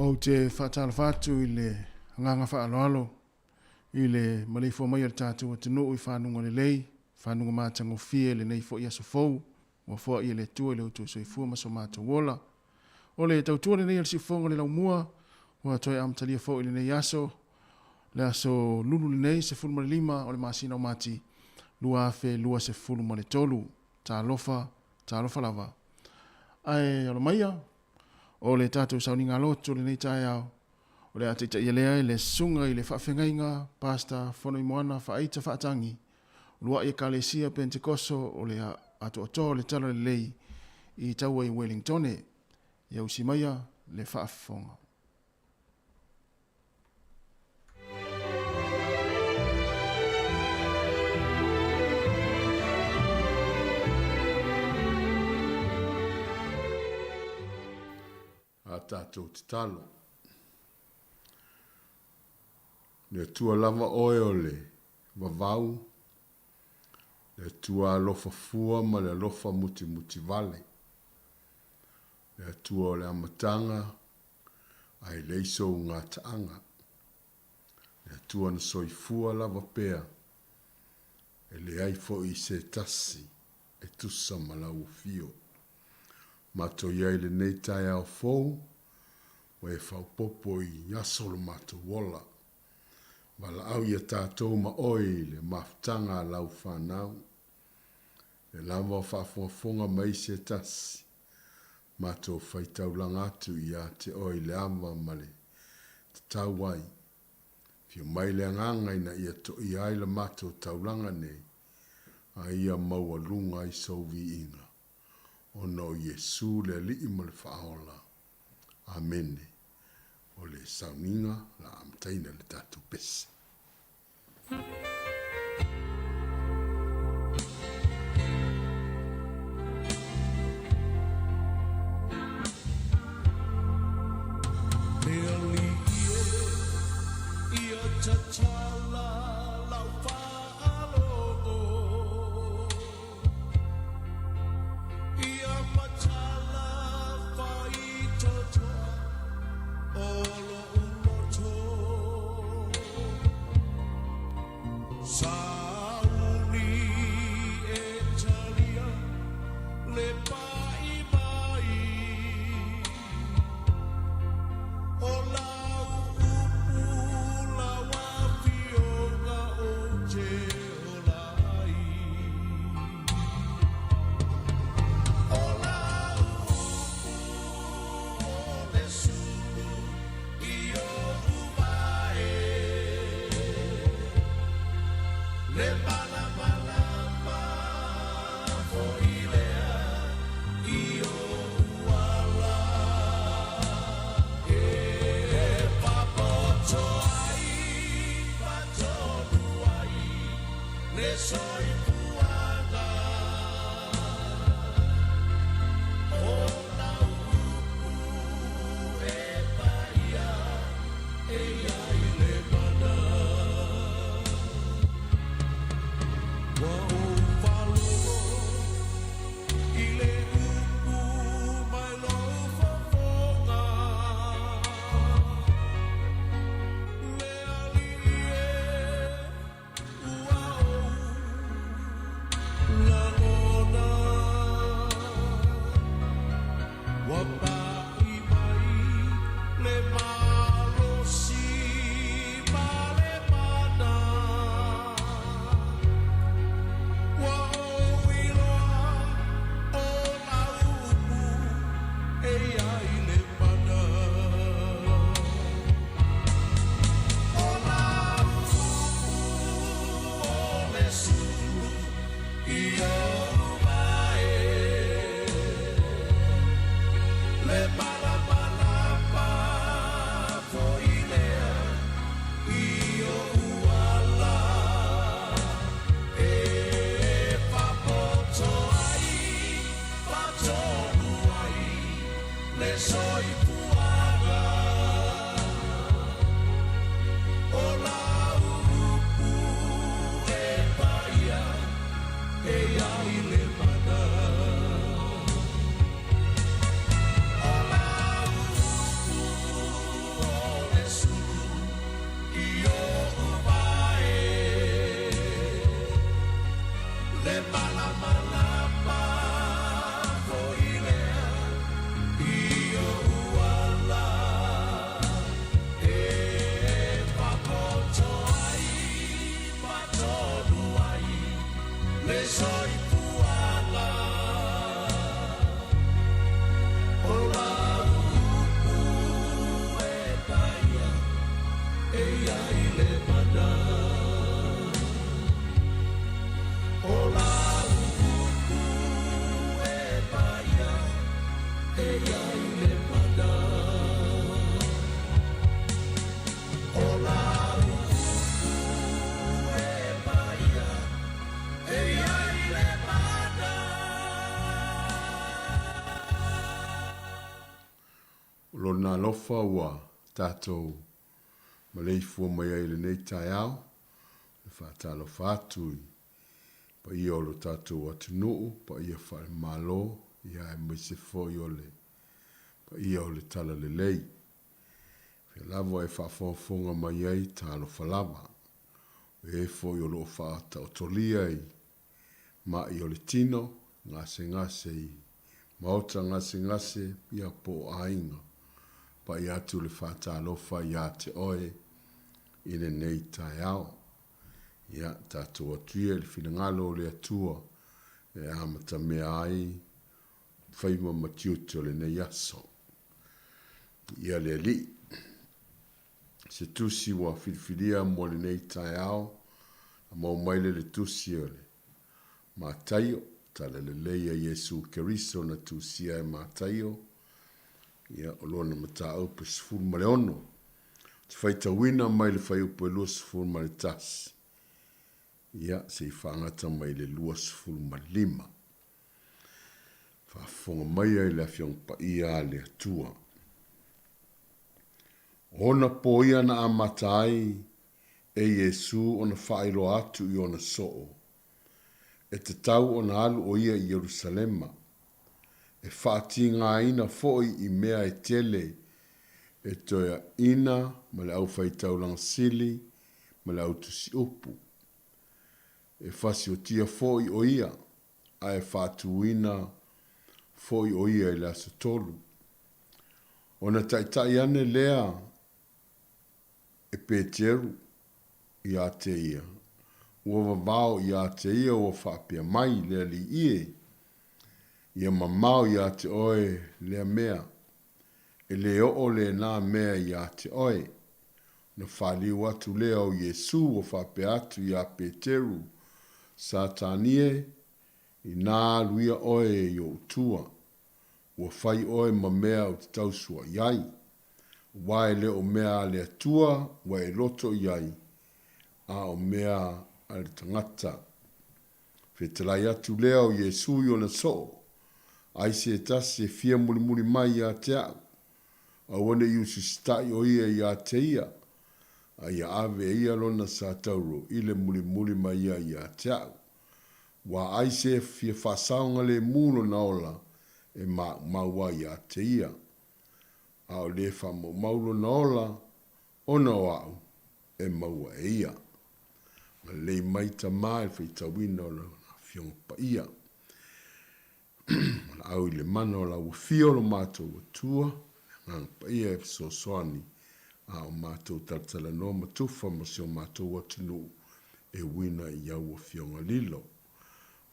o te whaatala whātu i le nganga whaaloalo i le malifo mai al tātou a tino i whanunga le lei, whanunga mātango fie le nei fo i aso fau, wa fo i le tua le utu so i fua maso mātou wola. O le tautua le nei al si fonga le lau mua, wa toi amtalia fo i le nei aso, le aso lulu le nei se fulma le lima o le masina o mati, lua afe lua se fulma le tolu, tā lofa lava. Ai alo maia, o le tātou sauninga loto le nei tai au, o le atita i lea i le sunga i le whawhengainga, pasta, whono i moana, whaaita whaatangi, lua i kalesia Pentekoso o le ato ato le tala le lei i taua i Wellingtone, i au si maia le whaafonga. A tātou te talo. Le tua lava oe o le wawau, le tua alofa fua ma le alofa muti vale, le tua o le amatanga ai leiso ngā taanga, le tua na soifua lava pea, e le aifo i se tasi e tusa malau fio. Mato iai le nei tai au fou, wa e whaupopo i nyasolo mato wola. Wala au ia tātou ma oi le maftanga lau whanau. Le lama whaafonga mai se tasi. Mato whaitaulang atu i a te oi le ama male. Te tauai. Fio mai le anganga ina ia to i aile mato taulanga nei. A ia maua lunga i sauvi inga. Ono Yesu le li mo le whaola. Amen. O le sauninga la amtaina le tatu pesi. lo na lofa ua tātou ma leifua mai ai le nei tai au, le whātalo whātui, pa ia o lo tātou atunuu, pa ia whae malo, ia e mai se fōi o le, pa ia o le tala le lei. Whia lava e whaafonga mai ai tālo whalava, e fōi o lo whaata o tolia i, ma i o le tino, ngase i, maota ngase ia po ainga, pa ia tu le whaatalofa ia te oe, i le nei tai au. Ia tātou atuia le finangalo le atua, e amata mea ai, whaima matiuto le nei aso. Ia le li, se tusi wa whiriwhiria mo le nei tai au, a mau maile le tusi o le mātaio, tala le leia Yesu Keriso na tusia e mātaio, ia o lona mata au pe sifuru ma le ono, te whaita wina mai le whai upo e lua sifuru ma le tasi, ia se i whaangata mai le lua sifuru ma le lima, whaafonga mai ai le awhiong pa ia le atua. Ona po ia na amata ai e Yesu ona whaelo atu i ona soo, e te tau ona alu o ia i Jerusalema, e whaati ngā ina foi i mea e tele, e toia ina ma le au whaitau lang sili, ma le au tusi upu. E whasi o tia foi o ia, a e whaatu ina foi o ia i la tolu. Ona taitai ane lea e Peteru i a te ia. Ua wawao i a te ia ua whaapia mai lea li ie. Ia mamau i a te oe lea mea. E le o le nā mea i a te oe. Na whaliu atu lea o Yesu ua whaapia atu i a Peteru. Satanie i nā luia oe i o utua. Ua whai oe ma mea o te tausua iai. Wae le o mea le atua, wae loto iai. A o mea ale tangata. Whetalai atu lea o Yesu i o na soo. Ai se tasi e fia muli mai a te au. A wane i usi stai o ia i a te ia. A ia ave ia lona sa tauro i le muli mai ia i a te au. Wa ai se fia whasaunga le mulo na ola e maua i a te ia. A o le wha maulo na ola ona o au e maua e ia. Le mai ta mai whaita wina o la whiong pa ia. Au i le mana o la uwhio lo mātou wa tua, ngang pa ia e so soani a o mātou taratala no matufa ma se o mātou wa tunu e wina i au wa whionga lilo.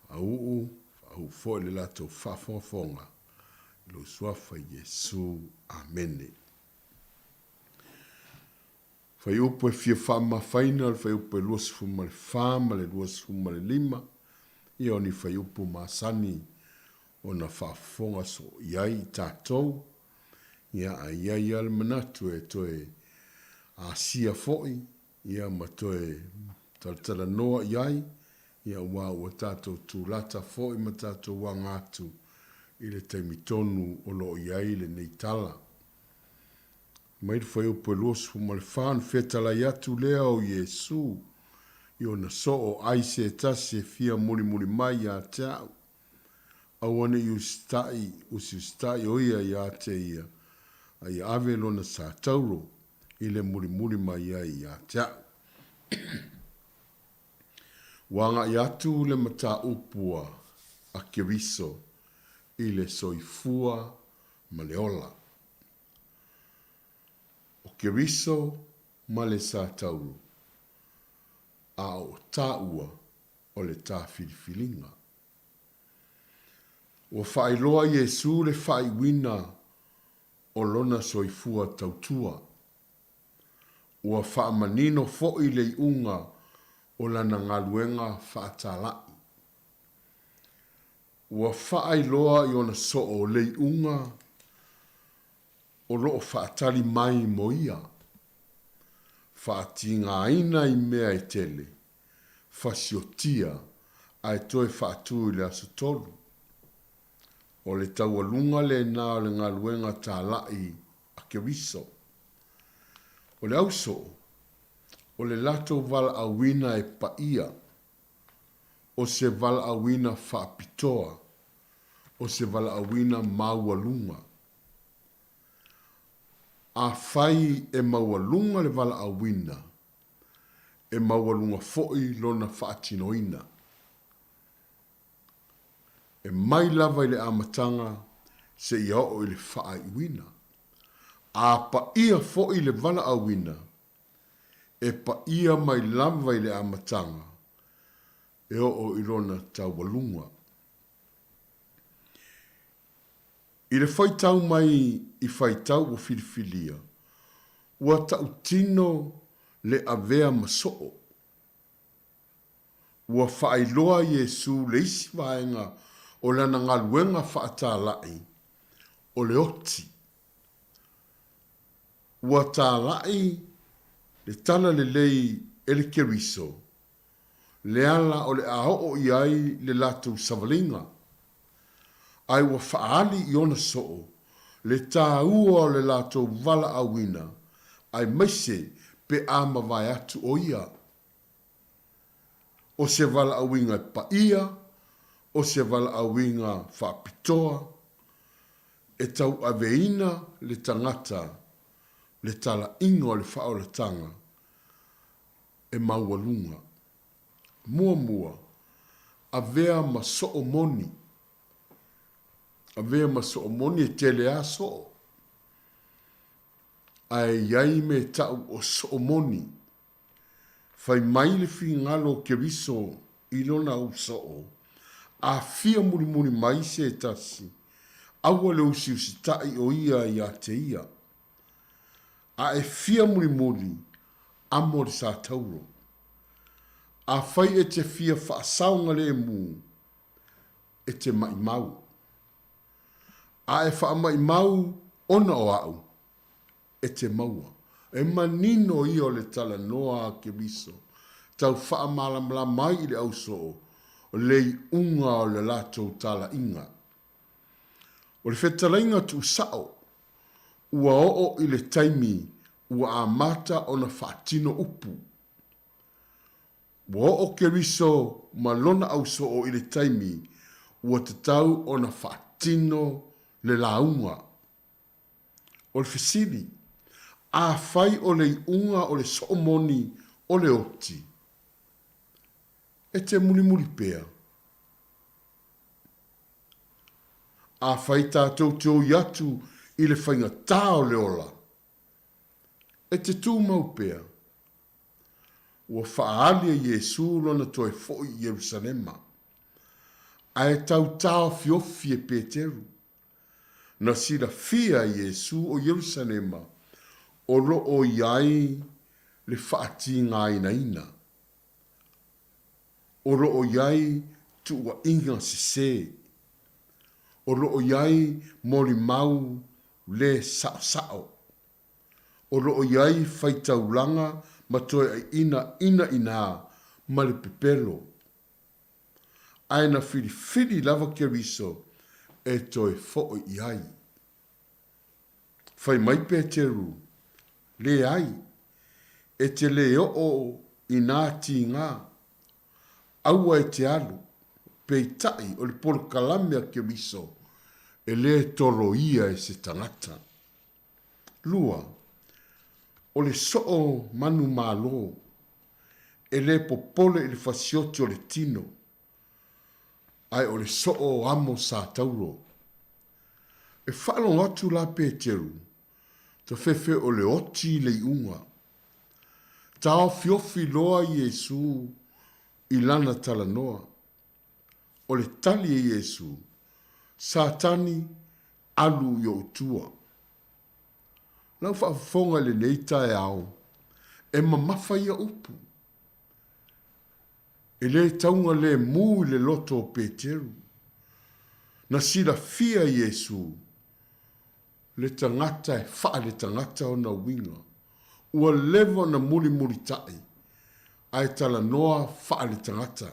Au fo le lato whafonga, lo swafa Yesu, amene. Fai upo e fia whama whaina, fai upo e luas fuma le whama, le luas fuma le lima, i oni fai upo masani o na whafonga so iai tātou, ia a iai al manatu e toe a sia foi, ia ma toe taratala noa iai, ia ua tātou tūlata foi ma tātou wa ngātu i le taimitonu o lo iai le nei tala. Mai le whai upo e luas fuma le whan, whetala i atu lea o Yesu, i o na so o aise e tase fia muli mai a te au. Awane i ustai o ia i a te ia, a i ave lona sa tauro, i le muli mai a i a te au. Wanga i atu le mata upua a Keriso, i le soifua ma le ola. O Keriso ma le sa tauro, a o tāua o le tā filifilinga. O whailoa Yesu le whaiwina o lona soifua tautua. O whaamanino fo'i le unga o lana ngaluenga whaatalai. O whailoa i ona so o le unga o loo whaatali mai mo ia. Whaatinga aina i mea i tele. Whasiotia ai toi whaatu i le asotolu. O le taua lunga le nā o le ngā luenga tā lai a Keriso. O le auso, o le lato vala awina e paia, o se vala awina whaapitoa, o se vala awina maualunga. A whai e maualunga le vala awina, e maualunga foi lona whaatinoina. E mai lava i le amatanga se ia o i le wha iwina. A pa ia foi le vala awina, e pa ia mai lava i le amatanga, e o i lona taualunga. I le whaitau mai i whaitau o filifilia, ua tau tino le avea masoo. Ua whaailoa Iesu le isi vaenga o lana ngaluenga whaatālai o le oti. Ua tālai le tala le lei e le Keriso, le ala o le ao i ai le latu savalinga. Ai ua whaali i ona soo, le tā ua o le latu vala awina, ai maise pe ama vai atu o ia. O se vala awinga pa ia, o se vala awinga whaapitoa, e tau aveina le tangata, le tala ingo le whaoletanga, e maualunga. Mua mua, avea ma soomoni, avea ma soomoni e tele a soo. Ai iai me tau o soomoni, fai mai le fingalo Keriso ilona u soo, a fia muri muri mai se tasi, awa le usi tai o ia i a te ia. A e fia muri muri, amor sa tauro. A fai e te fia whaasaunga le mu, e te mai mau. A e wha mai mau, ona o au, e te maua. E manino i o le tala noa a Keriso, tau wha malamla mai i le au soo, o lei unga o le lato tala inga. O le whetala inga tu sao, ua oo i le taimi, ua amata o na whaatino upu. Ua oo Keriso malona au soo i le taimi, ua te tau o na whaatino le launga. O le whisiri, a fai o le unga o le soomoni o le oti. E te muli pea. A fai tātou tō iatu i le whainga tāo le ola. E te tū mau pea. Ua whaali a Iesu lona toi fo i Jerusalema. A e tau tāo fiofi e Peteru. Na sira fia Iesu o Jerusalema. O lo o iai le whaati ngā ina. O lo o iai tu ua inga se. O lo o iai mori mau le sao. O lo o iai whaitaulanga ma toi ai ina ma le pepelo. Aina fili lava Keriso e toi fo iai. Whai mai Peteru. Le ai, e te le o i nā ti ngā. Aua e te alu, peitai o le polo kalame a Keriso, e le toro ia e se tangata. Lua, o le soo manu malo, e le popole i le fasioti o le tino, ai o le soo amo sa tauro. E whalo atu la Peteru, ta fefe o le oti le unga. Tao fiofi loa Iesu i lana tala noa. O le tali e Iesu, satani alu yo utua. Lau whaafonga le neita e au, e mamafa ia upu. E le taunga le mu le loto o Peteru. Na sila fia Iesu, le tangata e wha le tangata o na winga. Ua levo na muri tai. Ai tala noa wha le tangata.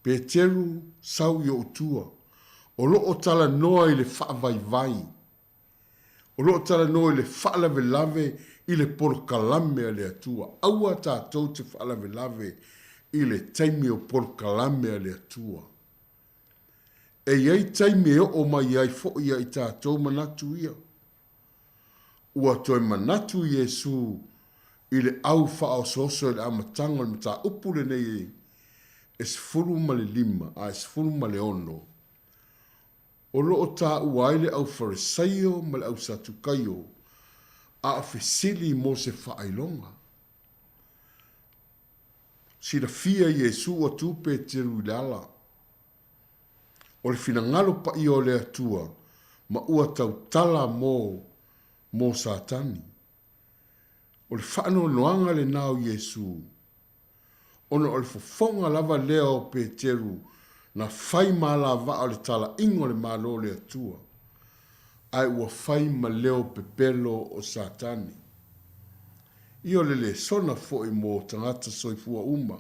Peteru sau yo utua. O lo o tala noa i le wha vai. O lo tala no le whaalave lave i le polokalame a le atua. Aua tātou te whaalave lave i le taimi o polokalame a le atua. E iei taimi e o mai ai fo ia i tātou manatu ia. Ua toi manatu Iesu i le au wha o soso le amatanga le mata upule nei e sifuru ma le 5 a sifuru ma le 6. O loo tā uaile au farisaio ma le au satukaio a fesili mo se whaailonga. Sira fia Iesu o tupe te ruilala. O le fina ngalo pa i o le atua ma ua tau tala mo satani. O le whaano noanga le nao Iesu. Ono o le fofonga lava lea o Peteru na fai mala va o le tala ingo le malo le atua. Ai ua fai ma leo pepelo o satani. Io le sona foi mo tangata soifua uma.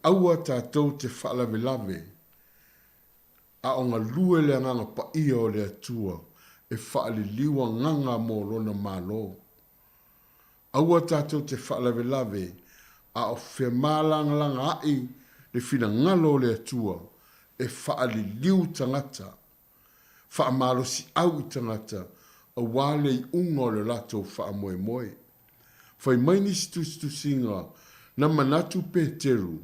Aua tātou te whaalave lave. A o ngā lue le nganga pa ia o le atua e whaali liwa nganga mo lona malo. Aua tātou te whaalave lave a o whea mālanga ai le whina ngalo le atua e whaali liu tangata. Wha malo si au i tangata a wale i ungo le lato wha moe moe. Whai maini stu singa na manatu Peteru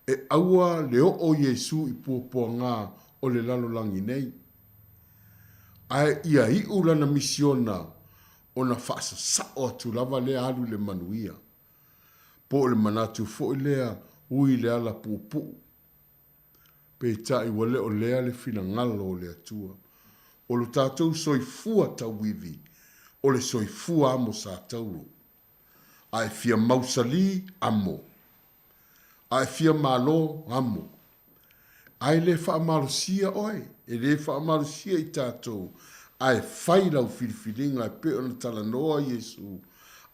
e aua leo o Iesu i puapua ngā o le lalolangi nei. Ai ia i ula na misiona o na whaasa sao atu lava le alu le manuia. Po le manatu fo lea ui le ala pupu. Pe tai wale o lea le fina ngalo o le atua. O lo tātou soifua tawivi o le soifua amo sa tauro. Ai fia mausali amo. Ai fia malo amo. Ai le wha malusia oe. E le wha malusia i tātou. Ai whai lau whiriwhiringa e pe ona tala noa Iesu.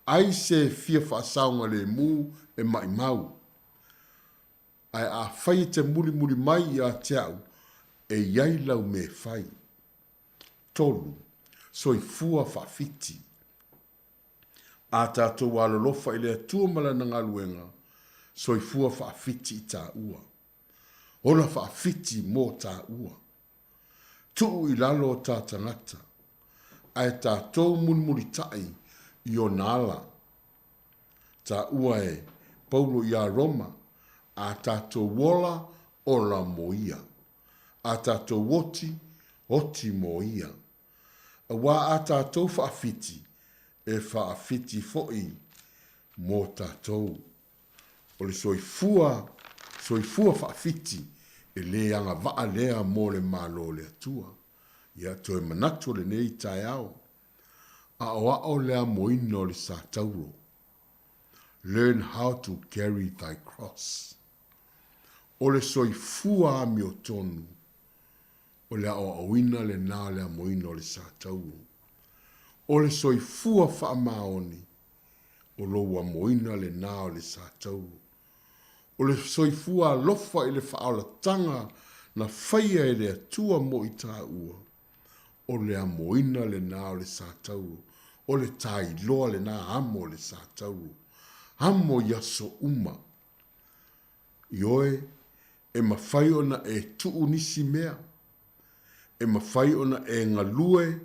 Ai se fia wha saunga le mu e mai mau. Ai a whai te muli mai i a teau. E iai lau me whai. Tolu. Soi fua wha fiti. A tātou alolofa i le atua malana ngaluenga. Soi fua wha fiti i tā ua. Ola wha fiti mō tā ua. Tuu i lalo o tā tangata. Ai tātou munmuri tai i o nāla. Tā ua e Paulo i a Roma. A tātou wola o la moia. A tātou oti moia. A wā a tātou wha fiti. E wha fiti foi mō tātou. O le soifua wha fiti. E le anga waa lea mo le malo le atua. Ia toi manatu le nei tai au. A oa o lea moino le sa tauro. Learn how to carry thy cross. O le soifua mi o tonu. O lea o awina le nā lea moino le sa tauro. O le soifua wha maoni. O loa moina le nā le sa tauro. O le soifua lofa i le whaala tanga na whaia e le atua mo i tā ua. O le amoina le nā o le sātauru. O le tai loa le nā amo le sātauru. Amo yaso uma. Ioe, e mawhai ona e tuu nisi mea. E mawhai ona e ngalue,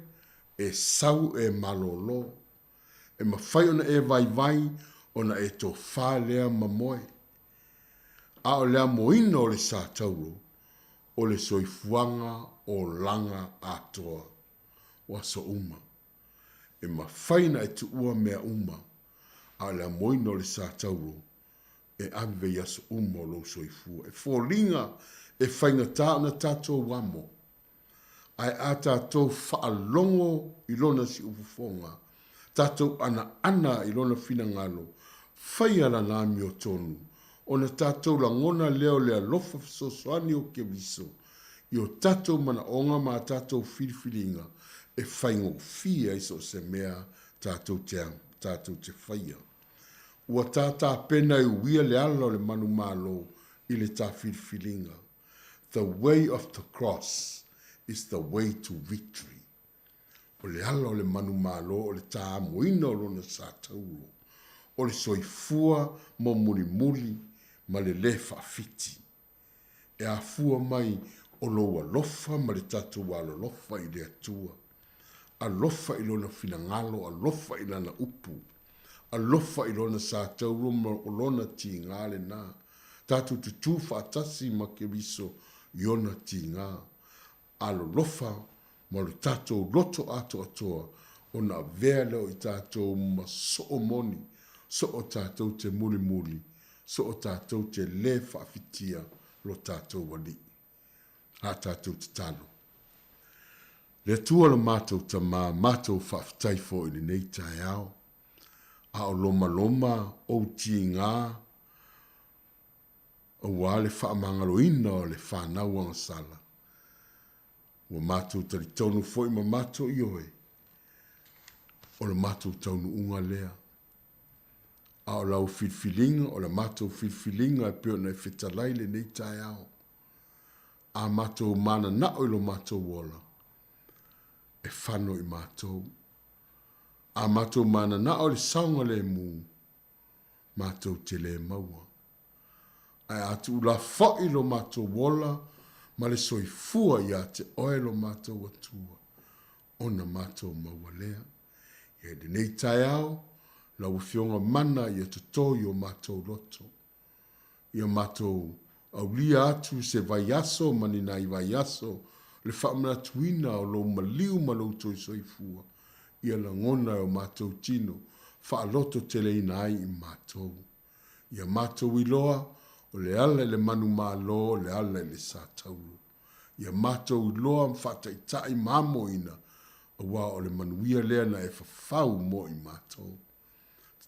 e sau e malolo. E mawhai ona e vai ona e tō whālea mamoe. A o lea moina o le sātauro, o le soifuanga o langa atoa, o aso uma. E mawhaina e tuua mea uma, a o lea moina o le sātauro, e ave aso uma o lo soifua. E fōlinga e whainga tā na tātou wamo, ai a tātou whaalongo i lona si ufufonga, tātou ana i lona fina ngalo, whaiala nā mi o tonu, o na tātou la ngona leo lea lofa sosoani o ke viso, i o tātou mana onga ma tātou whiriwhiringa, e whaingo fia iso se mea tātou te whaia. Ua tātā pena i uia le ala le manu malo i le tā whiriwhiringa. The way of the cross is the way to victory. o le ala o le manu malo o le tā moina o lona sa taulo. O le soifua mo muli muli ma le le whaafiti. E a fua mai o lo alofa ma le tatu wa alofa i le atua. Alofa i lona finangalo, alofa i lana upu. Alofa i lona sa taulo ma o lona ti ngale na. Tatu tutu whaatasi ma ke riso i ona ti ngā. Alo lofa ma le tatu loto ato atoa o na vea leo i tatu ma so o moni. So o tātou te muli muli, so o tātou te le whaafitia lo tātou wali. Ha tātou te talo. Le tua la mātou ta mātou whaafitai fo i nei tai au. A o loma loma o ti ngā. O wale whaamangalo ina o le whanau ang sala. O mātou tari taunu fo i ma mātou i oe. O le mātou taunu unga lea. A o lau filfilinga, o la mātou filfilinga e peo nei whetalai le nei tai au. A mātou mana na o ilo mātou wola. E whano i mātou. A mātou mana na o le saunga le mū. Mātou te le maua. A atu la wha ilo mātou wola, ma le soifua i a te oelo mātou atua. Ona mātou maua lea. E le nei tai au. La ufionga mana i atu toi o mātou loto. I o mātou au lia atu se vaiaso manina i vaiaso le whaamana tuina o lo maliu malouto i soifua. I ala ngona o mātou tino wha loto tele ina ai i mātou. I a mātou i loa o le ala le manu mālo le ala le sātauru. I a mātou i loa mwhata i tai mamo ina o wā o le manuia lea na e whawhau mo i mātou.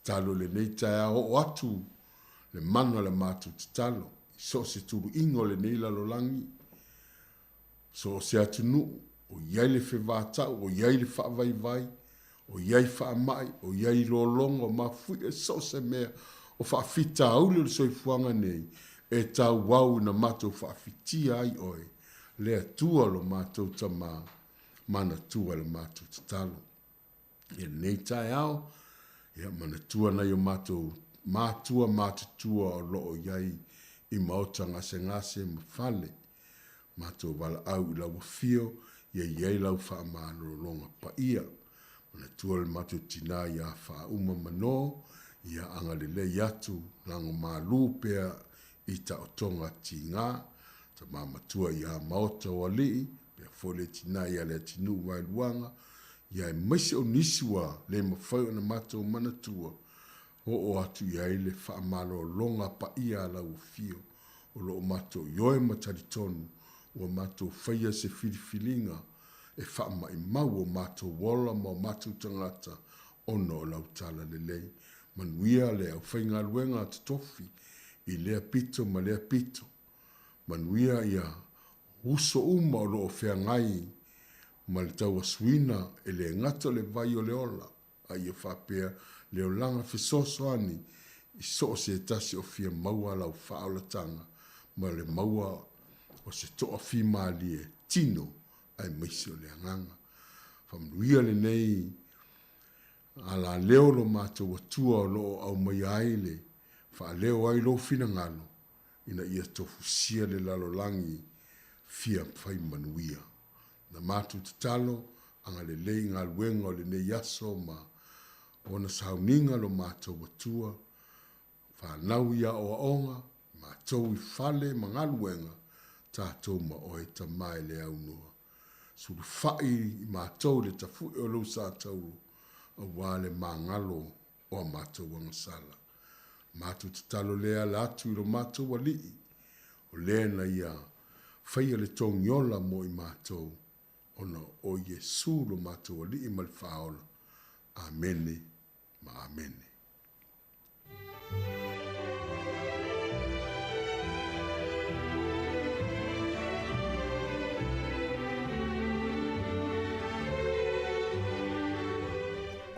Talo le nei tae o atu, le mana le mātou te talo, so se turu ingo le nei lalolangi, so se atu nu, o iai le whewātau, o iai le whaavaivai, o iai whaamai, o iai lolongo, ma fui e so se mea, o whaafita aule le soifuanga nei, e tau wau na mātou whaafitia ai oe, le atua lo mātou tama, mana tua le mātou te talo. E nei tae au, ia mana tua na yo mātou, mātua mātutua o loo iai i maota ngase mawhale. Mātou wala au i lau fio, ia iai lau wha mālo longa pa ia. Mana tua le mātou tina ia wha uma mano, ia angalele iatu, lango mālu pea i ta otonga ti ngā, ta māmatua ia maota wali, pea fole tina ia le tinu wailuanga, ia e maise o nisiwa le mawhau na mātou manatua o atu ia le whaamalo longa pa ia lau fio o lo mātou ioe matari tonu o mātou whaia se whiriwhilinga e whaama i mau o mātou wola ma o mātou tangata ono o lau tala le lei manuia le au whainga luenga te tofi i lea pito ma lea pito manuia ia uso uma o lo o whea ngai ma le tau asuina e le ngata le vai o le ola, a ia whapea le o langa fisoso ani, i so se tasi o fia maua lau whaolatanga, ma le maua o se toa fi mali e tino ai maisi o le anganga. Whamruia le nei, ala leo lo mātou atua o lo au mai aile, wha leo ai lo fina ngalo, ina ia tofu sia le lalolangi fia whai manuia. Na mātou te talo, anga le lei ngā luenga o le ne yaso ma ona sauninga lo mātou atua, whanau ia o aonga, mātou i whale ma ngā luenga, tātou ma oe ta mai le au noa. Suru whai i mātou le tafu o lo sātauru, a wale mā ngalo o mātou wangasala. Mātou te talo lea la atu i lo mātou walii, o lea na ia whaia le tōngiola mo i mātou, ona o Yesu lo mātou ali i malwhaola. Amene, ma amene.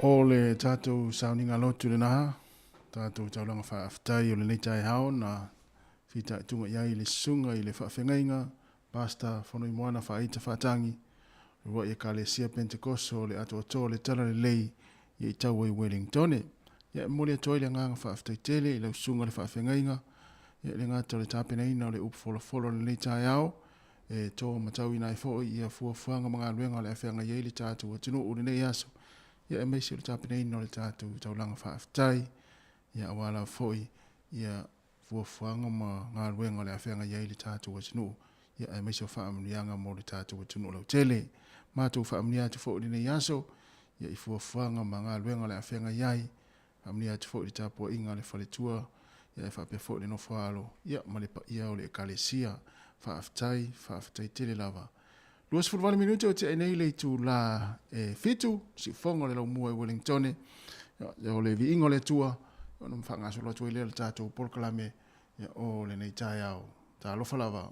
O le tātou sauninga lotu le naha, tātou taulanga whaaftai o le neitai hao na whita i tunga iai le sunga i le whaafengainga, pasta whanui moana whaita whaatangi, Rua ia kalesia Pentekoso le ato ato le tala le lei ia i tau i Wellington. Ia mole atoi le nganga whaaftaitele i lau sunga le whaafengainga. Ia le ngata le tāpena ina o le upfolofolo le le tai au. E tō matau ina i fo ia fuafuanga mga luenga le awhenga iei le tātou atino ure nei aso. Ia e meisi o le tāpena ina o le tātou taulanga whaaftai. Ia awala foi ia fuafuanga mga luenga le awhenga iei le tātou atino. Ia e meisi o whaamnianga mo le tātou atino lau tele. Mātou whaamnia te fo ure nei aso. Ia i fuafuanga mga luenga le awhenga iei. Whaamnia te fo ure tāpua inga le whaletua. Ia e whapea fo ure no whaalo. Ia malepa ia o le ekalesia. Whaaftai tele lava. 2 minuto o te enei le tu la fitu, si fongo le lau mua i Wellington. Ia o le vi ingo le tua, o nam whangaso la tua i le tātou polkalame, ia o le nei tai au. Tā lofa lava.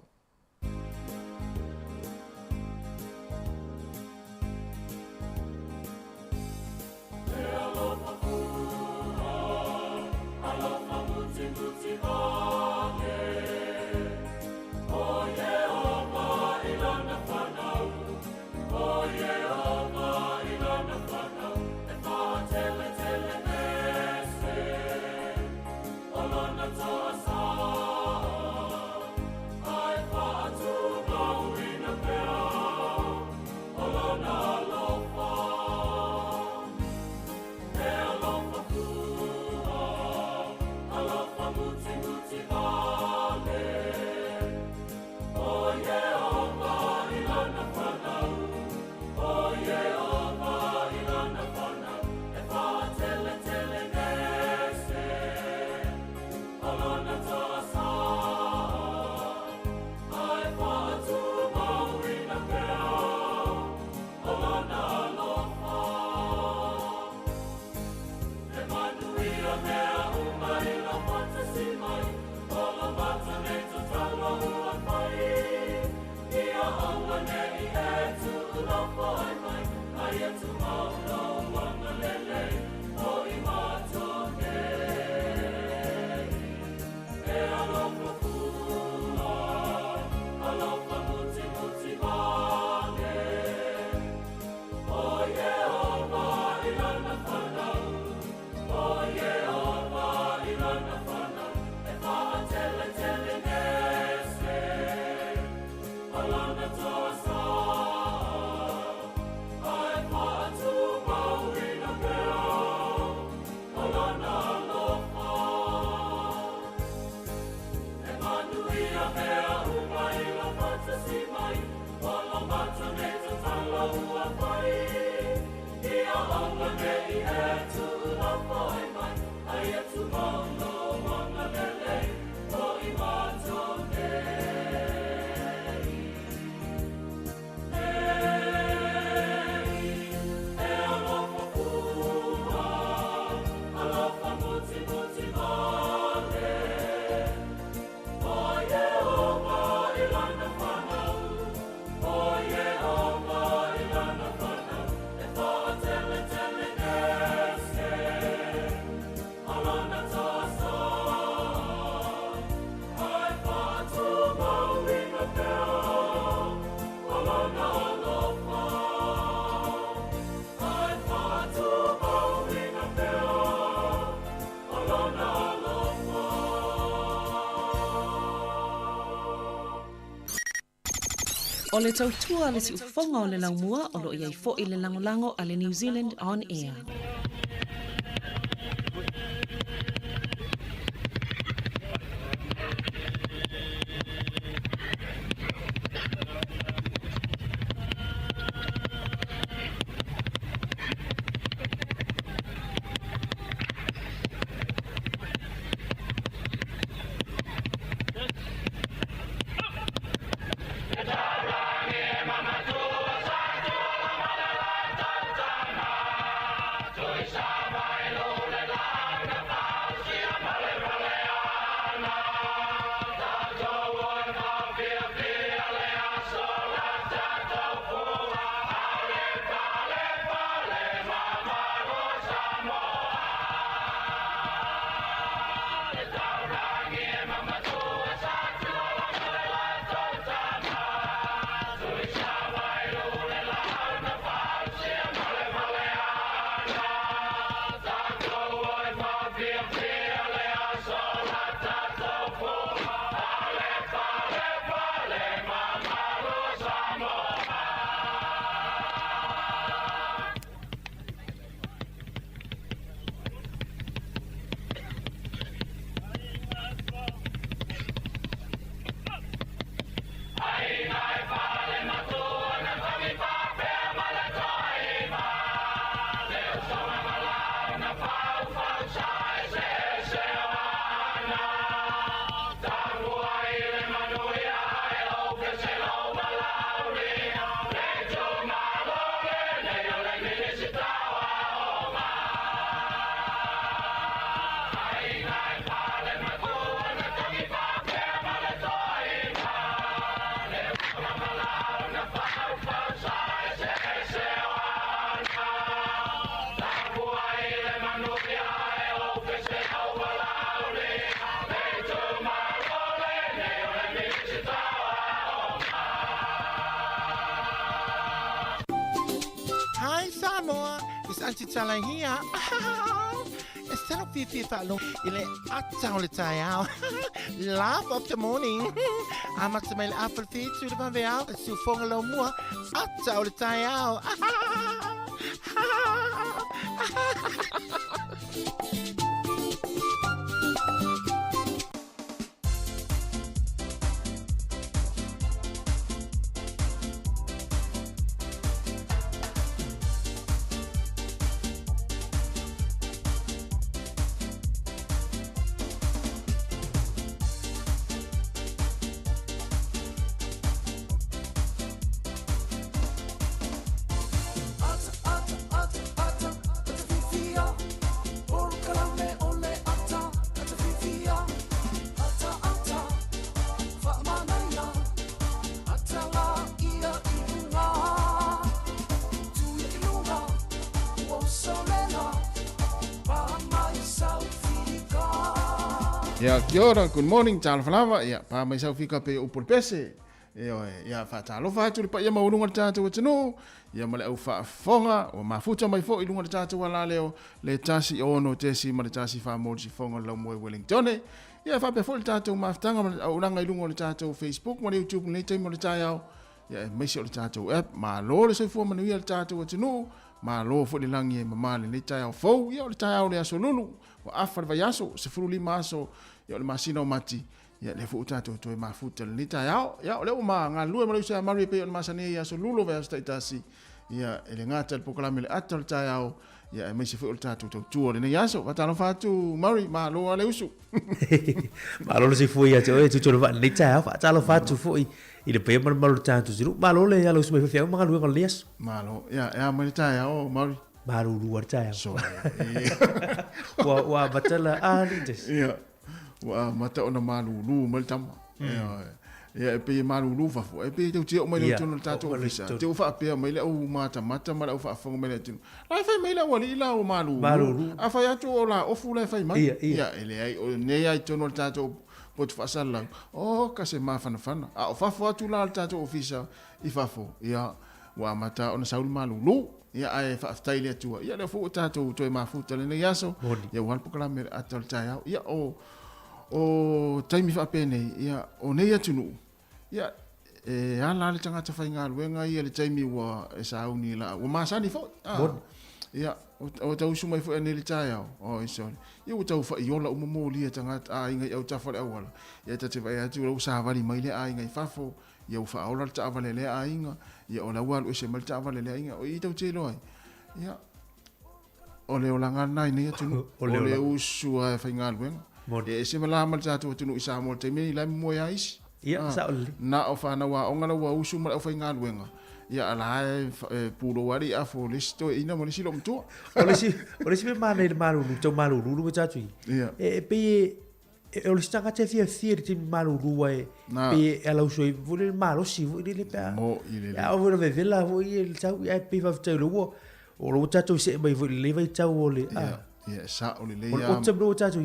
O le tautua le si ufonga o le laumua o lo iai fo i le langolango a le New Zealand On Air. amor. It's Auntie Tala here. Instead of Fifi Falo, ile atang le tayao. Laugh of the morning. I'm at my apple feet to the Bavial. Su fongalo mua. Atang le tayao. Ya, kia ora, good morning, tala whalawa. Ya, pā mai sau whika pe upur pese. Ya, whātalofa atu le pa ia maurunga le tātou atinu. Ya, male au whaafonga, o mafuta mai fo i lunga le tātou ala leo. Le tasi ono tesi ma le tasi whaamori si fonga lau moe Wellingtone. Ya, whape fo le tātou maftanga ma au ranga i lunga le tātou Facebook, ma le YouTube, le teimo le tāiao. Ya, meisi o le tātou app, ma lo le soifua manuia le tātou atinu. Ma lo fo le langi e mamale le tāiao fau. Ya, o le tāiao le aso lulu. Wa afa le vai aso, se furu lima aso. Ya le masina o mati ya le fu tato to mafuta le ta ya le o ma nga lu ma sa mari pe o masane ya so lulo ve sta itasi ya ele ngata le pokalame le atal ta ya me se fu tato to tu le ya so va tano fatu mari ma lo le usu ma lo se fu ya to tu va le ta va talo fatu fu i le pe ma lo tato ziru ma lo le ya lo su me fe ma lu con les ma lo ya ma le ta o mari ma lu lu ta ya so wa batala ali des ya wa mata ona malulu mal tam ya pe malulu fa fo pe te tio mai no tunu tato ofisa te ufa pe mai le o mata mal ufa fa mai le tunu ai fa mai la wali la o malulu afa ya to ola ofu le fa mai ya ele ai o ne ai tunu tato pot fa sala o ka se ma fana a o fa fo tu la tato ofisa I fa fo ya wa mata ona saul malulu ya ai fa taile tu ya le fo tato to ma futa le yaso ya wal pokala me atol taya ya o taimi fa pene ya o nei atunu ya ala le tanga ta fainga luenga ia le taimi wa sauni la o masani fo ya o tau sumai fo ene le taya o iso ia o tau fa iola o momoli tanga a inga o ta fa awala ya ta te vai atu o sa vali mai le a inga fa fo ia o fa ola ta vale le a inga ia o la wal o se mal ta vale le inga o I tau te loi ya o le olanga nai nei atunu o le usua fainga luenga e se mala mal tatu tunu isa mo te me la mo ya is ia sa na o fa na wa o ngala wa usu mal o fa nga luenga ia ala puro wari a fo listo ina mo lisi lo mtu o lisi me mana le malu to malu lu tatu e pe o lisi tanga te fia te malu lu e pe ala usu vole malu si vole le pa mo ile ya o vole vela vo i le tau e pe va tau lo o tatu se mai vole le vai tau ole ia sa o le ya o te bro tatu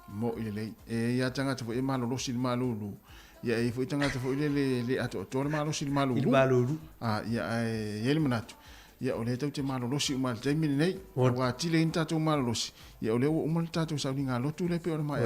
mo ile ya tanga te fo e malo losi malulu ya e fo tanga te fo le ato to le malo losi malulu ya e le manatu ya o le tau te malo losi mal te mini nei wa tile inta to malo losi ya o le o mal tatu sa ninga lotu le pe o mai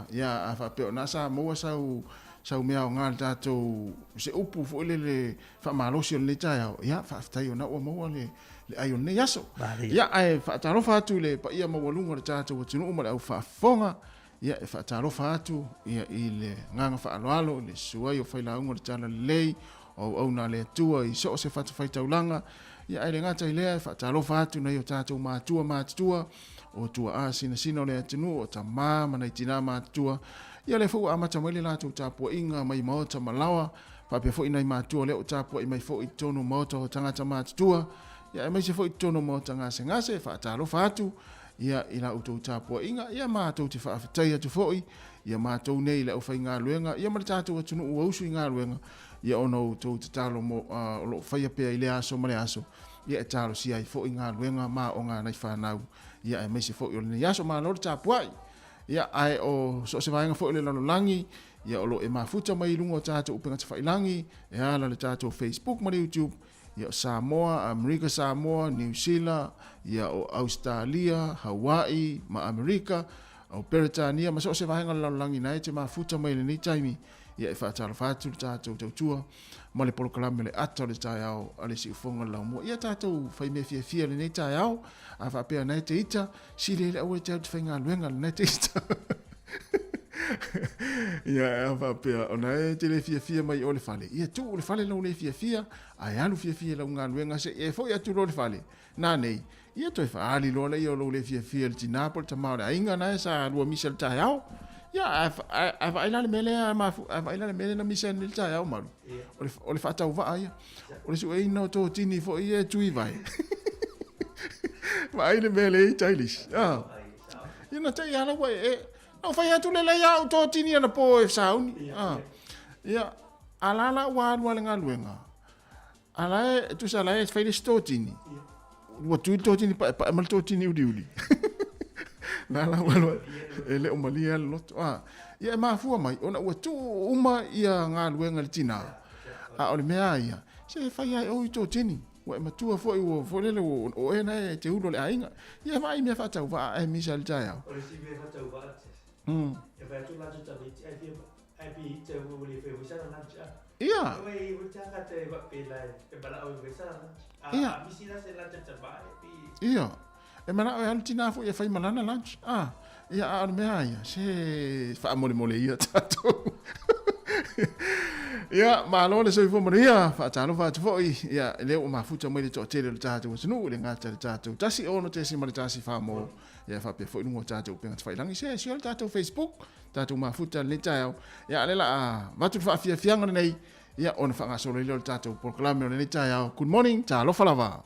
ya fa pe na sa mo sa mea o ngā tātou se upu fo le fa malosi o le taia ya fa tai ona o mo le ai o ne yaso ya ai fa taro fa tu le pa ia mo walunga le tātou tunu o mala o fa fonga ya fa taro fa tu ia ile nganga fa alo le suai o fa la unga le tala lei o na le tua I so se fa fa taulanga ya ai le ngata ile fa taro fa tu na yo tātou ma tua o tua a sina le tunu o ta mama na tina ma tua ia le fu amata mai le latu tapu inga mai maota malawa pa pe fu ina matua le o tapu mai fu I tono maota o tangata matua ia mai se fu I tono maota ngase fa talo fatu ia ila uto tapu inga ia matou te fa aftai tu foi ia matou nei le o fa inga luenga ia ma tatu tunu o usu inga luenga ia ono to te talo mo lo fa ia pe ile aso male aso ia talo si ai fu inga luenga ma o nga nai fa nau ia mai se fu le aso ma lo tapu ai ia ai o so se vainga fo le langi ia o lo e mafuta mai lungo tato upenga te failangi e ala le tato Facebook ma le YouTube ia o Samoa, Amerika Samoa, New Zealand, ia o Australia, Hawaii, ma Amerika, o Peretania, ma so se vahenga laulangi nai te mafuta mai le ni taimi, ia e whaatalo whātu le tātou tautua, ma le polokalame le ata le tai au, a le si ufonga lau mua. Ia tātou whai mea fia le nei tai au, a whapea nei te ita, si le le au e te au te whainga luenga le nei te ita. Ia a whapea, o nei te le fia mai o le whale. Ia tu o le whale lau le fia, ai alu fia lau ngā luenga se, e fo ia tu lo le whale. Nā nei, ia toi whaali lo le ia o lau le fia le tinapol ta maore, a inga nei sa lua misa le tai au. Ia, a whaila le mele a whaila le mele na misa le tai au maru. O le whaatau waa ia. O le su e ino tō tini fo ia tui vai. Whaile le mele i tailis. Ia na tai ala wai e, no whai atu le lei au tō tini ana po e sauni. Ia, alala wālua le ngā luenga. Alae, tu sa alae, whaile si tō tini. Ua tui tō tini, pa emal tō tini uli. Nala walo e le o malia loto ia e mafua mai ona ua tu uma ia ngā luenga le tina a o le mea ia se whai ai o i tō tini ua e matua fo i ua fo lele o e nei te ulo le ainga ia mai mea whatau wa e misa le tai au o le si mea whatau wa e whai atu latu tabi ai pi te uli whi wisana lancha ia e ui tanga te wapilai e bala au wisana lancha a misi na se lancha tabai ia e mana o alu tina fo ia fai malana lunch ia a mea ia se fa mole ia tato ia malo le soi fo maria fa talo fa fo ia le o mafuta mai le to tele le tato sunu le ngata le tato tasi ono te si mali tasi fa mo ia fa pe fo no tato pe ngat fai langi se le tato Facebook tato mafuta le tao ia le la vatu fa fia nei ia ona fa ngaso le tato proclame le tao good morning talo falava.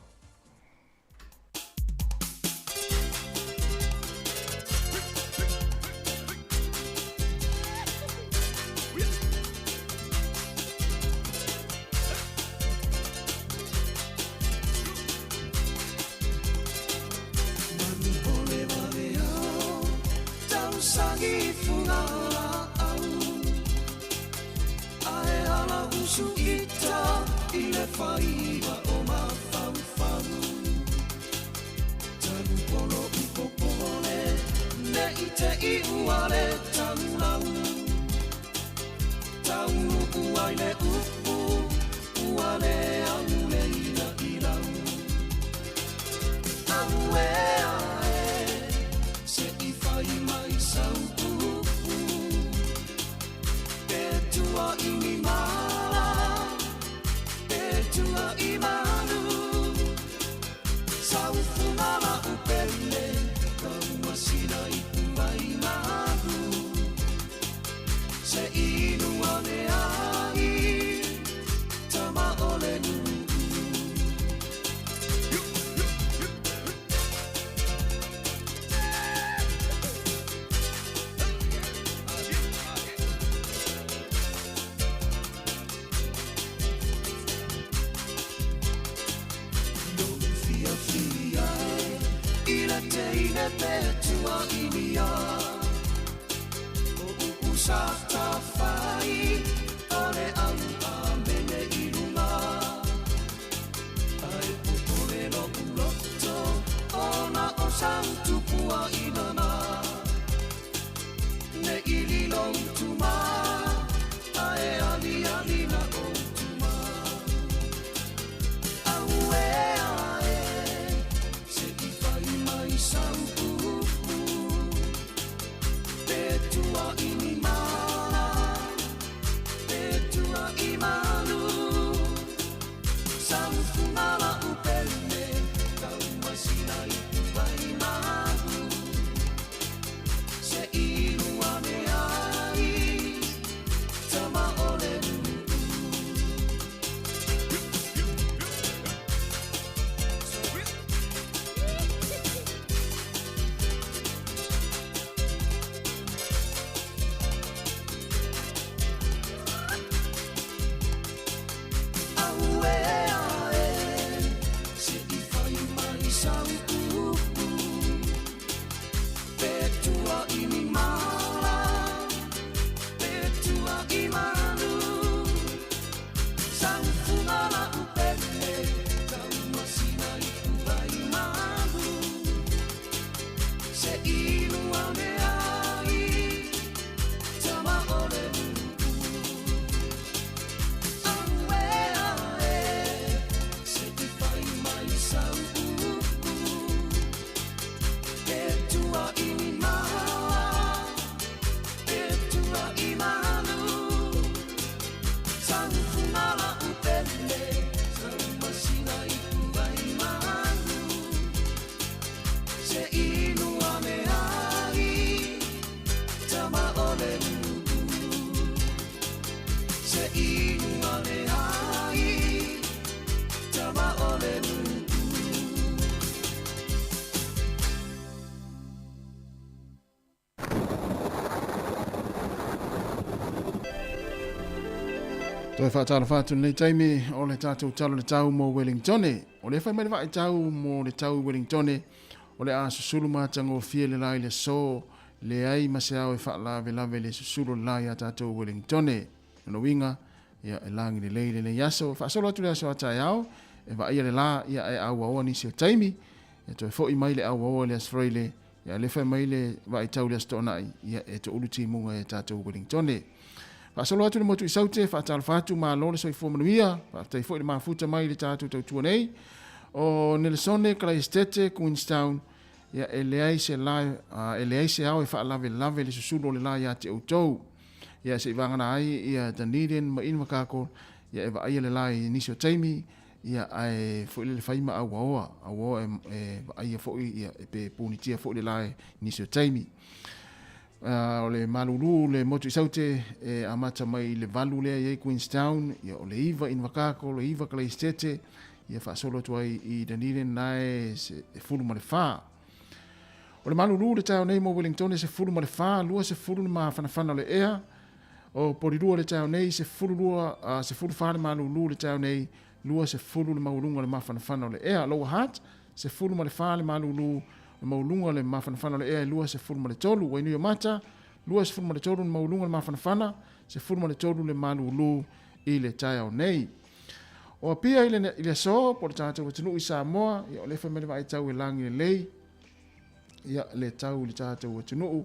Toi whaatala whaatu nei taimi o le tātou talo le tau mo Wellington. O le whai mai wai tau mo le tau Wellington. O le a susulu mātango fie le lai le so le ai maseao e whaalawe lawe le susulu lai a tātou Wellington. No winga, ia e langi le leile le yaso. Whaasolo atu le aso atai au, e wa ia le la ia e au awa nisi o taimi. E toi fo i mai le au awa le asfreile, ia le whai mai le wai tau le astonai, ia e to uluti munga e tātou Wellington. Whaasolo atu le motu i saute, whaatala whaatu maa lole soi fuamanuia, whaatai fo i le mafuta mai le tātou tautua nei. O Nelson, Christchurch, Queenstown, ia e leai se lai, e leai se au e whaalawe lawe le susulu le lai ate outou. Ia se i wangana ai, ia Dunedin, ma inu makako, ia e wa aia le lai nisi o taimi, ia ai fo i le whaima au aoa, aoa e wa aia fo i, ia e pe punitia fo i le lai nisi o taimi. O le malulu, le motu i saute, e amata mai le valu lea i Queenstown, ia o le iwa inu makako, le iwa Christchurch, ia whaasolo tuai i Dunedin nae se fulu ma le whaa. O le malulu le tau nei mo Wellington se fulu ma le whaa, lua se fulu ma whanawhana le ea. O porirua le tau nei se fulu lua, se fulu whare malulu le tau nei, lua se fulu le maulunga le mawhanawhana le ea. Lower Hutt, se fulu ma le whaa le malulu, le maulunga le mawhanawhana le ea, lua se fulu ma le tolu. Wainui o mata, lua se fulu ma le tolu le maulunga le mawhanawhana, se fulu ma le tolu le malulu i le tau nei. O pia i le so, po le tātou watunu i Samoa, ia o le whamere vai tau e langi le lei, ia le tau le tātou watunu,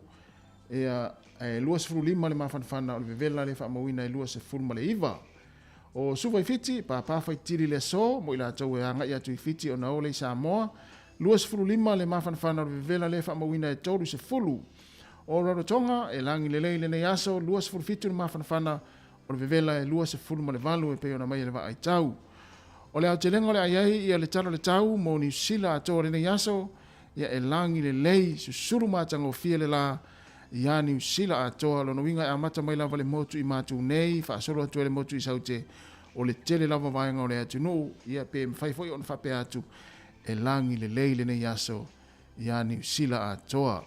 ia e lua se furu lima le mawhanawhana o le vevela le whamawina e lua se furu ma le iwa. O suwa i fiti, pa pawhai tiri le so, mo i la tau e anga i atu i fiti o na ole i Samoa, lua se furu lima le mawhanawhana o le vevela le whamawina e tolu se fulu. O Rarotonga, e langi le lei le nei aso, lua se furu fitu le mawhanawhana o le vevela e lua se furu ma le valu e peo na mai le wa ai tau. O le au te lengo le aiai ia le talo le tau mo New Zealand atoa le nei aso, ia e langi le lei susuru mātango fia le la ia New Zealand atoa lono winga e amata mai lava le motu i mātu nei, whaasolo atu le motu i saute o le tele lava vaenga o le atu nuu, ia pe mwhaifoi o na whape atu e langi le lei le nei aso ia New Zealand atoa.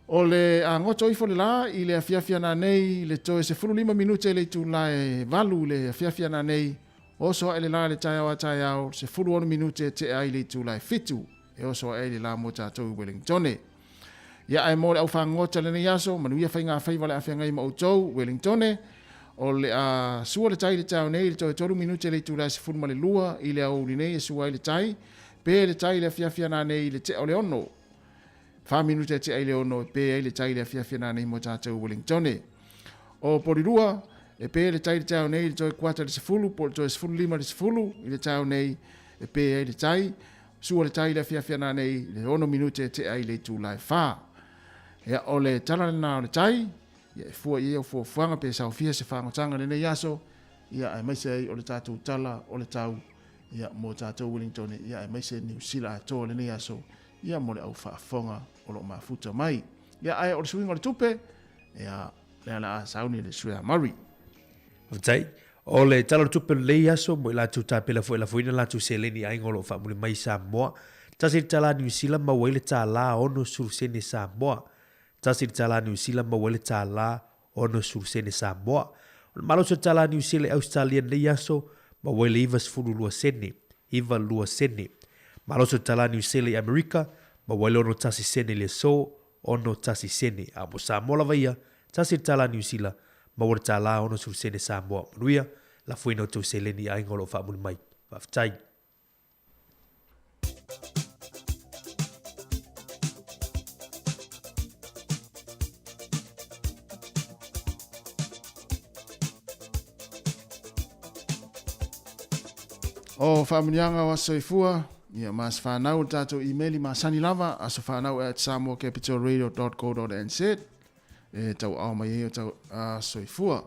O le angoto ifo le la i le afiafia na nei le toe se 15 minute le tu la e valu le afiafia na nei oso ele la le tai au se 40 minute te ai le tu lai fitu e oso ele la mo tātou Wellington. Ia ai mo le au whangota le nei aso manuia whainga whaiva le awhianga i mautou Wellington. O le a sua le tai le tau nei le toi 3 minute le tu lai se 4 ma le lua i le au li nei e sua le tai pe le tai le afiafia na nei le te o le ono 5 minute te ai le ono pe le tai le afiafia na nei mo tātou Wellington. O porirua e pe le tai le tau nei le toi 4 le sefulu, po le toi sefulu 5 le sefulu, i le tau nei e pe le tai, sua le tai le afiafia na nei le 1 minute te ai le tu lai wha. Ea o le tala le nao le tai, ia e fua ia o fua fuanga pe sau fia se whangotanga le nei aso, ia e maise ai o le tātou tala o le tau, ia mo tātou Wellington, ia e maise New Zealand atoa le nei aso, ia mo le au whaafonga o lo mafuta mai. Ia ai o le suinga o le tupe, ia le ala a sauni le suea Murray. Vai, o le talo tupe le aso mo la tu ta pela foi la foi na tu se le ni ai ngolo fa mo mai Samoa. Tasi tala New Zealand ma wele tala ono sur sene Samoa. Tasi tala New Zealand ma wele tala ono sur sene Samoa. Malo se tala New Zealand Australian le aso ma wele ivas fulu lua sene, iva lua sene. Malo se tala New Zealand America ma wele ono tasi sene le so ono tasi sene. Amo Samoa la vaia tasi tala New Zealand ma wale tala ono sur sene Samoa. Manuia, la fuina o tau seleni ai ngolo wha muli mai. Whaftai. O whamunianga wa soifua, ia mas whanau tātou e-maili masani lava, aso whanau at samoacapitalradio.co.nz, e tau au mai e o tau soifua.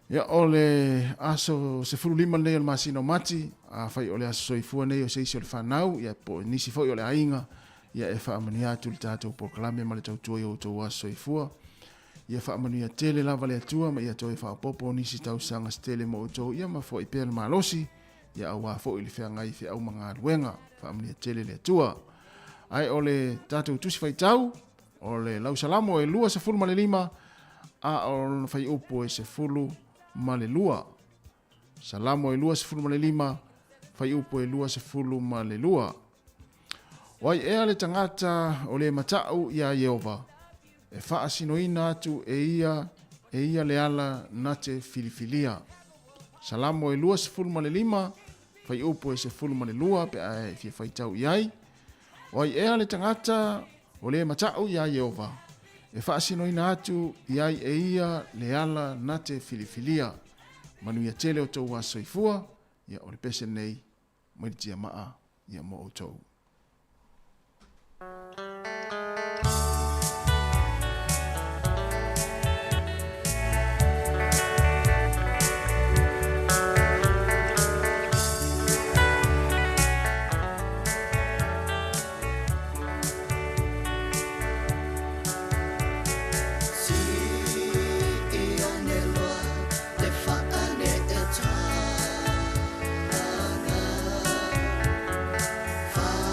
Ia ole aso se fulu lima nei o le masino mati, a whai ole aso soifua nei o se isi o le whanau, ia po nisi fai o le ainga, ia e whaamani atu le tātou proklame ma le tau tuai o tau aso soifua. Ia whaamani a tele lava le atua, ma ia toi whaapopo nisi tau sanga stele mo o tau, ia ma fo i pēr malosi, ia au wafo i le whiangai whi au mga ruenga, whaamani a tele le atua. Ai ole tātou tusi whai tau, o le lau salamo e lua se fulu ma le lima, a o whai upo e se fulu ma le lua. Salamo e lua se fulu ma le lima, fai upo e lua se fulu ma le lua. Wai ea le tangata o le matau ia Yehova, e faa sinoina atu e ia le ala na te filifilia. Salamo e lua se fulu ma le lima, fai upo e se fulu ma le lua, pe ae fia fai tau iai. Wai ea le tangata o le matau ia Yehova, e faa sinoina atu iai e ia le ala na te filifilia. Manu ia tele o tau wa soifua, ia o le pese nei, maitia maa, ia mo o tau. Far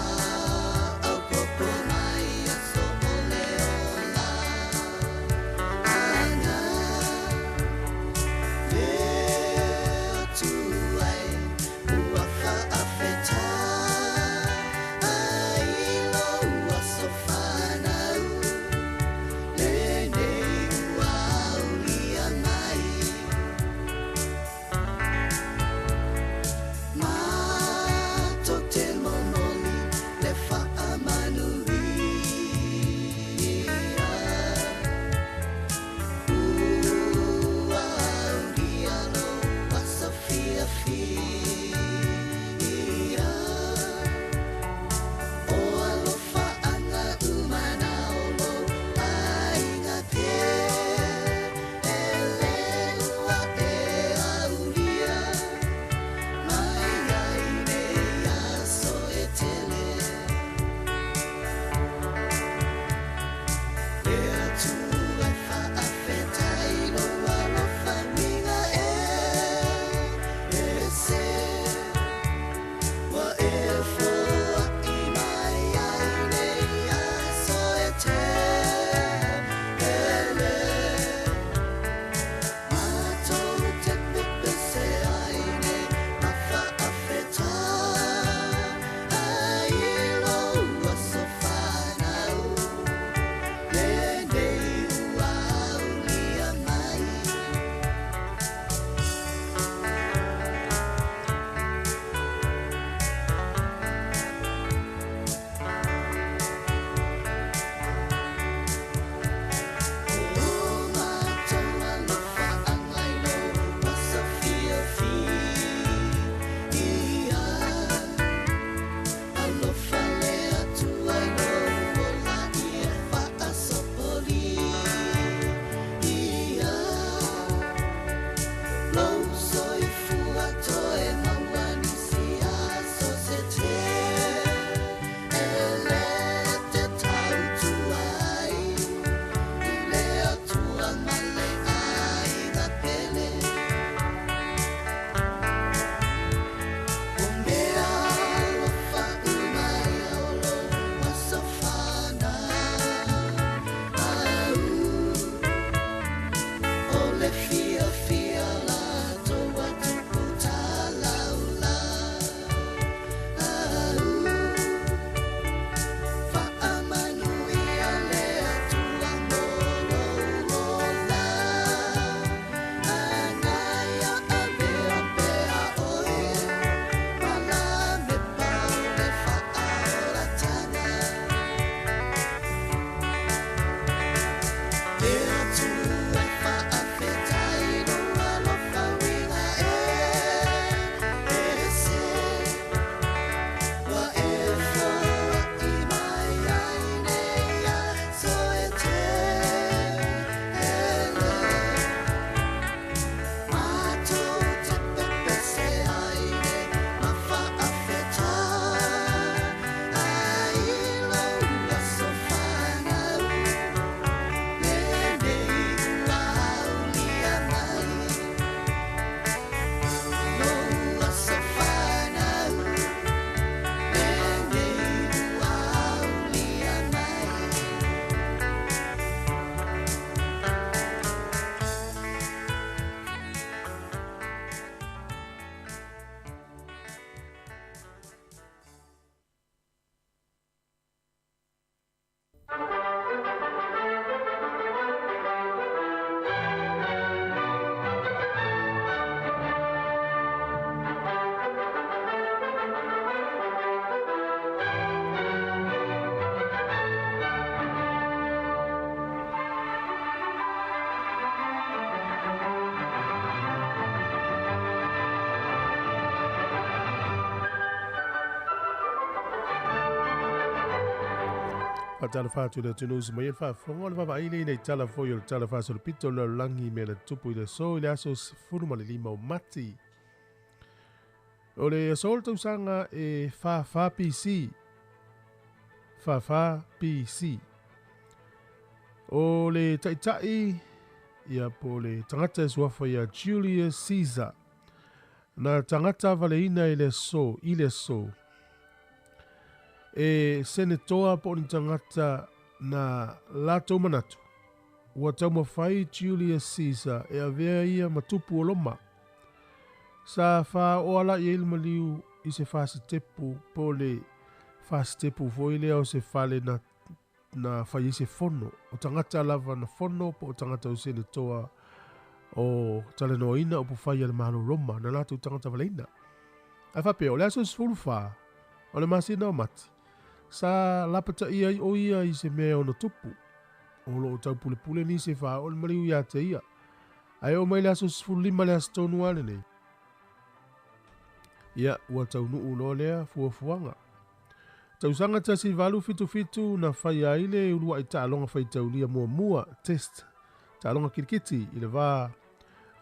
Pa tala whātu le tunu usi mai e whaafonga le whawa ile nei tala foi o le tala whaasolo pito le langi me le tupu i le so i le aso furu ma le lima o mati. O le asol tau sanga e wha PC. Wha PC. O le taitai ia po le tangata e suafa ia Julius Caesar. Na tangata valeina i le so, e senetoa po ni tangata na lato manatu. Ua tau mawhai Julius Caesar e avea ia matupu o loma. Sa wha oala i ilma liu i se whaasetepu po le whaasetepu fo ile au se whale na whai i se fono. O tangata lava na fono po o tangata o senetoa o tale noina o pufai ale mahalo Roma na lato tangata valeina. A whapea o le aso sfuru wha o le masina o mati. Sa lapata ia o ia i se mea o na tupu. O lo o tau pule pule ni se wha o le mariu ia te ia. Ai o mai le aso sfuru lima le aso tonu ale nei. Ia ua tau nuu lo lea fuafuanga. Tau sanga tasi valu fitu na whai aile urua i ta'alonga whai taulia mua test. Ta'alonga kirikiti i le vā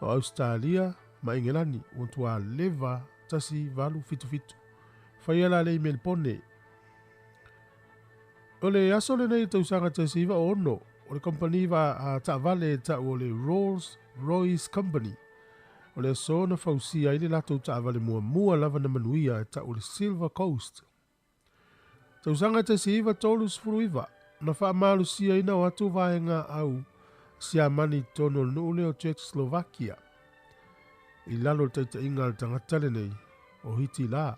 o Australia ma Ingelani o tua leva tasi valu fitu. Whai ala lei Melbourne. O le aso le nei tau sanga tasi va ono. O le company va ta vale ta o le Rolls Royce Company. O le aso na fausia i le lato ta vale mua lava na manuia ta o le Silver Coast. Tau sanga tasi va tolu sfuruiva. Na wha malu sia ina o atu vaenga au sia mani tono nule o Czechoslovakia. I lalo taita inga al tangatale nei o hiti la.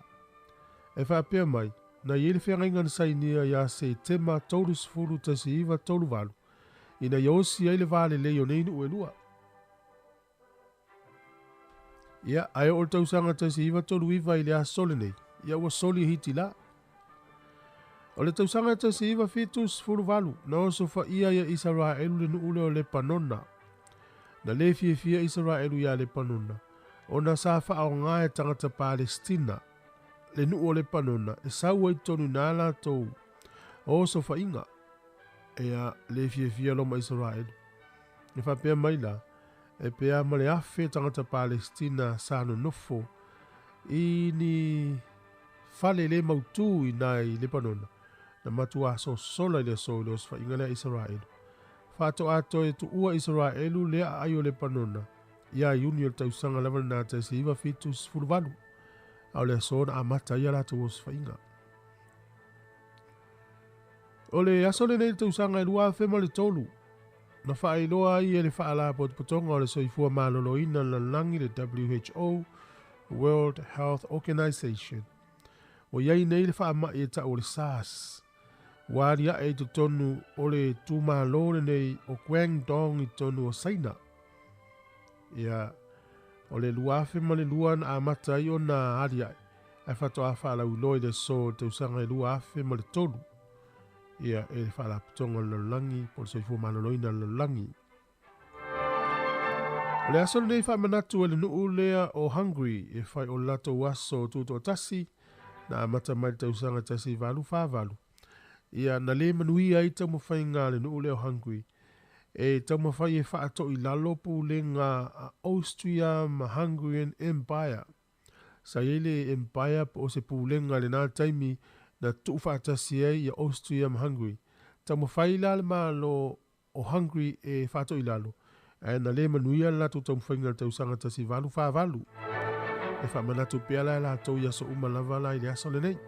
E whaapea mai, na iele whianga inga sainia ia se tema tolu sfuru tasi iwa tolu valu. Ina iosi aile vale leo neinu uelua. Ia, ai o tau sanga tasi iwa tolu iwa ile a sole nei. Ia ua soli hiti la. O le tausanga tasi iwa fitus furu valu, na oso fa ia Israelu le nuule o le panona. Na le fia Israelu ia le panona. O na safa au ngae tangata Palestina. Le nuu o le panona, e saua i tonu nala tou. O oso fa inga. Ea le fia loma Israelu. E fa pea maila, e pea male afe tangata Palestina sano nofo. I ni fale le mautu i nai le panona. Na matua so sola i le so le osfa ingale Israelu. Fato ato e tu ua Israelu lea ayo le panona. Ia iuni o tausanga level na te se iwa fitus furuvalu. Au le so na amata ia la tu osfa inga. O le aso le nei tausanga i lua fema le tolu. Na faa iloa i e le faa la potonga o le soifua malolo ina la langi le WHO, World Health Organization. O iai nei le faa mai e ta o le SARS. Waria e te tonu o le tūmālore nei o Guangdong i tonu o Saina. Ia, o le luafe ma le luan a mata i o na aria. Ai whato a whaala uloi le so te usanga e luafe ma le tonu. Ia, e le whaala putonga le langi, po le soifua maloloina le langi. O le aso nei wha manatu e le nuu lea o Hungary e whai o lato waso tuto tasi na amata mai te usanga tasi valu whavalu. Ia na le manui ai tau mawhai ngā le nuu leo Hungary. E tau mawhai e whaato i lalopu le ngā Austria ma Hungarian Empire. Sa ele Empire po se pūlenga le nā taimi na tuu whaatasi ai i Austria ma Hungary. Tau mawhai la le maa lo o Hungary e whaato i lalo. E na le manui ala tu tau mawhai ngā tau sanga tasi valu whaavalu. E whamanatu peala la tau i aso umalava la i le aso le nei.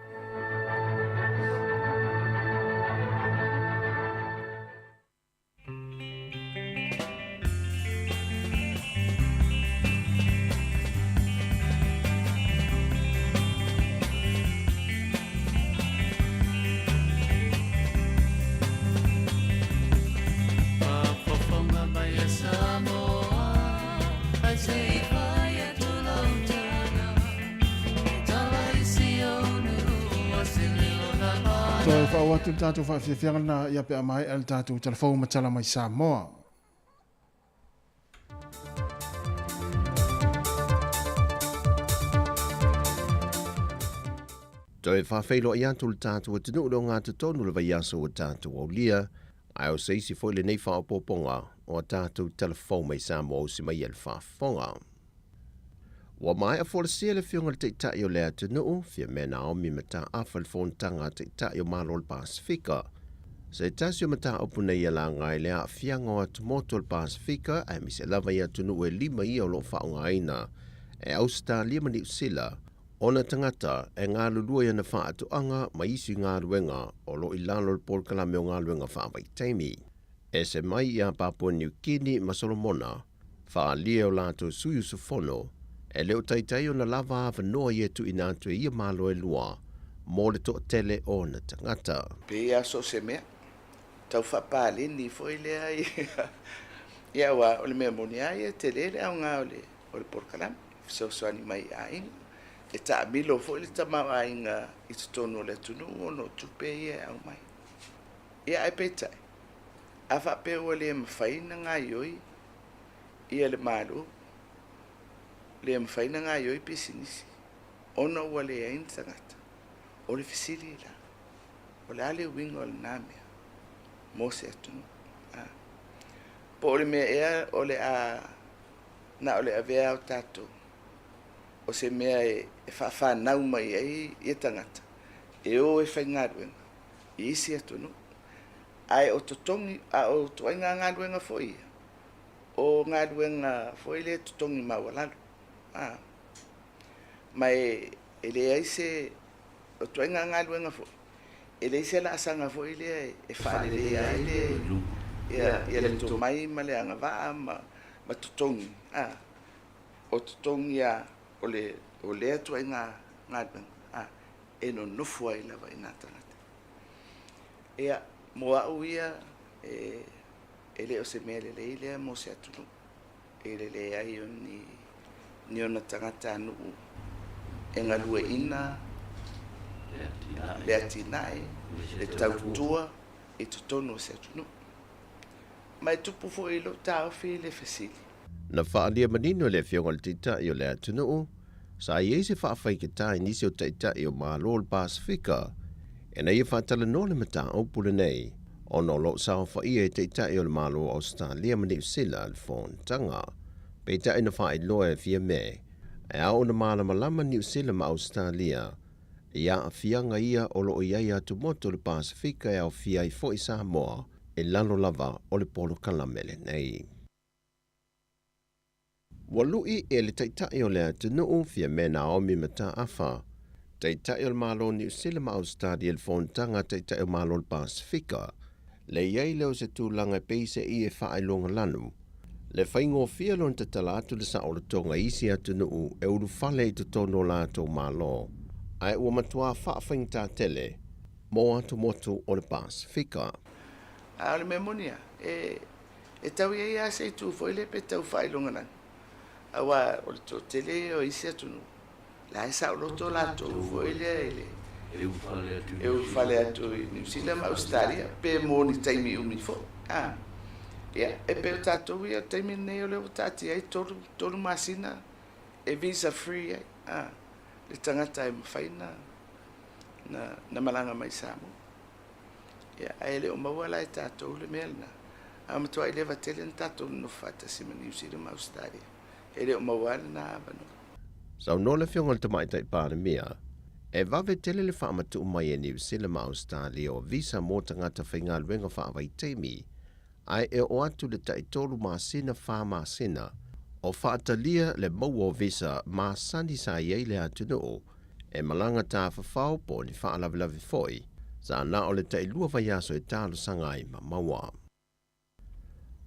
Watu tātou whawhiawhianga ia pe amai al tātou telefou matala mai Samoa. Toi whawhailo i atu le tātua tinu uro ngā tutonu le vai aso o tātua o lia, ai o seisi foi le nei whaopoponga o tātua telefon mai Samoa o si mai ele whafonga. Wa mai a folasia le fionga le teitai o lea tinu, fia mena o mi mata awha le fontanga teitai o malo le Pasifika. Se tasi o mata opu nei ala ngai lea fianga o atumoto le Pasifika, ai mi se lava ia tunu e 5 ia o lo whaonga aina, e Australia ma New Zealand, ona tangata e ngā lulua ia na wha atuanga ma isi ngā ruenga o lo ilano le polkalame o ngā ruenga wha mai teimi. E se mai ia Papua New Guinea ma Solomona, wha lia o lato suyu sufono, e leo taitai o na lava ava noa ia tu ina atu ia malo e lua, mo le to tele o na tangata. Pea so se mea, tau whapale ni foi lea ia wa o le mea moni ai te lele au ngā o le polkalame, so soani mai a inga. E ta milo fo le tamau ainga i tonu le tunu ono tupe ia au mai. Ia ai petai. A fa pe o le mfaina nga yoi ia le malu. Le mfaina nga yoi pisinisi. Ono wale ia intangata. O le fisiri la. O le ale wingo o le namia. Mose atunu. Po o le mea ea o le a na o le avea o tatou. O se mea e whawhanau mai e tangata. E o e whaingaruenga. I isi atunu. Ai o totongi, o toinga ngaruenga foi. O ngaruenga foi le totongi mawalalu. Mai e le aise, o toinga ngaruenga foi. E le ise la asanga foi le e whaare le ai le. Ia le tomai ma le anga waa ma totongi. O totongi a o le atua i ngā ngā e no nofua i lawa i ngā tangata. Ea, mo au ia e le o se mea le lea mo se atunu. E le ai o ni ona tangata anu e ngā lua ina, le atinai, le tautua, e tutono se atunu. Mai tupu fo i lo tau fi le fesili. Na whaalia manino le fionga le tita i o le atunuu, sa i eise whaafai ke tai nisi o taita i o malo le Pasifika, e na ia whaatala no le mata opule nei, o no lo sao wha ia e taita i o le malo o Australia ma New Zealand le fontanga, peita ina wha i loa e fia me, e au na mala malama New Zealand ma Australia, ia a fianga ia o lo ia ia tu moto le Pasifika e au fia i fo i Samoa, e lalo lava o le polo kalamele nei. Walui e le taitai o le atunuu fia mena o mi mata awha. Taitai o le malo New Zealand ma Australia le fontanga taitai o malo le Pasifika. Le iei leo se tūlanga peise i e whaelonga lanu. Le whaingo fia lon te talatu le sa o le tonga isi atunuu e uru whale i te tono lato malo. Ai ua matua whaafing tā tele, mo atu motu o le Pasifika. A le memonia, e tau iei a se tu foi le pe tau whaelonga lanu. Awa o le to tele o isi atunu. La esa o loto lato foi le e u fale atu i New Zealand ma Australia pe mo ni taimi umi fo. Ia, e pe o tatou ia taimi nei o le o tati ai tolu masina e visa free ai. Le tangata e mawhaina na malanga mai Samoa. Ia, ai le o mawala e tatou le melna. Amatua i lewa tele na tatou no fata si ma New Zealand ma Australia. Ele o mawala na abano. Sau no le fionga le tamaitai pāne mea, e wawe tele le whaamatu umai e New Zealand ma Australia o visa mō tangata whainga luenga whaawai teimi, ai e o atu le taitolu māsina wha māsina, o whaatalia le mau o visa māsani sa iei le atunuu, e malanga tā whawhau po ni whaalavilavi foi, sa na o le tailua vaiaso e tālu sangai ma maua.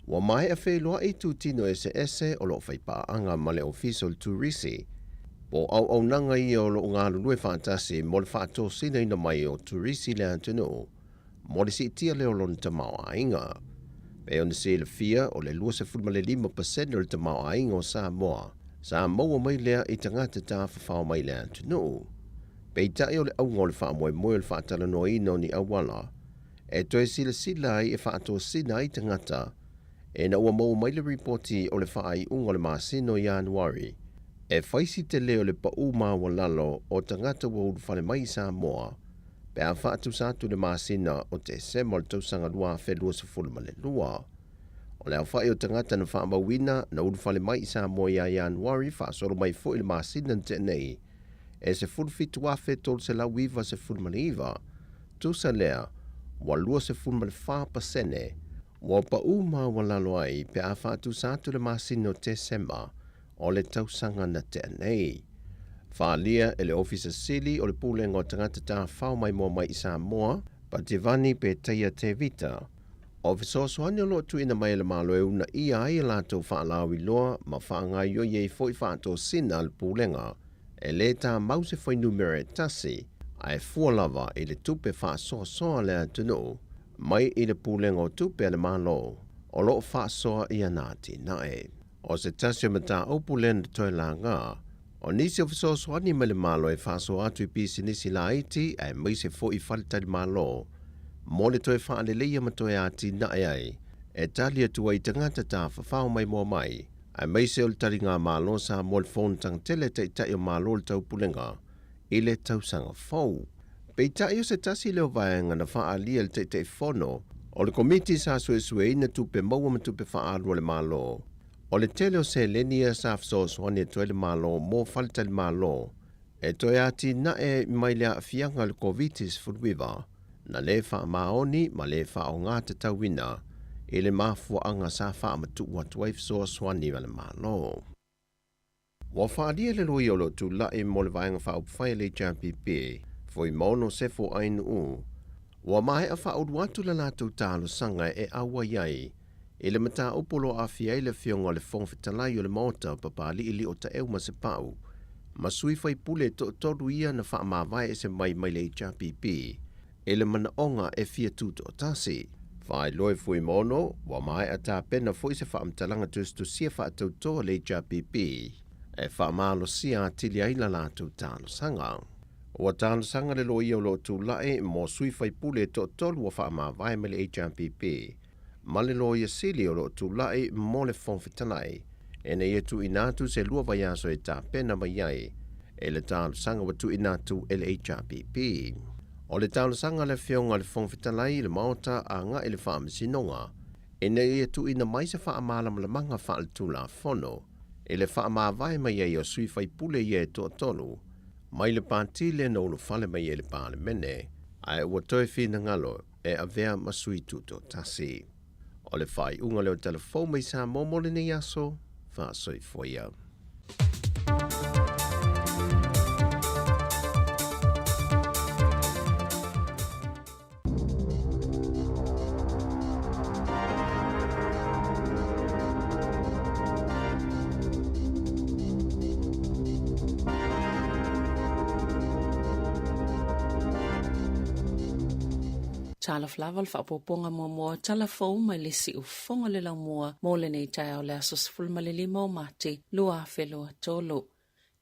Wa mai a wheloa i tū tino ese o lo whaipaanga ma le official tourisi, po au nanga i o lo ngā lulue whātasi mo le whātō sina ina mai o tourisi le antunuu, mo le si tia leo lon tamau a inga. Pe on se le fia o le lua se fulma le 5% o le tamau a inga o Samoa, sa maua mai lea i tangata tā whawhao mai le antunuu. Pe i tai o le au ngō le whaamoe moe le whaatala no ino ni awala, e toi sila ai e whātō sina i tangata, e na ua mau mai le reporti o le whaai unga le māsino i Januari, E whaisi te leo le pa uma wa lalo o tangata wa udu whale mai Samoa, pe a whaatu sātu le māsina o te sema le tausanga lua whelua se fulu ma le lua. O lea whae o tangata na whaamawina na udu whale mai Samoa ia Januari whaasoro mai fo i le māsina te nei, e se fulu fitu wafe tol se lau iwa se fulu ma le iwa, tusa lea, wa lua se fulu ma le 4%, wa pa uma wa lalo ai pe a whaatu sātu le māsina o te sema, o le tausanga na te nei. Whaalia e le ofisa sili o le pūlenga o tangata tā whao mai mua mai i Samoa, pa te vani pe teia te vita. Ofisa o soani o lo tu ina mai le malo e una ia ai lato whaalawi loa, ma whaangai o iei fo i whaato sina le pūlenga, e le tā mause fai numere tasi, ai fualava i le tupe whaasoa soa le atunu, mai i le pūlenga o tupe le malo, o lo whaasoa i anati nae. O se tasi o mata opu lenda toi la ngā, o nisi o fisoswani me le malo e whaso atu i pisi nisi la iti ai mai se fo i whaletari malo. Mo le toi whaale leia ma toi ati na ai, e tali atua i tangata tā whawhao mai mua mai, ai mai se o le tari ngā malo sa mo le phone tang tele te itai o malo le tau pulenga, i le tau sanga fau. Pe itai o se tasi leo vaenga na whaalia le te whono, o le komiti sa sue ina tupe maua ma tupe whaalua le malo. O le tele o se lenia sa fisoswani e toi le malo mo whaletari malo, e toi ati na e mai lea fianga le COVID-19 furuiva, na le wha maoni ma le wha o ngā te tauina, e le mafua anga sa wha amatu watu ai fisoswani ma le malo. Wa whaadia le roi o lo tu lae mo le vaenga wha upwhai le JPP, foi mono se fo ainu u, wa mai a wha udu atu la lātou tālo sanga e awa iai, e le mata opolo a fia i le fionga le whongwhitalai o le maota papali ili o ta eu ma se pau. Ma sui fai pule to toru ia na wha mawai e se mai le HRPP. E le mana onga e fia tuto o tasi. Whai loe fui mono, wa mai a tā pena fui se wha amtalanga tustu sia wha tautoa le HRPP. E wha maalo sia atili aila lātou tālo sanga. Wa tālo sanga le lo ia o lo tu lae mo sui fai pule to toru wa wha mawai me le HRPP. Malelo ia sili o lo tu lai mo le whongwhitalai, e ne ia tu inatu se lua vai aso e tā pena mai ai, e le tālu sanga wa tu inatu e le HRPP. O le tālu sanga le whionga le whongwhitalai le maota a ngā e le whaamisinonga, e ne ia tu ina mai se whaamalam le manga whaaltu la whono, e le whaamawai mai ai o sui whai pule ia e toa tolu, mai le pāti le no lu whale mai e le pāle mene, ai ua toi whina ngalo e a vea masui tuto tasi. O le whai unga leo telefon mai sa momole ni aso, wha soi foia. Tala flaval fa poponga mo tala fo mai le si ufonga le la mo le nei tai o le asos ful ma le lima o mate lua felo tolo.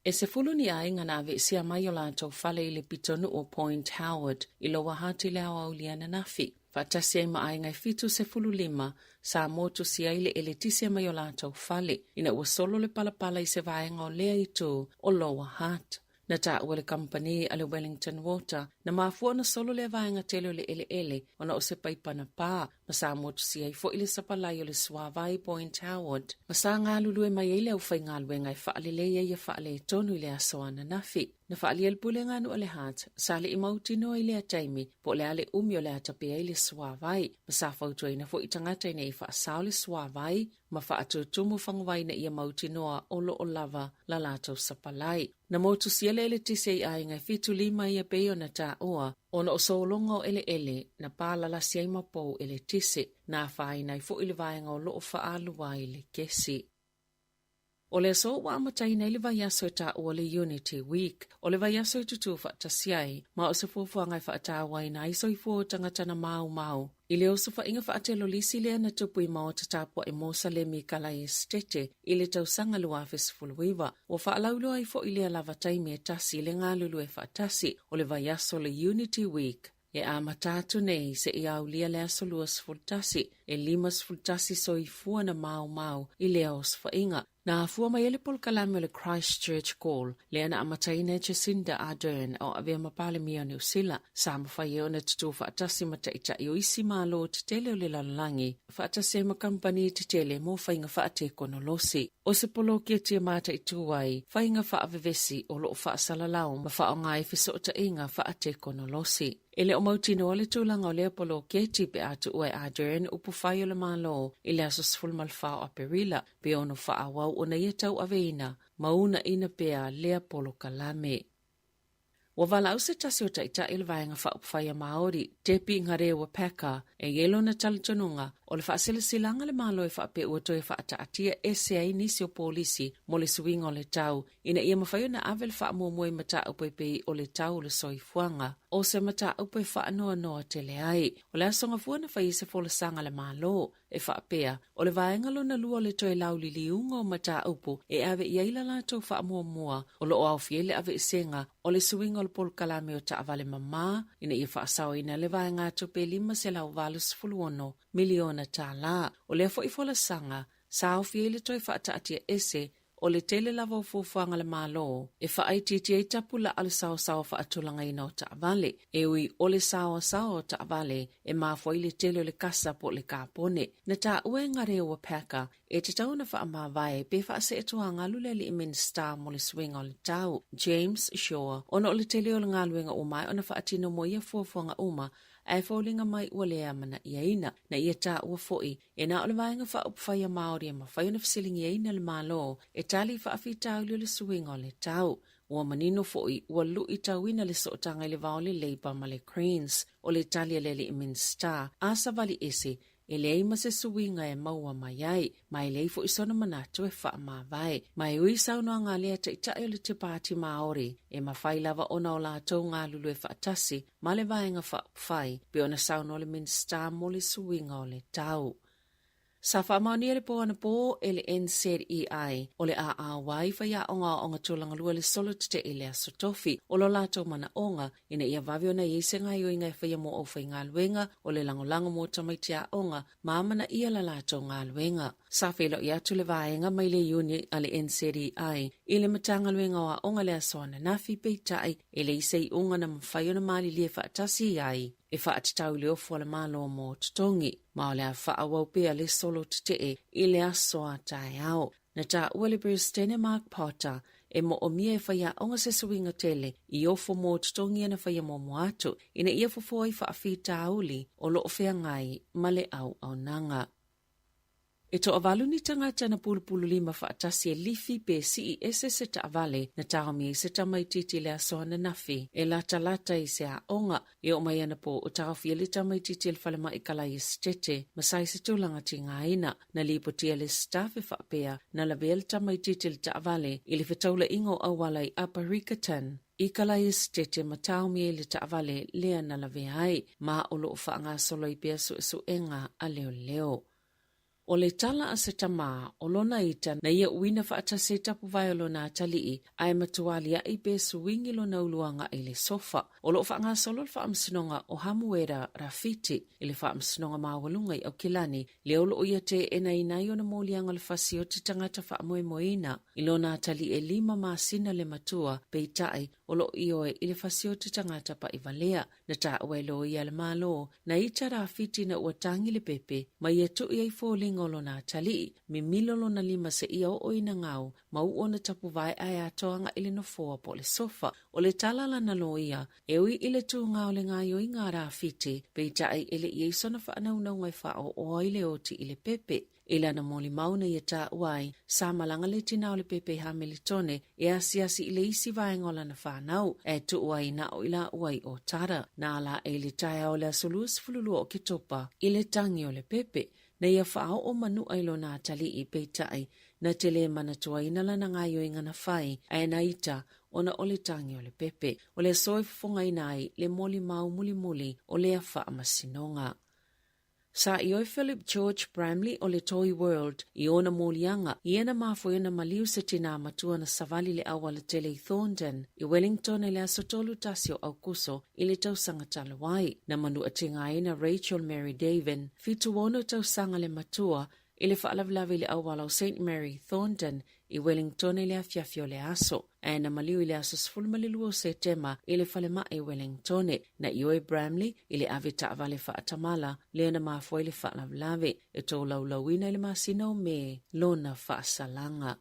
E se fulu ni ai ngana ave sia mai o lato fale i le pitonu o Point Howard i lo wahati le awa uliana nafi. Fatasi ai ma ai ngai fitu se fulu lima sa moto si ai le eletisia mai o lato fale ina ua solo le palapala i se vaenga o lea i tō o loa hat. Na ta ua le company a le Wellington Water, na mafua na solo le vaenga tele o le ele o na o se paipana pā, ma sa motu si ai fo ile sapalai o le Suavai Point Howard. Ma sa ngā lulu e mai ele au whai ngā lue ngai whaale ia ia whaale tonu i le asoana nafi. Na whaale al pule ngā nu o le hat, sa le i mauti no i le ataimi, po le ale umi o le atapia i le Suavai. Ma sa fautua ina fo i tangata ina i whaasau le Suavai, ma whaatutumu whangwai na ia mauti noa olo o lava la lato sapalai. Na motu si ele tise i ai ngai fitu lima ia peo na ta oa, ona o solonga o ele na pālala si ai mapou ele tise, na whai nai fo ili vaenga o loo whaaluwa ili kesi. O le so wa amatai nei le vaiaso ta o le Unity Week, o le vaiaso tutu whaatasiai, ma o se fuafuangai whaatawai na iso i fuo tangatana mau. I le osu whainga whaatelo lisi lea na tupu i mao tatapua e Mosalemi Kalai Estete, i le tausanga luafis fuluiva, o whaalaulo ai fo i lea lava taimi e tasi le ngā lulu e whaatasi, o le vaiaso le Unity Week. E a matatu nei se i au lia lea soluas fultasi, e limas fultasi so i fua na mau, i lea os whainga, Na afua mai ele polkalame le Christchurch Call, le ana amataina Jacinda Ardern o avea mapale mia New Zealand, sa mawhai ona tutu whaatasi mataita i o isi malo te tele o le lalangi, whaatasi ma kampani te tele mo whainga whaate kono losi. O se polo kia tia mata i tuai, whainga whaavevesi o loo whaasalalao ma whaonga e whisota inga whaate kono losi. Ele o mautino ole tūlanga o lea polo kia tipe atu ue Ardern upu whai o le malo i le asos fulmalwha o Perila, pe ono whaawau o na ietau aveina, mauna ina pea lea polo kalame. Wa wala au se tasi o taita ili vaenga whaupwhai a Māori, tepi ngare wa peka, e yelo na talitonunga, o le whaasilasilanga le malo e whaape ua toi whaataatia ese ai nisi o polisi mo le suinga o le tau, ina ia mawhaio na avel whaamuamui mata upepei o le tau le soifuanga, o se mata upe whaanoa noa tele ai, o le asonga fuana whai se folasanga le malo, e whaapea, o le vaenga lona lua le toi lauli liunga o mata upu, e ave iaila lato whaamuamua, o lo au fiele ave isenga, o le suinga o le polkalame o taavale mama, ina ia whaasau ina le vaenga tupe 5.8 miliona tala, o le fo ifola sanga, sa au fiele toi whaataatia ese, o le tele lava o fufuanga le malo, e whaaititi e tapula ale sao whaatulanga ina o taavale, e ui o le sao o taavale, e mafoi le tele o le kasa po le kapone, na ta ue ngare o peka, e te tau na whaamawai, pe whaase etuanga luleli i minister mo le swinga o le tau, James Shaw, ono o le tele o le ngaluenga umai, ona whaatino mo ia fufuanga uma, ai faulinga mai ua lea mana ia ina, na ia ta ua foi, e na o le vaenga whaupwhai a Māori e mawhai ona fisilingi ia ina le malo, e tali whaafitau le swinga o le tau. Ua manino foi, ua lu i tauina le sootanga i le vao le Labour ma le Greens, o le tali lele i Minster, asa vali ese, e lei ma se suinga e maua mai ai, mai lei fo isona manatu e wha mawai, mai ui saunoa ngā lea te itai o le te pāti Māori, e mawhai lava ona o lātou ngā lulu e whaatasi, ma le vaenga whaupwhai, pe ona saunoa le Minster mo le suinga o le tau. Sa whaamaunia le po ana po e le NZEI o le AAY whaia o ngā tūlanga lua le solo te e le aso tofi o lo lātou mana onga ina ia wawi ona i se ngai o ingai whaia mo o whai ngā luenga o le langolango mo tamaitia onga maamana ia la lātou ngā luenga. Sa whelo i atu le vaenga mai le uni a le NZEI i le matanga luenga o a onga le aso ana nafi peitai e le isei unga na mwhai ona mali lie whaatasi ai. E whaatitau le ofu ala malo mo tutongi, ma o le a whaawau pea le solo te i le aso a tai au. Na ta ua le Bristene Mark Potter e mo o mia e whaia onga se suinga tele i ofu mo tutongi ana whaia mo moatu, ina ia fufoi whaafita auli o loo whea ngai ma le au nanga. E to avalu ni tangata na pulu lima whaatasi e lifi pe si i se ta avale na taomi se tamaititi le aso na nafi e lata i se a onga e o mai ana po o taofi le tamaititi le falema i kala i stete masai se tūlanga ti ngaina na lipotia le staff e whaapea na la vel tamaititi le ta avale i le whetaula ingo awala i Upper Riccarton. I kala i stete ma taomi le ta avale lea na la veai ma o loo whaanga solo i pia su enga a leo. O le tala a se tama o lona ita na ia uina whaata se tapu vai o lona atalii ai matualia i pe suingi lona uluanga i le sofa. O lo whaanga solo le whaamsinonga o hamuera rafiti i le whaamsinonga mawalunga i au kilani le olo ia te ena inai o na molianga le fasi o te tangata whaamoe moina i lona atalii e 5 masina le matua peitai o lo ioe i le fasi o te tangata pa i valea na ta ue lo ia le malo na ita rafiti na uatangi le pepe ma ia tu ia i fōling ngolo na tali mi milolo na 5 se ia o ina ngau mau ona tapu vai ai atoanga ile no foa po le sofa o le talala na loia e ui ile tu ngau le ngaio i ngā rafiti peita ai ile i sona whaanau nau ngai whao o ile o ti ile pepe. Ila na moli mauna ia ta uai, sa malanga le tinao le pepe hamelitone, e asiasi ile isi vaengola na whanau, e tu uai na o ila uai o tara, na ala e le taia o le asolus fululu o kitopa, ile tangi o le pepe, na ia whao o manu ailo na tali i peitai, na tele manatua inala na ngaio inga na whai, e na ita, ona o le tangi o le pepe, o le soifufunga inai, le moli mau muli o le awha amasinonga. Sa ioi Philip George Bramley o le Toy World i ona molianga i ena mafoena maliu se tina matua na savali le awa le tele i Thornton i Wellington e le asotolu tasio au kuso i le tausanga talawai na manu atinga ina Rachel Mary Davin fitu wono tausanga le matua I le whaalavlawe i le awala o St. Mary Thornton i Wellington i le afiafio le aso. E na maliu i le aso sfulmalilu o Septema i le whalema i Wellington na Ioe Bramley i le avita avale whaatamala le na mafua i le whaalavlawe e tō laulawina i le masina o me lona whaasalanga.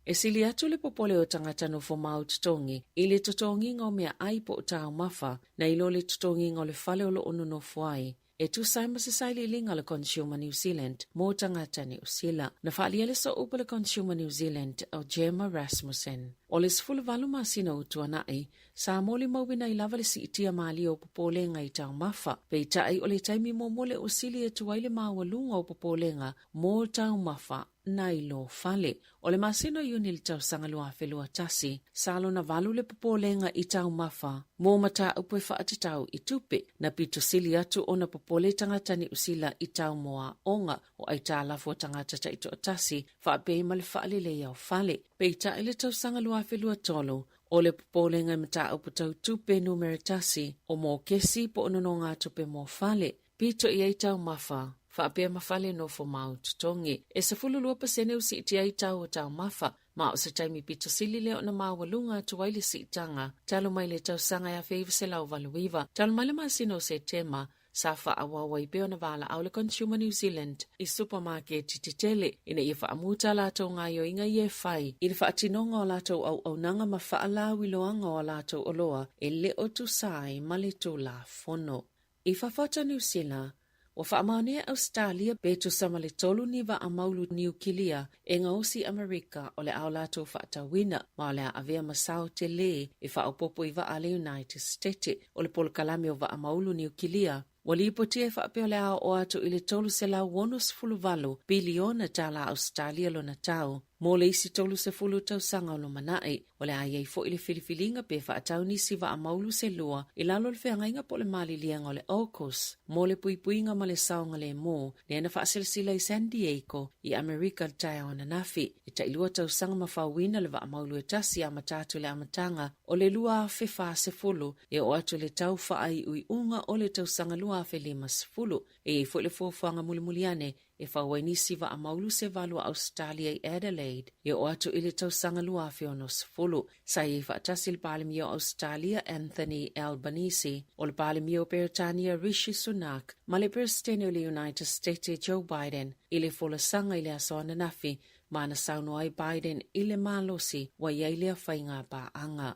E sili atu le popole o tangata no fomau tutongi i le tutongi ngau mea ai po tau mafa na ilo le tutongi ngau le fale o lo ono no fuai. E tu saima se saili linga le Consumer New Zealand mo tangata ni usila. Na whaalia le so upa le Consumer New Zealand au Gemma Rasmussen. O le sifulu valu masina utua nai, sa moli mawina i lava le si itia maali o popolenga i tau mafa. Pei tai o le taimi mo mole o sili e tuwaile mawalunga o popolenga mo tau mafa na ilo fale. O le masino yuni le tau sangalua whelua tasi, salo na valu le popolenga i tau mafa, mo mata upwe whaatatau i tupe, na pito sili atu o na popole tangata ni usila i tau moa onga, o ai tā lafo tangata ta ito tasi, whaapei male whaalele au fale. Pei ta ile tau sangalua whelua tolo, o le popolenga mata upu tau tupe numere tasi, o mo kesi po ono ngā tupe mo fale. Pito i ai tau mafa, whaapea mawhale no fo mau tutongi. E sa fululua pasene usi iti ai tau o tau mafa, ma o sa taimi pito sili leo na mawalunga tuwaile si itanga, talo mai le tau sanga ya feiva se lau valuiva, talo mai le masino se tema, sa wha awawa i beo na vala au le Consumer New Zealand i supermarket i titele, ina i wha amuta lato ngā yo inga i e whai, i le wha atinonga o lato au nanga ma wha alawi loanga o lato oloa, e leo tu sai ma le tu la fono. I whawhata New Zealand, o whaamaonea Australia betu sama le tolu ni wa amaulu New Kilia e ngausi Amerika o le au lato whaatawina ma o le avea masao te le e whaopopo i wa ale United States o le polokalame o wa amaulu New Kilia. Wali ipotia whaapeo le ao o atu i le tolu se la wonus fuluvalu biliona tala Australia lo na tau. Mo le isi tolu se fulu tau sanga o lo manae, o le aiei fo i le filifilinga pe whaatau nisi wa amaulu se lua, i lalo le whiangainga po le mali lianga o le AUKUS, mo le puipuinga ma le saonga le mo, le ana whaasilsila i San Diego, i Amerika taia o na nafi, i ta ilua tau sanga ma whawina le wa amaulu e tasi a matatu le amatanga, o le lua a whewha se fulu, e o atu le tau whaai ui unga o le tau sanga lua a whelima se fulu, e fo le fuafuanga mulimuliane, e whawainisi wa amaulu se valua Australia i Adelaide, e o atu ili tau sanga lua whiono sefulu. Sa i whaatasi le palemio Australia Anthony Albanese, o le palemio Britania Rishi Sunak, ma le presidente o le United States Joe Biden, ili fola sanga ili asoana nafi, ma na sauno ai Biden ili malosi wa iailea whainga ba anga.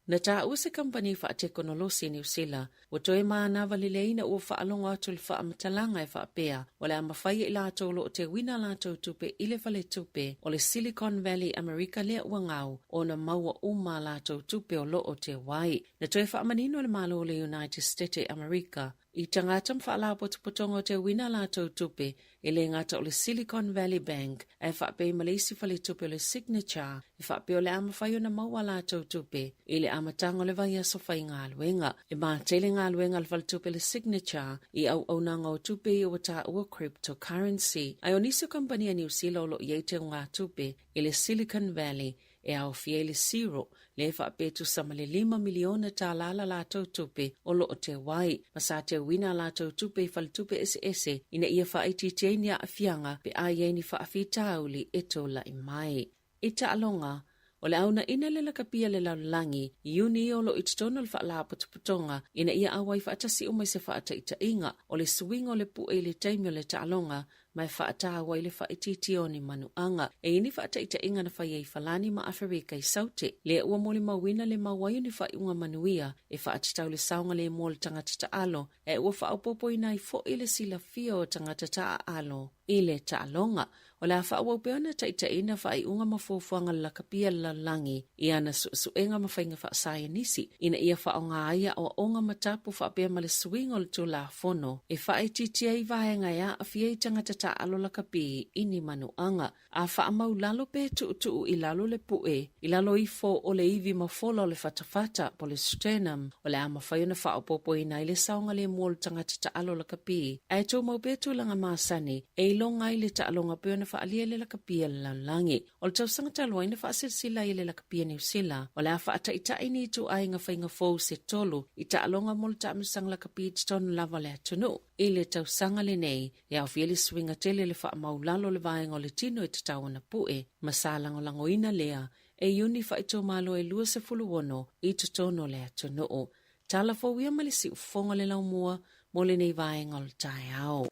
Na tā ua se kampani wha teknolosi New Zealand, o toe maana valileina ua wha alonga atu le wha amatalanga e wha pea, o le amawhaia i lātou lo o te wina lātou tupe i le whale tupe, o le Silicon Valley Amerika lea ua ngau, o na maua uma lātou tupe o lo o te wai. Na toe wha amanino le malo o le United States Amerika, i tangata mwhaala potopotongo te wina lātou tupe, i le ngata o le Silicon Valley Bank, e whapei malesi whale tupe o le Signature, i whapeo le amawhaio na maua lātou tupe, i le amatango le vai aso whai ngā luenga, i mā tele ngā luenga le whale tupe le Signature, i au nanga o tupe i o ta ua cryptocurrency. Ai o niso kampania New Zealand lo i eite ngā tupe, i le Silicon Valley, e au fiele zero, le whapetu sama le 5 miliona tā lala lātou tupe o lo o te wai. Masa te wina lātou tupe i whale tupe ese, ina ia whaiti teinia a fianga pe a ieni whaafitauli e tō la i mai. I ta alonga, o le auna ina le lakapia le laulangi, i uni o lo i tutono le whaala putuputonga, ina ia awai whaatasi o mai se whaata ita inga, o le swing o le pu e le taimi o le ta alonga, mai whaata awai le whaititi o ni manuanga. E ini whaata ita inga na whai ei whalani ma Afrika i saute, le ua mole mawina le mawai ni whai unga manuia, e whaatatau le saunga le mo le tangata ta alo, e ua whaapopo ina i fo ile sila fio o tangata ta alo, ile ta alonga. O la whaawau peona ta ita ina whai unga mafofuanga la kapia la langi, i ana suenga mawhainga whaasaya nisi, ina ia whaonga aia o onga matapu whaapea ma le swing o le tu la fono, e whaititia i vahenga ya a fiei tangata ta alo la kapi ini manuanga, a whaamau lalo pe tu i lalo le pue, i lalo i fo o le ivi mafolo le fatafata po le sternum, o le ama whaiona whaopopo ina i le saunga le muol tangata ta alo la kapi, e tō mau pe tu langa maasani, e ilonga i le ta alonga peona whaalia le lakapia le laulangi. O le tausanga taloina whaasilsila i le lakapia New Zealand. O le a whaataitai ni tu ainga whainga fōu se tolu i taalonga mo le taamisanga lakapia tonu lava le atunu. I le tausanga le nei, e au fieli swinga tele le wha maulalo le vaenga o le tino e tatawana pue, masalango langoina lea, e iuni whaito malo e lua se fuluwono i tutono le atunu. Tala fōwia malisi ufonga le laumua, mo le nei vaenga o le tae au.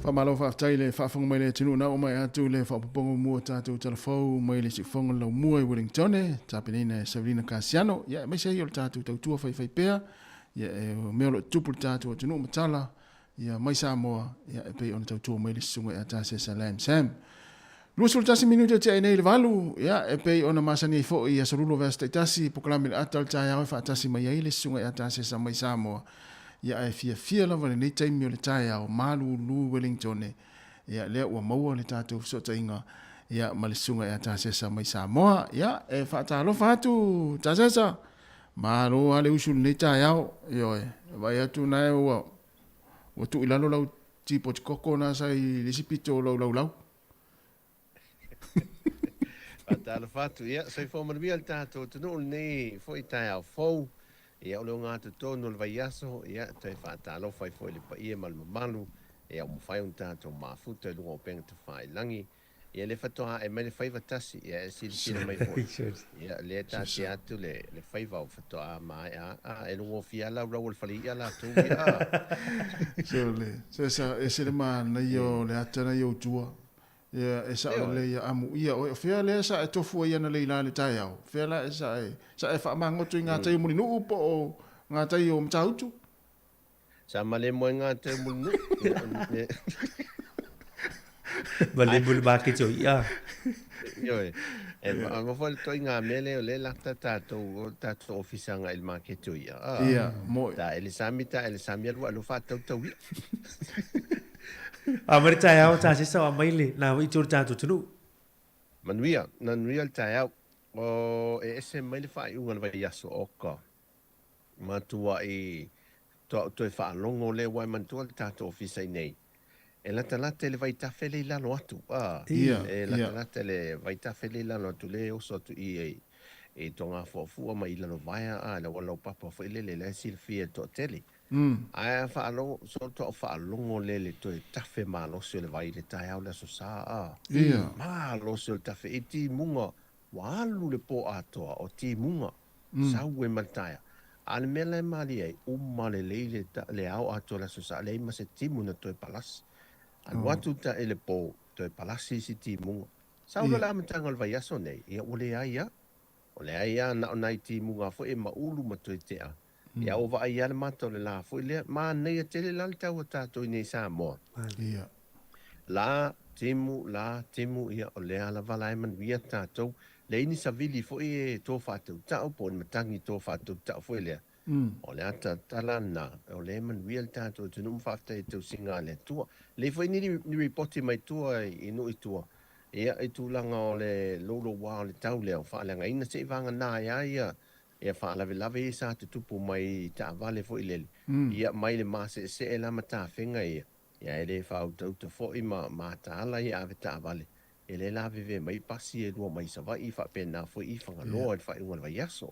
Whamalo whaftai le whaafonga mai le tinu na o mai atu le whaapopongo mua tātou telefou mai le si whonga lau mua i Wellingtone, tāpenina Sabrina Casiano, ia mai sei o le tātou tautua whai pēr, ia mea lo tupu le tātou tinu matala, ia mai Samoa, ia e pei o le tautua mai le sunga e atase sa Lam Sam. Luasul tasi minuto te ai nei le valu, ia e pei ona masani i fo i asarulo vesta i tasi, pokalami le atal tai au e whaatasi mai ai le sunga e atase sa mai Samoa. Ia e fia lava le nei taimi o le tae au malu lu Wellingtone, ia lea ua maua le tātou sota inga, ia malisunga e tāsesa mai Samoa, ia e whaatalo whatu, tāsesa, maro ale usul nei tae au, ioe, vai atu nae ua tu ilalo lau tipo tikoko na sai lisipito lau. Whaatalo whatu, ia, sai whaumarbia le tātou tunu nei fo i tae au fau, ia o leo ngā te tōnu le vai aso, ia tai whaatalo whai fwoi le pa ia malu, ia o mwhai un tātou mafuta e lunga o penga te whai langi, ia le whatoa e mai le whaiva tasi, ia e siri mai fwoi. Ia le tāti atu le whaiva o whatoa mai e lunga o fia lau rau le whali ia la tū ia. So le, e sere maa na io le atana io tua, ia e sa o le ia amu ia o fea le sa e tofu ia na leila le tai au fea la e sa e wha mangotu i ngā tai muni nuu po o ngā tai o mtautu sa male mo ngā tai muni nuu Male muli makito ia. Ioi, e ma fo to ngā mele o le lata tātou ofisanga il makito ia. Ia, mo. Ta ele samita alu fa tau ia. Mari tae au tā se sawa maile, nā i tūru tātou tunu. Manuia le tae au, o e ese maile whai unga le vai aso oka. Matua i toi wha longo le wai mantua le tātou ofisa i nei. E lata le vai tawhi le lano atu. E lata le vai tawhi le lano atu le oso atu i e tonga fua mai lano vaia la walau papa fo ile le silfia to tele. Ai whaalongo, so to whaalongo le toi tawhi mālosi le vai le tai au le so sa mālosi le tawhi e ti munga walu le po atoa o ti munga sau e maltaia. Ale mele mali ai umma le au atoa le so sa le ima se timu na toi palasi. An watu ta ele po toi palasi si ti munga. Sau le amatanga le vai aso nei, ia ole aia. Ole aia na onai ti munga fo e maulu ma toi tea. Ia o va ia le mato le la fo le ma nei te le lal tau tātou nei Samoa. Ia. La timu ia o le ala vala man via tātou le ini savili fo e tō whātou tau po matangi tō whātou tau fo le. O le ata talana o le man via tātou tunu mwhafta e tau singa le tua. Le fo ni ripoti mai tua i no i tua. Ia e tūlanga o le lolo wā o le tau leo whaalanga ina se vanga nā ia. Ia whaalave e sa te tupu mai ta vale fo i lele. Ia mai le mase se e lama ta whenga ia. Ia e le whau tau te fo i ma ta ala ia ave ta vale. E le lave ve mai pasi e lua mai sa vai i whapena fo i whanga loa i whai unga vai aso.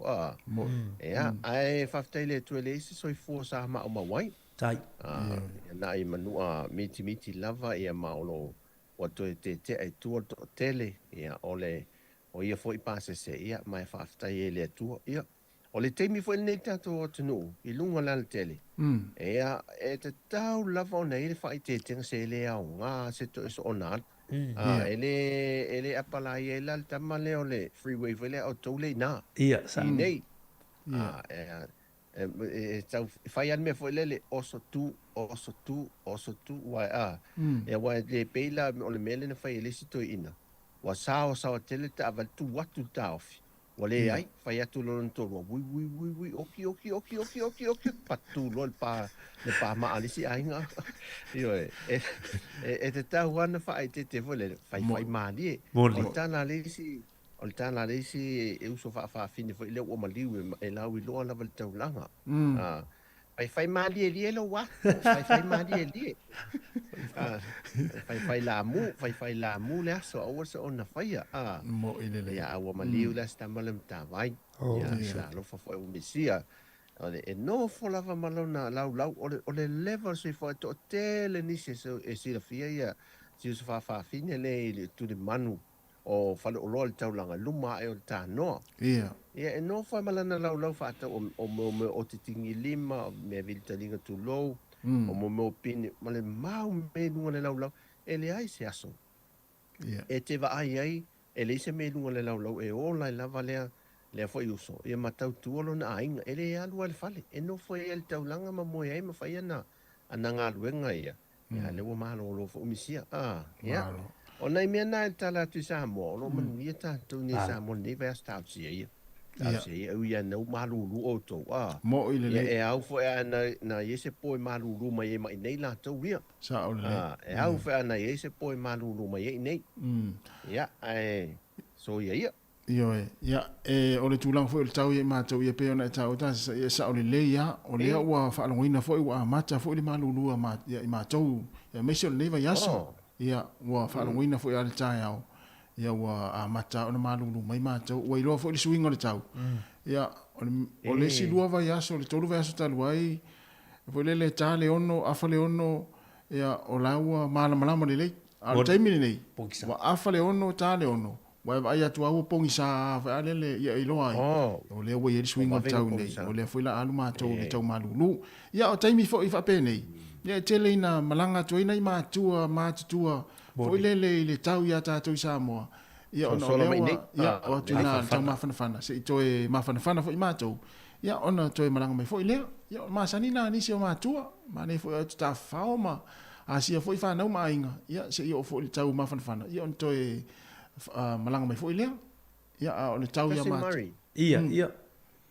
Ia ai whaftai le tue le isi soi fua sa ma o mawai. Tai. Ia na i manua miti lava ia maolo wa to te ai tua to tele ia ole o ia fo i pase se ia mai whaftai e le tua ia. O le teimi fo nei tātou o tunu, i lunga la le tele. Ea, e te tau lava o nei le whai te tenga se le au ngā se to iso o nāt. Ele apala i e la le tama le o le freeway fo le au tau le nā. Ia, sa. I nei. Tau whai an mea fo le oso tu, wai E wai le peila o le mele na whai e lesi toi ina. Wa sao tele ta aval tu watu ta ofi. Wale ai, fai atu lo nto ro, ui, oki, patu lo le pa maalisi ainga. Io e te tau ana fai te vole, fai mali. O tana lesi, e uso fa fine foi le o maliu e la wi lo la val tau langa. Fai mali e li lo wa, fai mali e li. Fai la mu le aso o so ona fai mo ile ya o maliu la sta malam ta vai ya sa lo fa o misia e no fo la va malona lau o le level se fo to tele ni se e si la fia ya si so fa fine le tu de manu o fa lo lo tau langa luma e o ta no ia e no fa malana lau fa ta o te tingi lima me vil talinga tu lo o mo pini male mau me lunga le lau ele ai se aso e te va ai e le se me lunga le lau e o la lava le fo uso e matau tuolo na ainga ele alu al fale e no foi el taulanga ma mo ai ma fai ana nga luenga ia ya le wo malo lo fo misia ya o nei me na tala tu sa mo lo man ni ta tu ni sa mo ni va sta si ia se o ia no malulu o to mo ile e au fo na yese poi malulu mai mai nei la to ia sa o le e au fo na yese poi malulu mai nei ya so ia io ia o le tulang fo le tau ia ma tau ia pe ona tau ta sa o le ia o le wa fa lonina fo wa mata fo le malulu ma ia ma tau ia me se le va yaso ia wa fa lonina fo ia le tau ia wa mata ona malulu mai ma tau wa ilo fo le swing o le tau ia o le si lua va yaso le tolu va yaso talu ai fo le tale ono afa le ono ia o la wa malama le al taimi nei wa afa le ono tale ono wa vai atu au pongi sa fa ale ia ilo ai o le wa ye swing o tau nei o le foi la alu ma tau le tau malulu ia o taimi fo i fa pe nei ia tele ina malanga tu ina ma tua fo le tau ia ta tu sa mo ia ona le ia o tu na tau ma fana se to e ma fana fo i ma tau ia ona to e malanga mai fo ile ia ma sanina ni se ma tua ma ne fo ta fauma asia fo i fa na ma inga ia se io fo le tau ma fana ia on to e malanga mai fo ilea ia o le tau ia ma ia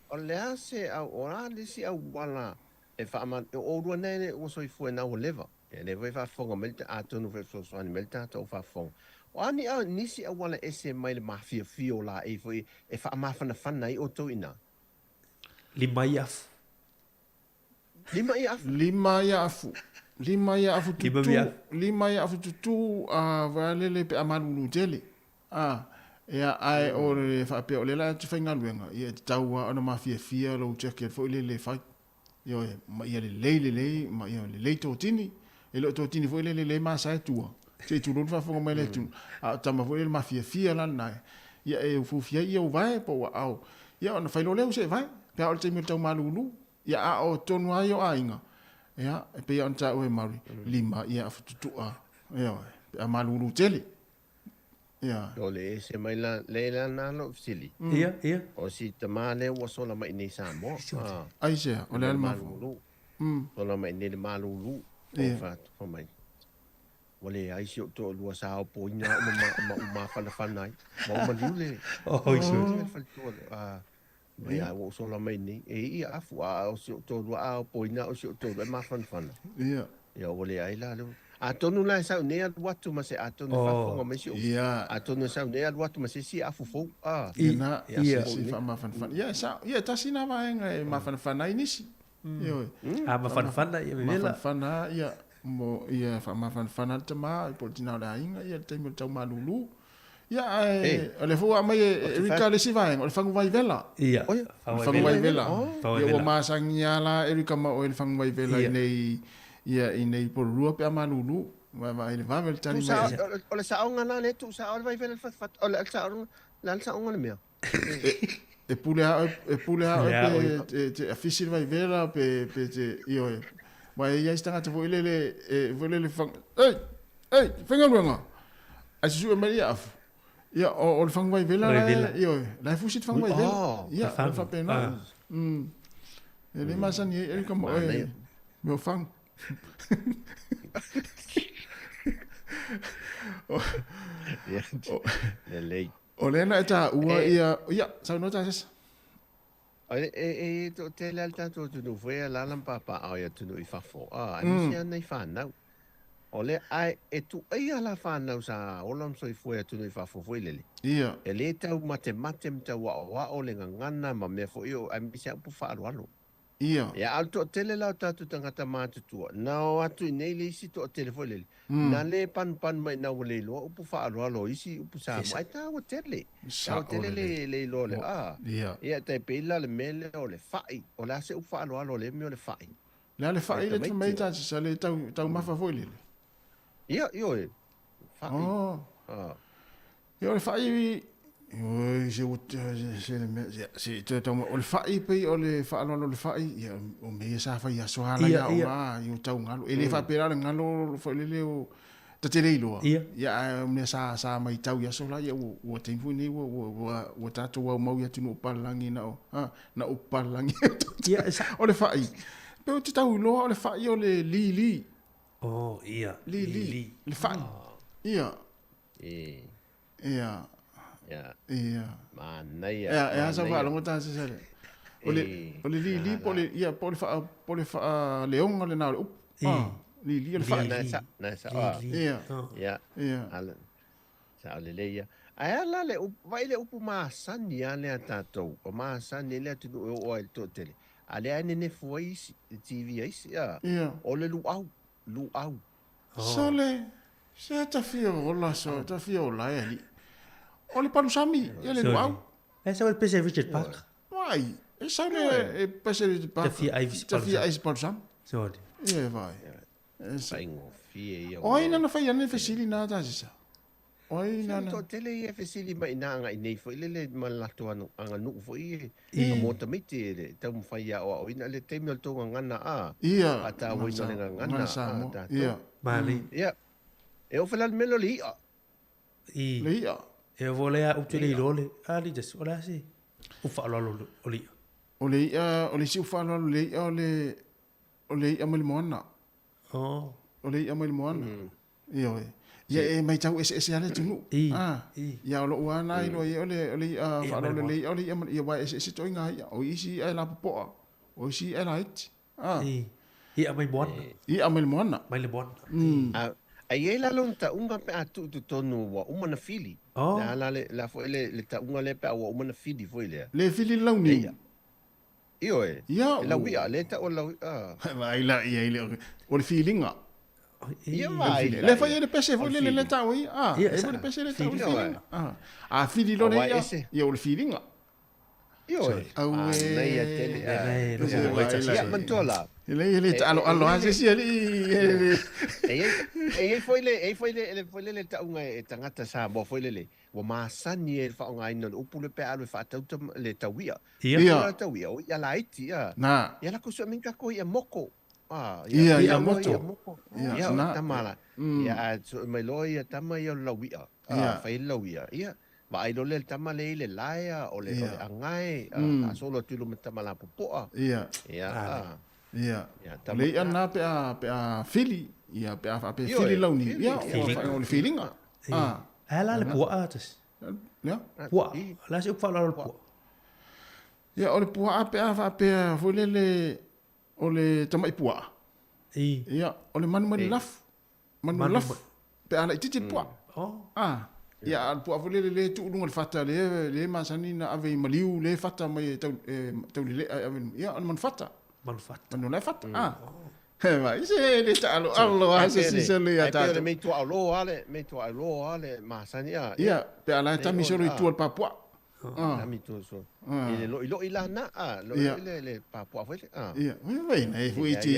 o le ase au ora le si au wala e fa ma o ru nei o so i fu na o leva e le vai fa fonga melta a tonu fe so ani melta to fa fonga o ani a nisi a wala ese mai le mafia fio la e foi e fa ma fana i o to ina lima iaf tutu a valele pe amalulu tele ia ai o le fa pe o le la te fainga luenga ia tau ona mafia lo check fo le fai ia le ma ia le to tini e lo to tini fo le ma sa tua se tu lo fa fo mai le tu a tama fo le mafia la na ia e fu fia ia o vai po au ia ona fai lo le se vai pe o te mi tau malulu ia a o tonu ai o ainga ia pe on ta o e mari lima ia fututua ia a malulu tele ia o le se mai la na lo sili ia o si tamale o so la mai nei sa mo ai se o le malulu o la mai nei malulu o fa o mai wale ai si to lua sa o poina ma fana mo liule o iso ia o so la mai nei e ia afu o si to lua o poina o si to ma fana ia wale ai la a tonu la sa ne al watu ma se a tonu fa fonga me si a tonu sa ne al watu ma se si afu fo ia si fa ma fan ia sa ia tasina va en ma fan inisi ia ma fan ia vela fan ia mo ia fa ma fan te ma po tina la inga ia te mo tau malulu ia le fo mai Erika le si va en le fangu vai vela ia fangu vai vela ia o ma sangia la Erika ma o le fangu vai vela nei ia nei por rua pe malulu va ele va vel tani mai o le sa onga na le tu sa o vai vel fa o le sa la sa onga le mea e pule te official vai vela pe te io vai ia sta te voile le fang ei fenga luenga a su mai af ia o le fang vai vela io la fusit fang vai vela ia fa pena ele masani ele como meu fang le lei O le na ta ua ia sa no ta ses. To te le alta to tu foi la lampa pa ai tu no ifafo. Ani sia nei fa na. Ole ai tu ai ala fa na sa olam so foi tu no ifafo foi lele. Ia. E le tau mate mta wa o le ngana ma me fo io ai sia pu fa alo. Ia. Ya alto tele la tatu tangata matu tua. Na o atu nei le isi to tele foi lele. Na le pan mai na le lo upu fa alo isi upu sa mai ta o tele. Sa tele le lo le Ia. Ia te pila le mele o le fai. O la se upu fa alo le me o le fai. Le fai le tu mai ta sa le tau mafa foi le. Ia e. Fai. Ia le fai Oi, se te tau o le fai pe o le fa no le fai ia o me sa fa ia so hala ia o ia tau ngalo ele fa pera ngalo fo le o te te leilo ia me sa mai tau ia so la ia o te funi o tatu o mau ia tinu palangi na o na o palangi ia o le fai pe o te tau lo o le fai o le li ia li le fai ia Ia. Mana ia. Ia sa va longo ta se se. Ole li pole fa leong le na up. Li le fa. Na sa. Ia. Ala. Sa le ia. Ai ala le vai le upu ma sani ale tatou. O ma sani le tu o el totele. Ale ane ne foi TV isi. Ia. Ole lu au. Sole. Se ta fio ola so ta fio la ali. Ole palu sami, ele luau. Essa é o PC Richard Park. Vai, essa é o PC Richard Park. Te fia ai palu sam. Sorry. Ia vai. Essa fie ia. Oi, não fai ane facili nada essa. Oi, não. To tele ia facili mai na nga nei foi le malato anga nu foi mo tamiti le tam fai ia o ina le temel to ngana Ia. Ata wo ina ngana. Ia. Mali. Ia. E o falal meloli. Ia. E vole a utile lole ali des ola si u fa lo ole si u fa lo ole amal mona ole amal mona ia e mai tau ese ale tunu ia lo wana i lo ole fa lo ole amal ia wa ese to inga ia o isi ai la po o isi ai la ia amal mona mai le mona Ai la lonta unga pe atu tu tonu wa umana fili. La fo le ta unga le pe wa umana fili fo ile. Le fili launi. Io e. Ia. La wia le ta o la. Vai la ia ile o le feelinga. Ia vai. Le fa ile pese fo le ta oi. E fo le pese le ta oi. Fili lo le ia o le feelinga. Io e. Au nei tele. Ia mantola. Ele alo ase si ele foi le ta unga e tangata sa mo foi le wa masani e fa unga ino upule pe alu fa tau le tawia ia tawia o ia laiti na ia la kuso minka ko ia moko ia moto ia tamala ia mai loia tama ia lawia fa lawia ia va ai le tama le laia o le angai a solo tulu tamala popoa ia Ia. Le ana pe a fili, ia pe a fili launi. Ia, o le feelinga. Ala le pua atas. Ja. Pua. La se upfa la pua. Ia, o le pua pe a fo le o le tamai pua. Ia, o le manu laf. Manu laf. Pe ala titi pua. Ia, al pua fo le tu lunga le fata le masani na ave maliu le fata mai tau le ia, al man fata. Manu lai fata. Vai, se le talo allo se se le ata. Pe me tu alo ale masani a. Ia, pe ala ta mi solo i tu al papua. Mi tu so. Ile lo ilana lo le papua foi. Ia, vai, nei fui ti.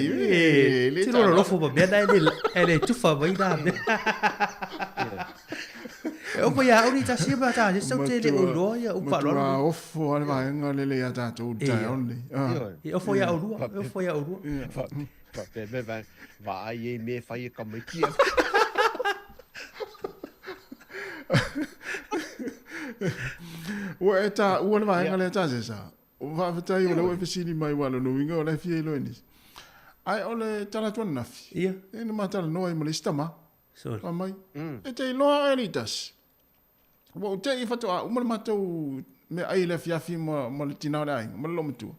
Ti lo fo ba bia dai ele tu fa vai da. O po ya uri ta si ba ta se so te le lo ya u pa lo. O fo al va ngale le ata tu ta only. O fo ya o fo ya o. Pe va ai me fai come ti. O eta o va ngale ta se sa. O va fata i o le fisini mai wala no winga o le fie lo ni. Ai ole tala tu na fi. Ia. E no mata no ai molesta ma. So. Mai. E te lo elitas. Wa te I fatoa umar matou me ai le fiafi mo le tina le ai mo lo mtu.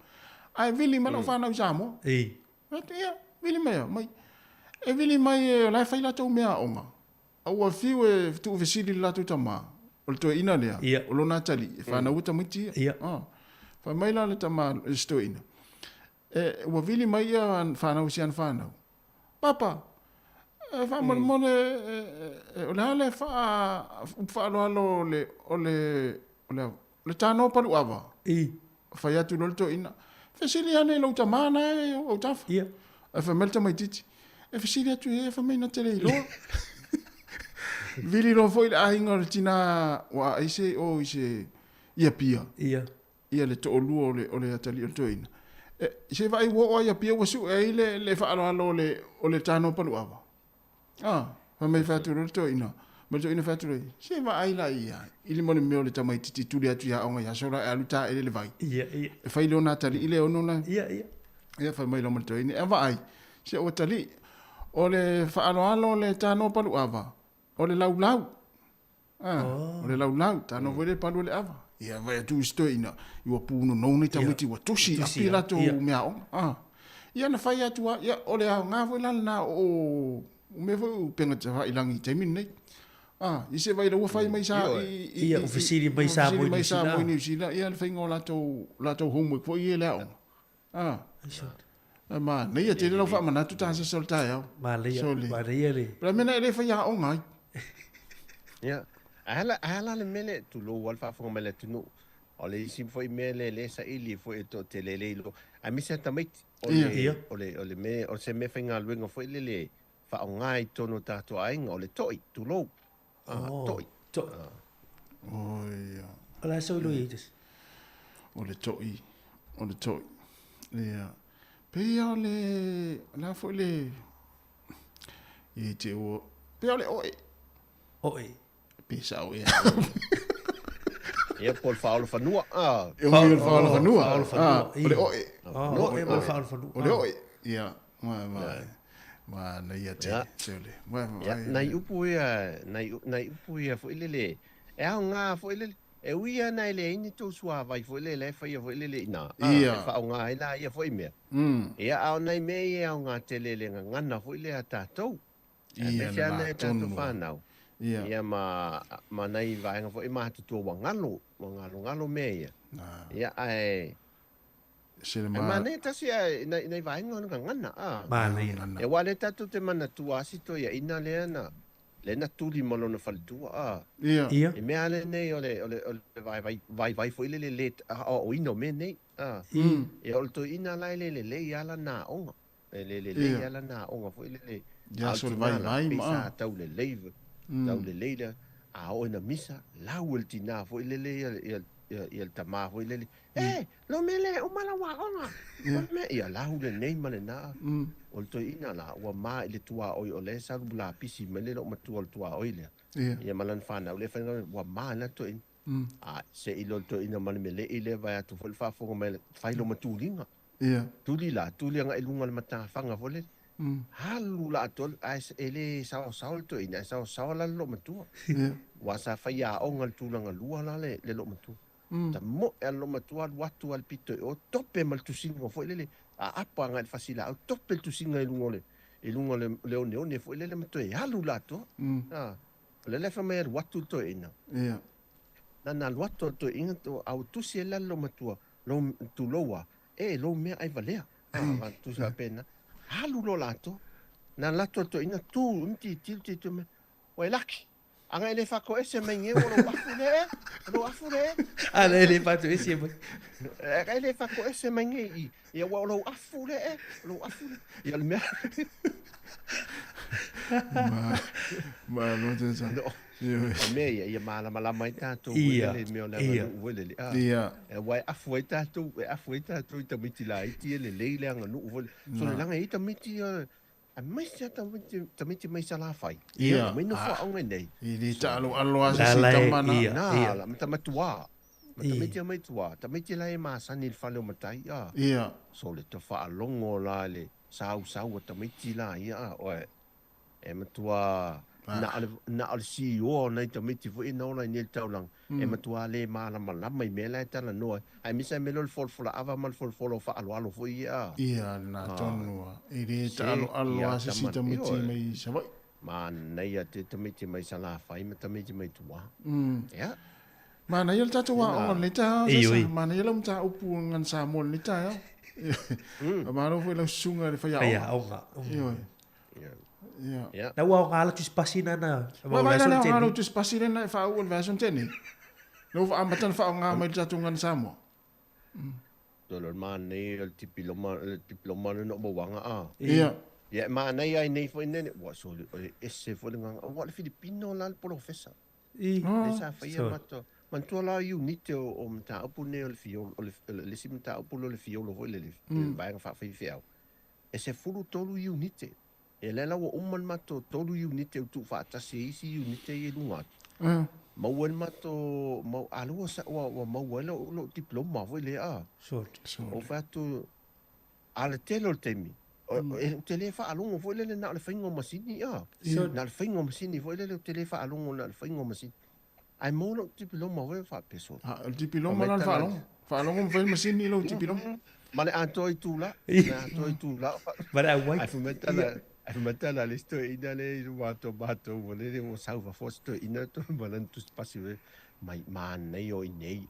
Ai vili ma lo fana usamo. E. Ia vili mai. E vili mai la fai la tau mea onga. Au fiu e tu vesili la tu tama. O to ina lea. O lo na tali. E fana uta miti. Ia. Fa mai la le tama sto ina. E wa vili mai ia fana usian fana. Papa. E fa mo o le fa lo le tano palu ava. E. Fa ia tu lo to ina. Vesili ane lo tama na o tafa. Ia. E fa melta mai titi. E fesili atu e fa meina tele ilo. Vili lo foi a inga o tina wa ise o ise ia pia. Ia le to olu o le atali o toina. E se vai wo ia pia wasu e le fa alo o le tano palu ava. Fa mai fa tu toina. Ma toina fa tu se va ai la ia. Ili mo me o le tamai titi tuli atu ya onga ya sora e aluta e le vai. Ia. E fa ile ona tali ile ono na. Ia. Ia fa mai lo mo toina. E va ai. Se o tali o le whaaloalo le tāno palu ava. O le laulau. O le laulau. Tāno vele palu le ava. Ia vai tu isto ina. Iwa pūno nouni tamiti wa tusi. Api lato mea onga. Ia na whai atua. Ia o le au ngā voi lana o... Me voi penga te wha ilangi te min nei. I se vai ua whai mai sa... Ia ufisiri mai sa moi ni sila. Moi ni sila. Ia le whai ngō lato homework. Po ia lea onga. Ma nei te lo fa mana tu ta se solta ya. Ma le le. Pra mena ele fa ya o ngai. Ya. Ala le mele tu lo wal fa fo mele tu no. Ole sim foi mele le sa ili foi to te le lo. A mi se tamai ole me o se me fenga luenga foi le fa o ngai tono ta to ai ole toi tu lo. Toi. Oi. Ala so lo ides. Ole toi. Ya. Pea le... La foi le... I te o... Pea le oe. Oe. Pesa oe. Ia pol faolo fanua. E o mi faolo fanua. O le oe. Oe mo faolo fanua. O le oe. Ia. Ma na ia te. Sele. Nai upu ia foi lele. E au ngā foi lele. E uia nai le ini tō sua vai foi le fai foi le ina. Ia. Fa o ngā ila ia foi mea. Ia au nai me ia au ngā te le ngana foi le a tātou. Ia na tātou. Tātou whanau. Ia ma nai vaenga foi mahatu tō wangalo mea ia. Ia ai... Sele ma ne tasi nai vaenga ngana. Ma ne. E wale tātou te mana tuasi to ia ina le ana. Le na tuli mo lona falitua Ia. E mea le nei ole vai foi le o ino me nei e ole to ina lai le ala na onga le ala na onga foi le ya so vai ma tau le leila a o na misa la ultina foi le il tama foi le lo mele o mala wa onga me ia la le nei male na o to ina la wa ma le tua o le sa bula pisi mele lo matua tua o ile ia malan fana o le fana wa ma na to in se ilo to ina male mele ile va tu fol fa fo mele fai lo matulinga tuli nga ilunga le mata fanga fole halu la tol as ele sa to ina sa la lo matua wa sa fa ya o ngal tulanga lua la le lo matua ta mo e lo matua watu al pito o tope mal tu singo fo ile apa ngal fasila o tope tu singa ilunga le one fo ile le matua halu la to le fa mer watu to ina na watu to ina to au tu si la lo matua lo tu loa lo me ai valea tu sa pena halu lo lato na lato to ina tu unti tu me o laki anga ele fa ko ese menye lo afure ala ele fa to ese ele fa ko ese menye ia wa lo afure ia le me ma no te sa me ia mala mai tato le me le wele e wai afueta tu ta miti la iti le leile anga nu wele so le langa ita miti a mai ta miti mai sala fai mai no fa onga nei i ta alo asa si tamana na la mata matua mai tua ta miti la ma sanil falo matai so le to fa longo la le sau ta miti la ia o e matua na al CEO na te miti fu ina ona ni taulang e matua le mala mala mai mela tala no ai misa melo fol ava mal fol fa alo fu ia na tonu e re ta alo ase si te miti mai savai ma nei te miti mai sala fai ma te miti mai tua ya ma na yel tatu wa on leta ma na yel mta upu ngan sa mol leta ya ma no fu la sunga le fa ya ya na wa ngala tu spasina na ma na ngala tu spasina na fa ul version teni no fa ambatan fa nga mai tatu ngan sa mo dolor man nei el diploma no mo wanga ya ma nei ai nei fo nei wa so esse fo nga wa le filipino la professor esa fa ya mato man tu la unite o mta opu ne el fio le simta opu le fio lo le ba nga fa fiao esse fulu tolu unite e lela wa umman mato tolu unite tu fa ta se isi unite e lunga mauel mato mau alu sa wa mauel lo diploma vo le so o fa tu ala telo temi e telefa alungo vo le na le fingo masini na le fingo masini vo le telefa alungo na le fingo masini ai mo lo diploma vo fa peso el diploma na fa alungo vo masini lo diploma male antoi tu la bara wai Matala listo ina le wato bato vole o salva fosto ina to balan tu spasive mai man nei o nei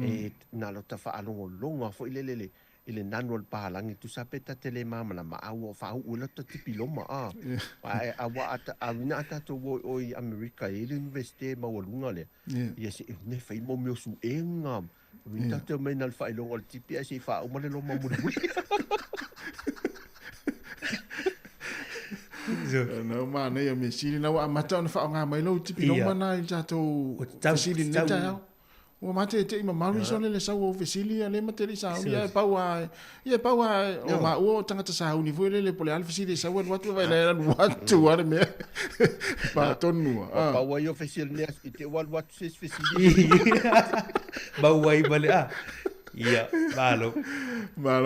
e na lo ta fa alongo longa fo ile nanual pahalangi tu sapeta tele mama la ma au fa u la to tipiloma ai awa ata avina ata to o America ile investe ma wolunga le yes ne fa mo mio su enga vinta te mai nal fa ilongo tipi asi fa o male lo ma mu no ma ne me sili na wa mata on fa nga mai lo tipi lo mana ja to sili ne ta o mate te ma malu so le sa o sili le mate sa ya pa wa o ma o tanga ta sa uni vo le pole al sili sa wa tu vai le watu wa me pa tonu pa wa yo sili ne ite wa watu sili ba wai bale iya malo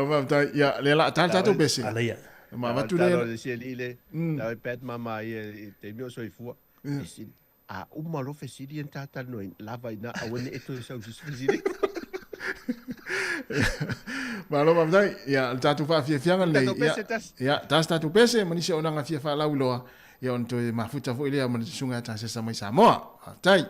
ma ta ya le la ta to besi ala ya ma va tu le le la pet mama e te mio so fu a uma lo fesili en tata no la vai na a wene eto so fesili ma lo va ya ta tu fa fianga le ya ta sta tu pese mani se ona nga fia fa la uloa ya on to ma futa fo ile ya mani sunga ta se sa mai sa mo tai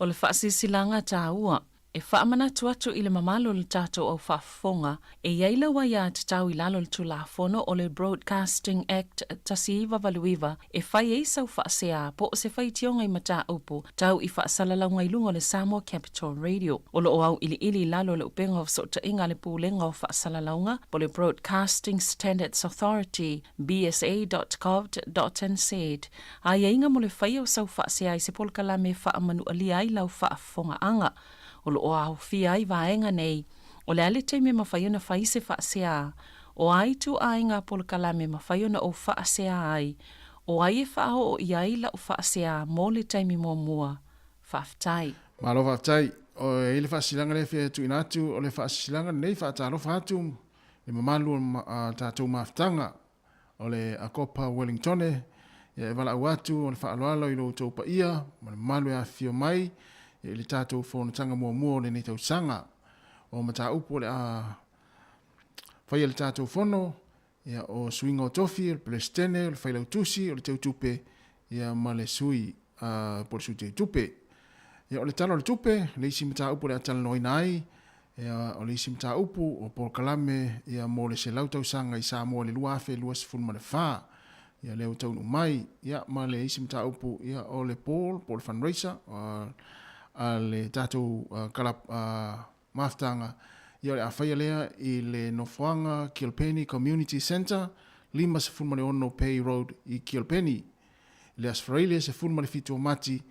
O le whaasisilanga tā ua, e whaamanatu atu i le mamalo le tātou au whaafonga, e iaila wa ia te tau i lalo le tulafono o le Broadcasting Act tasiiwa valuiwa, e whai e sau whaasea po o se whai tionga i mata upu, tau i whaasalalanga i lunga le Samoa Capital Radio. O lo au ili lalo le upenga o sota inga le pūlenga o whaasalalanga, po le Broadcasting Standards Authority, bsa.gov.nz. A ia inga mo le whai o sau whaasea i se polkala me whaamanu alia i lau whaafonga anga. O lo au fia i vaenga nei, o le ale te me mawhaiona whai se whaasea, o ai tu ainga polkala me mawhaiona o whaasea ai, o ai e whao o iai la o whaasea mō le taimi mō mua, whaftai. Malo whaftai, o e le whaasilanga le fia tu inatu, o le whaasilanga nei whaatalo whatu, le mamalu tātou maftanga, o le akopa Wellingtone, e wala uatu, o le whaaloalo i lo taupa ia, o le mamalu e a fio mai, e le tātou whonatanga mua le nei tau sanga o mata upo le a whai le tātou whono ia o swinga o tofi, le pelestene, le whailau tusi, o le tau tupe ia ma le sui po le sui te tupe ia o le talo le tupe, le isi mata upo le atala noi nai ia o le isi mata upo o por kalame ia mo le se lau tau sanga i sa mo le lua afe lua sifun ma le wha ia leo tau mai ia ma le isi mata upo ia o le Paul fundraiser le tātou kalap maftanga ia le awhaia lea i le Nofoanga Kilpenny Community Centre 5.1 Pay Road i Kilpenny le Australia se fulma le fitu o mati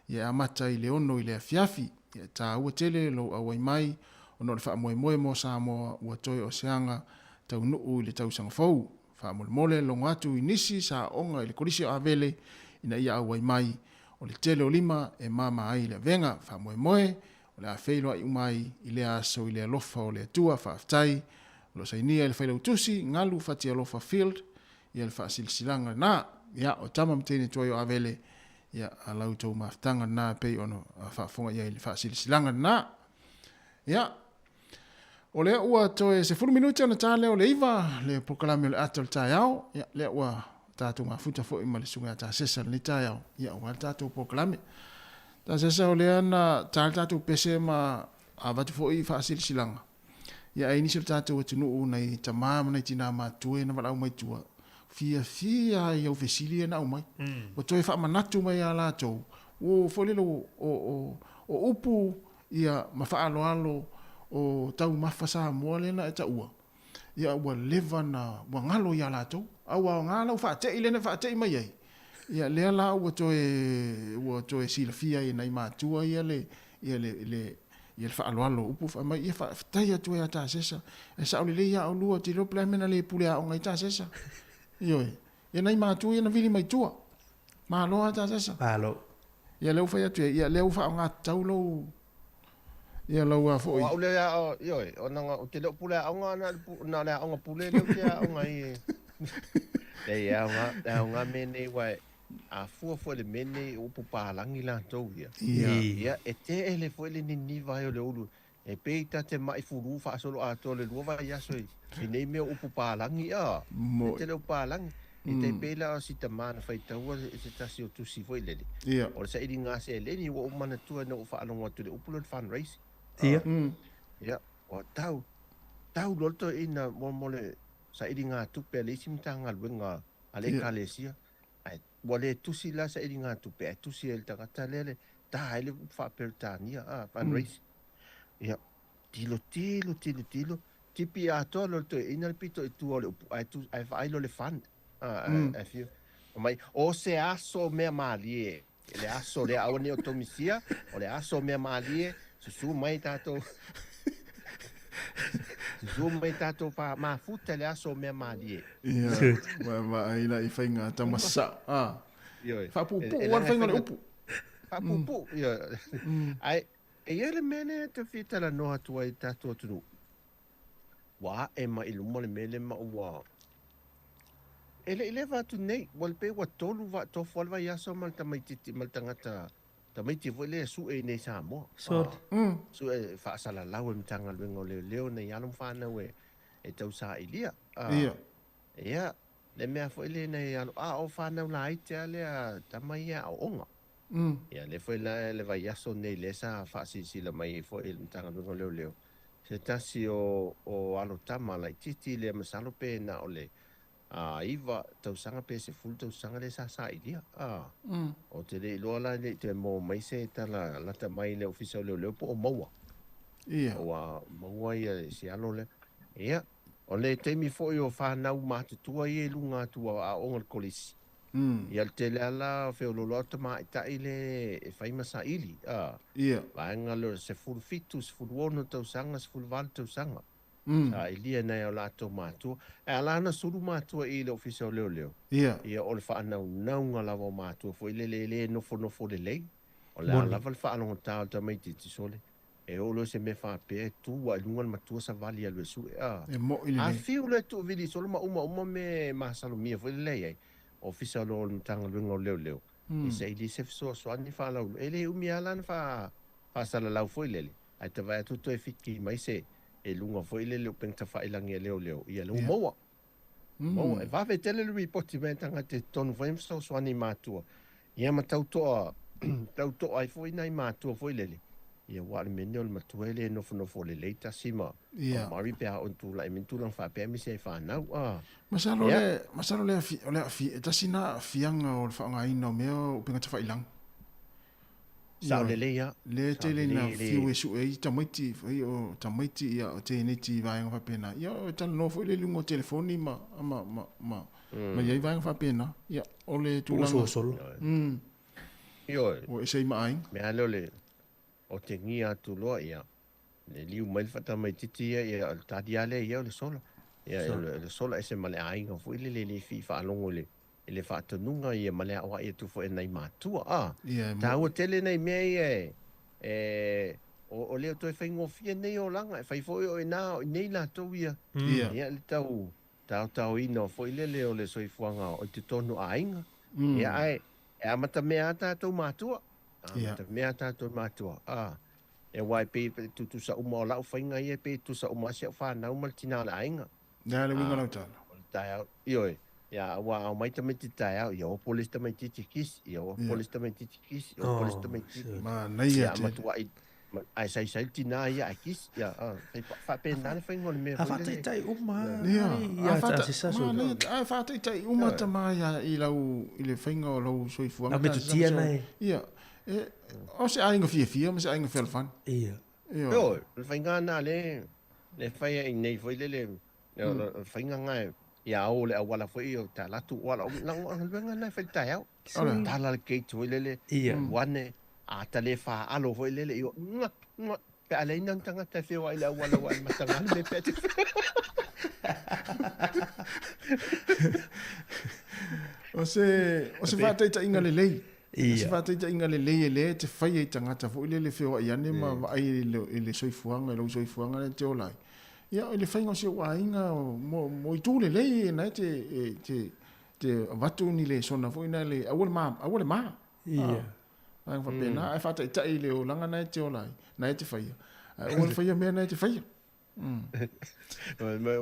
ia amata i le ono i le afiafi ia tā ua tele lo awai mai ono le wha moe mo sa mo ua toi o seanga tau nuu i le tau sanga fau wha mole longo atu i nisi sa onga i le korisi o avele ina ia awai mai o le tele o lima e mama ai le venga wha moe o le a whailua i umai i le aso i le alofa o le atua wha aftai lo sainia i le whaila utusi ngalu whati alofa field i le wha silsilanga na ia o tama mtene toi o avele ia a lau tau maftanga na pei ono wha fonga ia i le wha silsilanga na ia o le ua toi se furu minuti ana tale o le iwa le proklame o le atal tai au ia le ua tātou mafuta fo i malisunga tā sesa ni tai au ia o tātou proklame tā sesa o le ana tātou pese ma a vatu fo i wha silsilanga ia ai nisi tātou atunu nei tamama nei tina matue na wala mai tua fia i au fesili na umai o toi wha manatu mai a lātou o folelo o upu ia mawha alo o tau mawhasa mua lena e ta ua ia ua leva na ua ngalo ia lātou aua ngalo whaatei lena whaatei mai ai ia lea la ua toe sila fia i nei mātua ia le whaaloalo upu whamai ia whaatai atu e a tā sesa e sauli le ia au lua ti rople mena le pule a o ngai tā sesa ioi ia nei mātua ia na vili mai tua māloa tā sesa Malo. ia leu whai atu ia leu wha o ngā taulo ia lau a fo o le ioi o nanga o te leo pule a onga na le a onga pule leo te a onga i le a onga mene wai a fua le mene upu pālangi la tau ia ia e te ele fo ele nini vai o le ulu e peita te mai furu fa solo a to le lua vai aso i nei mea upu pālangi a te leo pālangi i te pela o si ta mana fai taua se tasi o tusi fo ele o le sa ili ngā se ele ni ua umana tua na ufa alonga tu le upu le fundraising ia o tau lolto ina mole sa ili ngā tupe le isi mtanga luenga ale kalesia ai wale tusi la sa ili ngā tupe tusi el takata lele ta ele fa pertania fundraising ia tilo tipi a to lolto ina pito e tu ole ai fa ai lo le fund ai fio mai o se aso me malie le aso le aone otomisia o le aso me malie su mai tato pa ma futa le aso me malie ia ma ila I fainga tamasa fa pupu wan fainga le upu fa pupu ia ai e le mene te fita la no atu ai tato tu wa e ma ilumo le mele ma wa ele va tu nei wal pe wa tolu va to fol va yaso mal tamaiti mal tangata tamaiti vole su e nei sa mo su e fa sala lawe mtanga luengo leo nei alum fa na we e tau sa ilia ia le mea fo ele nei alo o fa na la ite ale tamai a onga Ia le foi la le vai aso nei le sa faasisila mai foi le tagaluega leoleo se tasi o alotama lai titi le masalo pe na o le iva tausaga pe se fulu tausaga le sasailia o te le iloa la le te mo mai se tala lata mai le ofisa o leoleo po o maua Ia. ua maua ia se alo le ia o le taimi foʻi o fanau matutua ia i luga atu aʻoga le kolisi ia le tele ala feololoa tamaʻitaʻi le e fai masaʻili Ia. vaega lo se fulufitu se fuluono tausaga se fuluvalu tausaga saʻilia nai o latou matua e alana sulu matua i le ofisa o leoleo Ia. ia o le faanaunauga lava o matua foʻi le lelē nofonofo lelei o le a lava le faalogotā o le tamaitiiti sole e olo se me faapea e tu ai luga le matua savali alu e suʻe E moʻi lelei. afiu le tuuvili solo ma uma me masalomia foʻi lelei ai ofisa lo le tagaluega o leoleo e seʻili se fesoasoani faalaulu e lē umi ala na faasalalau foʻi lele ae tavae atu toe fiki mai se e luga foʻi lele o pega tafailagi e leoleo ia le umaua maua e vavetele le ripoti me tagate tonu foʻi ma fesoasoani matua ia ma tautoa ai foʻi nai matua foʻi lele ia ua le mene o le matua e lē nofonofo o lelei tasi ma Ia. mari pea o tulaʻi me tulaga faapea me se ai fanau Masalo le o le afi e tasi na afianga o le whaangaina o mea o pinga te whailang. sa o lelei ia Le te le na fiu e su e i tamaiti, whai o tamaiti ia o te neti vaenga whapena. Ia o tala nofo le lungo telefoni ma iai vaenga whapena. Ia o le tūlanga. Uso solo. io O e sei maaing. mea leo le o te ngia atu loa ia le liu mai le fatamaitiiti ia o le tadi ale ia o le sola ia le sola e se ma le aiga foʻi le fii faalogo e le faatonuga ia ma le aʻoaʻi atu foʻi nai matua Ia taua tele nei mea ia o leo toe faigofia nei o laga e fai foʻi o inā o inei latou ia Ia. ia le tautāoina o foʻi lele o le soifuaga o te tonu aiga ia ae e amata mea tatou matua amata mea tatou matua e wai pe tutusa uma o lau whainga ia pe tusa uma se whanau ma le tina le ainga Nea le winga lau tala. tai au ioe ia wa au mai tamai te tai au ia o polis tamai te tikis ia o polis tamai te tikis ia o polis tamai te Ma nei ia te. matua ai sai tina ia akis ia fa pe na le whainga le mea A whātai tai uma. Ia. Ia ta se saso. Ma nei ai whātai tai uma tama ia i lau i le whainga o lau soifuanga. A me tu tia nei. Ia. O se ainga fia, ma se ainga whelfan. Ia. Ia. Yo, le whainga na le whaia i nei fwoi le whainga ngai ia o le awala fwoi o ta latu wala o lango ang luenga na whai tai au. Tala le kei tui lele wane a ta le wha alo fwoi lele i o nga pe alei nang tanga ta whiwa i le awala wai matanga me pete. O se whātai ta inga le lei. Se whātai ta inga le lei e le te whai e tangata fo ile le whiwa i ane ma ai i le soifuanga, i lau soifuanga le te olai. Ia i le whainga se wa inga mo i tū le lei e nai te watu ni le sona fo ina le awale maa. Ia. Ai whapena, ai whātai ta i le o langa nai te olai, nai te whaia. Ai o le whaia mea nai te whaia.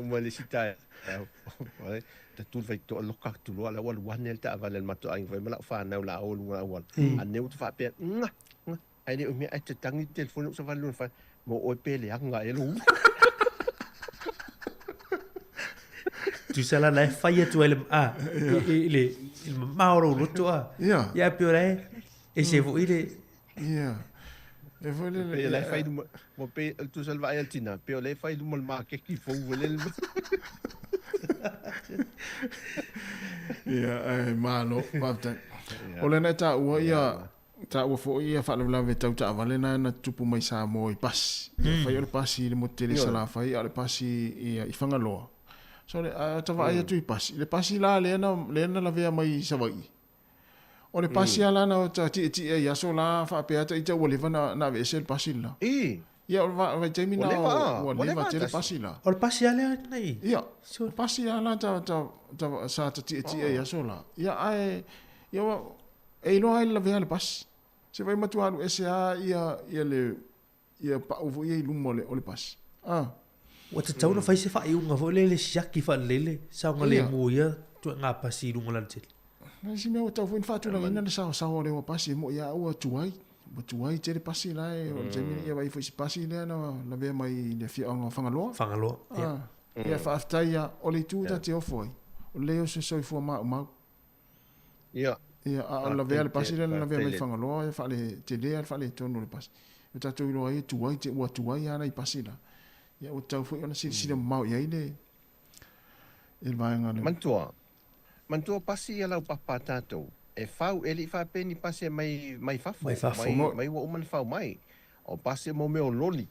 Ma le sita ta tu vai to loka tu lo ala wal wan el ta val el mato ai vai mala fa na la o lunga wal aneu tu fa pe ai ne mi ai te tangi telefon so val fa mo o pele anga elo Tu sala lai whaia tu ele ile maoro roto a. Ia. Ia piore e se vo ile. Ia. E foi le pe le fai mo pe tu salva el tina pe le fai mo ma ke ki fo vel Ia, ai malo, wapta. O le nai ta ua ia, ta ua fo ia whaalawalawe tau ta awale na tupu mai sa mo i pasi. Whai o le pasi le mo tele sala whai, a le pasi i whangaloa. So le tawa ai atu i pasi. Le pasi la leena la vea mai sa wai. O le pasi ala na o ta ti e yaso la whaapea ta i ta ua lewa na vese le pasi la. Ia, o vai taimi na o lewa te le pasi la. O le pasi ale nei. Ia, so pasi ala ta sa ta ti e yaso la. Ia ai ia e lo ai la vea le pasi. Se vai matu alu SA ia le ia pa uvo ia lumo le o le pasi. O te tauna fai se whai unga fo le siaki wha lele. Sa unga le mua ia tu ngā pasi runga lan tele. Ngai si mea tau fuin fatu la ina le sa o le o pasi mo ia o tuai. Mo tuai te le pasi la e o te ia vai foi si pasi le na ve mai le fia o fangaloa. Fangaloa. Ia fa aftai ia o le tu ta te o foi. O le o se soi fo ma. Ia. Ia a la ve le pasi le na ve mai fangaloa e fa le te le fa le tonu le pasi. O ta tu lo ai tuai te o tuai ana i pasi la. Ia o tau foi ona si le mau ia ile. Il vai ngale. Mantua pasi ia lau papa tātou. E whau, eli whapeni pasi mai fafo. Mai wa uman whau mai. O pasi mo meo loli.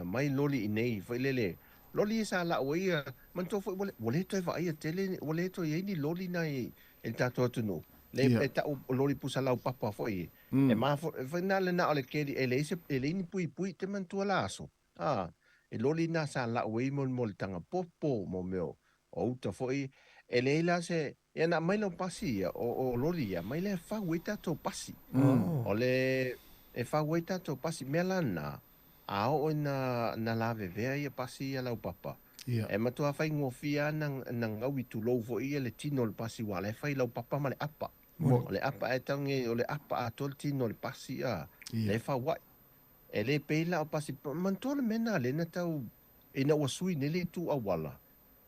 Mai loli i nei. Whailele. Loli sa la o ia. Mantua fo wale toi wa ia tele. Wale toi eini loli na e tātou atunu. Le ta o loli pusa lau papa fo i. E maa whainale na ole keri. E leini pui te mantua la aso. E loli na sa la o ei mo le tanga popo mo meo. O uta fo i. E leila se... Ia na mai lau pasi ia, o loli ia, mai le whau e tātou pasi. O le, e whau e tātou pasi, mea lana, ao o na lawe vea ia pasi ia lau papa. E matua whai ngofia na ngau i tu lou fo ia le tino le pasi wa, le whai lau papa ma le apa. O le apa e tange, o le apa a tol tino le pasi ia, le whau wai. E le peila o pasi, mantua le mena le na tau, e na wasui nele tu awala.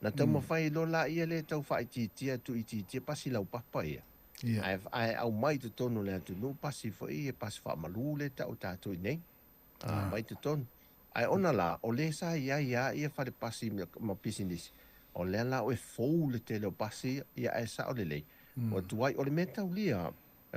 Na tau mawhai lo la ia le tau whai titia tu i titia pasi lau papa ia. Ai au mai tu tonu le atu nu pasi fo ia pasi wha malu le tau tātou i nei. Mai tu tonu. Ai ona la, o le sa ia ia whare pasi ma pisinisi. O le la o e fou le te leo pasi ia e sa o le lei. O tuai o le me tau lia.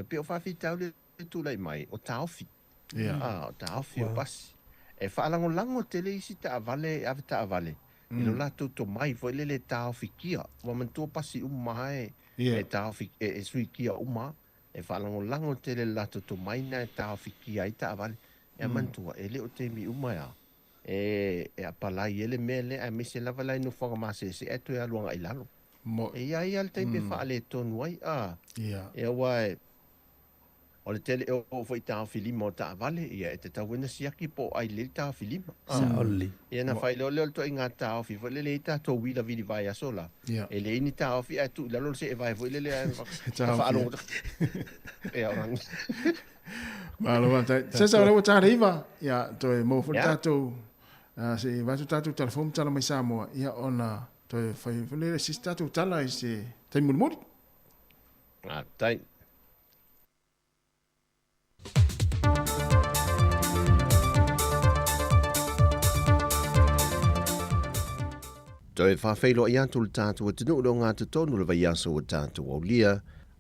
Pe o whawhi tau le tu lei mai o taofi. O taofi o pasi. E whaalango lango te le isi ta avale ave ta avale. Ilo la to mai foi le tau fikia wa mantua pasi uma e tau fikia e sui kia uma e falango lango te le la to mai na tau fikia i ta vale e mantua e le o te mi uma ya e apala ele mele a mise la vala no fo ma se e to ya luanga i lalo e ia al te me fa le tonu ai e wa o le tele o foi tau filima o ta vale ia e te tau wena siaki po ai le tau filima Saoli. Ia na fai lo to inga tau fi fo le ta to wila vidi vai asola. E le ini tau fi atu la lo se vai fo le fa alo. E orang. Malo vai. Se sa o ta riva. Ia to e mo fo tatu. Se va tu tatu telefon tala mai Samoa. Ia ona to e fai fo le sista tu tala i se tai murmuri. Tai. To e whawhailo i atu le tātua tinu uro ngā te tonu le vai aso o tātua o lia,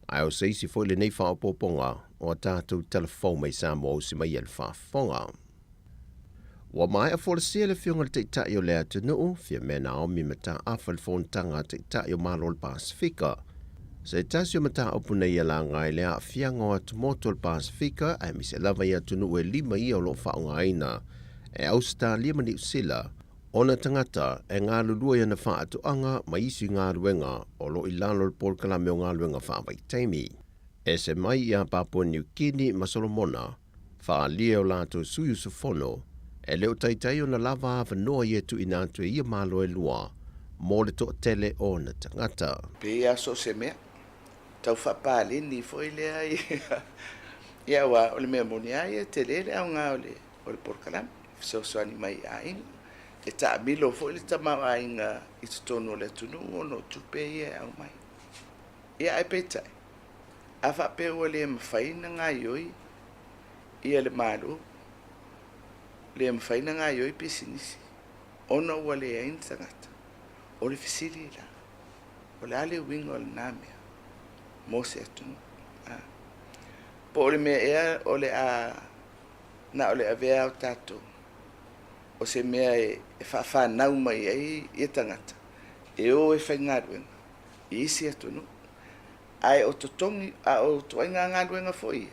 ai o seisi foi le nei whaopoponga o tātua telefon mai Samoa o si mai el whafonga. Wa mai a fōrasia le whiunga le te itai o lea tinu, fia mena o mi mata awhal whontanga te itai o Malo le Pasifika. Se tasi o mata opu nei la ngai lea fianga o tumoto le Pasifika, ai mi se lava ia tunu e 5 ia o lo whaonga aina, e Australia mani usila, ona tangata e ngā lulua ia na wha atuanga ma isi ngā ruenga o lo ilano le polkalame o ngā ruenga wha vai teimi. E se mai ia Papua New Guinea ma Solomona, wha lia o lātou suyu sufono, e leo taitai o na lava hawa noa ia tu inatu ia malo e lua, mō le to tele o na tangata. Pe aso se mea, tau whapale ni foi lea ia wa o le mea moni ai te lele au ngā o le polkalame, so soani mai aina. E ta milo fo le tama ainga i tonu le tunu no tupe ia au mai. Ia ai peta. A fa pe o le mfaina nga yoi ia le malu. Le mfaina nga yoi pisinisi. Ona wale ain tangata. O le fisili la. O le ale wingo le namia. Mose atunu. Po o le mea ea o le a na o le avea o tatou. O se mea e whawhanau mai e tangata. E o e whaingaruenga. I isi atunu. Ai o totongi, o toinga ngaruenga foi.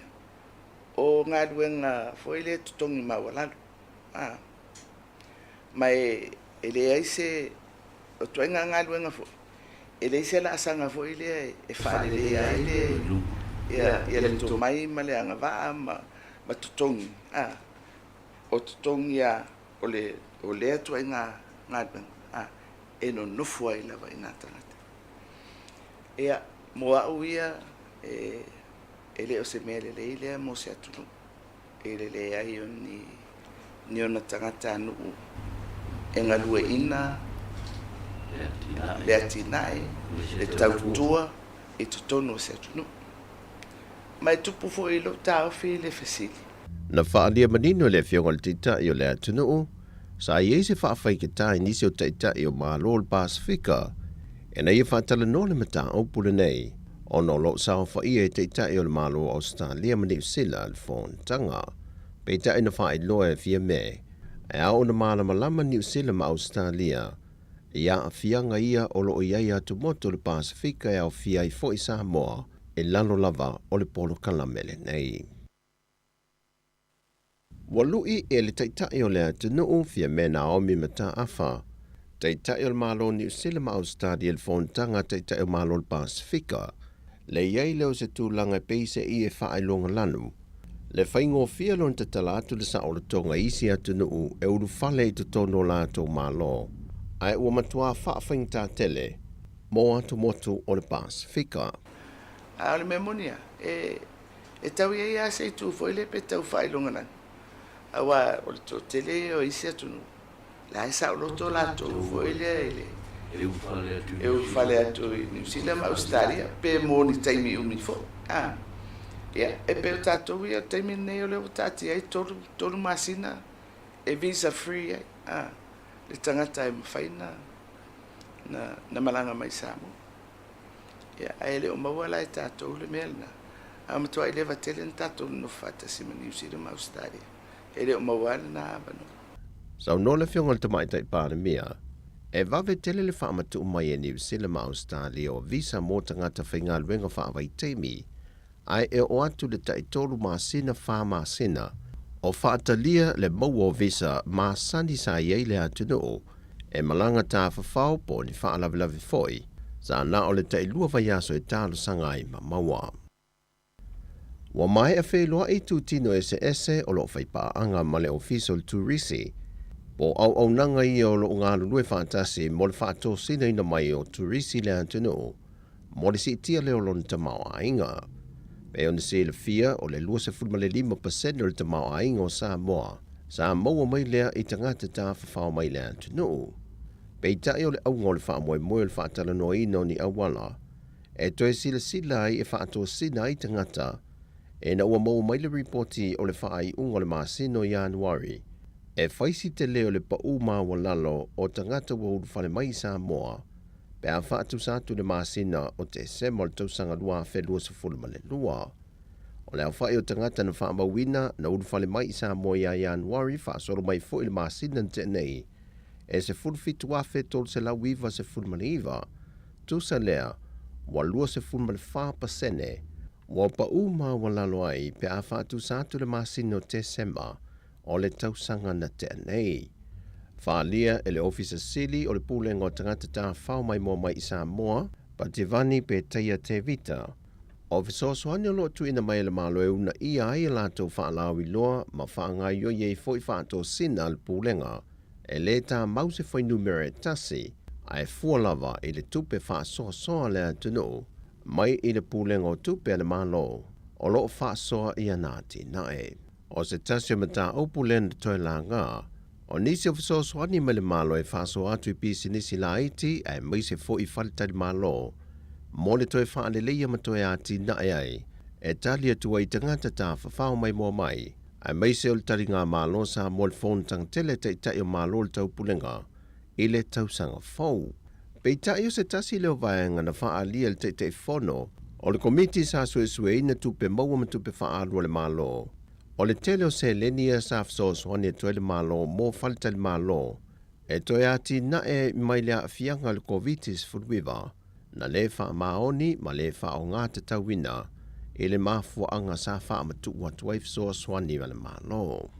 O ngaruenga foi le totongi mawalalu. Mai e le aise, o toinga ngaruenga foi. E le ise la asanga foi le e whaale ai le. Ia le tomai ma le anga waa ma totongi. O totongi a o le atu ai ngā e no nufu ai lava i nā tangata. Ea, mo au ia e le o se mea le lea mo se atunu e le ai o ni ona tangata anu e ngalue ina le atinae le tautua e tutono se atunu mai tupu fo i lo tau fi le fesili Na whaalia manino le whionga le tita i o le atunuu, sa i se whaafai ke tai nisi o teita i o Mālo le Pasifika, e nei e whaatala no le mata au pule nei, o no lo sao wha i e teita i o le Mālo Australia mani usila le whoontanga, peita ina wha i loa e fia me, e au na māla malama ni usila ma Australia, ia a fianga ia o lo ia ia tu moto le Pasifika e au fia i fo i Samoa, e lalo lava o le polo kalamele nei. Walui e le taitai o le atunuu fia me Naomi mata afa. Taitai o le Mālo New Zealand ma Australia le whoontanga taitai o Mālo le Pasifika. Le iei leo se tūlanga peise i e whaelonga lanu. Le whaingo fia lon te talatu le sa o le tonga isi atunuu e uru whale i tutono lato Mālo. Ai ua matua whaafing tā tele, mo atu motu o le Pasifika. a le memonia e tau ia se tu foi le pe tau whaelonga lanu awa o to tele o isi atunu la esa o loto la to foi le e u fale atu i New Zealand ma Australia pe mo ni taimi umi fo e pe tato ia taimi nei o le tati ai toru masina e visa free le tangata e mawhaina na malanga mai Samoa ai le o mawala e tato le melna amatua i leva tele tato no fata sima New Zealand ma Australia ele o mawala na abano. Sau no le whionga le tamaitai pāne mea, e wawe tele le whaamatu mai e New Zealand ma Australia o visa mō tangata whainga luenga whaawai teimi, ai e o atu le taitoru mā sina wha mā sina, o whaatalia le mau o visa mā sani sa iei le atunoo, e malanga tā whawhau po ni whaalawilawi foi, sa na o le tailua vaiaso e tālo sangai ma maua. Wa mai a wheloa i tū tino ese o lo whaipaanga ma le official tourisi. Po au nanga i o lo ngā lulue whātasi mo le whātō sina ina mai o tourisi le antuno. Mo le si tia leo lon ta mau ainga. Pe on se le fia o le lua se fulma le 5% o le ta mau ainga o Samoa. Sa maua mai lea i tangata tā whawhao mai le antuno. Pe i tai o le au ngō le whaamoe moe le whaatala no ino ni awala. E toi sila ai e whātō sina i tangata. E na ua mau mai le reporti o le whaai unga le māsino Januari. E whaisi te leo le pau mā walalo o tangata wa uru whale mai Samoa. Pe a whaatu sātu le māsina o te sema le tausanga lua whelua sa fulma le lua. O le au whai o tangata na whaamawina na uru whale mai Samoa ya Januari whaasoro mai fo i le māsina te nei. E se fulfitu a whetol se lau iwa se fulma le iwa. Tusa lea, walua se fulma le 5%. Wa pa uma walalo ai pe a whaatu sātu le māsino te sema o le tausanga na te anei. Whaalia e le ofisa sili o le pūlenga o tangata tā whao mai mua mai i Samoa, pa te vani pe teia te vita. Ofisa o soani o lo tu ina mai le malo e una ia ai lato whaalawi loa ma whaangai o iei foi whaato sina le pūlenga. E le tā mause foi numere tasi, ai fualava i le tupe whaasoa soa le atuno. Mai i le pūlenga o tupe le malo, o lo whaasoa i anati nae. O se tasio mata au pūlenga toi la ngā, o nisi o fiso soani me le malo e whaasoa atu i pisi nisi la iti, ai mai se fo i whalita le malo. Mo le toi whaale leia ma toi ati nae ai, e tali atua i tangata tā whawhao mai mua mai, ai mai se o le tari ngā malo sa mo le whon tang tele te itai o malo le tau pūlenga, i le tausanga fau. Pei tai o se tasi leo vaenga na whaalia le te whono, o le komiti sa sue ina tupe maua ma tupe whaalua le malo. O le tele o se lenia sa fsoswani e toe le malo mo falita le malo, e toe ati na e mai lea fianga le covitis furuiva, na le wha maoni ma le wha o ngā te tauina, e le mafua anga sa wha matu watu ai fsoswani ma le malo.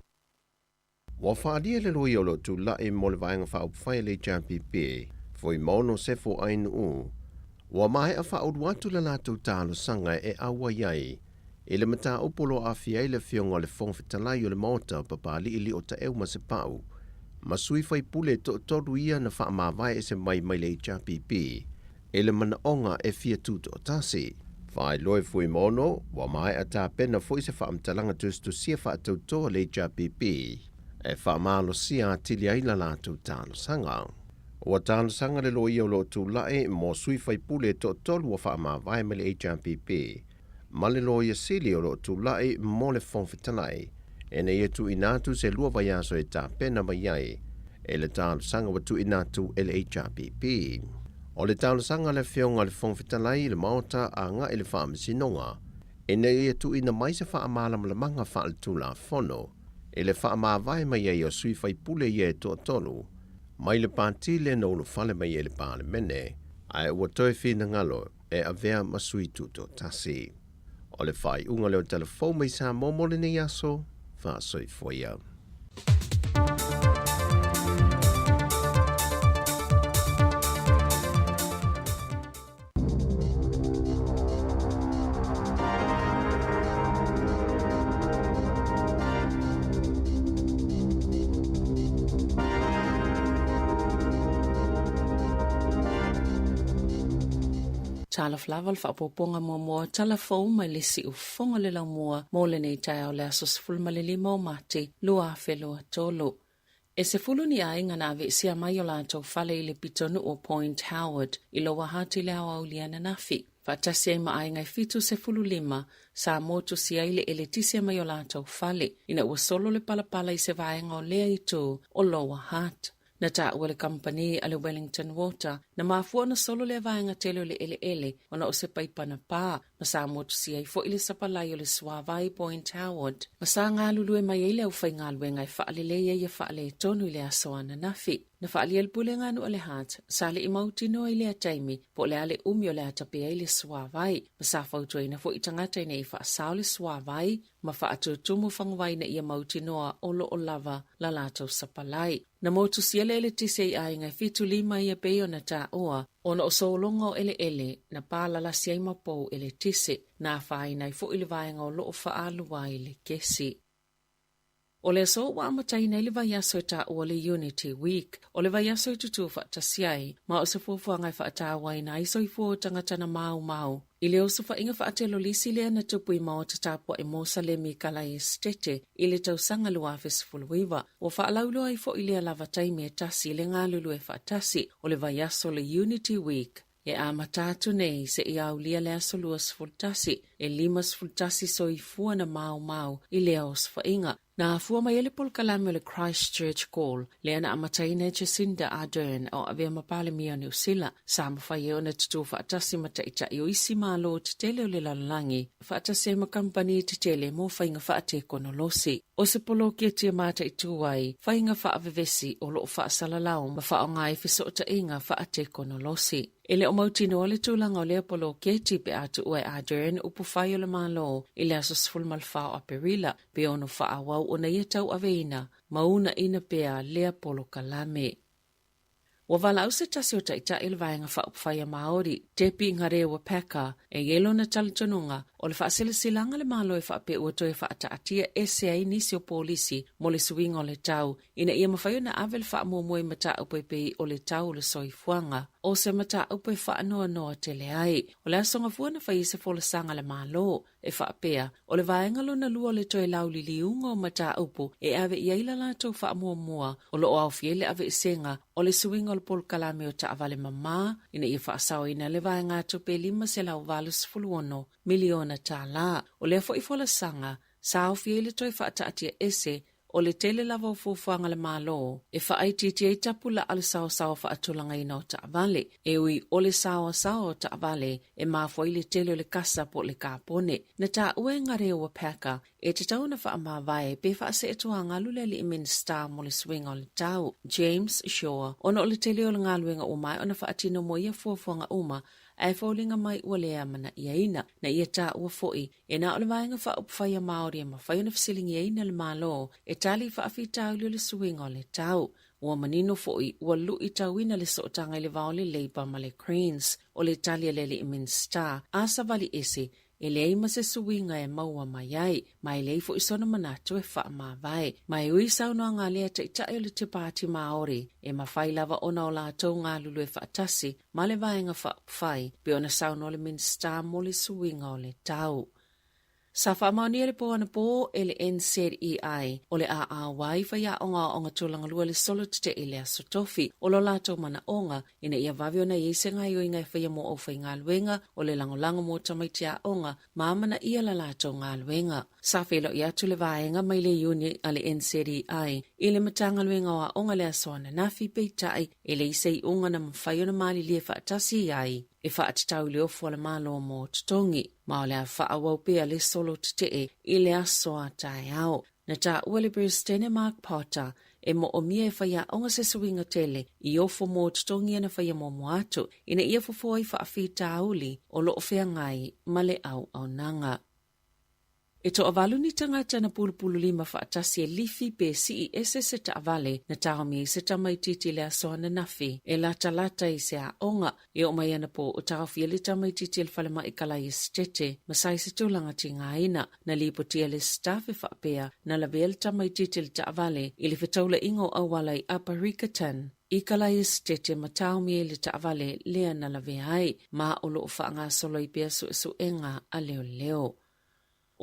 Wa whaalia le roi o lo tu lae mo le vaenga wha upwhai le JPP, foi mono se fo ainu u. Wa mai a whaoru atu la lātou tālo sanga e awa iai. E le mata upolo a fiai le fionga le whongwhitalai o le maota papali ili o ta euma se pau. Ma sui fai pule to toru ia na wha mawai e se mai le JPP. E le mana onga e fia tuto tasi. Whai loe fui mono, wa mai a tā pena fui se whaamtalanga tu sia whaatautoa le HRPP, e whaamalo sia atili aila lātou tālo sanga. Wa tālo sanga le lo ia lo tu lae mo sui whai pule to tolu wa whaamawai me le HRPP, ma le lo ia sili o lo tu lae mo le whongwhitanai, e ne ia tu inatu se lua vai aso e tā pena mai ai, e le tālo sanga wa tu inatu e le HRPP. O le tālo sanga le whionga le whongwhitanai le maota a ngā e le whaamisinonga, e ne ia tu ina mai se whaamalam le manga whaal tūla whono, e le whaamawai mai ai o sui whai pule ia e to tolu, mai le pāti le no lo fale mai e le pāle mene, ai ua toi whina ngalo e avea masui tuto tasi. O le whai unga leo telefon mai sa momole ni aso, wha soi foia. Tala flaval whaapoponga mua tala fau mai lesi u fonga le lau mua mo le nei tai au le asos fulmalilima o mate lua whelua tolo. E se fulu ni ai ngana ave sia mai o lātou whale i le pitonu o Point Howard i lo wahati le au au liana nafi. Whaatasi ai ma ai ngai fitu se fulu lima sa motu si ai le eletisia mai o lātou whale ina ua solo le palapala i se vaenga o lea i tū o loa hat. Na tā ua le company a le Wellington Water, na mafua na solo le vaenga tele o le ele o na o se paipana pā, ma sa motu si ai fo ili sapalai o le Suavai Point Howard. Ma sa ngā lulue mai ele au whai ngā lue ngai whaale le ia whaale e tonu i le asoana nafi. Na whaali el pule ngā nu o le hat, sa le i mauti no i le ataimi, po le ale umi o le atapea i le Suavai. Ma sa whautua ina fo i tangata ina i whaasau le Suavai, ma whaatu tumu whangwai na ia mauti noa olo o lava la lātou sapalai. Na motu siele ele tise i ai ngai fitu lima ia peo na tā oa, ona o solonga o ele na pālala siai mapou ele tise, na whai nai fo ili vaenga o loo whaaluwa ile kesi. O le so wa amatai nei le vaiaso e tā ua le Unity Week, o le vaiaso i tutu whaatasiai, ma o se fufua ngai whaatawai na iso i fua tangatana mau. I le osu whainga whaatelo lisi lea na tupu i mao te tāpua e Mosalemi Kalai Estete, i le tausanga lua fesfuluiwa, o whaalauloa i fo i lea lava taimi e tasi le ngā lulu e whaatasi, o le vaiaso le Unity Week. E a matatu nei se i au lia lea solua sfultasi, e lima sfultasi so i fua na mau i lea os whainga. Na fua mai ele polkalame o le Christchurch Call, lea na amataina Jacinda Ardern o avea mapale mia New Zealand, sa mawhai e ona tutu whaatasi mataita i o isi malo te tele o le lalangi, whaatasi e makampani te tele mo whainga whaate konolosi. O se polo kia tia mata i tuai, whainga whaavevesi o loo whaasalalao ma whaongai fisota inga whaate konolosi. Ele o mautino o le tūlanga o lea polo keti pe atu ue Ardern upu whai o le malo i le asos fulmalwhao a perila pe ono whaawau o na ia tau aveina mauna ina pea lea polo kalame. Wa wala au se tasi o taita il vaenga whaupwhai a Māori, tepi ngare ua peka, e yelo na talitonunga, o le whaasilasilanga le malo e whaape ua toe whaataatia SCA nisi o polisi mo le suinga o le tau, ina ia mawhaio na avel whaamumue mata upepei o le tau le soifuanga, o se mata upe whaanoa noa tele ai, o le asonga fuana whai se folasanga le malo, e whaapea, o le vaenga lo na lua le toe lauli liunga o mata upo, e ave iaila lato whaamumua, o lo au fiele ave isenga, o le suinga o le pol kalame o taavale mama, ina ia whaasao ina le vaenga tupe 5.0 miliona tā la, o le fo i folasanga, sa au fiele toe whaataatia ese, o le tele lava o fufuanga le malo, e whaaititi e tapula ale sao whaatulanga ina o taavale, e ui o le sao o taavale, e mafo i le tele o le kasa po le kāpone, na tā ue ngare ua peka, e te tau na whaamawai, pe whaase e tuanga lule li minister mo le swinga o le tau, James Shaw, ona o le tele o le ngaluenga umai, ona whaatino mo ia fufuanga uma, ai faulinga mai ua lea mana ia ina, na ia tā ua foi, e na o le vaenga whaupwhai a Māori e mawhai na fasilingi ina le malo, e tali whaafi tau le suinga o le tau, ua manino foi, ua lu i tau ina le sootanga i le vao le Labour ma le Greens, o le tali a lele i minister, a savali ese, e lei ma se suinga e maua mai ai, mai lei fo isona manatu e wha ma vai. Mai ui sauno ngā lea te itai o le te pāti Māori, e mawhai lava ona o lātou ngā lulu e whaatasi, ma le vaenga whai, pe ona sauno le minsta mo le suinga o le tau. Sa whaamaunia le poana pō e le NZEI o le wai whaia onga tūlanga lua le solo te i le aso tofi o lo lātou mana onga ina ia wawi ona i se ngai o ingai whaia mo o whai ngā luenga o le langolango mo tamaitia onga maamana ia la lātou ngā luenga. Sa whelo i atu le vaenga mai le uni a le NZEI i le matanga luenga o onga le asoana nafi peitai e le isei unga na mwhai ona mali lie whaatasi ai. E whaatitau le ofu ala malo mo tutongi, ma o lea whaawau pia le solo te i le asoa tai au. Na ta uale Bristene Mark Potter e mo o mia e whaia onga se suinga tele i ofu mo tutongi ana whaia mo moatu, ina ia fufua i whaafita auli o lo ofea ngai ma le au nanga. E to avalu ni tangata na pulu lima whaatasi e lifi pe CES se ta avale na taomi se tamaititi le asoana nafi e lata i se a onga e o mai ana po o taofia le tamaititi le falema i kalai estete masai se tūlanga ti ngaina na lipo tia le staff e whaapea na la vele tamaititi le ta avale i le whetaula ingo awala i Aparikatan. I kalai estete ma taomi le ta avale lea na la veai ma o lo whaanga solo i pia su enga a leo.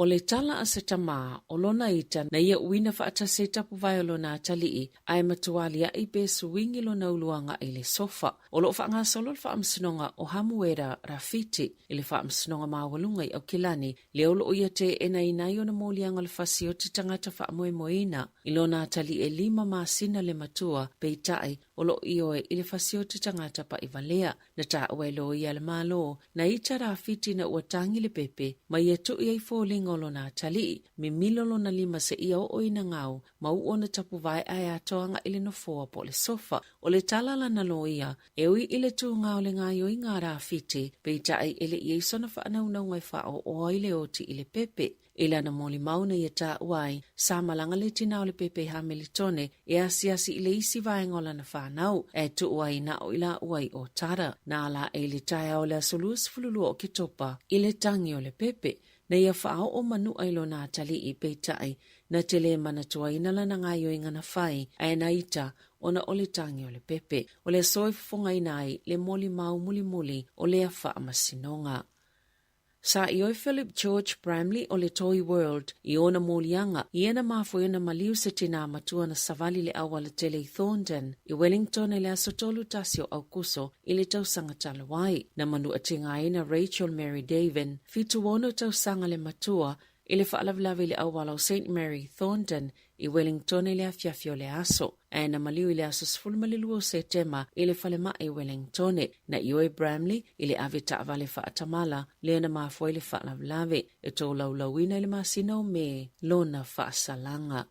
O le tala a se tama o lona ita na ia uina whaata se tapu vai o lona atalii ai matualia i pe suingi lona uluanga i le sofa. O lo whaanga solo le whaamsinonga o hamuera rafiti i le whaamsinonga mawalunga i au kilani le olo uia te ena inai o na molianga le fasi o te tangata whaamoe moina i lona atalii e 5 masina le matua peitai o lo ioe i le fasi o te tangata pa i valea na ta ue lo ia le malo na ita rafiti na uatangi le pepe ma ia tu iai fōlinga ngolo na tali mi milolo na 5 se ia o ina ngau ma u ona tapu vai ai atoanga ile no foa po le sofa o le talala na loia e ui ile tu ngau le ngai o inga rafiti pe itai ile i sona whaanau na ngai wha o ile o ti ile pepe ila na moli mauna i ta uai sa malanga le tina o le pepe Hamiltone e asiasi ile isi vai ngola na whanau e tu uai na o ila uai o tara na ala e le taia o le asolus fululu o kitopa ile tangi o le pepe na ia whao o manu ailo na tali i peitai na tele mana tuaina lana ngai o ingana whai ai na ita o na ole tangi o le pepe o le soi fonga inai le moli mau muli o le a wha masinonga. Sa i oi Philip George Bramley o le Toy World i ona molianga i ena mafo ena maliu se tina matua na savali le awala tele i Thornton i Wellington e le asotolu tasio au kuso i le tausanga talawai na manu atinga ina Rachel Mary Davin fitu ono tausanga le matua i le whaalavlavi le awala o St. Mary Thornton i Wellington i le afiafio le aso. E na maliu i le aso sfulmaliluo se tema i le falema i Wellington na ioi Bramley i le avita avale whaatamala le na mafua i le whaalavlavi e tō laulawina i le masina o me lona whaasalanga.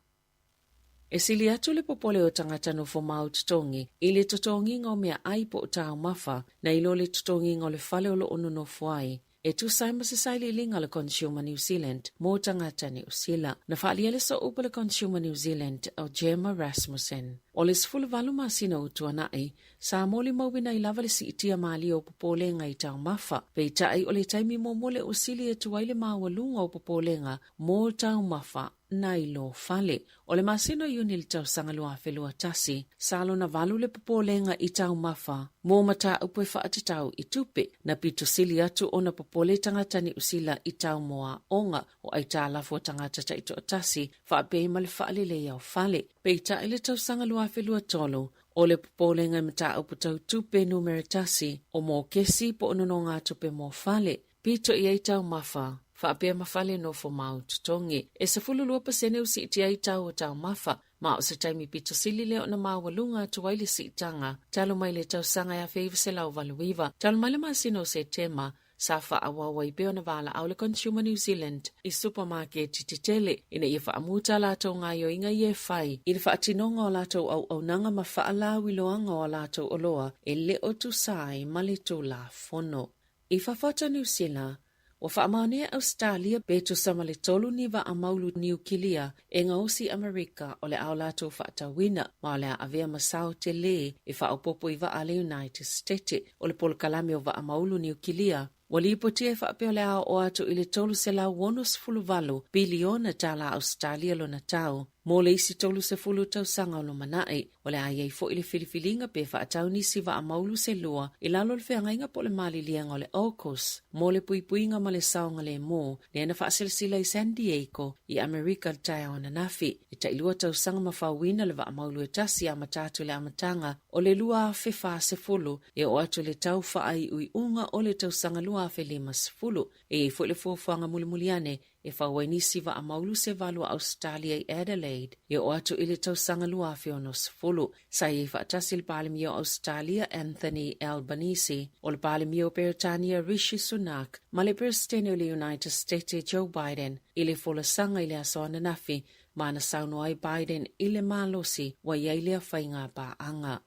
E sili atu le popole o tangata no fo mau tutongi i le tutongi ngau mea aipo o tau mafa na ilo le tutongi ngau le fale o lo ono no fuai. E tu saima se saili linga le Consumer New Zealand mo tangata ni usila. Na whaalia le so upa le Consumer New Zealand au Gemma Rasmussen. O le sifulu valu masina utua nai, sa moli mawina i lava le si itia maali o popolenga i tau mafa. Peitai o le taimi mo mole usili e tuwaile mawalunga o popolenga mo tau mafa na ilo fale. O le masino yuni le tau sangalua felua tasi, salo na valu le popolenga i tau mafa, mo mata upwe whaatatau i tupe, na pito sili atu o na popole tangata ni usila i tau moa onga o aita lafo tangata ta ito tasi, whaapei male whaalile yao fale. Peita ile tau sangalua felua tolo, o le popolenga mata uputau tupe numeritasi, o mo kesi po ono ngā tupe mo fale. Pito i aitau mafa, whaapea mafale no fo mau tutongi. E sa fululua pasene usi iti aitau o tau mafa, ma o sa taimi pito sili leo na mawalunga tuwaili si itanga, talo mai le tau sanga ya feiva lau valuiva, talo mai le masino se tema, sa whaawawa i beo na wala au le Consumer New Zealand i supermarket i titele ina i whaamuta lato ngā yo inga i e whai i le whaatinonga o lato au nanga ma whaalawi loanga o lato oloa e leo tu sai ma le tu la fono. I whawhata New Zealand, o whaamane Australia beto sama le tolu ni wa amaulu New Kilia e ngausi Amerika o le au lato whaatawina ma o le avea masao te le e whaopopo i wa ale United States o le polkalame o wa amaulu New Kilia Wali potia whapeo lea o atu ili tolu se la wonus fuluvalu biliona tala Australia lo na tau. Mo le isi tolu se fulu tau sanga o lo manai, o le ai fo ili filifilinga pe whaatau nisi wa a maulu se lua, ilalo le whiangainga po le mali lianga o le AUKUS, mo le puipuinga ma le saonga le mo, le ana whaasilsila i San Diego, i Amerika le taia o na nafi, i ta ilua tau sanga ma whawina le wa a maulu e tasi a matatu le amatanga, o le lua fefa se fulu, e o atu le tau whaai ui unga o le tau sanga lua fe lima se fulu, e fo le fuafuanga mulimuliane, e whawainisi wa a maulu se valu Australia i Adelaide, e o atu ili tau sanga lua whiono sifulu. Sa i whaatasi le palimio Australia Anthony Albanese, o le palimio Britania Rishi Sunak, ma le Presidente o le United States Joe Biden, ili fola sanga ili asoana nafi, ma na sauno ai Biden ili malosi wa yailea whainga ba anga.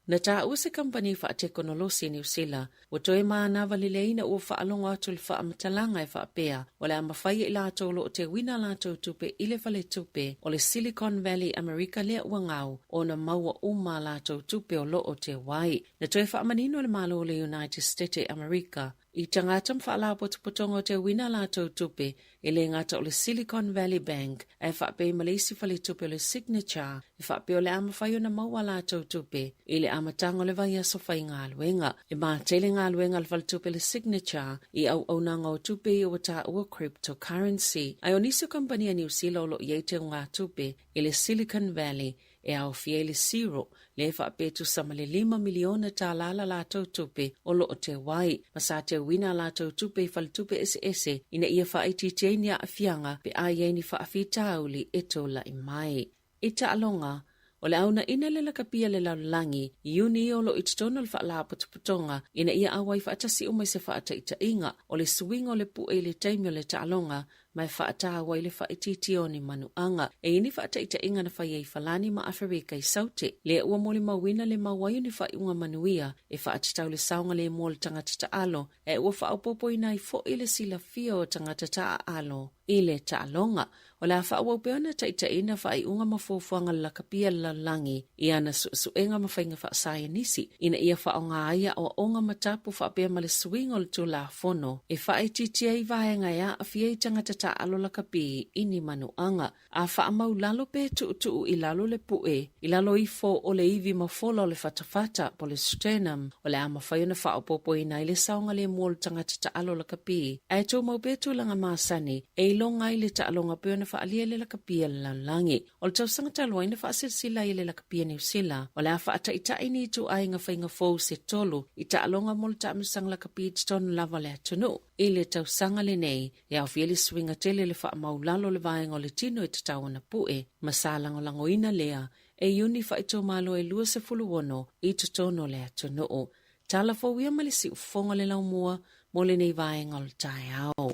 Na ta use company fa teknolosi New Zealand, o toe maana valileina ua whaalonga atu le whaamatalanga e whaapea, o le amawhai ila atolo o te wina lato tupe ile vale tupe, o le Silicon Valley America lea ua ngau, o na maua uma lato tupe o lo o te wai. Na toe whaamanino le malo o le United States America, I tangata mwhaala potopotongo te wina lato tupe, ile ngata o le Silicon Valley Bank, e whaape Malaysia fale tupe o le Signature, e whaape o le amawhaio na maua lato tupe, ile amatango le vai aso whai ngā luenga. E maa tele ngā luenga le fale tupe le Signature, I au nanga o tupe I o wata ua cryptocurrency. Ai o niso kompania New Zealand lo I te ngā tupe, ile Silicon Valley, e au fiele zero, le whaapetu sama le 5 miliona tā lala lātou tupe o lo o te wai. Masa te wina lātou tupe I tupe ese ina ia whaaiti nia a fianga pe a ieni whaafitauli e tola I mai. I ta alonga, o le auna ina le lakapia le laulangi, iuni o lo ititono le whaala putuputonga, ina ia awai whaatasi umai se whaata ita inga, o le suinga o le pue le taimio le ta alonga, mai whaata awai le whaititi o ni manuanga, e ini whaata ita inga na whai ei falani ma Afrika I saute, le ua moli mawina le mawaio ni whaiunga manuia, e whaatatau le saunga le mo le tangata ta alo, e ua whaupopo ina I fo ile sila fia o tangata ta alo, ile ta alonga, o la whaawapeona ta ita ina whaiunga mafofuanga la kapia la langi, ia na suenga mawhainga whaasaya nisi, ina ia whaonga aia o onga matapu whaapea ma le swing o le tu la fono, e whaititi ai vaenga ia a fia I tangata ta alo la kapi ini manuanga, a whaamau lalo pe tu I lalo le pue, I lalo I fo o le ivi mafolo le fatafata po le sternum, o le ama whaiona whaopopo ina I le saunga le mua le tangata ta alo la kapi, e tō mau betu langa maasani, e ilonga I le ta alonga peona whaalia le la kapia la langi, o le tausanga taluaina whaasilsila I le la kapia New Zealand, o le a whaata ita ini tu ainga whainga fau se tolu, I ta alonga mo le ta amisang la kapia titonu lava le atunu, I le tausanga le nei, e au fieli swinga tele le wha maulalo le vaenga o le tino I te tawana pue, masalango langoina lea, e iuni whaito malo e lua se fuluono I te tono le atunu. Tala fawia malisi ufonga le lau mua, mo le nei vaenga o le tai au.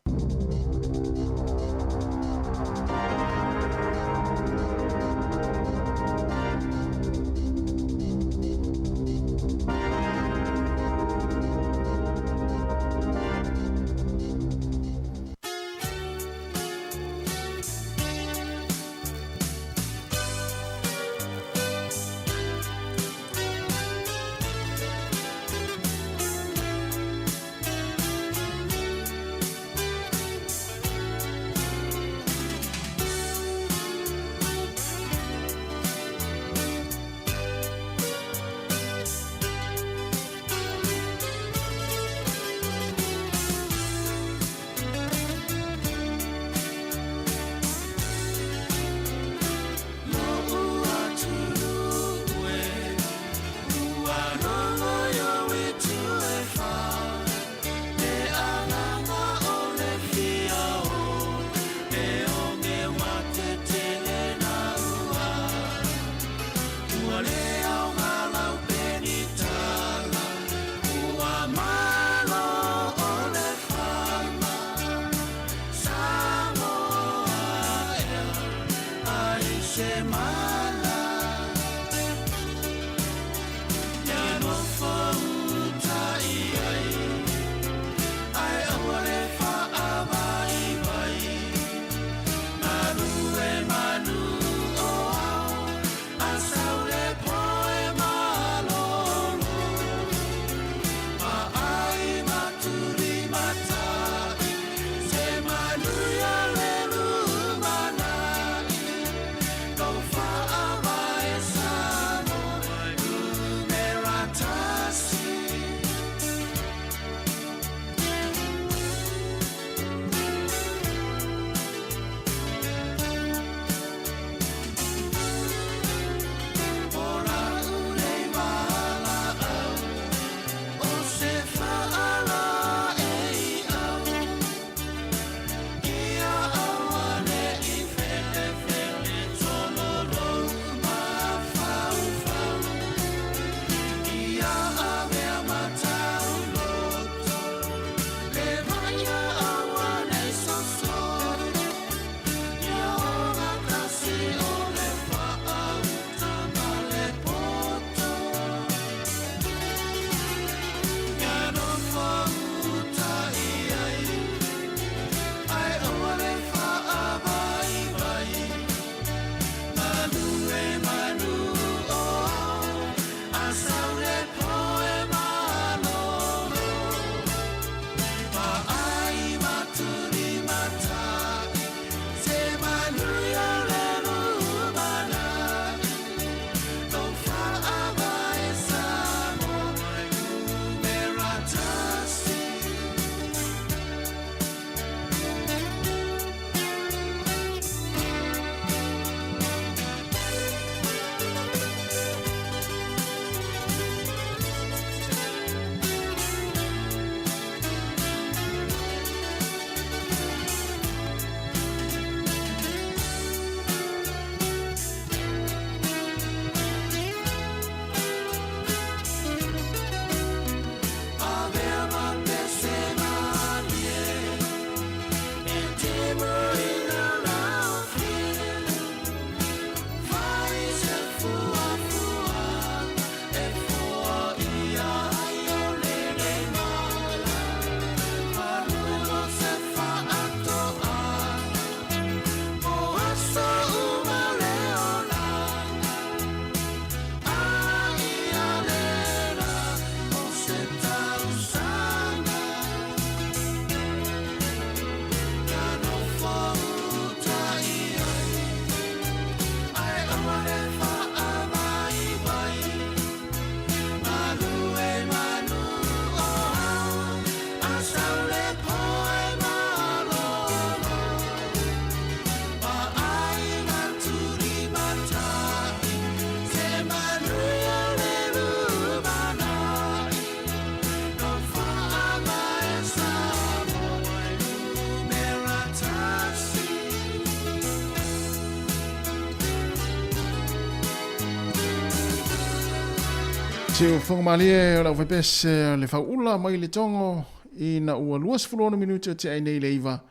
Se o whangamalie o lau whaipese le whaula mai le tongo i na ua luas fulona minuto te ai nei le iwa.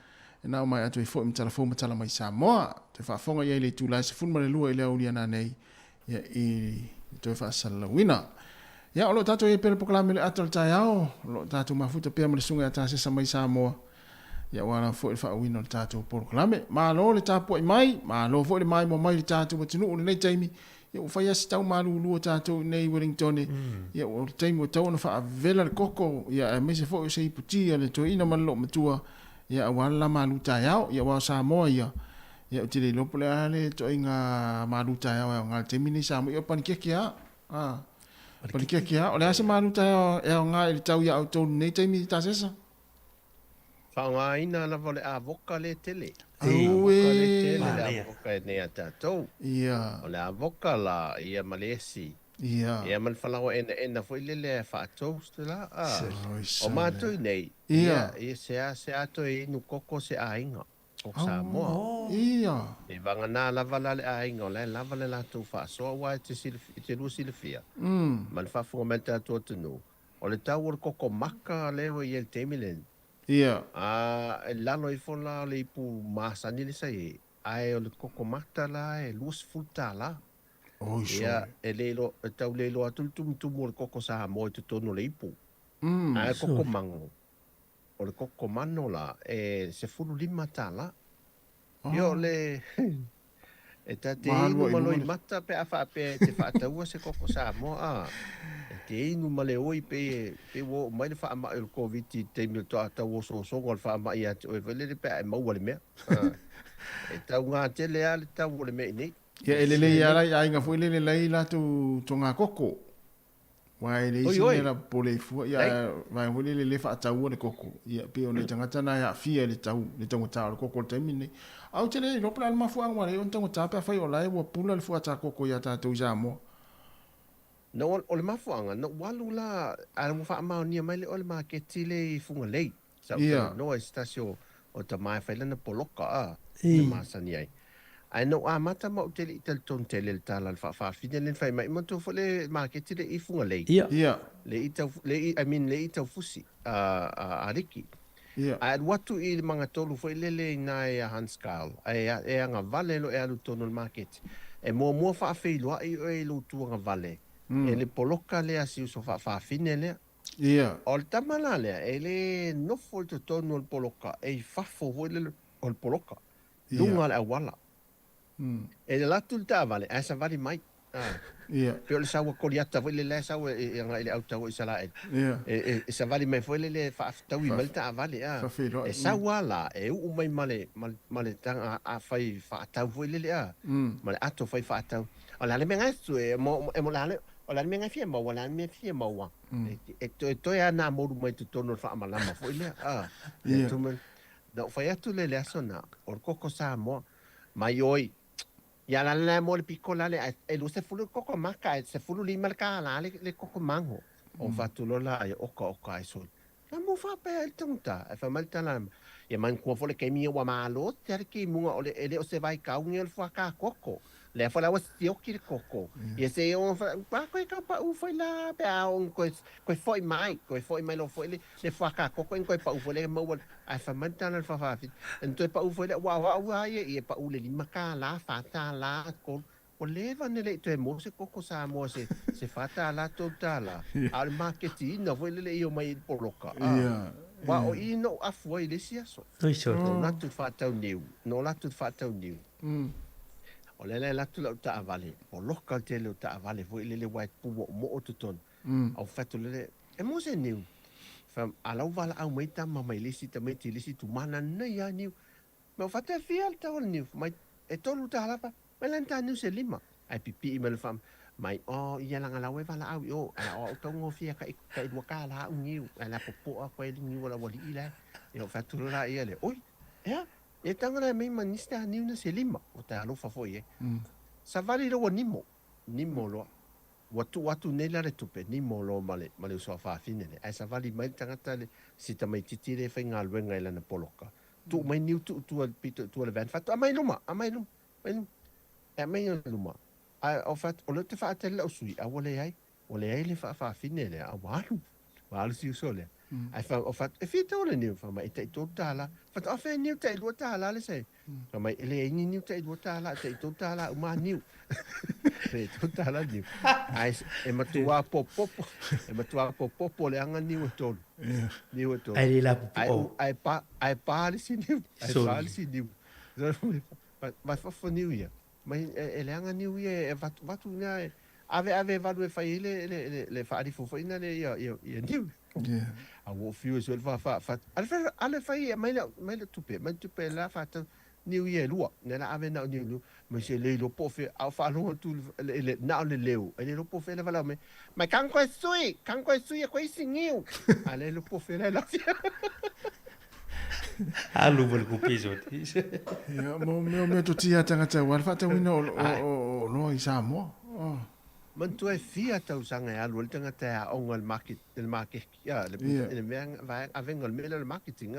E nao mai atu i fo imtala fo matala mai Samoa. Te whaafonga i le tūlai se fulma le lua i le aulia nā nei. Ia i te whaasalawina. Ia o lo tato i pere pokalame le atal tai ao. Lo tato mafuta pia male sunga ata sesa mai Samoa. Ia wana fo i whaawina le tato pokalame. Ma lo le tapo i mai. Ma lo fo le mai mo mai le tato watinu o le nei taimi. Ia o whai asi tau malu lua tātou nei Wellington. Ia o teimu o tau na wha vela le koko. Ia e mese fo i se iputi le to ina man lo matua. Ia wala malu tai au. Ia wa Samoa ia. Ia o tiri lopo le ale to inga malu tai au. Ia ngā teimi nei Samoa. Ia panikia a. Panikia a. O le ase malu tai au. Ia o ngā ili tau ia au tau nei teimi ta sesa. Whaonga ina na vole a voka le tele. Aue. Le voka e nea tātou. Ia. O le a voka la ia malesi. Ia. Ia man whalawa ena fo ile le whaatou stela. O mātou nei. Ia. Ia se ato e inu koko se ainga. O Samoa. Ia. E vanga nā lava la le ainga. O le lava le lātou whaasoa wa te lua silifia. Man whaafunga me tātou tunu. O le tau o le koko maka leo i el temilen. Ia. E lalo i fola le ipu masani le sai. Ai o le koko mata la e luas fulta la. Oh, ia e lelo e tau lelo atu tumu le koko sa mo te tono le ipu. Ai koko mango. O le koko mano la e se fulu lima ta la. Io le e ta te inu malo i mata pe afa pe te whaataua se koko sa mo te inu male oi pe wo mai le wha ama il COVID te mil to ata wo so ngol wha ama ia te oi vele pe ai mau le mea. E tau ngā te lea le tau le mea nei. Ia elele ia lai ainga fu elele lai la tu ngā koko. Wai le isi nera pole fua. Ia vai fu elele le wha atau le koko. Ia pe o ne tangata na ia fia le tau le tangata le koko le taimi nei. Au te le lopela le mafua angwa le on tangata pe a whai o lai ua pula le fua ta koko ia tātou i Samoa. No o le mafuanga no walu la ala mo fa ma ni mai le o le market le i funga lei sa no e stasio o ta mai fa le poloka ma sani ai ai no a mata mo te tel ton tele le tala fa fine le fa mai mo to fo le market le i funga lei le ita le I mean le ita fusi a riki ai watu I manga tolu fo le nai a Hanskal ai e anga vale lo e alu tono le market e mo fa fe lo e lo tu nga vale e le poloka le asi uso whaafine lea. Ia. O le tamala lea, e le nofo le tonu o le poloka, e fafo hoi le o le poloka. Lunga le awala. E le latu le taavale, a sa vali mai. Ia. Peo le saua koriata, foi le le saua e anga ele autau I sala e. Ia. E sa vali mai, foi le whaaftau I mal taavale. E saua la, e uu mai male tanga a whai whaatau foi le a. Male ato whai whaatau. O la le menga estu e mo la le o la me ngafia mo wala me fia mo wa e to ya na mo mai tu tono fa malama fo ile tu men do fa ya tu le sona o koko sa mo mai oi ya la mo le piccola le e lo se fulu koko maka se fulu li marca la le koko mango o fa tu lo la o ka so la mo fa pe el tonta e fa mal tala e man ko fo le ke mi wa malo ter ki mo o le o se vai ka un el fa ka koko le fa la was tio ki koko e se on fa ko ka pa u fa la pe a on ko foi mai lo foi le fa ka koko en ko pa u fa le mo a fa man tan fa fa en to pa u fa le wa e pa u le lima ka la fa ta la ko o le va ne to mo se koko sa mo se fa ta la to ta la al marketing no foi le io mai poloka wa o I no a foi le sia so no la tu fa ta new no la tu fa ta new o le latu la ta vale o local te le ta vale foi le white pu mo o tuton au fatu le e mo se new fam ala vala au mai ta mai lisi ta mai ti lisi tu mana na ya new me fata fiel ta o new mai e tolu ta la pa me lanta new se lima ai pipi me le fam mai o ia la ngala we vala au yo o to ngo fia ka du ka la u new ala popo a ko le new wala wali ila e o fatu la ia le oi ya e tangara mai manista ni una se lima o ta lo fa foi sa vale lo nimo lo watu nela le tupe nimo lo male so fa finele ai sa vale mai tangata le si ta mai titire fa ngal wenga ila na poloka tu mai niu tu tu le van fatu mai luma e mai luma ai o fat o le te fa tele o sui a wole ai o le ai le whaafine le a walu si uso le. Ai wha o wha, e whita o le niu wha mai te i tō tāla, wha o wha niu te i lua tāla le sei. Wha mai ele e niu te i lua tāla, te i tō tāla uma niu. Te i tō tāla niu. Ai e matua popopo, le anga niu e tōlu. Niu e tōlu. Ai le la pupo. Ai pā le si niu, ai pā le si niu. Vai whawha niu ia. Mai e le anga niu ia e watu nga e, ave valu e whai le whaari fufaina le ia niu. A wo fiu so fa ale fai mai tupe la fa niu ye lua ne la ave na niu me se le lo pofe a fa no tu le na le leu e le lo pofe le vala me mai kan ko sui e ko singiu ale lo pofe le la Alu vol ku piso. Ya mo to tia tanga ta wa fa ta wino o no i Samoa. Man tu e fia tau sanga e alu, tanga te a onga il market, ya, le meang avenga le marketing,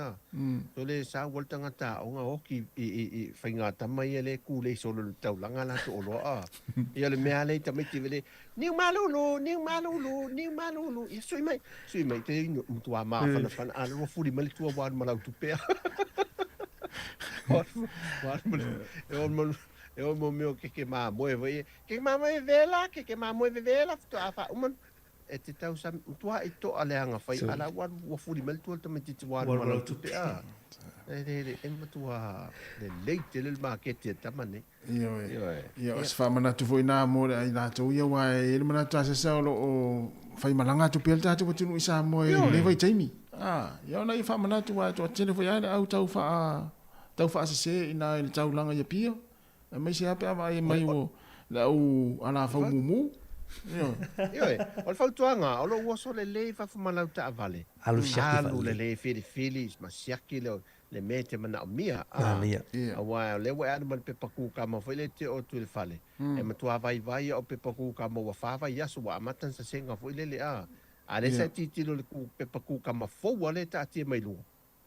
so le sa wal tanga ta onga oki i whainga tamai le ku le solo le tau langa la to oloa, ia le mea le tamiti vele, niu malulu, ia sui mai, te ino mutua maa whana, alo furi mali tua wāru malau tupea. E o mo meo ke mā moe vai, ke mā moe vela, to a wha uman, e te tau sa, tua i to aleanga whai, ala wafuri mel tua tama titi wāru malau tupe a. E matua, le leite le makete tamane. Ia, os whamana tu fo i nā mōre ai nā tau ia wai, e le mana tā se saolo o whai malanga tu pēl tātu watunu i sā moe, le vai taimi. Ia ona i whamana tu wai, tu atene fo i aile au tau wha se i nā i tau langa ia pia. Mai se ape ai mai o la u ala fa mumu. O fa tuanga, o lo woso le fa fu malau ta vale. Alu le fili ma siaki le mete mana mia. A wa le wa ana pe paku ka ma foi le te o tu le fale. E ma tua vai o pe paku ka ma wa fa va yasu wa matan sa senga foi le a. A le sa ti le ku pe paku ka ma fo wa le ta ti mai lu.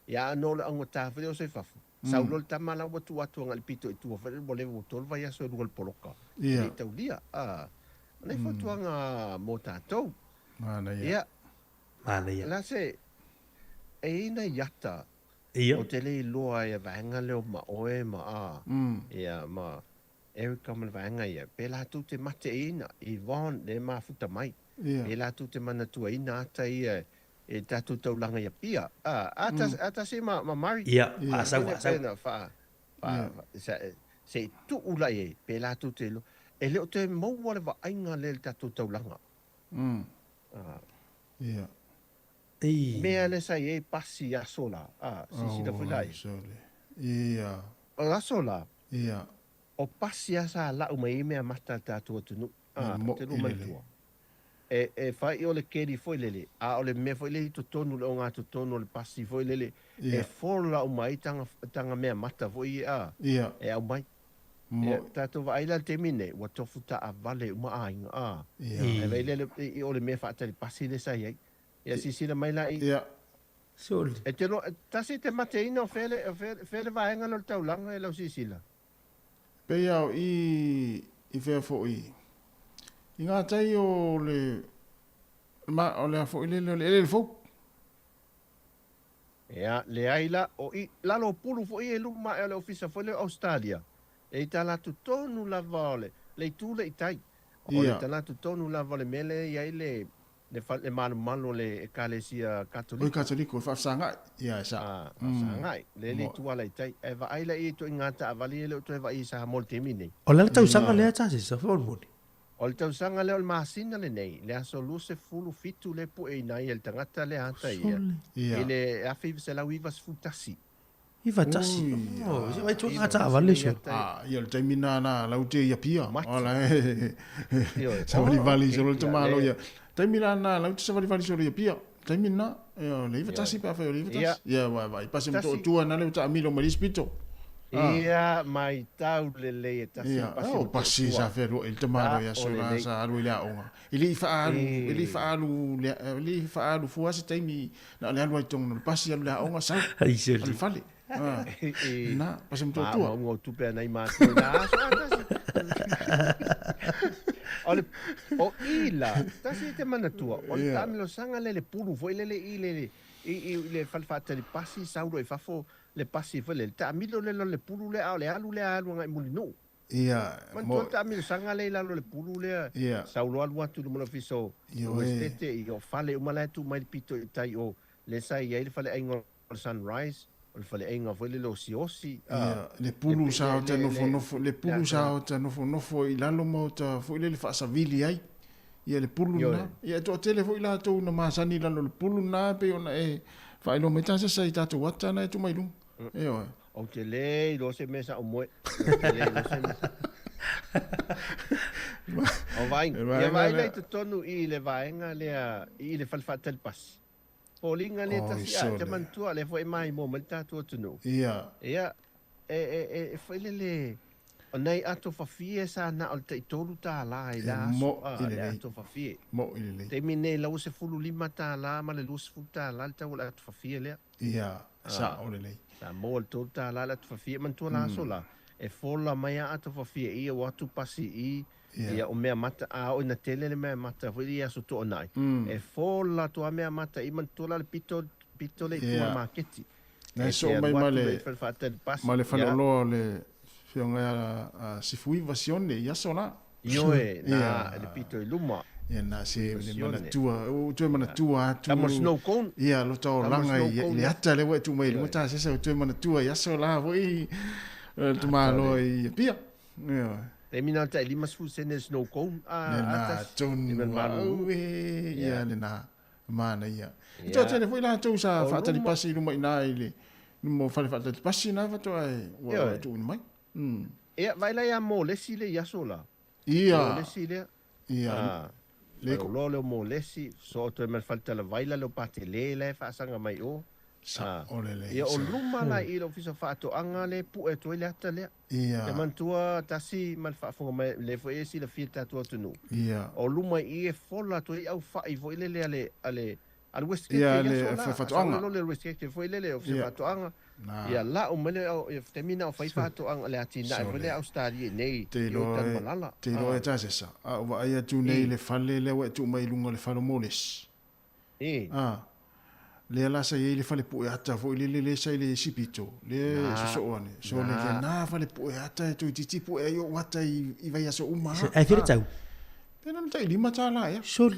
Ya no le angota fa o se fa. Saulo tamala watu ngal pito itu fa le bole tol vai aso ngol poloka. Ia tau dia nei fotu nga motato. Mana ia. La se ina yata. Ia. O te le loa ia vanga leo ma oe ma ia ma Erika ma vanga ia. Pela tu te mate ina i von le ma futa mai. Pela tu te mana tua ina ata ia e tatu tau langa ia pia. Ata se ma mari. Ia, asau. Se tu ula e, pe la tu te lo. E leo te mau wale wa ainga le tatu tau langa. Ia. Mea le sa e pasi a sola. Si da fulai. Ia. O la sola. Ia. O pasi a sa la umai mea mata tatu atunu. Te lo mantua. E fai o le keri foi lele. O le mea foi lele to tonu le o ngā to tonu le pasi foi lele. E fola umai tanga mea mata foi Ia. E au mai. Tato wa aila te mine, wa tofu ta a vale uma ainga. E vei lele o le mea whaata le pasi le sa iei. Ia sisina mai la i. Ia. Sol. E te lo, tasi te mate ina o fele vaenga no le taulanga e lau sisila. Pei au i whea fo i. I ngā tai o le a fo i le fo. Ia, le aila o i lalo pulu fo i e luma e le ofisa fo le Australia. E i tala tu tonu lava o le tūle i tai. O le tala tu tonu lava le mele i ai le malo le ekalesia katoliko. O katoliko, e whafsangai. Ia, sa. Whafsangai. Le tuala i tai. E wa aila i to ingata a vali e le to e wa i sa mol te mine. O le tau sanga lea tasi sa fo moni. O le tau sanga leo le maasina le nei, le aso luse fulu fitu le pu e nai, el tangata le hata ia. E le awhi se lau iwa sfutasi. Iwa tasi? Se vai tua ngata avale so. Ia le taimina na lau te ia pia. Ola savali vali so le tamalo ia. Taimina na lau te savali vali so le ia pia. Taimina, le iwa tasi pa whai o le iwa tasi. Ia, vai, pasi mto tua na leo ta amilo marispito. Ia mai tau le e tasi pasi. O pasi sa fero il tamaro ia sora sa alu ile aonga. Ili faalu fuasi taimi na le alu ai tonga pasi alu le aonga sa. Ai se. Al fale. Na, pasi mto tua. Ngo tupe na ima tuna. o ila tasi te manatua o le tamilo sanga le pulu foi le le falfata le pasi sauro e fafo le pasi foi le tamilo le pulu le alu ngai mulino ia mo tamilo sanga le le pulu le sauro alu atu le fiso o estete i o fale umala tu mai pito tai o le sai ia le fale aingo sunrise o fale ainga foi le lo siosi le pulu sa te nofo le pulu sa te nofo i lalo mo ta foi le fa savili ai ia le pulu na ia to tele foi la to na masani lalo le pulu na pe ona e fa ilo meta se sai tatu wata na tu mai lu e o te le lo se mesa o moe o vai ia vai le to tonu i le vaenga le i le falfata le pas Polinga le tasi a te mantua le foi mai mo malta tu tunu. Ia. Ia foi le onai ato fafie sa na o te tolu ta la i la mo le ato fafie. Mo ile. Te mine la se fulu lima ta la ma le lus fu ta la te wala ato fafie le. Ia, sa o le. Sa mo le tolu ta la ato fafie mantua la sola. E fola mai ato fafie ia watu pasi i ia o mea mata a o na tele le mea mata foi ia so to nai e fola to mea mata i man tola le pito le tua marketi na so mai male fa lo le fionga a si fui versione ia sola io na le pito i luma ia na se le mana tua o tu mana tua tu tamo snow cone ia lo to langa le ata le tu mai lo ta se tu mana tua ia sola voi tu malo i pia ia e mina ta lima sfu sene snow cone na tonu ia na mana ia to tele foi la tu sa fa ta di pasi lu mai na ile mo fa fa ta di pasi na fa to ai wa tu mai ia vai la ia mo le sile ia sola ia le sile ia le lo mo le si so to me falta la vai la lo pate le fa sanga mai o sa ole ia o luma la i lo fiso fa to anga le pu e to le ata le ia te mantua tasi mal fa fo me le fo esi la fieta to tunu ia o luma i e fola to i au fa i vo ile ale al west ia le fa to anga le west ke fo ile le o fa to anga ia la o mele o termina o fa to anga le atina e le australia nei te lo e tase sa a wa ia tu nei le fale le wa tu mai lunga le falo moles le ala sa le fale pu ata fo le sa le sipito le so one so le na fale pu ata tu ti pu e yo wata i vai aso uma ai fere tau pena tai lima tala ya sol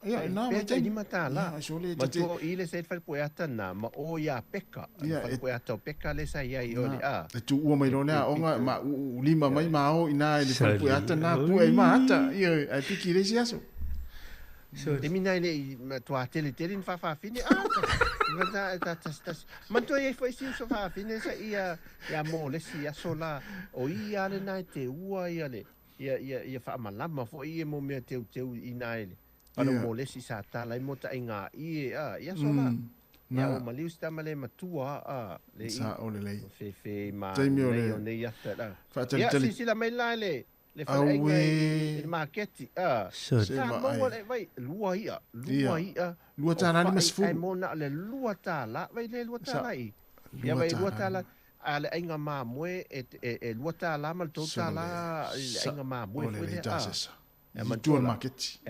ya na ma tai lima tala so le ma to i le se fale pu ata na ma o ya peka fale pu ata peka le sa ia i ole tu u mai lona onga ma u lima mai ma o ina le fale pu ata na pu e ma ata ia ai piki le si aso te mina ile to atele telin fa fine man to e foi sim so fa fine sa ia mo le si sola o ia le na te ua ia le ia fa malama fo ia mo me te ina ile para mo le si sa ta lai mo ta inga ia sola ia o maliu sta male matua le sa o le fe ma le ne ia ta fa ia si la mai la le le marketi mo le vai lua ta la mas fu ai mo na le lua ta la vai le lua ta la ia vai lua ta la ale ainga ma moe e lua ta la mal to ta la ainga ma moe fu le e ma tu marketi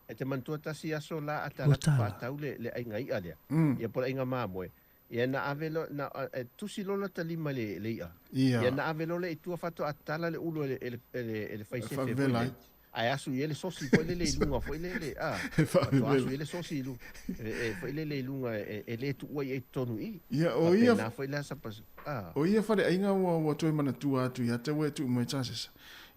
e te mantua ta si aso la ata la fa tau le ainga ia le ia por ainga ma moe ia na avelo na tusi lolo ta lima le ia ia na avelo le tu fato atala le ulo le faise fe ai asu ele sosi foi le lunga foi le asu ele sosi lu foi le lunga le tu o e tonu i ia o ia na foi la sa pas o ia fa le ainga o tu mana tu atu ia te we tu mai chances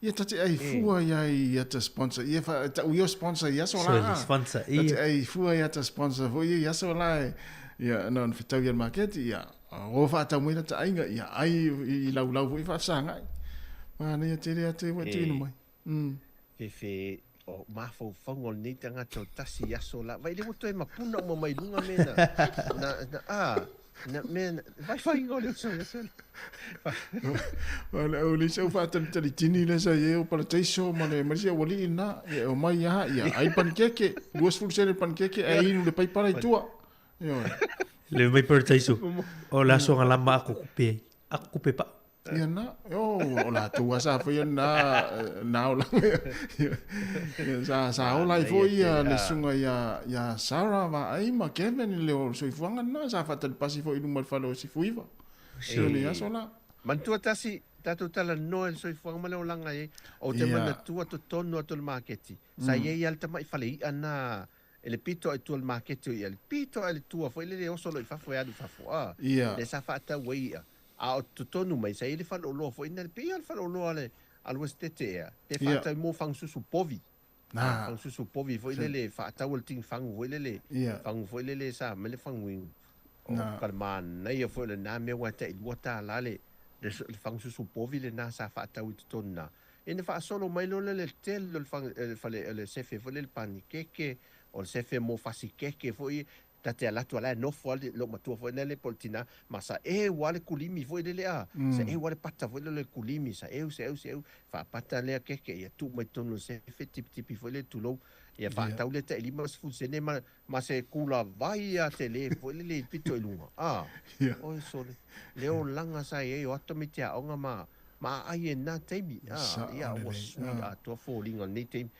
ia tati ai fua ia te sponsor ia fa ta o sponsor ia so la sponsor ia ai fua ia te sponsor foi ia so la ia non fitau ia market ia o fa ta muina ta ainga ia ai i lau foi fa sanga mana ia te te we tu no mai fe o mafo fongo ni tanga to tasi aso la vai le moto e mapuna mo mai lunga mena na men vai fa ingole so wala o le so fa tan tini le sa ye o para teiso mane marisia wali na o mai ya ai pankeke duas fulsele pankeke ai no le pai para tua le mai per teiso o la so ngala ma aku kupe pa Ia na, o la tua sa foi na o la. Sa o la foi le sunga ya Sarah va ai ma Kevin le o so ifuanga na sa fa pasi foi no mal falo si fuiva. So le aso la. Mantua tasi tatu tala no el soi fuang male olanga e o te mana tua to tono to marketi. Sa ye al tama ifale ana ele pito e tu marketi e el pito ele tua foi le o solo fa foi adu fa foi. Le sa fa ta wei a to tonu mai sa ele fa lo foi nel pe al fa lo ale al westete te fa ta mo fang su povi. Na fang su povi foi le fa ta wol ting fang foi le fang foi le sa mele fang wing. O kalman na ia foi le na me wa te wata lale le fang su povi le na sa fa ta wit tonna ene fa solo mai lo le tel le fang le sefe foi le panikeke o le sefe mo fasikeke foi ta te ala tu ala no foi lo matua foi nele poltina ma sa wale kulimi foi le a sa wale pata foi le kulimi sa se fa pata le keke ia tu mai tonu sefe tip foi le tu lo ia fa ta le te lima fu sene ma se kula vai a tele foi le pito ilunga o sole leo langa sa o atomitia onga ma ai na teimi ia o sui a to falling on ni teimi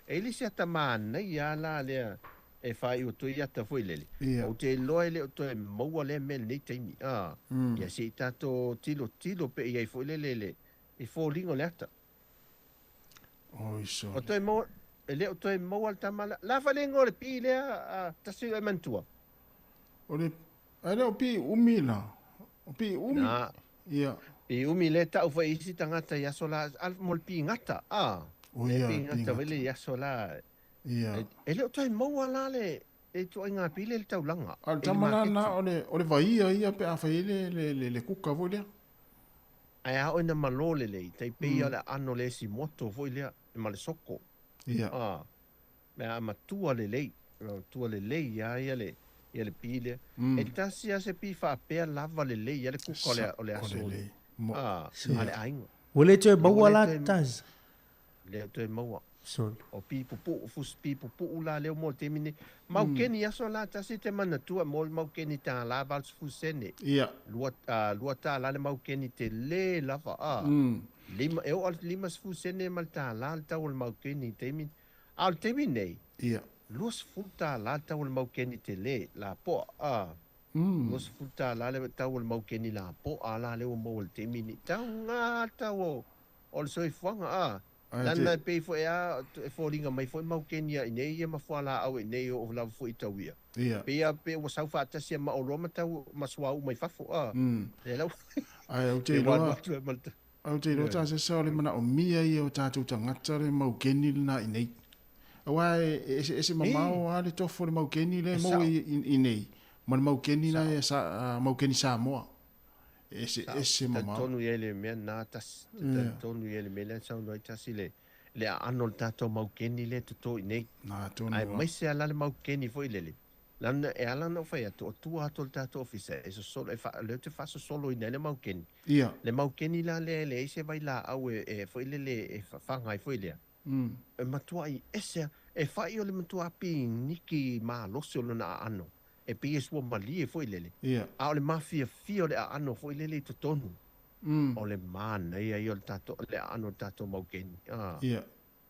ele siata mana ia la le e fai o to ia ta foi lele o te loe le o to mo le mel ni teimi ia se tato tilo pe ia foi lele e falling on leta o to mo ele o to mo al tamala la falengo le pile a tasi e mantua Ole ale o pi umila. O pi umi. Ia. E umi le ta o fa isi tangata ya sola al mol pi ngata. O ia. Pi ngata vele ya sola. Ia. Ele o tai mo ala le e to nga pi le tau langa. Al tamala na ole vai ia pe a fa le kuka volia. Ai a ona malole le tai pe ala ano le si moto volia e male soko. Ia. Me a matua le ya ia le ia le pile e tasi a se pi fa pe lava le ia le kuka le aso ale ainga o le te maua la taz le te maua o pi pupu fus pi pupu la le mo te mine mau keni aso la tasi te mana tua mo mau keni ta lava fusene ia lua ta la le mau keni te le lava lima e o lima fusene mal ta la ta o mau keni te mine al te mine ia Los futa la tawul mau keni te le la po Los futa la le tawul mau keni la po ala le mo te mini tanga tawo ol so ifanga lan na pe fo ya fo linga mai fo mau keni ya nei ya ma fo la au nei o la fo itawia pe o sa fa ta sia ma o roma taw maswa mai fa fo le la ai o te lo ta se so le mana o mia ia o tatu tangata le mau keni na nei Wai ese mamao ale tofo le maukeni le mo inei. Man maukeni na sa maukeni sa mo. Ese mamao. Tonu ele me na tas tonu ele me le sa no tasi le anol tato maukeni le to inei. Na tonu. Ai mai se ala le maukeni foi lele. Lan e ala no fai to atol tato office eso solo le te fa solo in le maukeni. Ia. Le maukeni la le se vai la au e foi lele e fa ngai foi le. E matua i ese e fai o le matua pi niki ma loso na ano e pi e sua mali e foi lele a o le mafia fio le ano foi lele to tonu o le mana ia i o le tato le ano tato maukeni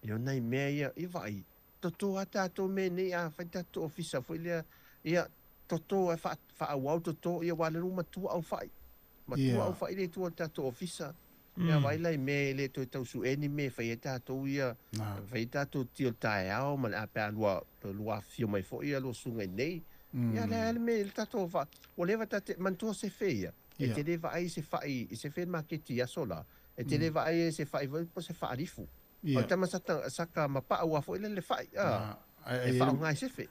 io nei mea i vai toto a tato me ne a fai tato ofisa foi le ia toto e fa au toto ia wale ruma tua au fai le tua tato ofisa ia vai lai me le to tau su eni me fai tato ia fai tato tio tae au ma a pe lua fio mai fo ia lo sunga nei ia le me tato fa o leva tate mantua se feia e te leva ai se fai se fe marketi a sola e te leva ai se fai po se fa rifu o tama saka ma pa ua fo ile le fai e fa ngai se fe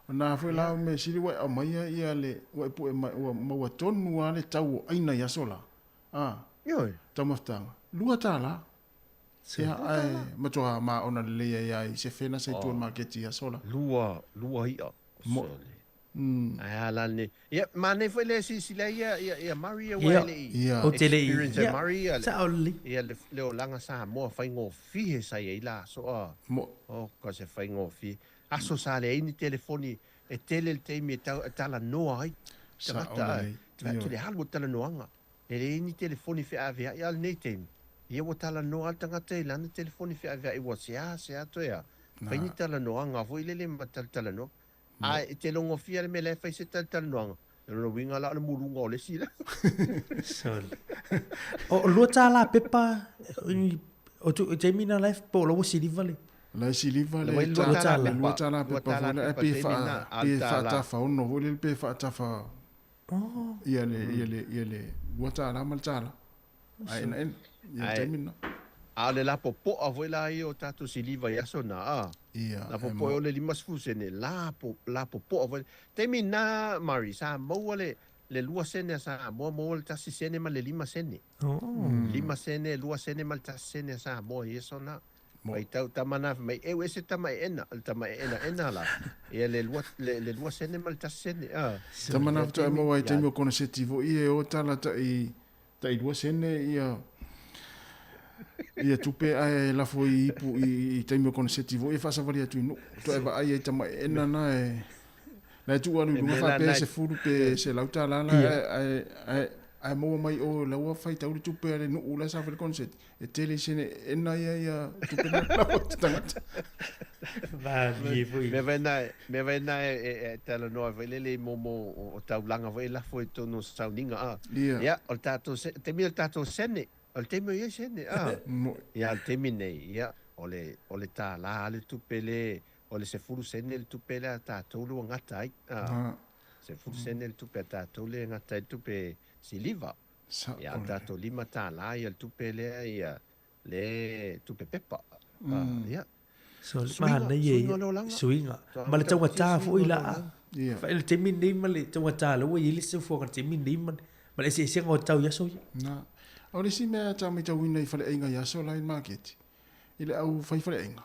na foi la me sili wa mai ia le wa pu e ma tonu ale tau aina ya sola Yoi. Tamaftanga. Lua tala. Se ai matua ma ona le ia se fena se tu marketi ya sola. Lua ia. Mo. Ai ala ne. Ya ma ne foi le si le ia Maria Wale. O tele ia Maria. Sa oli. Ia le langa sa mo fai ngo fi sa ia la so Mo. O ko se fai ngo fi. Aso sa le ni telefoni e tele te mi tala no ai. tu le halu tala noanga. E le ini telefoni fe avea ia nei temi. Ia wa tala noa al tangata i lana telefoni fe avea i wa se ato ea. Fai ni tala noanga vo i lele ma tala noa. Ai te longo fia le mele fai se tala noanga. No winga la le mulunga o le sila. Sol. O lua tala pepa o tu Jamina life po lo si livale. La si liva le lua tala. lua tala pe pa fona e pe fa ta fa no vo le pe fa ta fa. Oh. Ia le lua tala mal tala. Ai na en ia Jamina. A le la popo a voila i o tatu si liva i aso na a. Ia. La popo o le limas fusene la popo a voila. Temi na Mari sa mo le lua sene sa mo le tasi sene ma le lima sene. Lima sene lua sene ma le tasi sene sa mo i aso na. Mai tau tamana mai e ese tamai ena la. Ia le lua sene ma le tasi sene. Tamana to mo wai temi o konsetivo i o tala ta i lua sene ia ia tupe ai la foi ipu i taimo konsetivo e fasa varia tu no to e va ai tama ena na e na tu alu lunga fa pe se furu pe se lauta la ai mo mai o la wa fai tau tupe ale no ula sa fel konset e tele sene ena ia tupe na la tanga Va vi voi. Me vai na e tala no le mo o tau langa vai la foi to no sauninga ia o tato te mi tato sene al temi ia sene ia al temi nei ia ole ta la le tupele ole se furu sene le tupele ta tolu ngata ai se furu sene le tupele ta tolu ngata ai tupe siliva ia ta to lima ta la ia le tupele ia le tupe pepa ia so ma na ye swinga ma le tau ta fu ila fa le temi nei ma le tau ta lo i le se fu ka temi nei ma le se ngo tau ya so na o le si mea ta mai tau ina i fale inga ia so line market. Ile au fai fale inga.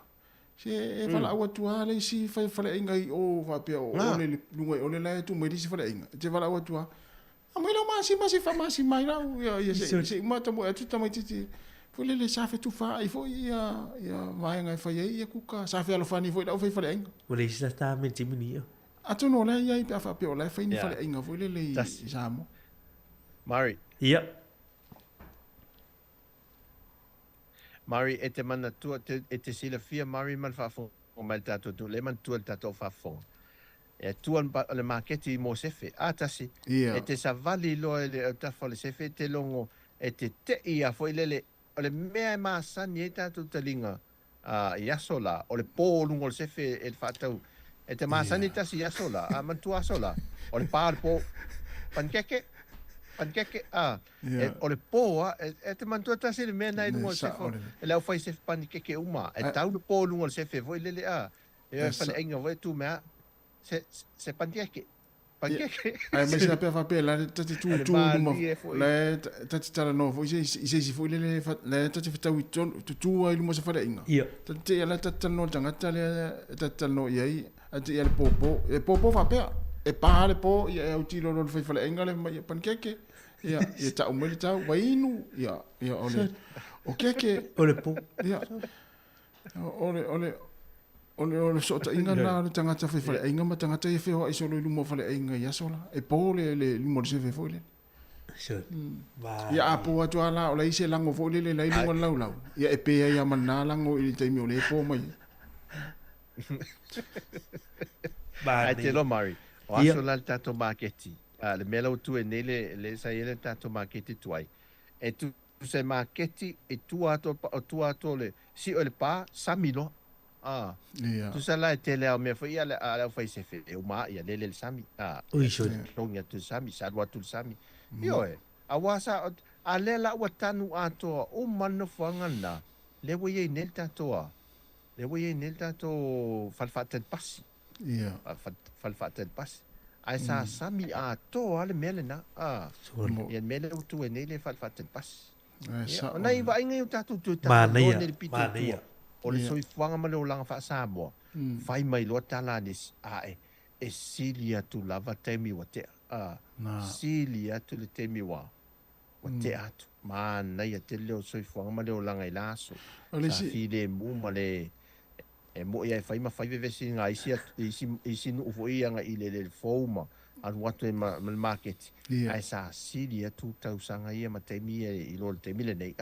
Se e fala au atua le si fale inga i o whapea o le lunga o le lai tu mai si fale inga. Te fala au atua. A mai lau masi mai lau. Ia se mata mo atu tamai titi. Fole le safe tu fa i fo ia mai ngai fai ia kuka. Safe alo fani fo i lau fai fale inga. O le isa ta me timini. Atu no lai ia i pia whapea o lai fai ni fale inga. Fole le i samo. Mari. Ia. Mari e te mana tua e te sila fia Mari man fafo o mai tato tu le man tua tato fafo e tua le marketi mo sefe atasi e te savali lo e ta fo le sefe te longo e te ia fo ile le mea ma sani e tato talinga ia sola o le po lungo le sefe e fatau e te ma sani tasi ia sola a man tua sola o le par po pankeke o le poa e te mantua tasi le mea nai lungo se fo e lau fai se pankeke uma e tau le po lungo se fe voi lele e fale inga voi tu mea se pankeke ai mai se pe fa pe la tati tu la tati tala no foi se foi lele la tati fa tu ai lumo se fale inga tati la tati no tanga tati no iai ati el popo fa pe e pa le po ia o tiro no fai fale inga le pankeke ia ta umeli ta wainu ia ole o keke ole po ia ole so ta inga na tanga ta fai fale inga ma tanga ta fe o iso lo lumo fale inga ia sola e po le lumo se fe fole sure va ia apo atu ala o le ise lango fole le lai lungo lau ia e pe ia mana lango i te mi o le po mai ai te lo Mari o aso la tato marketi le mela tu e nele le sa ele tato marketi tuai e tu se marketi e tu ato le si o le pa samilo tu sa la te le me foi ala fai se fe o ma ia le sami ui so tonga tu sami sa wa tu sami io e a wasa a le la wa tanu ato o mano fangana le wo ye nel tato le wo ye nel tato falfatel passi falfatel passi ai sa sami a to ale mele na ia mele tu e nele falfatel passi na i va inga tatu tu ma nei o le soi fuanga ma le olanga fa sa mo fai mai lo tala ni e silia tu lava temi wa te silia tu le temi wa te atu ma nei te le soi fuanga ma le olanga i laso sa fi le mu ma le E mo ia e whai ma whai vevesi ngā isi nu ufo ia ngā i le fōuma. Anu watu e ma market. Ai sa siri e tu tau sanga ia ma teimi e i lor teimi le nei.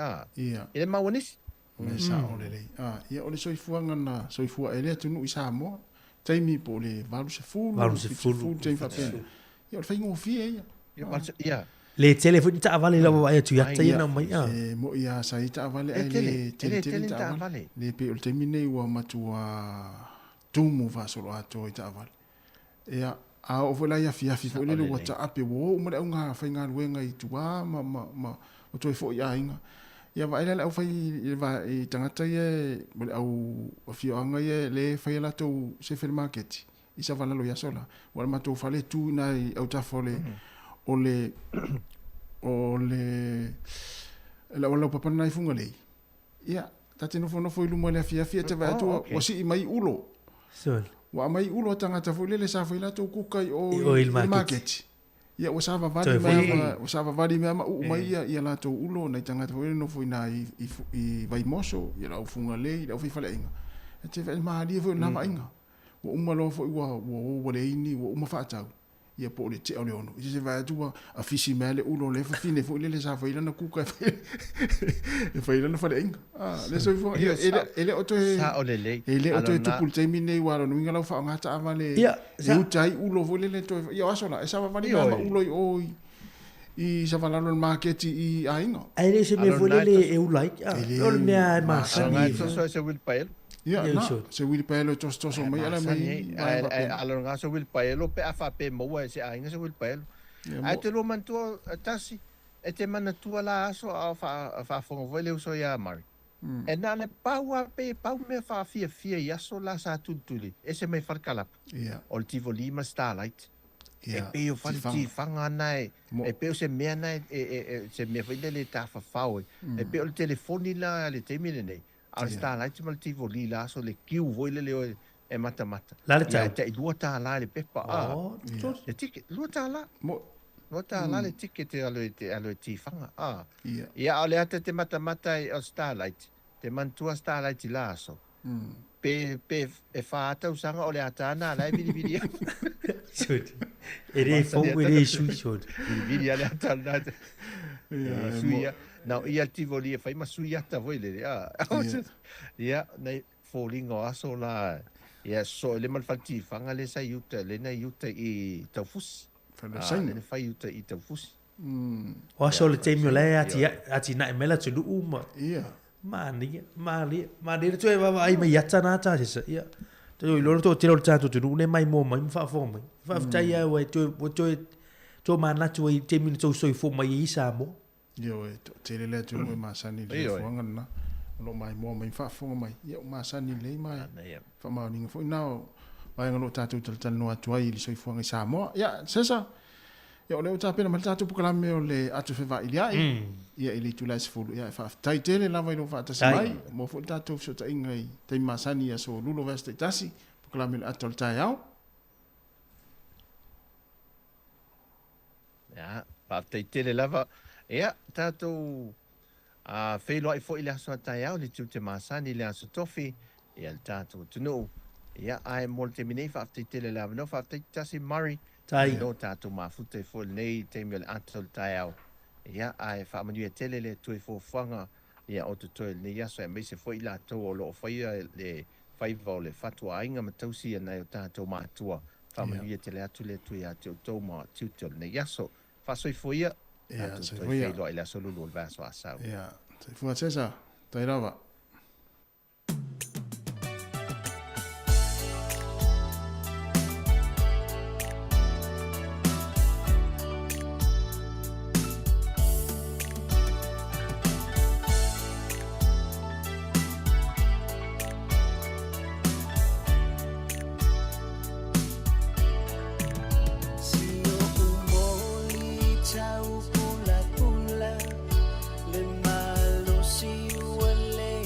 Ele mawanisi. Me sa o le lei. Ia o le soifua ngana, soifua e lea tunu i Samoa. Teimi po le valu se fulu. Valu se fulu. Teimi whapena. Ia o le whaingo fia ia. Ia. Le tele fu ta avale la wa tu ya tai na mai mo ia sa ita avale ai le tele ta avale le pe o teimi nei wa matua tumu va solo ato ita avale ia a o vola ia fia fo le wa ta ape wo mo le nga fa nga luenga i tua ma o toi fo ia inga ia va ile au fai va i tangata ia mo au o fio anga ia le fai la to se fer market i sa vala lo ia sola wa ma to fale tu na au ta fole o le la papa nai funga lei ia tate no fono foi lumo le fia te va tu o si mai ulo so wa mai ulo tanga ta foi le sa foi la to kukai o il market ia o sa va vadi me o mai ia la to ulo na tanga foi no foi na i vai moso ia la funga lei la foi fale inga te va ma dia foi na ma inga o umalo foi wa le ini o uma fa tau ia po le te o le ono i se vai tua a fisi mele ulo le fa fine fo le sa fa ina na kuka e fa ina na fa le inga le so fo ele o to sa o le le ele o to tu pul te mine wa no ngala fa ngata avale e utai ulo vo le to ia asola e sa va vani ma ulo i sa va la no market i ainga ai le se me vo le e u like o le mea ma sa so se will pay ia na se wil pelo tos mai ala mai ala nga se wil pelo pe afa pe mo se ainga se wil pelo ai te lo mantu tasi e te mana tua la so fa fo vele so ya mar e na le paua pe pau me fa fia ya so la sa tutuli e se me far kalap o ti volima starlight e pe o fa ti fanga nai e pe se me nai se me vele le ta fa fau e pe o telefoni la le te mine nei al starlight mal ti voli la so le kiu voile le e mata la le te luata la le pepa le ticket luata la luata la le ticket alo ti fanga ia ole ate te mata al starlight te mantua starlight la so pe e fa ata usanga ole ata na la vidi shoot ere fo ere shoot vidi ale ata na suia now ia ti voli e fai masuia ta voile ia nei falling o aso la ia so le mal fati fanga le sa yuta le na yuta i tafus le fai yuta i tafus o aso le temio le ati na mela tu uma ia mani tu e va ai mai yata na ta se ia tu i loro to tiro tanto tu ne mai mo mai fa fo mai fa tai ai tu mana tu i temio to so fo mai isa mo Yo te le tu mo masani le fonga na lo mai mo mai fa fonga mai yo masani le mai fa ma ni fo na vai ngalo tatu tal no atu ai le soi fonga sa mo ya sesa yo le uta pena mal tatu pukala me o le atu fe va ilia ia ile tu la sfulu ya fa tai tele la vai no fa ta sai mo fo tatu so ta ingai te masani ya so lulo veste tasi pukala me atu tai au ya pa te tele lava ia tatou whelo ai fo i le aso tai au le tu te masani le aso tofi ia le tatou tunu ia ai mo te minei fa te tele la no fa te tasi mari tai no tatou mafute fo nei te mel ato tai au ia ai fa manu e tele le tu fo fanga ia o to le ia so e me se fo i la to o lo fai le fai vo le fatua inga matausi na o tatou matua fa manu e tele atu le tu ia to ma tutor ne ia so fa so fo ia ia se foi ia lo ila solo lo va so asau ia se fu acesa tai rava Pula, le malo si huele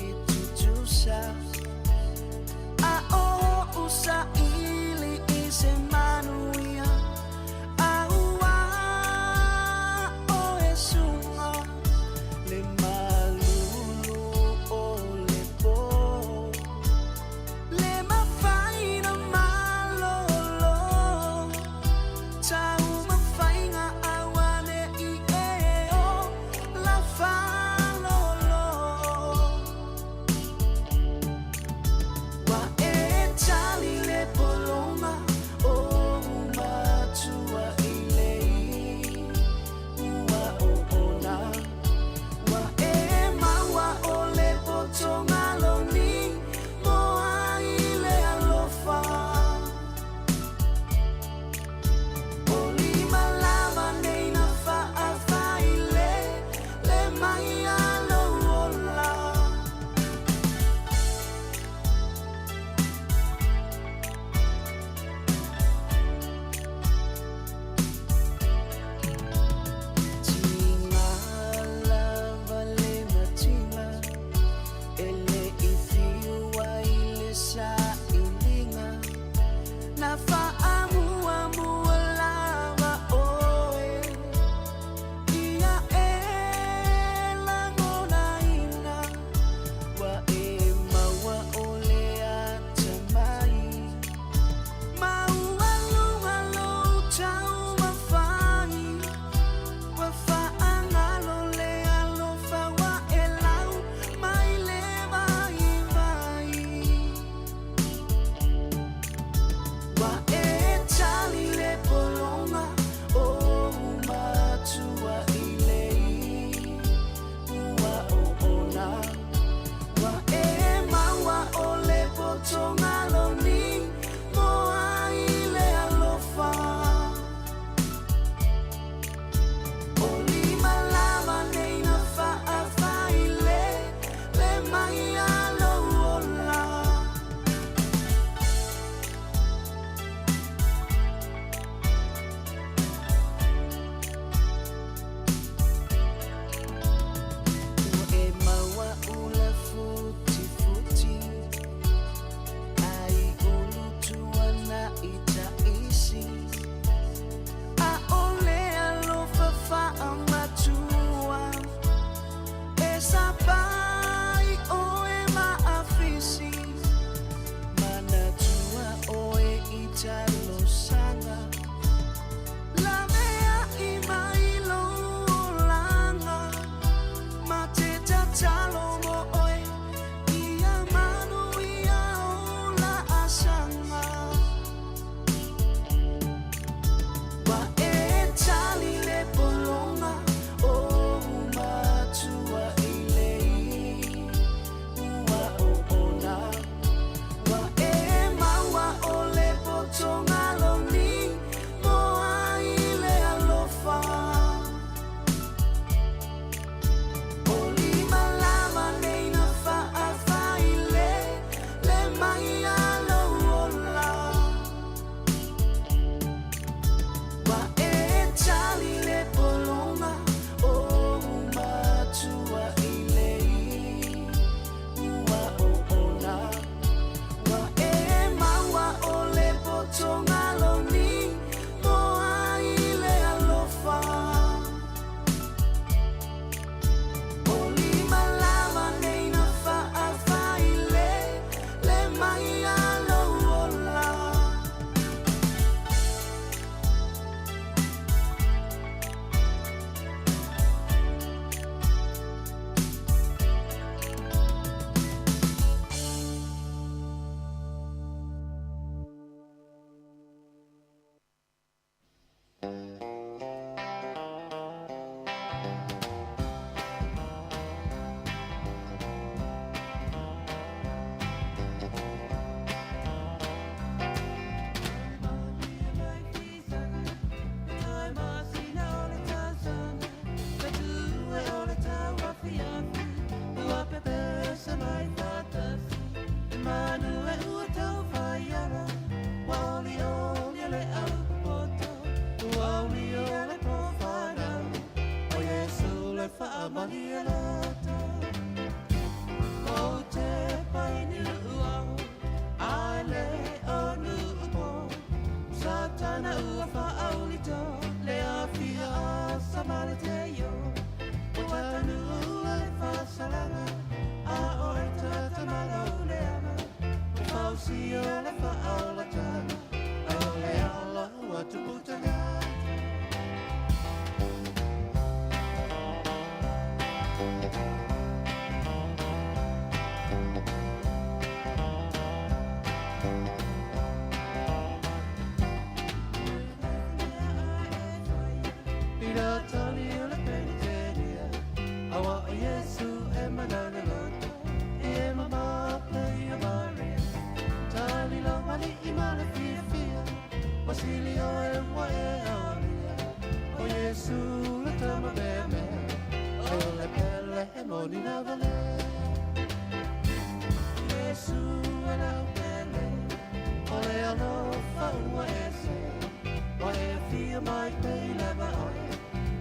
mai pe lava oe.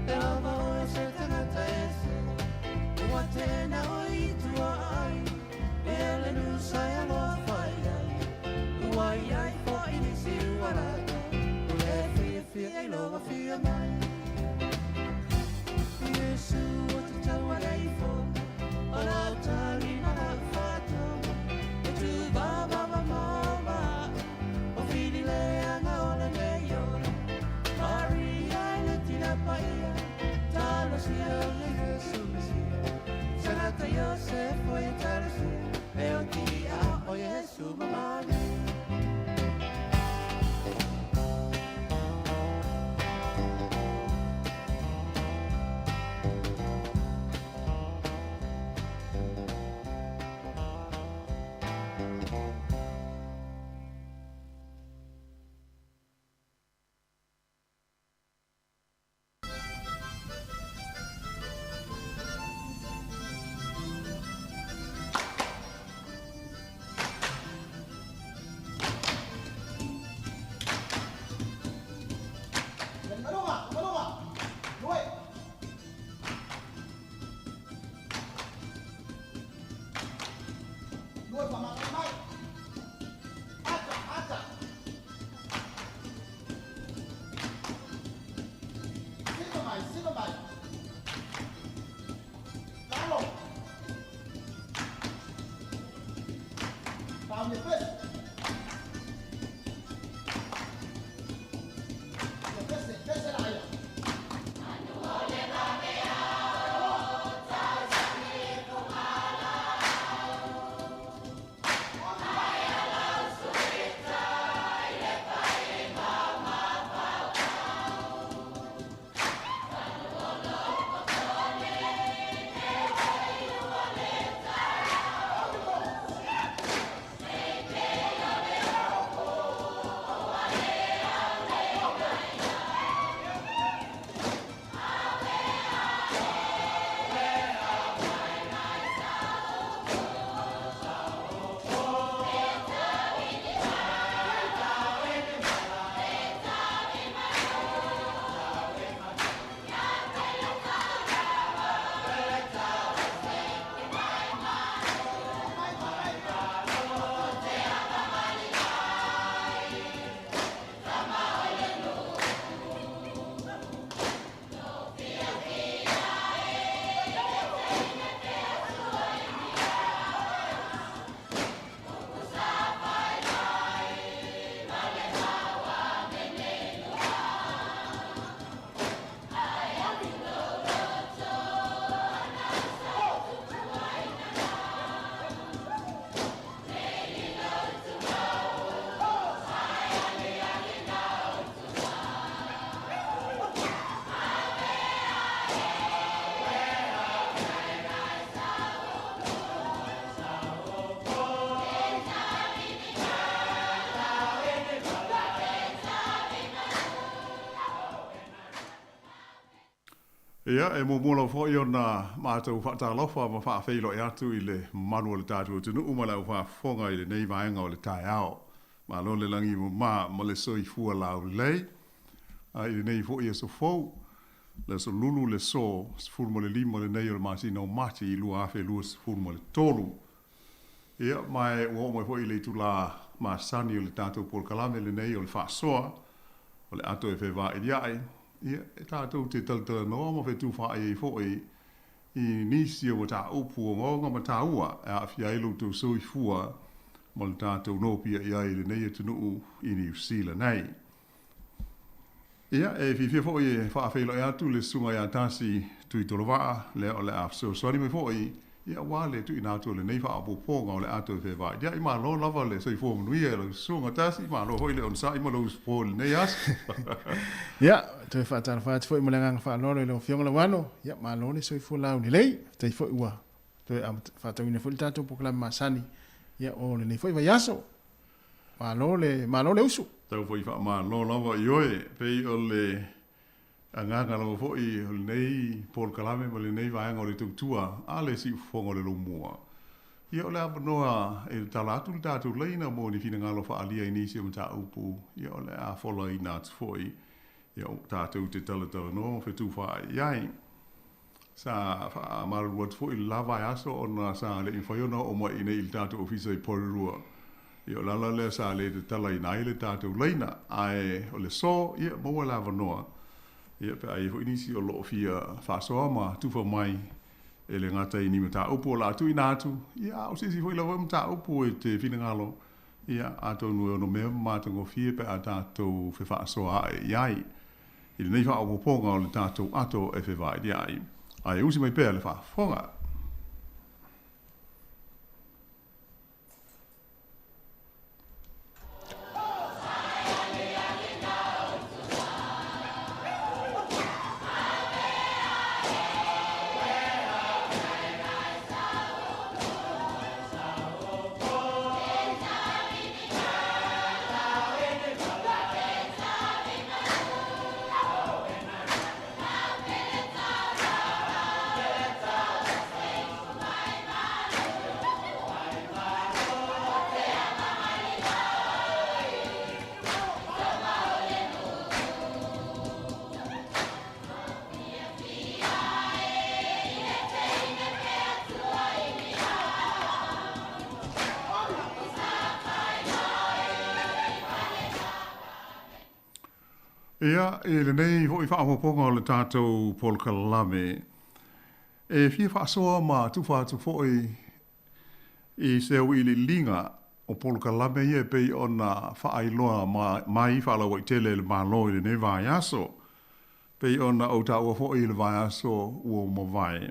E lava oe se tangata ese. Ua tēnā oi tua ai. E ele nusai aloa whai ai. Ua iai fo inisi ua rata. Ule fia e loa fia mai. Yesu o te taua reifo. O lau tali na la whato. E tu baba mama. O whiri leanga o le neiola. Maria e le tina paia. Tala sia o le Yesu Mesia. Sanata Yosef o e tala sia. E o kia o Yesu mamane. Ia, e mo mola fo i ona mātou whaatalofa ma whaafeilo e atu i le manu o le tātou tunu umala u whaafonga i le nei vaenga o le tai ao. Ma lo le langi mo le soi fua lau lei. I le nei fo i e so fau. Le so lulu le so, sifuru mo le lima le nei o le masina o mati i lua afe lua sifuru mo le tolu. Ia, mai ua mo fo i le tula ma sani o le tātou por kalame le nei o le whaasoa. O le ato e whewā i diai. Ia, e tātou te taltala noa ma whetu wha e fo i nisi o ta upu o ngonga ma ta ua e a fia ilo tau soi fua ma le tātou nopia i ai le nei e tunu i New Zealand nei. Ia, e fia fo i wha a whailo e atu le sunga i a tasi tui tolowaa le o le afso sori me fo i ia wale tu i nātou le nei wha a poponga o le ato e whewā. Ia, i ma lo lava le soi fua manu ia le sunga tasi, i ma lo hoi le on sa i ma lo uspo le nei as. Ia, te whaatara whaati fo i malanga whaalolo i leo fionga la wano. Ia, ma lo le soi fua lau ni lei, te fo i ua. Te whaatau ina fo i tātou poklama masani. Ia, o le nei fo i vai aso. Ma lo le usu. Tau fo i wha ma lo lava i oe, pei o le anganga lo fo i o le nei Paul Kalame ma le nei vaenga o le tautua, a le si ufonga le lo mua. Ia o le apanoa e talatu le tātou leina mo ni fina ngalo wha alia i nisi o mta upu. Ia o le a fola i nātu fo i. Ia o tātou te tala no, whetu wha iai. Sa wha marua tfo i lava e aso o na sa le i whaiona o mai ina il tātou ofisa i Porirua. Ia o lala le sa le te tala i nai le tātou leina. Ai o le so, ia maua lava noa. Ia pe ai ho inisi o loo fia whasoa ma tufa mai e le ngata i ni mata upu o la atu i nātu. Ia o sisi hoi lawa mata upu e te whinangalo. Ia ato nui ono mea mātango fia pe a tātou whi whasoa e iai. I le nei wha o ponga o le tātou ato e whi vai di ai. Ai usi mai pēr le whafonga. Ia, e le nei hoi whaamoponga o le tātou Polokalame. E fia whaasoa ma tuwha atu foi i seo i li linga o Polokalame ia pei o na whaailoa mai whaalawa i tele le malo i le nei vai aso. Pei o na o tāua foi i le vai aso ua mawai.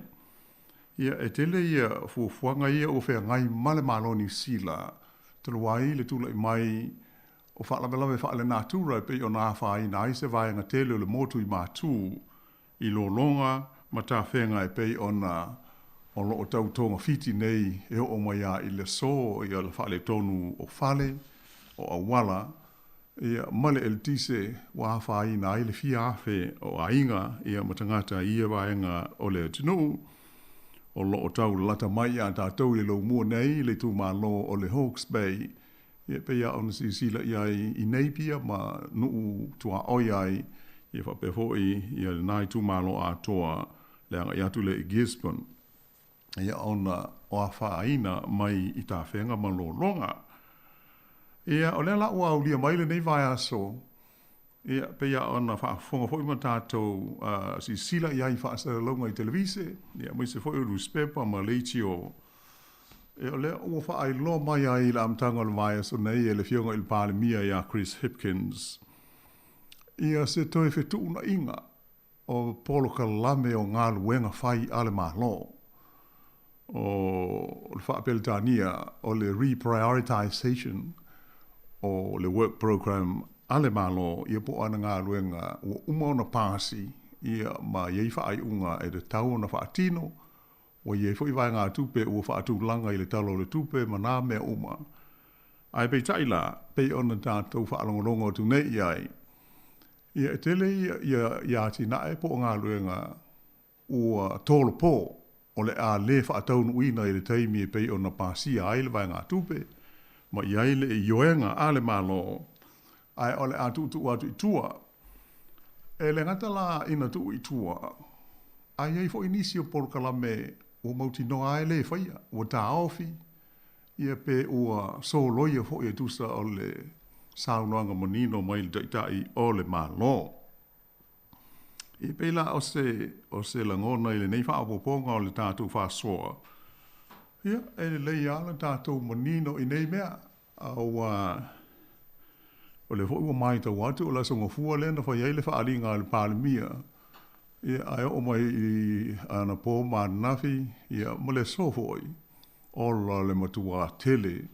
Ia e tele ia fuafuanga ia o whea ngai male malo ni sila. Tulu wai le tula i mai o whaalawe whaale nātura pe o nā whai nā ise vai ngā tele o le motu i mātū i lo longa ma tā whenga e pei o nā o lo o tau tonga whiti nei e o mai a i le so i le whaale tonu o whale o awala ia male el tise wa whai nā i le fia awhe o ainga ia matangata ia vaenga o le tunu o lo o tau lata mai a tātou i lo mua nei le tū mā lo o le Hawke's Bay. Ia pe ia ona sila iai i nei pia ma nuu tua oi ai ia whapeho ia nai tu malo a toa le anga iatu le i Gisborne. Ia ona o a whaaina mai i tā whenga ma lo longa. Ia o le la ua au lia mai le nei vai aso. Ia pe ia ona whaafonga fwoi ma tātou sila iai whaasara longa i televise. Ia mai se fwoi uru spepa ma leiti o e o le ua whaai lo mai ai la amtanga o le vai aso nei e le fionga il palemia ia Chris Hipkins. Ia se toi whetu una inga o Polokalame o ngā luenga whai ale malo. O le whaapeltania o le reprioritization o le work program ale malo ia po ana ngā luenga ua umona pāsi ia ma iei whaai unga e le tau na whaatino o ie fo i vai ngā tupe ua whaatu langa i le talo le tupe ma nā mea uma. Ai pei taila, pei ona tātou whaalongolongo tu nei iai. Ia e tele ia ti nae po ngā luenga ua tolo po o le a le whaataunu uina i le teimi e pei ona pāsia ai le vai ngā tupe. Ma iai le i ioenga a le malo. Ai o le a tutu atu i tua. E le ngata la ina tu i tua. Ai ei fo inisi o Polokalame o mauti no ai le whaia, o tā ofi, ia pe ua so loia fo ia tusa o le saunoanga monino mai le taitai o le malo. I pe la o se langona i le nei whaapoponga o le tātou whaasoa. Ia, e le lei ala tātou monino i nei mea, o le fo ua mai tau atu o la songa fua lena whai ei le whaaringa le palemia. Ia ai o mai i ana po ma nafi ia mole sofoi o le matua tele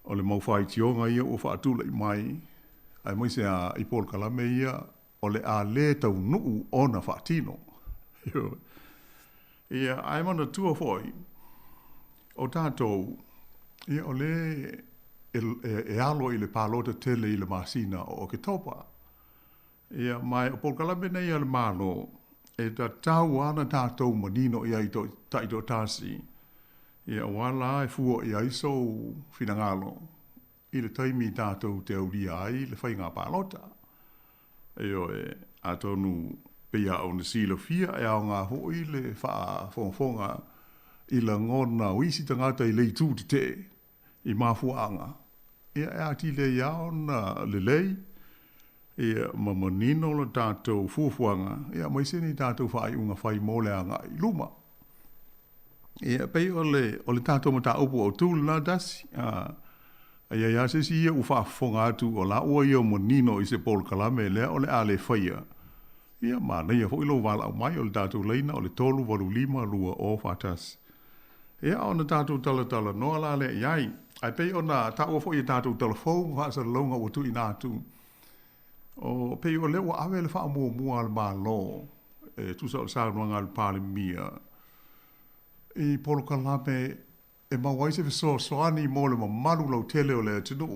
o le mau fai tionga ia o whaatula i mai ai mai se a i Polokalame ia o le a le tau nuu o na whaatino. Ia ai mana tua foi o tātou ia o le e alo i le palota tele i le masina o ke topa. Ia mai o Polokalame nei ale malo e ta tau ana tātou manino ia i taito tāsi. Ia wala e fua ia iso finangalo i le taimi tātou te auria ai le whai ngā pālota. a tonu pia o na silo fia e au ngā hoi le wha whonga i la ngona wisi tangata i lei tū te i mafuanga. Ia e ati le iao na le lei, ia mamanino la tātou fuafuanga, ia maiseni tātou whai unga whai mole anga i luma. Ia pei o le tātou mata upu o tūlu na dasi, ia ia se si ia u whaafonga atu o la ua ia manino i se Paul Kalame lea o le ale whaia. Ia mana ia fo ilo wala au mai o le tātou leina o le tolu waru lima lua o whatas. Ia o na tātou tala noa la le iai. Ai pei o na tāua fo i tātou telefon whaasa launga o tu i nātu. O pei o le ua awe le wha mua al maa lo. Tu sa o le sānuanga al pāle mia. I Paul Kalame e mawaise fe soani mo le mamalu lau tele o le tinu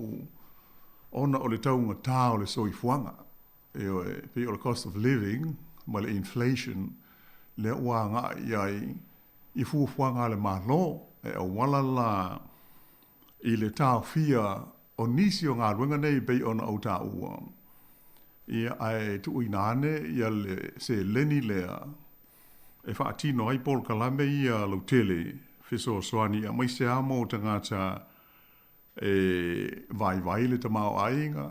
ona o le taunga tā o le soifuanga. Pei o le cost of living, ma le inflation, le ua ngā iai i fuafuanga le malo, e o wala la i le tā fia o nisi o ngā ruenga nei pei ona au tā ua. Ia ai tu uinane ia le se leni lea, e whaatino ai Paul Kalame ia lau tele, fiso soani a mai se amo tangata vai le tamao ainga,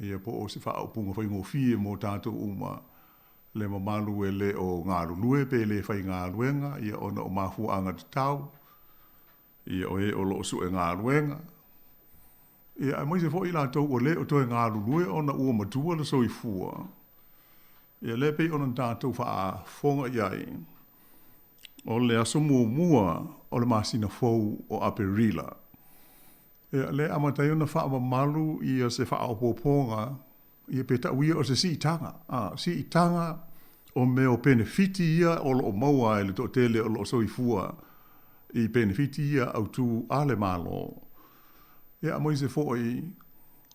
ia po o se wha au punga whaingo fie mo tātou uma le mamalu e le o ngā runue pe le whai ngā ruenga, ia ona o mafu anga te tau, ia o o lo su e ngā ruenga. Ia a mai se fo i la tau o le o toi ngā runue ona ua matua le soi fua. Ia le pe ona tātou wha fonga iai. O le aso mua o le masina fou o Aperila. Ia le amatai ona wha malu ia se wha opoponga ia peta uia o se si itanga o me o benefiti ia o lo maua e le to tele o lo soifua i benefiti ia au tu ale malo. Ia amoi se foi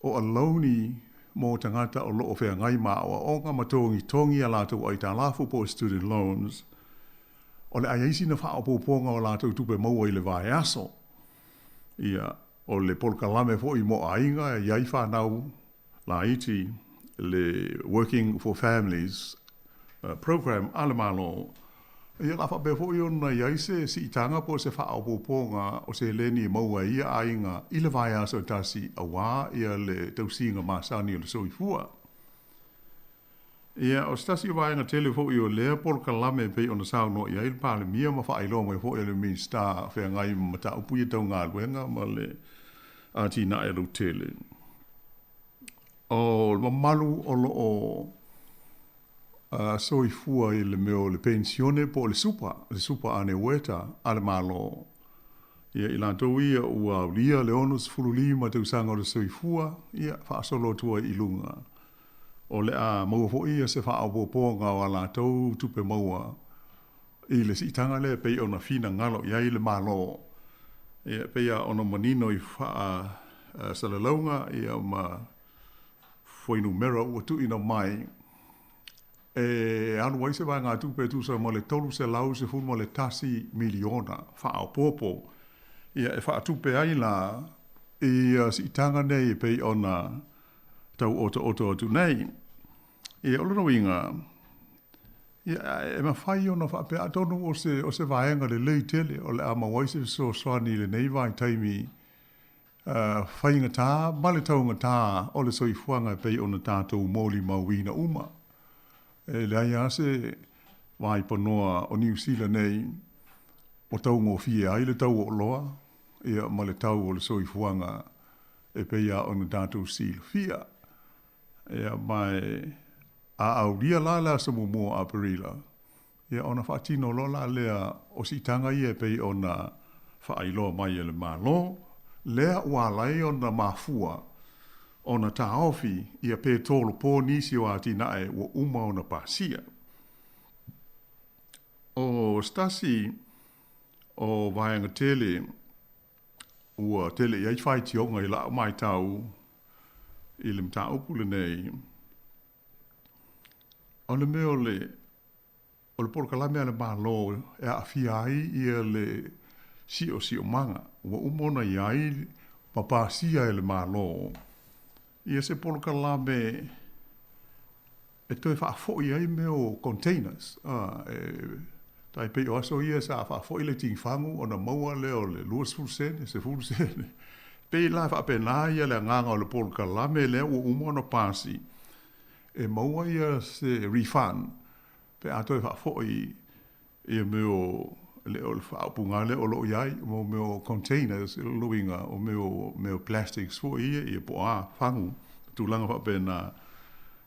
o aloni mo tangata o lo fea ngai maua o nga matongi tongi a lato o ita lafu po student loans. O le ayaisi na wha opoponga o lato tupe maua i le vai aso. Ia o le Paul Kalame foi mo ainga e iai whanau la iti le Working for Families program alemalo. Ia la whape foi ona iai se si itanga po se wha opoponga o se leni maua ia ainga i le vai aso tasi awa ia le tausinga masani o le soifua. Ia o stasi vai nga tele foi o le Paul Kalame pe ona sao no ia il pale mia ma fa ilo mo foi le minsta fe ngai mata upu ia tau ngā luenga ma le ati na e tele. O malu o lo o soifua i le meo le pensione po le supa ane weta ale malo. Ia ilantou ia ua ulia le onus fululima te usanga o le soifua, ia wha solo tua i lunga. O le a maua fo ia se wha apoponga o ala tau tupe maua i le sitanga le pei ona fina ngalo ia i le malo. Ia pei a ona manino i wha salalaunga ia ma foinu mera ua tu ina mai. Anu waise vai ngā tupe tu sa mo le tolu se lau se fun mo le tasi miliona wha apopo. Ia e wha tupe ai la i sitanga nei pei ona tau oto atu nei. Ia olono inga. Ia e ma whai ona wha pe atonu o se vaenga le lei tele o le ama waise so swani le nei vai taimi whainga tā, male taunga tā o le soifuanga pei ona tātou mōli mauina uma. Le aia se vai panoa o New Zealand nei o tau ngō fie ai le tau o loa ia ma le tau o le soifuanga e pei a ona tātou silo fia. Ia mai a au lia la sa mumo a Perila. Ia ona whaatino lo la lea o si tanga ia pei ona whaailoa mai e le malo. Lea ua lai ona mafua ona ta ofi ia pe tolo po nisi o ati nae o uma ona pasia. O stasi o vaenga tele ua tele iai whai tionga i la mai tau i le mta upule nei. O le meo le Paul Kalame ale malo e a fiai ia le sio manga. Ua umona iai papasia e le malo. Ia se Paul Kalame e toi whaafoi ai me o containers. Tai pe o aso ia sa whaafoi le ting whangu o na maua le o le luas fulsene, se fulsene. Pe la whaapena ia le nganga o le polo kalame le o umono pasi. E maua ia se refund. Pe a toi whaafoi ia me o le o le whaapunga le o lo iai, o me o containers, le loinga, o me o plastics fo ia po a whangu. Tūlanga whaapena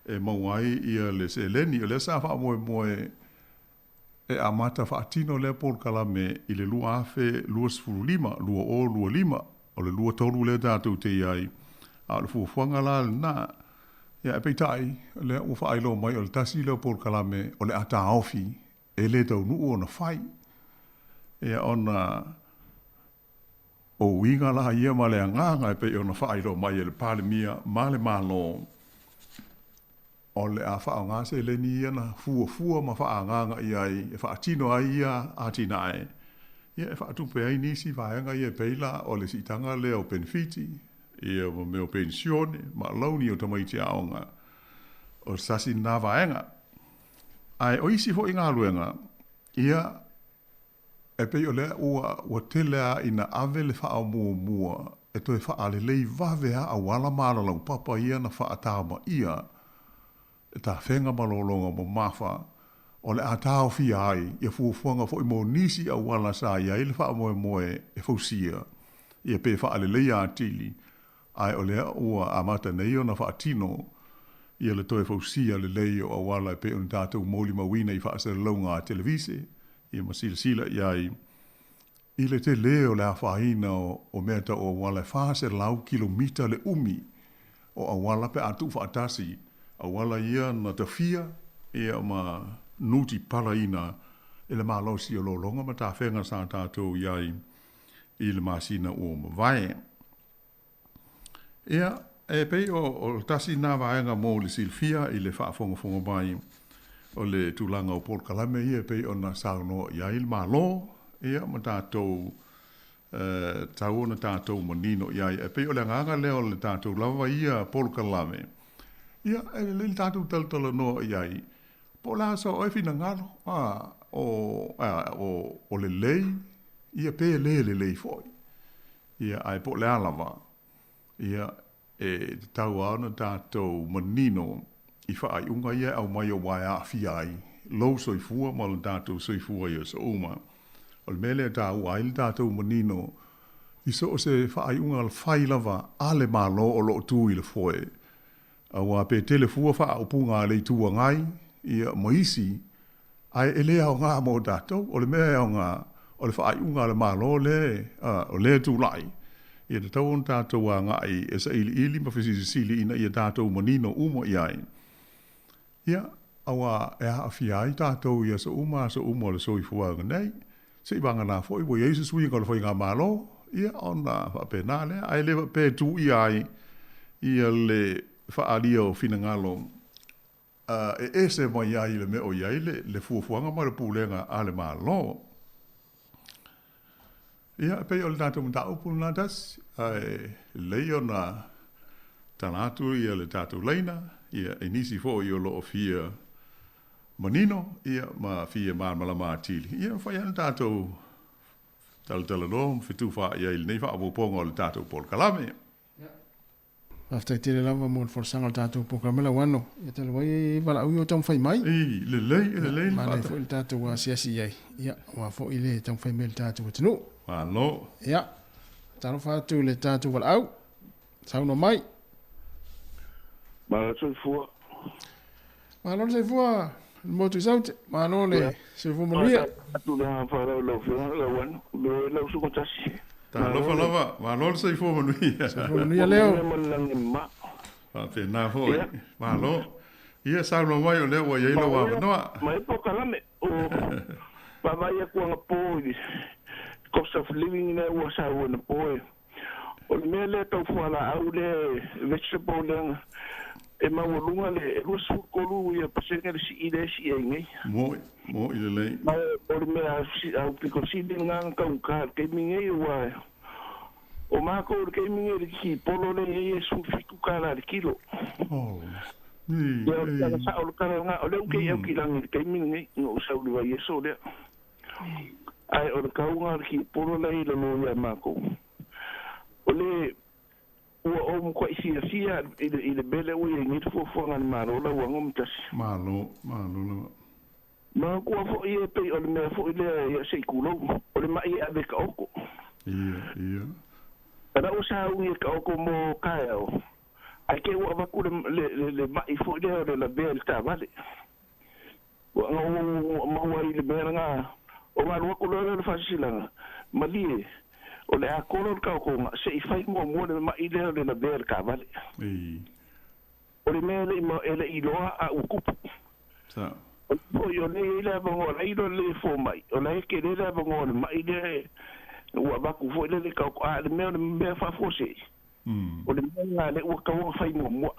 e mauai ia le se leni, o le sa wha moe e amata whaatino le pol kalame i le lua afe lua sifuru lima, lua o lua lima, o le lua tolu le tātou te iai, a le fuafuanga la le nā, ia e peitai, le o whaelo mai o le tasi le pol kalame, o le ata aofi, e le tau nuu o na whai, ia ona o winga la ia ma le anganga e pei o na whaelo mai e le pāle mia, ma le malo, o le a whaanga se le ni ana fua ma whaanga iai e whaatino ai ia atina ai. Ia e whaatupe ai nisi vaenga ia peila o le sitanga le o benefiti, ia me o pensione, ma launi o tamaiti aonga, o sasi na vaenga. Ai o isi fo inga luenga, ia e pei o le ua telea ina ave le wha mua, e toi wha ale lei vavea a wala malalau papa ia na wha atama ia, e ta whenga malolonga mo mawha, o le atao fi ai, ia fuafuanga fo i mo nisi a wala sa ia, i le wha moe e fausia, ia pe wha ale lei a tili, ai o le ua amata nei o na wha atino, ia le toe fausia le lei o a wala e pe un tātou mōli mawina i wha asa launga a televise, ia ma sila iai, i le te leo le a whaina o mea ta o wala e whaase lau kilomita le umi, o a wala pe atu whaatasi, a wala ia na ta fia, ia ma nuti palaina, e le malosi o lo longa ma ta whenga sa tātou iai, i le masina o ma vai. Ia, e pei o tasi nā vaenga mō le silfia i le whaafonga mai, o le tūlanga o Pol Kalame ia pei o na sauno iai le malo, ia ma tātou tau na tātou manino iai, e pei o le nganga leo le tātou lava ia Pol Kalame. Ia, e le tātou taltala no iai, po la sa o e fina ngalo, o le lei, ia pe le lei foi. Ia, ai po le alava, ia, e tau ana tātou manino, i whaai unga ia au mai o wai a fiai, lau soifua ma le tātou soifua ia sa uma. O le mele tāu ai le tātou manino, i so se whaai unga le whai lava, ale malo o lo tu i le foe. Awa pe telefua wha upunga le tua ngai, ia maisi, ai ele au ngā mo tātou, o le mea au ngā, o le whaai unga le malo le, o le tu lai. Ia te tau on tātou a ngai, e sa ili ma whisisili ina ia tātou manino umo iai. Ia, awa e hawhiai tātou ia sa uma le soifua nganei, se ibanga nā fwoi, wo Jesus ui ngā le fwoi ngā malo, ia ona whapena le, ai lewa pē tu iai, ia le whaalia o whina ngalo, e ese mai iai le meo iai le fuafuanga mai le pūlenga a le malo. Ia, pei o le tātou mta upun nā tas, leo na tanatu ia le tātou leina, ia e nisi fo i o loo fia manino, ia ma fia marmala mātili. Ia whai an tātou tala no, fitu wha ia ili nei wha apuponga o le tātou Pol Kalame. After tele lava mo for sanga tātou Pol Kalame la wano. Ia tala wai wala ui o tam whai mai. Le lei. Mana fo il tātou wa siasi iai. Ia, wa fo i le tam whai me le tātou atinu. Malo. Ia, talo whātou le tātou wala au. Sauno mai. Malo soifua. Malo soifua. Motu saute. Malo le soifua manuia. Atu le hawhara lau whia lau wanu. Lau suko tasi. Tā lova, malo le soifua manuia. Soifua manuia leo. Malangi ma. Pēnā hoi. Malo. Ia sauno mai o leo wa yeilo wa wanoa. Mai po Kalame. O pawai a kuanga pōi. Cost of living in a wasa wana pōi. O le mea le tau whala au le vegetable lenga. E mawalunga le rusu kolu ia pasenga le si ide si e ngai. Mo i le lei. O le mea au piko si de nganga kaunga ke mingai wa. O mako le ke mingai le ki polo le e su fiku kala le kilo. Ya sa o ka nga o le ke eu ki lang ke mingi no sa u vai so le. Ai o ka unga ki poro lai le no ya mako. O le o mo ko isi ile bele o ngi fo fo ngan maro la wa ngom tas. Malo. Ma ko fo ie pe o le me fo ile ya se kulo o le mai ave ka oko. Ia. Ana o sa u ka oko mo ka o. Ai ke wa va ku le mai fo ile la bel ta vale. Wa mo wa ile bele nga o ma ro ko le fa sila mali o le akolo ka ko se fai mo le mai ile la bel ka vale. O le me le mo ele iloa a ukupu. Sa. O yo le ile bango le ilo le fo mai. O le ke le bango le mai ile wa ba ku fo le ka ko a le me fa fo se. O le me le o ka o fai mo.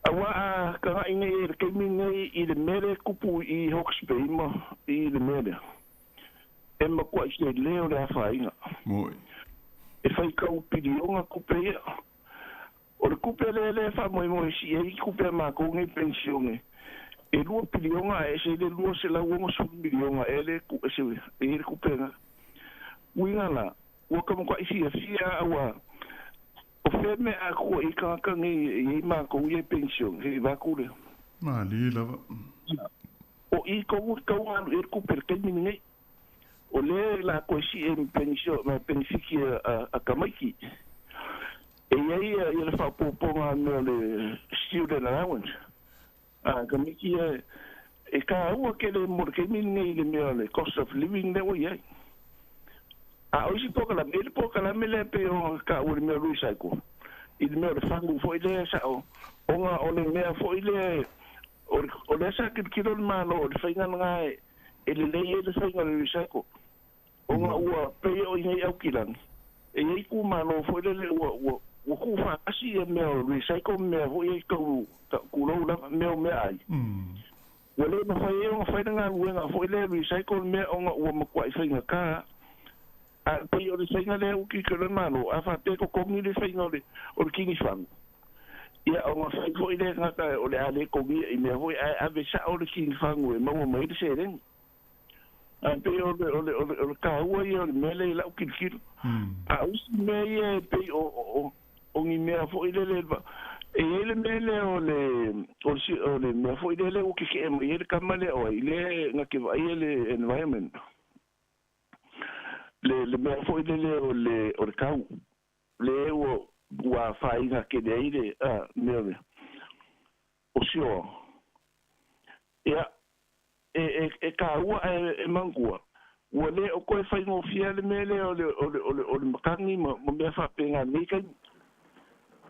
Awa ka inga e ke mingi i le mere kupu i Hawke's Bay mo i le mere. E ma ko i le o le fa inga. Moi. E fai ka u pilionga kupe ia. O le kupe le fa mo si e kupe ma ko ngi pensione. E lua pilionga e se le lua se la uongo su pilionga e le ku e se e le kupe nga. Winga la, ua ka mo ko i fia awa. O fe me a ko i ka ngi i ma ko i pension he va ku le. Ma li lava. O i ko e kupe ke mingi. O le la ko si e pension ma penfiki a kamaiki. E ia le fa poponga no le student allowance. Kamiki e ka ua ke le morke mingi le mea le cost of living le o ia. O si poka la mele pe o ka o le mea recycle. I le mea le fangu fo ile sa o nga o le mea fo ile o le sa kilo le malo o le whainga nga e le le whainga le recycle. O nga ua pe o ingai au kilang. E iei ku malo fo ile le ua ku fa asi e mea recycle mea ho e kau kulau la mea ai. Wale na fai o fai nga uenga fo ile recycle mea o nga ua makwa i whainga ka. A pe o le whainga le uki kere malo a fa te ko kongi le whainga o le kingi whangu. Ia o nga whai fo ile ngaka o le ale kongi i mea hoi a vesa o le kingi whangu e maua mai le se rengi. A pe o le kaua i o le mele i lau kiru. A usi mea i pe o ngi mea fo ile le e ele mele o le mea fo ile le uki ke ema i ele kamale o ile ngake vai ele environment. Le mea fo ile o le kau. Le o ua whainga ke le aire mea o sio. Ia e ka ua e mangua. Ua le o koe whainga o fia le mele o le makangi mo mea whapenga meikai.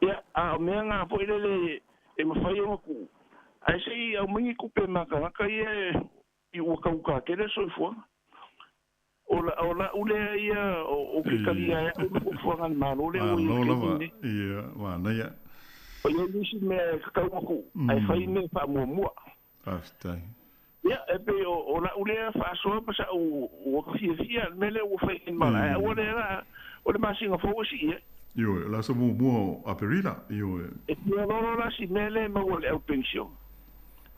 Ia, a mea ngā po ile le e mawhai o ku. Ai sei au mingi kupe makangaka i ua kauka kere soifua. O la ule ia o kikalia ia o fuangan malo le o i ia, wana ia. O ia nisi mea kakau ku. Ai whai me wha mua. Pastai. Ia, e pe o la ule wha soa pasa o kafia mele o whai in mala. Ai o le masinga fawasi ia. Io, la so mua a perila, io. E pia loro la si mele ma wale au pensio.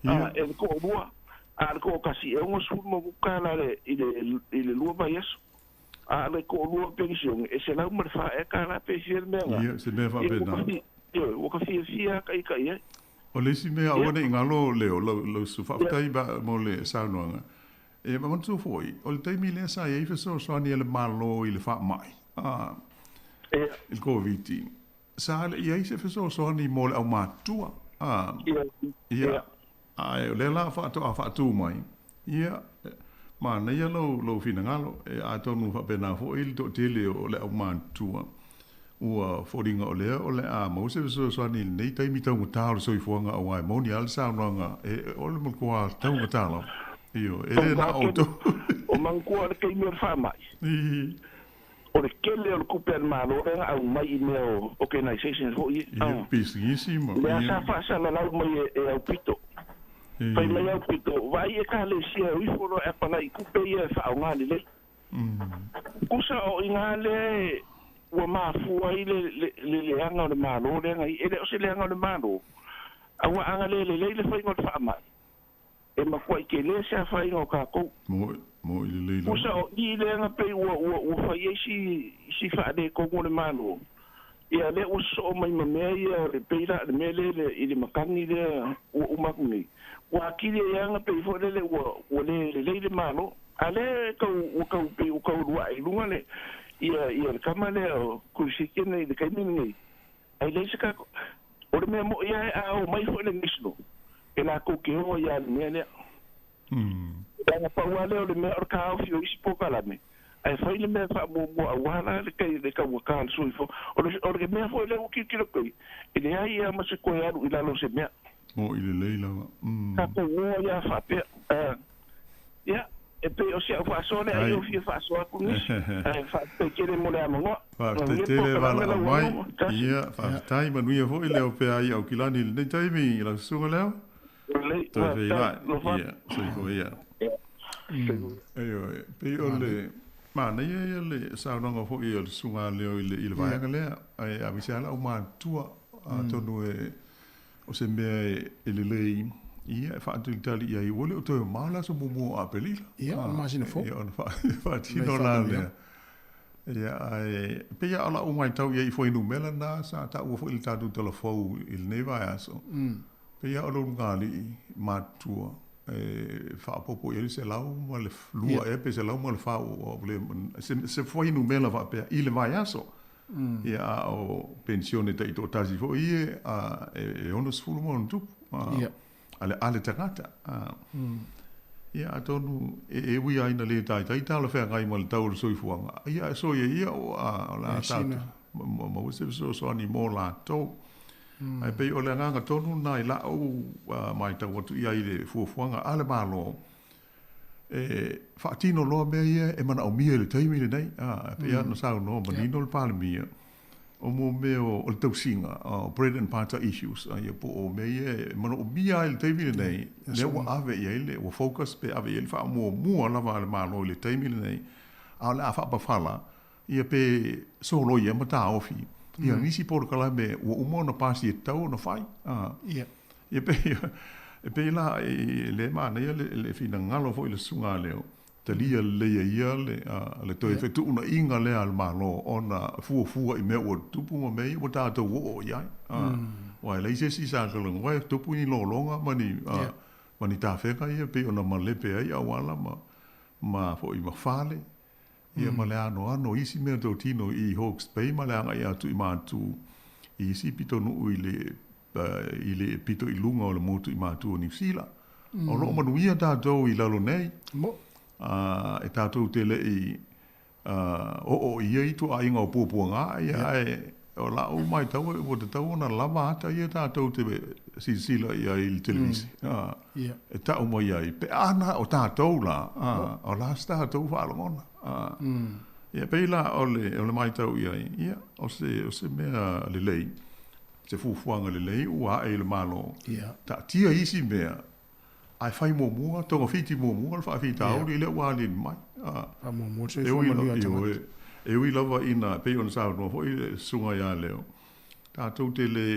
E ko lua. A ko kasi e ngo su mo kala le ile lua ba yeso. A le ko lua pensio e se la umar fa e kala pensio me nga. Ia, se me fa pena. Io, o ka fia kai. O le si mea awane ingalo leo, lo su fa kai ba mo le saunoanga. E ma mantu foi, o le taimi le sa e ifeso so ani ele malo ile fa mai. Il Covid. Sa ia se feso so ni mo au matua. Ia. Ai le la fa tu mai. Ia. Ma na ia lo fina ngalo e a tonu fa pena fo il to tele o le au matua. Ua foringa o le a mo se so ni nei tai mi tau talo so i fuanga au ai mo ni al sa nga e o le mo ko tau talo. Io e na auto. O manco ke mi fa mai. O le kele o le kupe al malo e au mai i mea organization ho i. Ia pisísimo. Le sa fa sa la lau mai e au pito. Pai mai au pito. Vai e ka le sia ui folo e pana i kupe i e fa au ngā le. Kusa o i ngā le ua mafua i le leanga o le malo le ngai ele o se leanga o le malo awa anga le fai ngol fa mai e ma ko ke le sa fai ngo ka ko mo i le o sa i le nga pe ua fai si fa de ko ngol malo ia le o so mai me ia le peira le mele le makangi le o makuni wa kile yang pe fo le le malo ale ka pe ka wa i lunga le ia kama le ku sikene de kai mingi ai le ska o le mo ia o mai fo le misno e la ko ke o ia le ne Danga pa wale o le me or ka o fio ispo kala me ai fai le me fa mo wala le ka wakal so fo o le me fo le o ki ki ko e le ai ma se ko ya ila lo se me mo i le leila ka ko o ya fa pe ya e pe o se fa so le ai o fi fa so ku ni ai fa pe ke le mo le amo fa te le vala mai ia fa tai manu ia fo i le o pe ai au kilani le tai mi la sunga leo to ve ia so i ko ia pe o le ma na ia le sa no fo i le sunga leo i le vai nga le ai a visala o ma tua to no o se me e le ia fa tu tali ia i wole o to mala so mo a pelila ia ma sina fo ia fa tino la le ia ai pe ia ala o mai tau ia i foi no mela na sa ta o foi ta tu telefone il neva aso pe ia o ngali matua fa popo ia se lau ma le lua e pe se lau ma le fa o le se foi no mela va pe il vai aso ia o pensione te to tazi fo ia e ono sfulu mo tu ia ale tangata ia atonu e wi ai na le tai tala fa ngai mal tau so ifuanga ia so ia o la ta mo se so ani mo la to ai pe o le nga tonu nai la o mai tau tu ia ile fuanga ale malo fa tino lo me ia e mana o mie le tai mi le nei pe ia no sa no manino le palmia o mo meo o tau singa bread and butter issues ia po o me ia mano o mia le tai mi le nei le o ave ia le o focus pe ave ia fa mo la va le malo le tai mi le nei a la fa pa fala ia pe solo ia mata ofi ia nisi por kala me o mo no pasi tau no fai ia pe la le mana ia le fina ngalo fo le sunga leo talia le ia le to efectu una inga le al malo ona fu i me o tupu mo me o ta to o ia wa le se si sa ko ngwa tupu ni lo longa mani ta fe ka ia pe ona male pe ia wala ma fo i ma fale ia male ano isi me to tino i Hawke's Bay male anga ia tu i ma tu isi pito no ile pito i lunga o le motu i ma tu ni sila o lo manu ia ta do i lalo nei e tātou te le i ia i tu a inga o pōpuanga ia o la o mai tau o te tau na lava ata ia tātou te sila ia i televisi e tau mai ai pe ana o tātou la o la tātou whaalongona ia pe la o le mai tau ia o se mea le lei se fufuanga le lei ua e le malo ta tia isi mea ai fai mo mua tonga fiti mo mua fa fita au le wa le mai a mo se fo manu ata e wi lava ina pe on sa no foi sunga ya leo ta to te le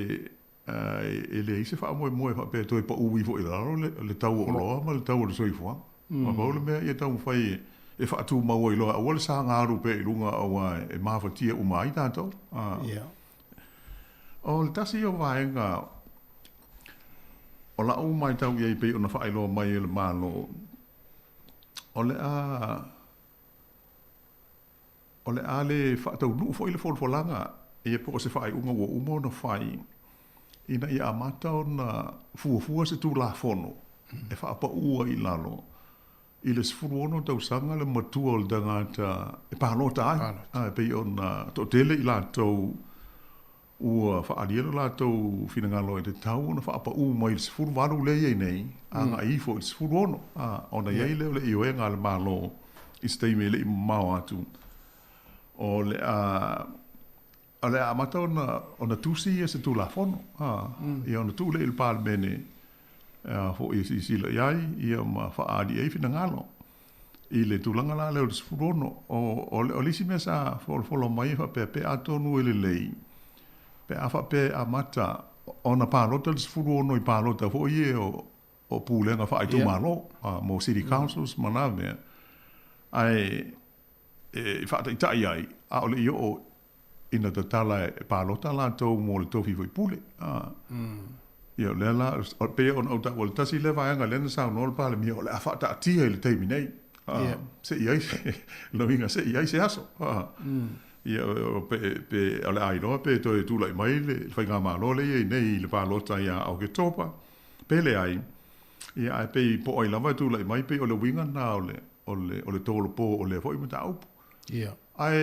ele se fa mo fa pe to pa u fo le tau o lo ma le tau o so ifo ma ba le me e tau fai e fa tu ma o lo o le sa nga ru pe lunga o e ma fa tia u mai ta to o le tasi o va nga o la o mai tau ia i pe ona whaai loa mai e le malo. O le a le whaatau nuu fo i le wholwhalanga e po se whaai unga ua umo na whai ina ia amatau na fuafua se tū la whono e whaapa ua i lalo. I le sfuruono tau sanga le matua o le dangata e pānota ai. E pe ona to tele i la tau ua whaariero la tau whinangalo e te tau na whaapa mai le sifuru waru le iei nei anga i fo i sifuru ono ona iei leo le ioe ngā le malo i steime le i mau atu o le a mata ona tusi e se tu la fono i ona tu le il pal mene fo i sila iai i ma whaari e whinangalo I le tulanga la le o se furono o lisi mea sa folo mai fa pe atonu ele lei pe afa pe amata ona palota le se furono I palota fo ie o pulenga fa aitu malo mo city councils mana mea ai fa ta itai ai a ole io o ina ta tala palota la to mo le tofi foi pule ia le la pe on o ta vol tasi le va nga le sa no pa le mi o le afa ta tia le terminate se iai lo vinga se iai se aso ia pe ole ai no pe to tu lai mai le fa nga ma lo le nei le palota ia o ke topa pe le ai ia ai pe po ai lava tu lai mai pe ole winga na ole tolo po ole foi mata au ia ai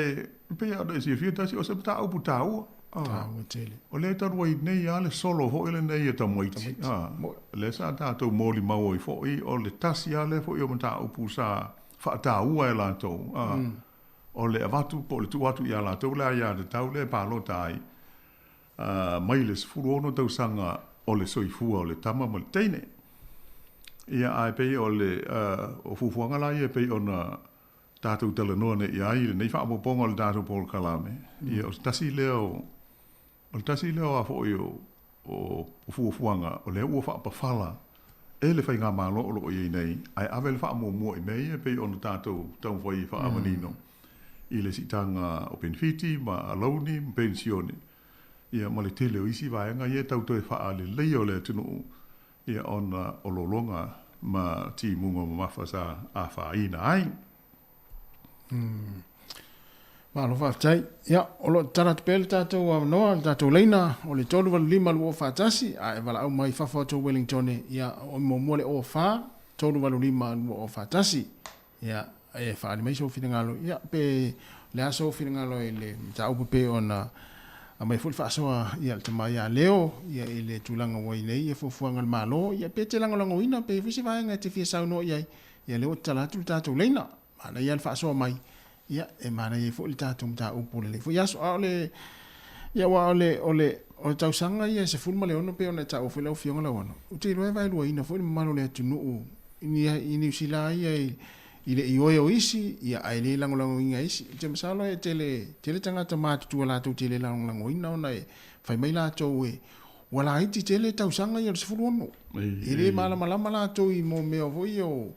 pe ia de si fieta si o se mata au putau tele ole ta roi nei ale solo ho ele nei ta moiti le sa ta to moli mau I foi ole tasi ale foi o mata au pusa fa ta u ai la to ole avatu po le tu atu ia la to la ia de tau le palo tai mai les furono tau sanga ole soifua ole tama mo teine ia ai pe ole o fufuanga la ia pe ona tatu tele no ne ia I nei fa mo pongo le tatu pol kalame ia o tasi leo a fo io o fufuanga ole u fa pa fala ele fa nga malo o ye nei ai avel fa mo I mei pe ona tatu tau foi fa amanino ile sitanga o benefiti ma aloni pensione ia mo le tele o isi vaenga ia tau to fa ale le ole tunu ia ona o lolonga ma ti mungo mafasa a fa ina ai ma lo fa tai ia o lo tara pel tato wa no tato leina o le tolu va lima lo fa tasi a vala au mai fa to Wellington ia o mo le o fa tolu va lima lo fa tasi ia e fa mai so finangalo ia pe le aso finangalo ele ta u pe ona a mai ful fa so ia te mai a leo ia ele tulanga wa nei e fo fuanga malo ia pe te langa lango ina pe fisi va nga te fi sa no ia leo tala tu tato leina mana ia fa so mai ia e mana ia fo le tato mta u pule le fo ia so ole ia wa ole o tau sanga ia se ful male ono pe ona ta o fo le fionga la wono u te lo vai lo ina fo malo le tunu ini sila ia ile ioe o isi ia aile lango inga isi te masalo e tele tangata matu la tu tele lango ina ona e fai mai la to e wala iti tele tau sanga ia se fulono ile mala la to I mo me o voi o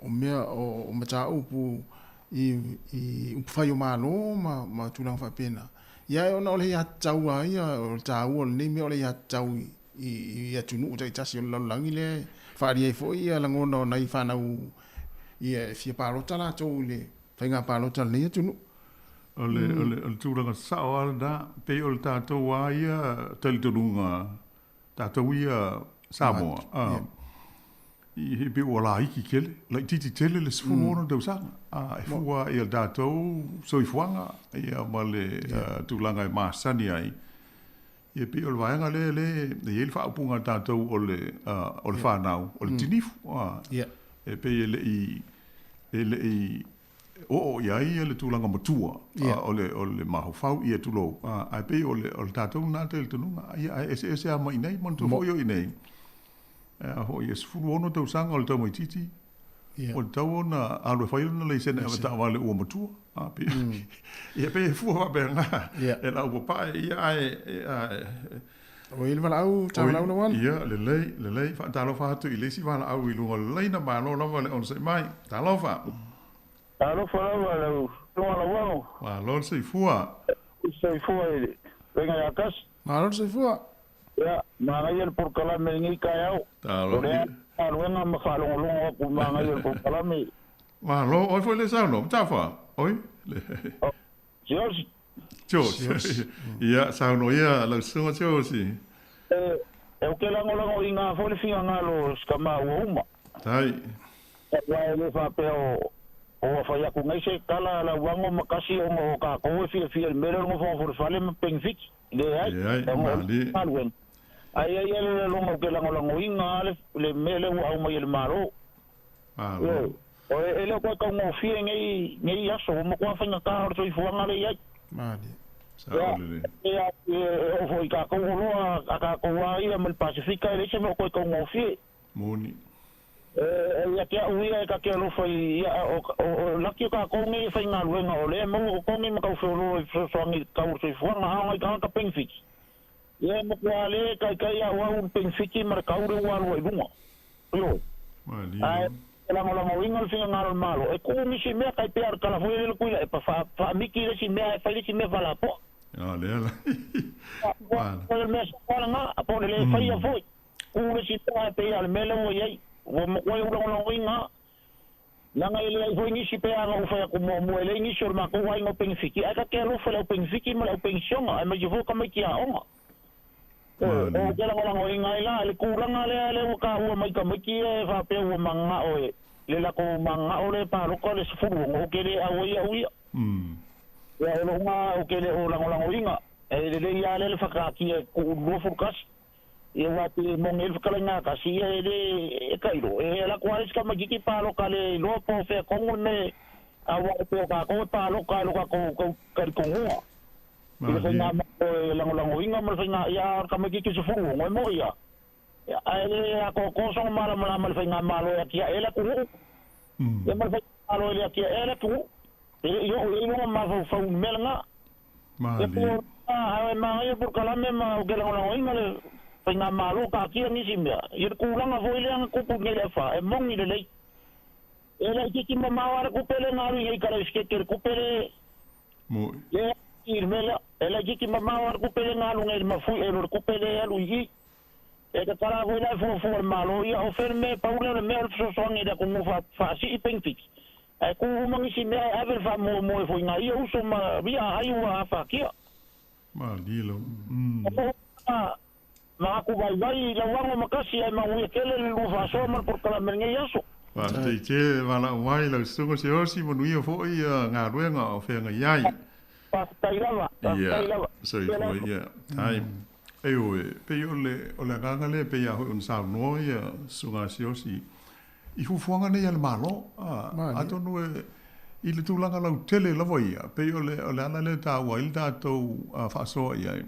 mea o mata upu I fai o malo ma tu lang fa pena ia ona ole ia tau ia o tau ni me ole ia tau ia tunu tai tasi o langi le faria foi ia langona nai fanau ia fia palota la to le fainga palota le tunu ole tulanga sao da pe ol tato wa ia tel tununga tato ia Samoa I pe wala iki kele la titi tele le sfuno do sanga e fua ia tato so ifuanga ia male tulanga ma sani ai ia pe ol vaenga le il fa punga tato ole fa nau ole tinifu e pe ele o ia le tulanga matua ole maho fau ia tulo ai pe ole tato na tel tununga ia ese ama inai mon to foi inai ho ia sfulu ono tau sanga ole tau mai titi o tau na alo fai na le sene o ta vale o matua pe ia pe fu va benga e la o pa ia o il vala au tau la wan ia le fa ta lo fa tu ile si vala au ilu le na ma lo vale on se mai ta lo fa wa lo se fua venga ya cas ma lo se fua ya ma ia por kala me ngi ka yau ta lo venga ma fa lo ku ma ia por kala me ma lo o foi le sa no ta fa oi George ia sa no ia la so George o ke la ngola inga fo le finga ngalo skama uma tai wa le fa pe o fa ya ku ngai se kala la wango makasi o ka ko fi el mero ngo fo fale me pengfix le ai alwen ai le lo mo ke la ngola inga le mele wa o mo el maro o ele ko ka ngo fi ngai ya so mo ko fa nga ka so I fuanga le ya mali ya o foi ka ko lo ka ko wa ia mo Pacifica ele se mo ko ngo fi moni ia kia uia ka kia lo fai ia o laki ka ko ngi fai nga luenga o le mo ko ngi ma ka fo so ngi ka u se fo nga ha ka penfik ia mo ko ale ka ia wa un penfik mar ka u wa lo ibunga yo ai la mo winga finga nga malo e ko mi si me ka per ka la fo le ku le pa fa mi ki le si me fa le si me va la po le ala ko me sa nga po le fa ia fo ku le si pa pe al melo mo ye o mo ko ulang winga langa ile foi ni si pe anga fa ko mo ele ni sur ma ko wa ngo penfiki aka ke ro fa la penfiki ma la pension ai ma jivo ka me kia onga o ke la winga ila le kuranga le ka o mai ka me kia fa pe o manga o le la ko manga o le pa ro ko le sfuru o ke le a wi ya lo ma o ke le o la winga e le ya le fa ka ki ko lo furkas e wati mong elf kalanga kasi e kairo e la kwaris ka magiki palo kale lo po fe kongun me awa po ka ko palo ka lo ka ko ko ngua ile fa na lang winga mal fa na ya ka magiki su fu mo mo ya ai ko so mala mal fa na malo ya kia ela ku e mal fa malo ya kia ela ku yo ma fa melanga ma ma por kalame ma ke lang winga nga malo ka kia ni simia ir kulang a voile ang kupu ngele fa e mong ile lei ela ki mamawar ku pele ngaru ye kala sketer ku pele mo ye ir mela ela ki mamawar ku pele ngalu ngel mafu eror ku pele alu yi e ka kala voile fo malo ya oferme paula le mel so songi da ku fa si penfik e ku mangi simia aver fa mo fo nga yo so ma via ayu fa kia ma dilo ma ku vai la wango makasi ai ma ui kele lu fa so mar por kala menga yaso wa te che wala wai la sungo se osi mo nui fo ia nga ruenga o fe nga yai pa tailava so fo ia ai pe yo le o la ganga le pe ya un sa no ia sunga se osi i fu fuanga ne ya le malo a to no i le tulanga la tele la voia pe yo le o la le ta wa il ta to fa so ia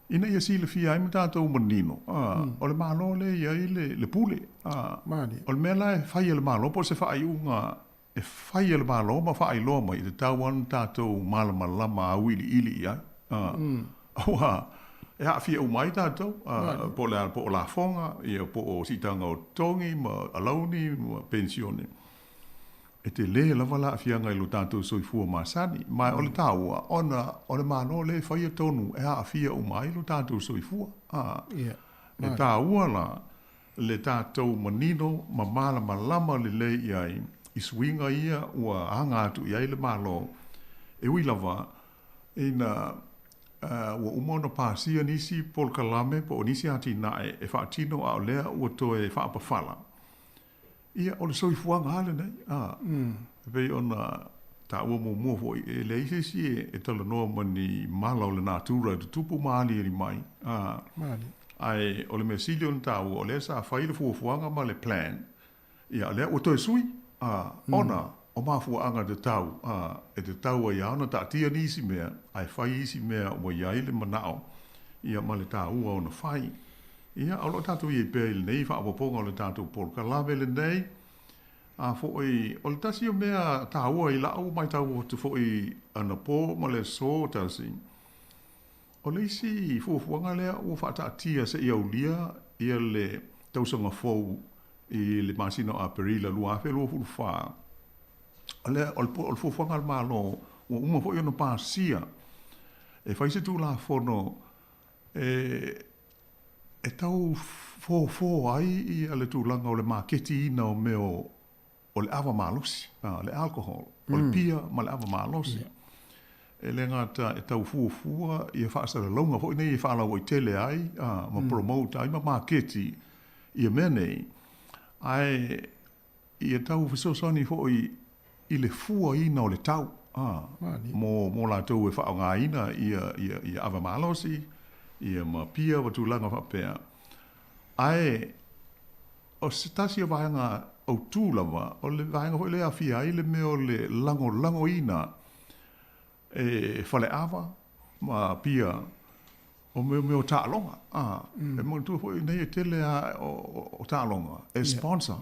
ina ia si le fia ai matatou manino o le malo le ia le pule o le mela fai le malo po se fai unga e fai le malo ma fai lo mai te tawan tatou malama lama wili ili ia oa e a fia umai tatou po la fonga ia po o sitanga o tongi ma alauni ma pensione e te le la wala fia ngai lo tatou soifua masani mai o le taua ona o le malo le fai tonu e a fia umai lo tatou soifua le taua la le tatou manino ma mala malama le le iai i swinga ia ua anga atu iai le malo e ui lava ina ua umona pasia nisi pol kalame po nisi ati nae e whaatino a o lea ua toe whaapawhala ia o le soifuanga hale nei vei ona ta ua mo fo e le ise si e tala noa mani mala o le natura te tupu maali eri mai ai o le mesilio na ta ua o le sa whaile fuafuanga ma le plan ia le ua toe sui ona o mafuanga te tau e te tau ai ana ta tia nisi mea ai whai isi mea ua iai le manao ia ma le ta ua ona whai ia o lo tatu i pe il nei fa apoponga o le tatu por kalave le nei a foi o le tasi o mea taua i la au mai tau tu foi ana po ma le so tasi o le isi fuafuanga lea ua whaatatia se ia ulia ia le tausanga fou i le masino a perila lua afe lua fulfa o le fuafuanga al malo ua uma foi ona pasia e faise tu la fono e tau fo ai i ale tūlanga o le maketi ina o meo o le awa malosi, le alcohol, o le pia ma le awa malosi. E le ngata e tau fua i e whaasa le launga fo nei e whaalau i tele ai, ma promote ai, ma maketi i e menei. Ai i e tau fisosani fo i le fua ina o le tau. Mo la tau e whaao ngā ina i awa malosi, ia ma pia wa tūlanga whapea. Ai, o se tasi o vahenga au tūlawa, o le vahenga hoi lea fia i le meo le lango ina e whale awa, ma pia o me o ta'alonga. E mo tu hoi nei e tele o ta'alonga. E sponsor.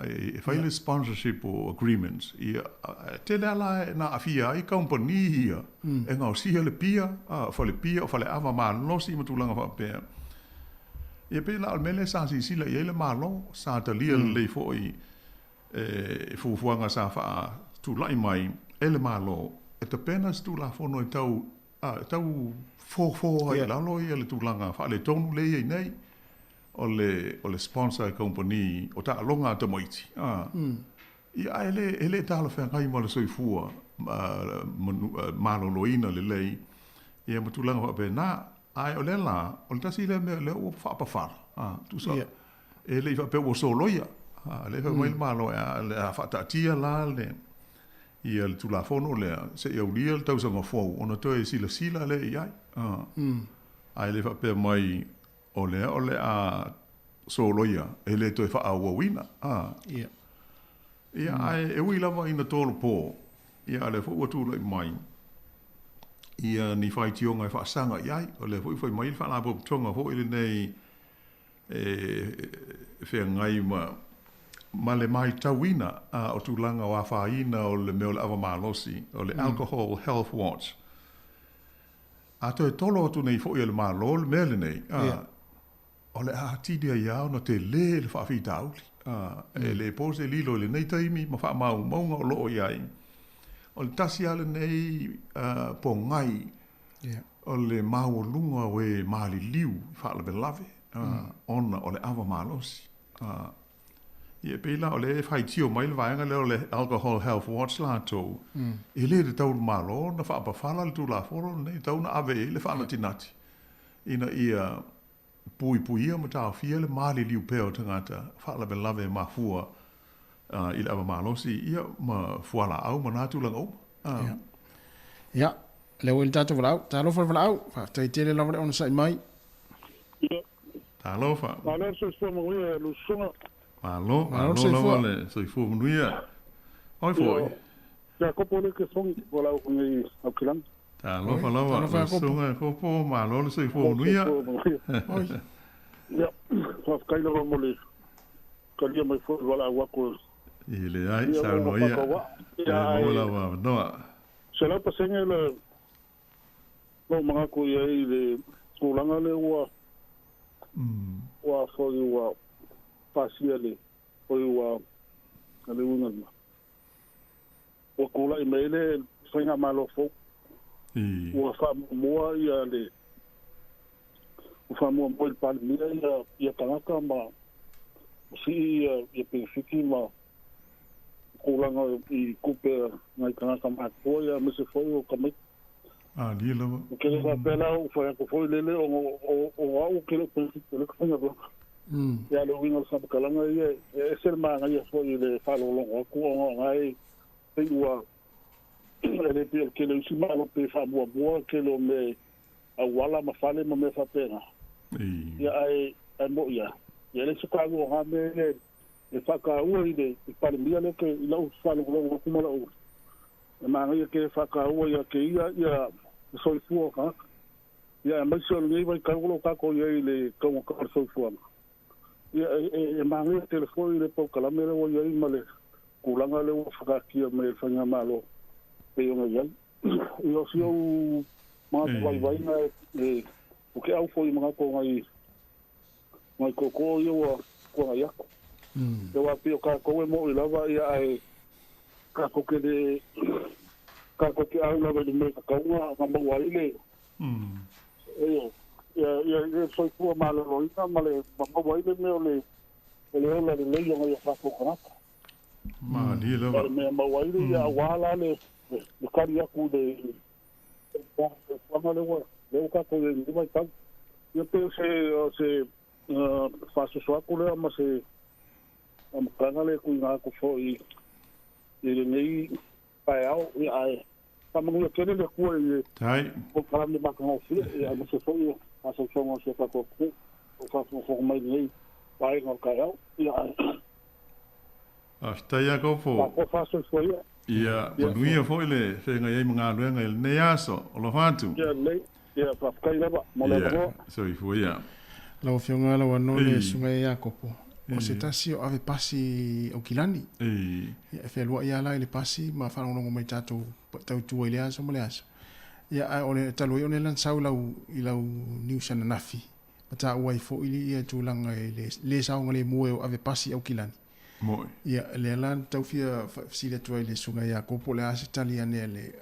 E whaile sponsorship o agreements. I tele ala na afia i company ia. E ngau siha le pia, whale pia o whale awa maa losi i matulanga whapea. Ia pe la almele sa si sila i ele malo, sa ta lia le fo i fufuanga sa wha tu lai mai, ele malo, e ta penas tu la fono i tau fo ai lalo i ele tu langa wha le tonu le i nei, o le sponsor company, o ta alonga ta moiti. Ia ele tala wha ngai ma le soifua, malo loina le lei, ia matulanga wha pe na, ai o le la, o le tasi le me le o whaapawhara. Tu sa, e le i wha pe o soloia. Le wha mai malo le a whaatatia la le. Ia le tula fono le, se i au lia le tausanga fau, ona toi sila le i ai. Ai le wha pe mai o le a soloia, e le toi wha awawina. Ia ai e ui lava ina tolo po, ia le wha tula i mai. Ia ni whai tionga e whaasanga iai, o le whai mai le whanaa pop tonga ho ili nei whea ngai ma le mai tawina o tūlanga o a whaina o le meo le awa malosi, o le Alcohol Health Watch. A toi tolo atu nei fo i le malo le mele nei, o le a tidia iau na te le whaafi tauli. E le pose lilo le nei taimi ma wha maunga o loo iai. O le tasi ale nei po ngai, o le mau lunga o e maali liu, whaala be lave, ona o le awa malosi. Ia peila o le whai tio mai le vaenga leo le Alcohol Health Watch la tau. E le tau malo, na wha whala le tu la foro, nei tau na ave e le whaala tinati. Ina ia pui ia ma tau fia le maali liu peo tangata, whaala be lave ma fua, i le awa malosi, ia ma fuala au, ma nātu lang au. Ia, leo il tātou walau, tā lofa walau, tai tere lawa ona sai mai. Tā lofa. Malo se fo mo ia lu sunga. Malo lawa le, so i fo manuia. Oi foi. Ja kopo le ke song walau ngai au kilang. Tā lofa lawa, le sunga kopo, malo le so i fo manuia. Oi. Ia, fa kai lawa mo le. Kalia mai fo walau wako. I le ai, sao noia. E mola wa noa. Se la pasenge le no mga ko i le kulanga le wa foi wa pasia le foi wa ale una ma. O kula i mele fainga malo fo. Wa fa mo ia le. O fa mo mo pa mi ia kanaka ma. Si ia pe ma kulanga i kupe ngai kanaka mātua me se foi o kamai. Li lawa. O kele wha pēla o whai ako foi lele o au kele pēle kawhinga bloka. Ia le winga le sapakalanga ia e sere maa ngai a foi le whalolongo aku o ngai te ua ele pia kele usi malo pe wha bua kele o me a wala ma whale ma me whapena. Ia ai mo ia. Ia le sukagu o hame e whakaua i le parimia le ke i lau whalolongo aku mala o. E maanga ia ke whakaua ia ke ia soifua ka. Ia mai sio ngai vai kaulo kako ia i le kaunga kar soifua. Ia e maanga ia telefoni le pau kalamere o ia i male kulanga le o whakakia me whanga malo pe o ngai. Ia sio mga vai na e o ke au foi mga ko ngai koko ia o ko ngai ako. Te wa pio ka koe mo i lava ia ai ka koke de ka koke au lava de me ka kaunga ka mau aile. Ia soi kua male roina male mau aile me o le ola le leia ngai a whako kanaka. Ma di lava. Me mau aile ia wala le kari aku de wanga le wa le ka koe ni mai tau. Ia pe se faso soaku le ama se am kangale ku nga ko fo i nei pai au i ai tamu ia kene le ku i tai o para me bakang fi ia mo se fo i aso songo se ka ko o fa fo mai nei pai nga ka au ia hasta ia ko fo o fa so fo ia ia manuia fo ile fe nga ia mga luenga il nei aso o lo fatu ia nei Ia whakakai lava, mo le mo. So i fo ia. Lau whionga lau anō le sunga e a kopo. O se tasi o ave pasi o kilani. Ia e whelua ia lai le pasi, ma whanongongo mai tātou tau tua i le aso mo le aso. Ia o le talo i o le lansau i lau New Sananafi. Ma tā ua i fo ili ia tūlanga e le saonga le mua o ave pasi au kilani. Moi. Ia le lan tau fia sile tua i le sunga ia kopo le ase tali ane le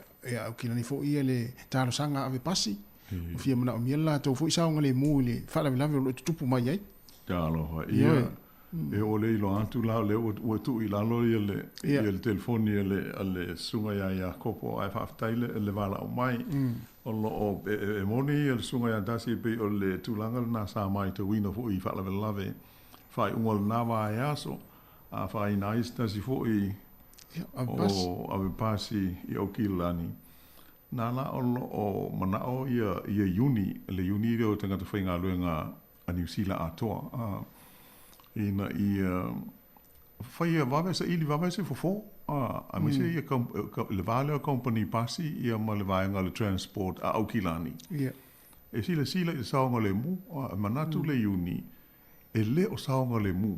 au kilani fo ia le tālo sanga ave pasi. O fia mana o miela tau fo i saonga le mua i le whalawe o le tutupu mai ai. Ia aloha. Ia. E o le ilo atu lao le ua tu i lalo i le telefoni le sunga ia kopo ai whaftaile le wala o mai. O e moni i le sunga ia dasi pe o le tūlanga na sa mai te wina fo i whalawe lave. Whai ungal nawa ai aso. A whai nais dasi fo i o ave pasi i o kilani. Nana o manao ia uni, le uni reo tangata whainga luenga a New Zealand atoa. Ina i whaia wawe sa ili wawe se fofo. A mi se ia le vale o company pasi ia ma le vaenga le transport a Aukilani. E sila i saonga le mu, manatu le uni, e le o saonga le mu,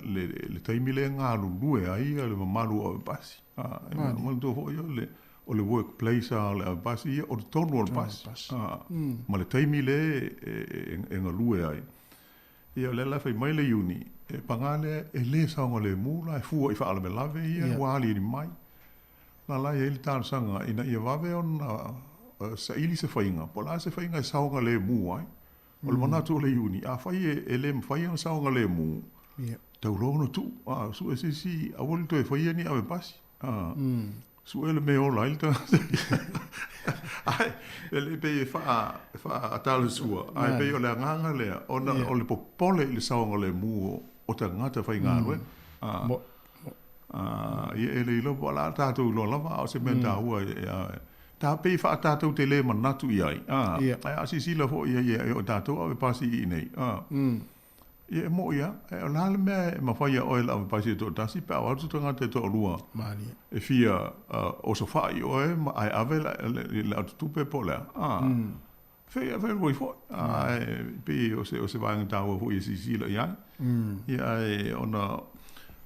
le taimile ngā lulue ai le mamalu o pasi. E manatu fo ia o le workplace a le pasi ia o le tonu o le pasi. Ma le taimile e ngā lue ai. Ia le la fai mai le uni, e pangale e le saonga le mula, e fua i whaala me lave ia, wali ni mai. La la ia ili tāna sanga, ina ia wawe on sa ili se whainga, po la se whainga e saonga le mu ai. O le manatu le uni, a whai e le mwhai on saonga le mu. Tau rono tu, su e sisi, a wali to e whai ni ave pasi. Su e le me ola ili tāna. Ai, le pe fa atale sua. Ai pe o le nganga le ona o le popole le saonga le mu o ta ngata fai ngalo. Ia le lo la tatu lo lava o se menta ua ta pe fa tatu te le manatu ai. Ai asisi la fo ia o tatu o pasi i nei. Ia mo ia, o la me ma fai o la pasi to tasi pa o tu ngata to lua. Mani. E fia o so fai o ai ave la tupe pola. Fe voi fo. Ai pe o se vai ngata o fo isi la ia. Ia ona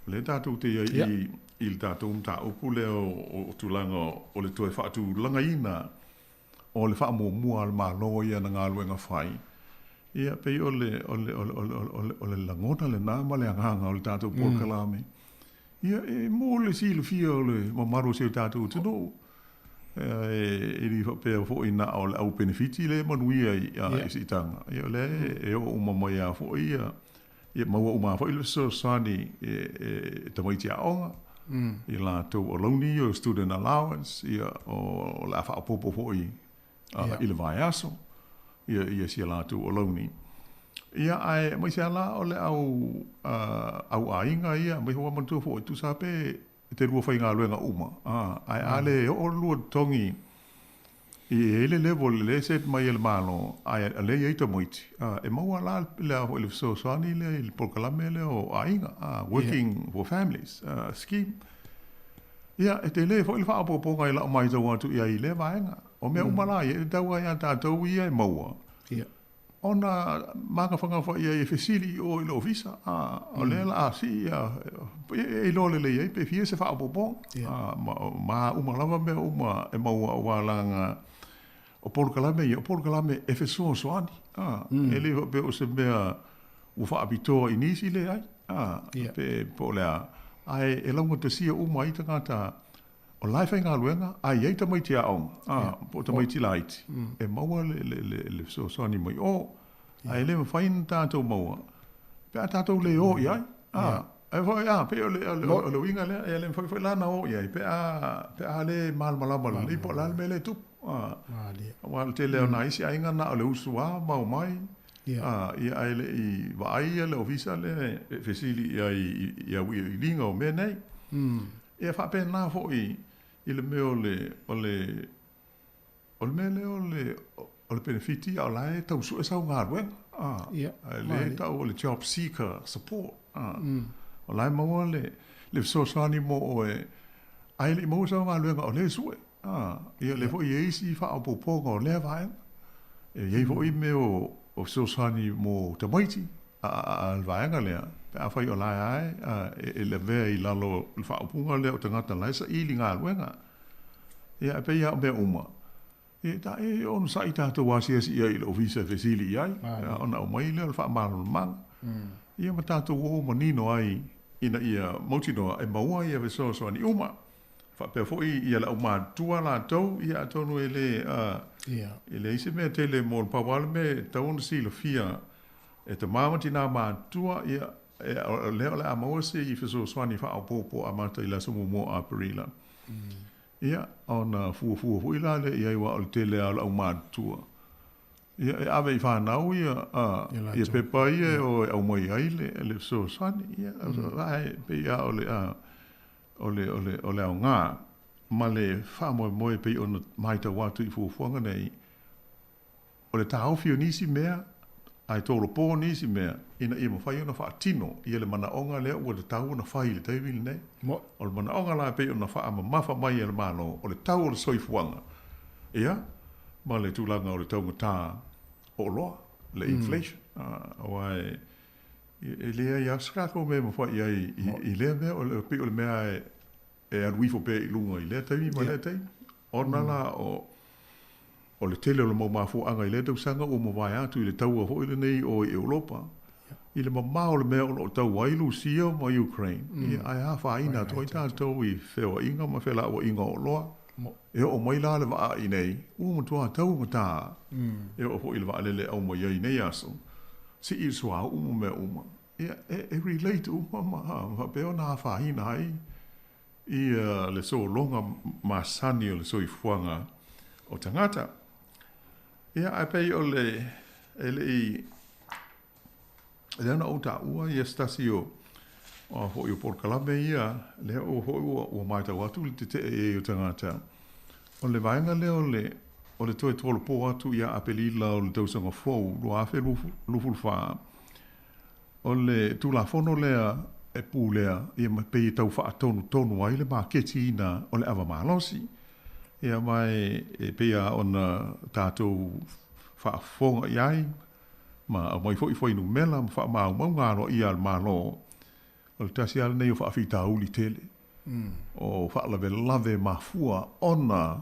le tatu te i il tatu ta o pule o tulanga o le toe fa tu langa ina. O le fa mo mua ma lo ia nga luenga fai. Ia pe o le langona le nama le anganga o le tātou Pōkalame. Ia e mō le silo fia o le mamaro se o tātou tino. E li pe o fo ina o le au benefiti le manuia i si tanga. Ia le e o umamai a fo ia. Ia maua umā fo i le sosani e tamaiti a onga. Ia la tau o launi o student allowance. Ia o la wha apopo fo i le vai aso. Ia sia lātu o launi. Ia ai, mai sia la o le au ainga ia, mai hoa mantua fo, tu sa pe te rua whai ngā luenga uma. Ai ale o lua tongi, i ele level le set mai ele malo, ai ale ia ita moiti. E maua la le o le Sosani le, il Pōkalame le o ainga, working for families scheme. Ia, e te le fo il whaapoponga i la o mai tau atu ia i le vaenga. O mea umala ia, e taua ia tātou ia e maua. Ona maka whanga wha ia e whesili o ilo visa. O le la si ia, e ilo le ia, pe fie se whaapopong. Ma umalawa mea e maua o wālanga o Pōkalame ia, o Pōkalame e whesoa soani. E le pe o se mea u whaapitoa i nisi le ai. Pe po lea, ai e launga te sia uma i tangata o lai whainga luenga, ai ei tamaiti a onga, po tamaiti laiti. E maua le soani mai o, ai le mawhaina tātou maua. Pe a tātou le o iai. E whai pe o le winga le, e le mwhai lana o iai, pe a le malmalama le, po lal me le tup. Wal te leo na isi ainga na o le usua, mau mai. Ia ai le i waai le ofisa le, fesili ia linga o me nei. Ia whape nā fo i le meo o le benefiti au lai tau su e sau ngā ruenga. Le tau o le job seeker support. O lai maua le sosani mo o ai le mau sau ngā ruenga o le sue. Ia le fo i eisi wha au poponga o le vaenga. Iei fo i me o sosani mo tamaiti al vaenga lea. Pe a whai o lai ai, e le vea I lalo le whaupunga lea o tangata laisa I li ngā luenga. Ia e pe ia o mea uma. E ta e onu sa I tātou wasiasi ia I le ofisa fesili iai. Ona o mai lea le whaamaro le manga. Ia ma tātou o manino ai ina ia mautinoa e maua ia ve sosani uma. Whapea fwoi ia la uma tua la tau, ia atonu e le ele ise mea tele mo le pawale me tauna sila fia e te mamati nā mātua ia leo le amaua se I fiso swani wha au popo a mata I la sumu mo a perila. Ia ona fua ila le ia iwa o le tele a la au mātua. Ia e ave I whanau ia pepa ia o au mai aile le fiso swani ia ai pe ia o le au ngā ma le whamoe pe ona maita watu I fuafuanga nei o le tāwhio nisi mea ai tōro pō nisi mea ina I mawhai ona whaatino I le mana onga lea ua le tau ona whai le taiwili nei o le mana onga la pe ona wha mafa mai le mano o le tau o le soifuanga ia ma le tūlanga o le taunga tā o loa le inflation o ai e lea ia skako me mawhai ai I lea mea o le mea e anuifo pe I lunga I lea taimi ma lea taimi ona la o le tele o le mau mafu anga I lea tausanga o mawai atu I le taua ho I le nei o I Europa I le mamao le mea o tau wailu sia ma Ukraine I ai hafa ina toi tātou I whewa inga ma whela o inga o loa e o mai la le waa I nei matua tau mata e o ho I le waa lele au mai I nei aso si I sua mea e relate ma peo na hafa ina hai I le so longa masani o le so I fuanga o tangata. Ia ai pei o le I ana o ta ua I stasi o ho I por kalame ia le o ho o mai ta watu le te o tangata. O le vainga le o le toi tolo po atu ia apelila o le tausanga fou lo afe lufu fa. O le tula fono lea e pūlea ia mai pei tau wha tonu ai le māketi ina o le awa mālosi. Ia mai e pea ona tātou whaafonga iai, ma a mai fwoi nu mela, ma wha mau ngāro ia al mālo. O le tasi ala nei o whaafita uli tele. O whaalawe lave mafua ona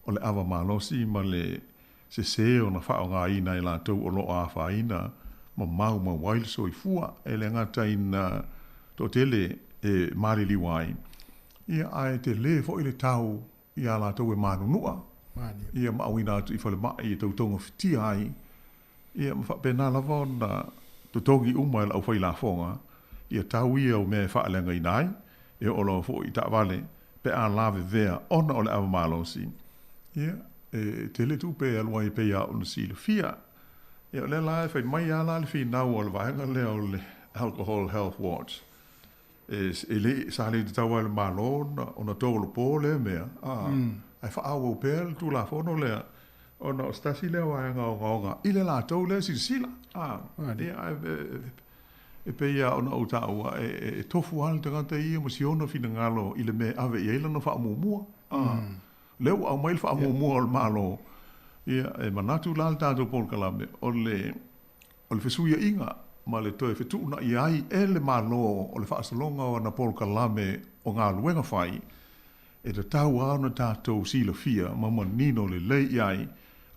o le awa mālosi, ma le se ona wha o ngā ina i lātou o loa a wha ina, ma mau waile so I fua, e le ngata ina tō tele e marili wai. Ia ai te le fo I le tau ia la tau e manunua. Ia maawina atu I whale mai e tau tonga whitia ai. Ia mawhapena lava na tutongi uma e lau whai la fonga. Ia tau ia o mea whaalenga I nai. Ia o lau fo I ta vale pe a lave vea ona o le awa malosi. Ia te le tupe alua I pe a ona si le fia. Ia le la e whai mai a la le fi nau o le vahenga le o le Alcohol Health Watch. Ele sa le tau ale malo ona tolo po le mea ai fa au pel tu la fono le ona stasi le wa nga ile la tau le sila e pe ia ona o tau e tofu al te gata I mo siona fina ngalo ile me ave ia no fa mo le au mai fa mo al malo ia e manatu la tatu por kalame o le fesuia inga ma le toe whetuna I ai e le malo o le whaasalonga o na pol kalame o ngā luenga whai e te tau ana tātou sila fia ma nino le lei I ai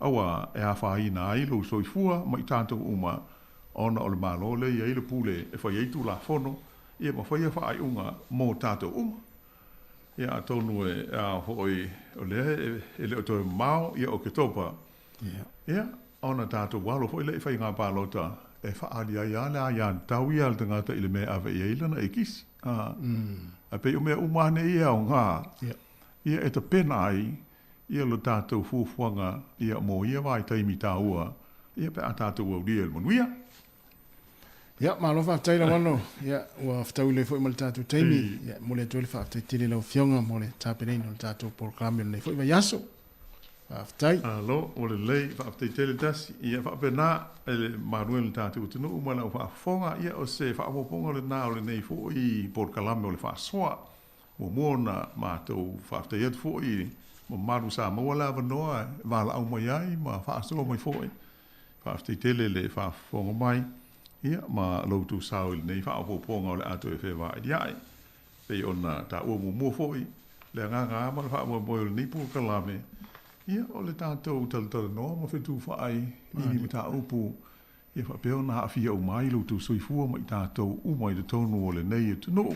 awa e a whai na ai lo soifua ma I tātou uma ona o le malo le I ai le pule e whai eitu la fono ia ma whai a whai unga mo tātou uma ia tonu e a hoi o le e le o toi mao ia o ke topa ia ona tātou walo hoi le whai ngā pālota e whaari ai ala ia tau ia al tangata I le mea awe ia ilana e kisi. A pe o mea umane ia o ngā. Ia e ta pena ai, ia lo tātou fuafuanga, ia mo ia vai taimi tāua, ia pe a tātou au ria il manuia. Ia, malo whaftaila wano. Ia, ua whtau le fwoi mali tātou taimi. Ia, mole atu ele whaftai tiri lau fionga, mole tāperein o tātou porklami o nei fwoi vai aso. Whaftai. Alo, o le lei, whaftai tele tasi. Ia, whapena, ele manuel tātou tunu, umana o whafonga, ia o se whaamoponga le nā o le nei fwoi porklami o le whasoa. Mo mōna mātou whaftai atu fwoi, mo maru sa mawala wanoa, wala au mai ai, ma whaasoa mai fwoi. whaafti tele le whaafonga mai, ia, ma lautu sao nei whaapoponga o le ato e whewa i ai. Pei ona ta ua mua foi, le ngā ma le whaamua moe le nipu kalame, ia, o le tātou talatala noa, ma whetu whaai, ini me tā upu, ia whapeo na hawhia o mai lautu soifua ma i tātou umai le tonu o le nei e tunu.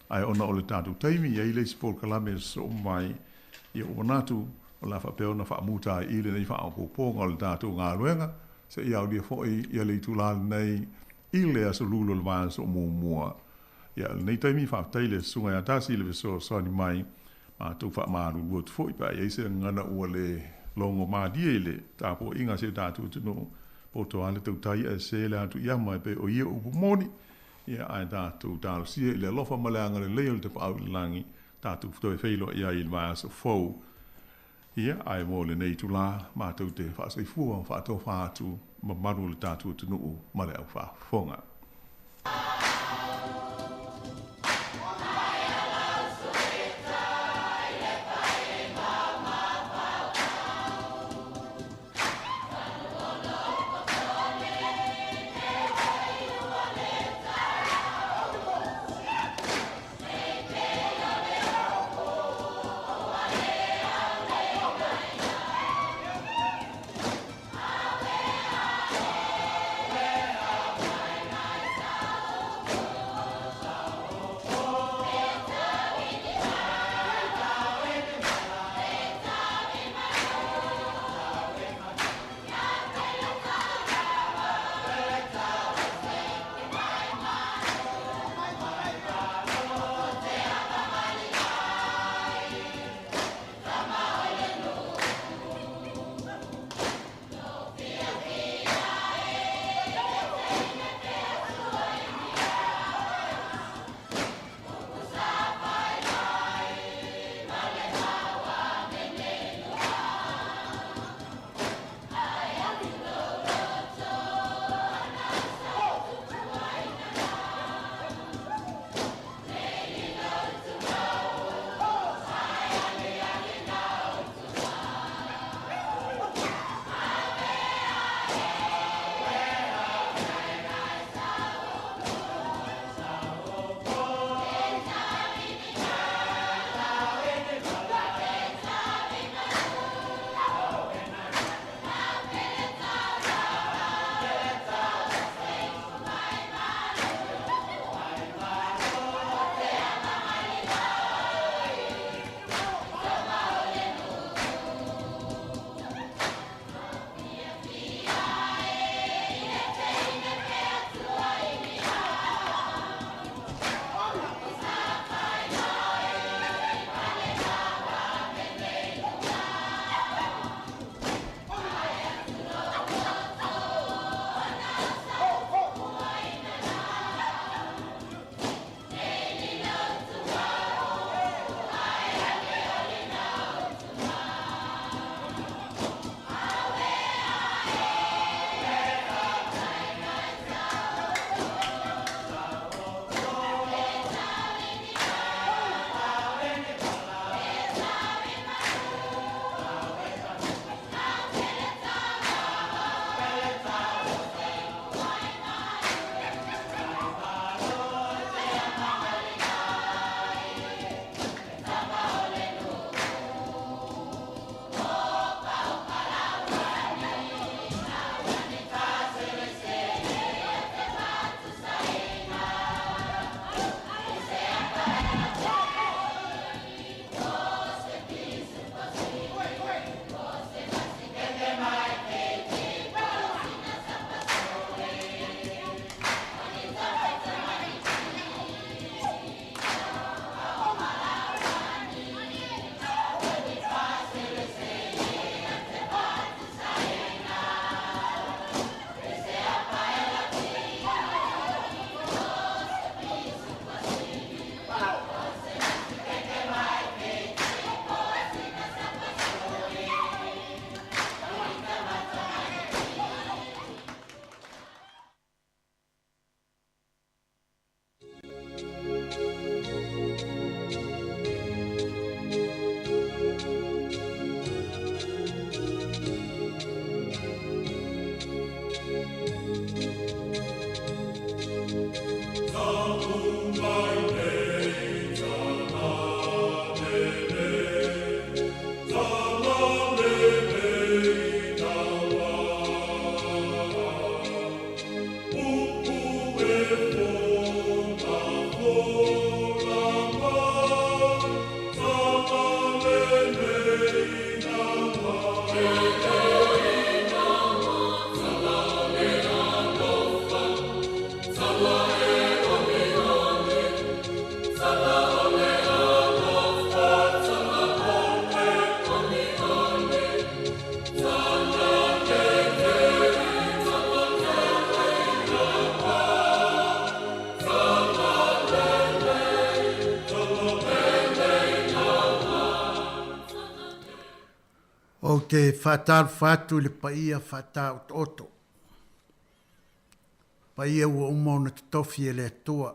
Ai ona o le tātou taimi, ia i le sipol kalame so mai, ia o manatu, o la whapeo na whaamuta i le nei whaapoponga o le tātou ngā luenga, se ia o lia foi, ia le itulale nei, i le aso lulo le vāna so mua. Ia nei taimi whaatai le sunga ia tasi le viso soani mai, ma tau whaamaru luot foi, pa ia se ngana ua le longo maadia i le, tāpo inga se tātou tunu, poto ale tau tai e se le atu ia mai pe o ia upu moni, ia ai tātou tālo sia i le lofa maleanga le leo le te pāu le langi, tātou futo e wheilo ia i le vāna so fau. Ia ai mo le nei tu la, ma tau te whaasai whaatou whaatu, ma maru le tātou tunu ma le au whaafonga. te whātāru whātu le paia whātau oto. Paia ua umauna te tofi e le atua.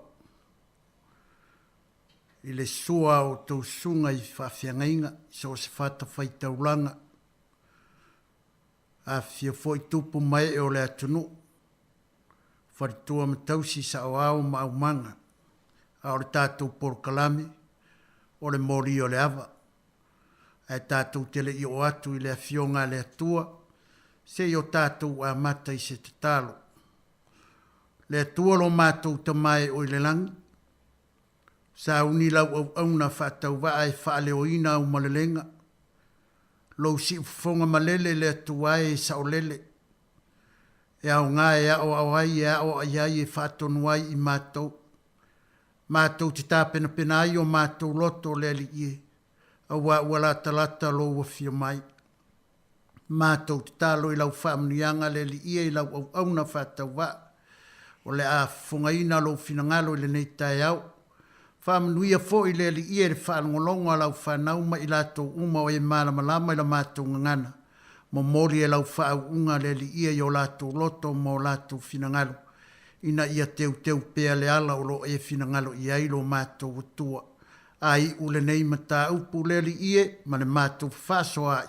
I le sua o tau sunga i whawhiangainga, so se whata whaitaulanga. A fia fo i tupu mai e o le atunu. Wharitua me tausi sa o au ma au manga. A o le tātou porokalame, o le mori o le ava. A tātou tele i o atu i le awhionga le atua, se i o tātou a mata i se te talo. Le atua lo mātou tamai o i le langi. Sa unilau au auna whātau waa e whaale o ina au malelenga. Lo si ufonga malele le atua e sa o lele. E au ngā e au au ai e au ai ai e whātonu ai i mātou. Mātou te tāpena pena ai o mātou loto le li ie. A ua lata lata lo ua fia mai. Mātou te tālo i lau whaamnianga le li ie i lau au auna whātau waa. O le a whungaina lo finangalo i le nei tai au. Whaamnuia fo i le li ie le whaangolonga lau whanauma i lato uma o e malamalama i la mātou ngangana. Mo mori e lau whaunga le li ie i o lato loto mo lato finangalo. Ina ia teu pea le ala o lo e finangalo i ailo mātou utua. Ai ule nei mata upu le li ie ma le mātou whaso ai.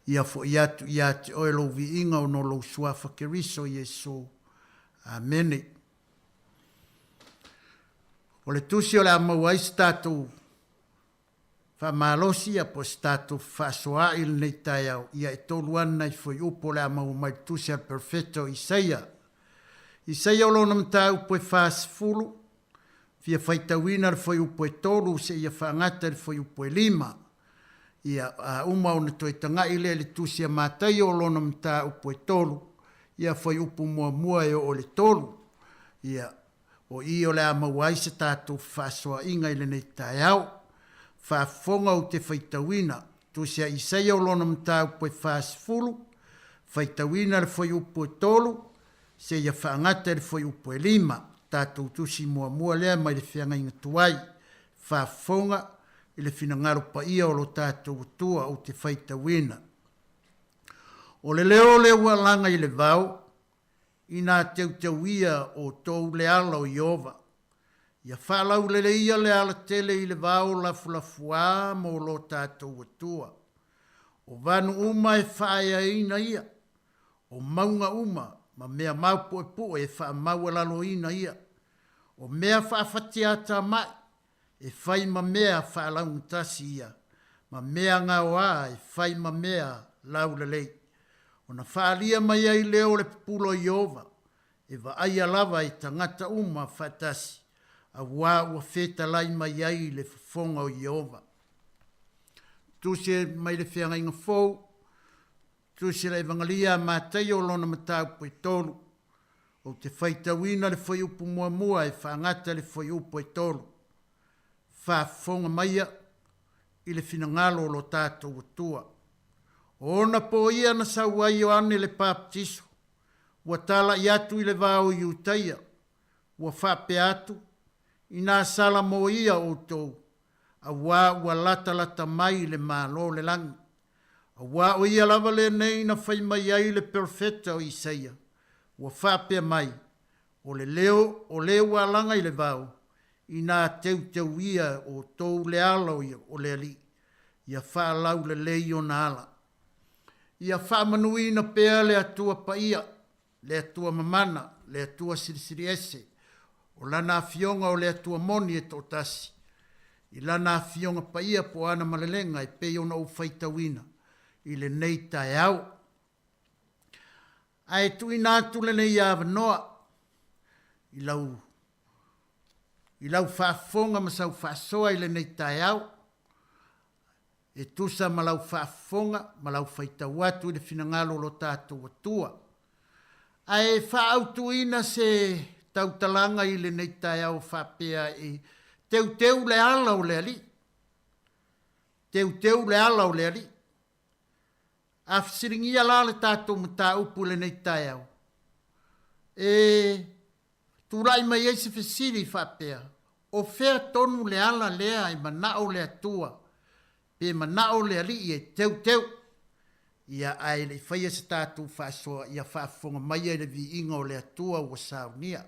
Ia fo i atu i ate o e lo vi inga o no lo suafa keriso i e so. Amene. O le tusi o le amau ai statou whamalosi a po statou whasoa il nei tai au. Ia e tolu ana i foi upo le amau mai tusi al perfetto Isaia. Isaia o lona mta upo e whasfulu. Fia whaitawina le foi upo e tolu se ia whangata le foi upo e lima. Ia uma o ne toi tanga ile le tusi a mātai o lona mta upo e tolu. Ia foi upo mua e o le tolu. Ia o i o le amawai se tātou whasoa inga ile nei tai au. Whafonga o te whaitawina. Tusi a Isaia o lona mta upo e whasfulu. Whaitawina le foi upo e tolu. Se ia whaangata le foi upo e lima. Tātou tusi mua lea mai le whianga inga tuai. Whafonga i le finangaro pa ia o lo tātou tua o te whaitawina. O le leo le ua langa i le vau, i nā teu ia o tau le ala o Iova. Ia whalau le ia le ala tele i le vau lafulafua mo lo tātou atua. O vanu uma e whaia ina ia. O maunga uma, ma mea maupo e po e wha maua lalo ina ia. O mea whaafatiata mai, e whai ma mea whaalaungtasi ia. Ma mea ngā wā e whai ma mea lau le lei. O na whaalia mai ai leo le pulo Iova, e wa aia lava i tangata uma whatasi, a wā ua wheta lai mai ai le whafonga o Iova. Tuse mai le whianga inga fōu, tuse le evangalia mātai o lona matau po i tolu, o te whaitawina le whai upu mua e whaangata le whai upu i tolu. Whafonga maia i le finangalo lo tātou atua. Ona po ia na sau ai o ane le baptiso. Ua tala i atu i le vau i utaia. Ua whape atu. I nā sala mo ia o tau. A ua lata mai le malo le langi. A o ia lava le nei na whai mai ai le perfetta o Isaia. Ua whape mai. O le leo a langa i le vau. I nā teu ia o tau le ala o le ali. Ia whaalau le lei o na ala. Ia whamanui na pēa le atua paia, le atua mamana, le atua sirisiri ese, o lana fionga o le atua moni e tōtasi. I lana fionga paia po ana malelenga e pēo na uwhaitawina, i le nei tai au. Ai tui nātu le nei awa noa, i lau whaafonga masau whaasoa i le nei tai au, e tusa malau whaafonga, malau whaitawatu i le finangalo lo tātou atua. Ai whaautuina se tautalanga i le nei tai au whapea e teu le ala o le ali. Teu le ala o le ali. A siringia la le tātou mata upu le nei tai au. E turai mai eisi whesiri whapea. O whea tonu le ala lea i manao le atua. Pe manao le ali e teu. Ia ai le whaia se tātou whaasoa ia whaafonga mai e le vi inga o le atua ua saunia.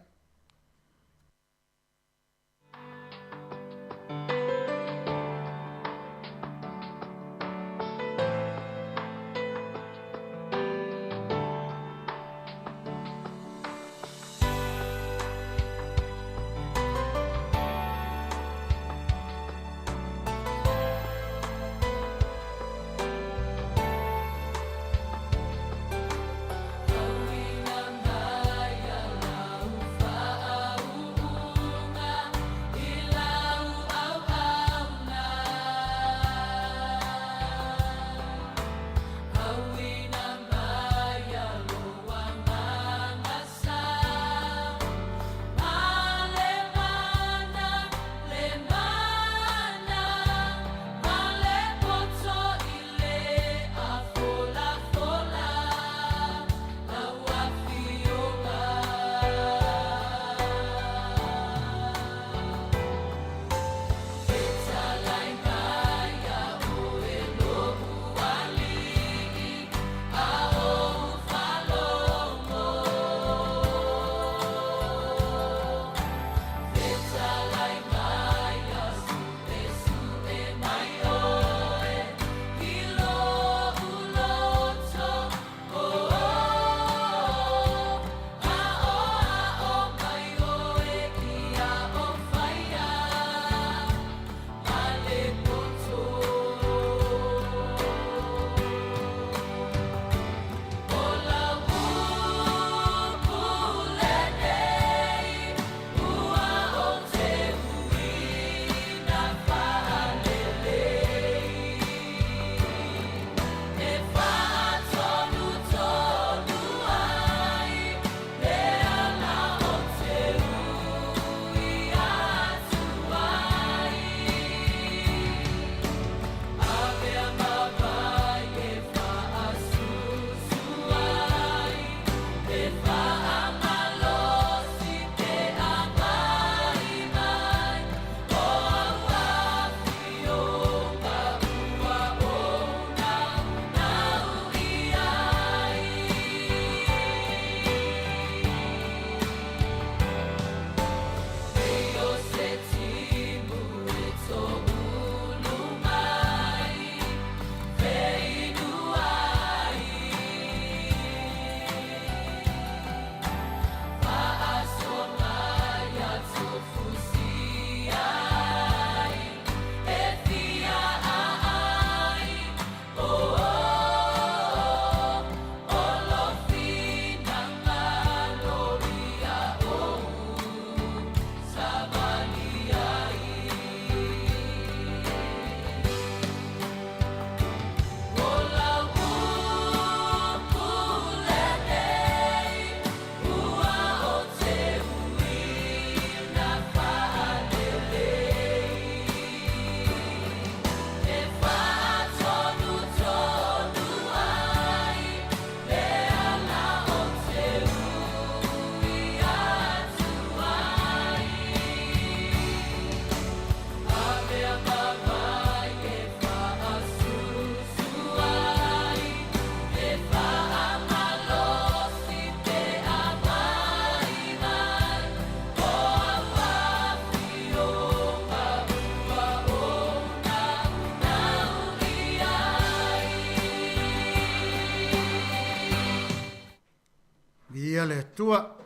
ia le atua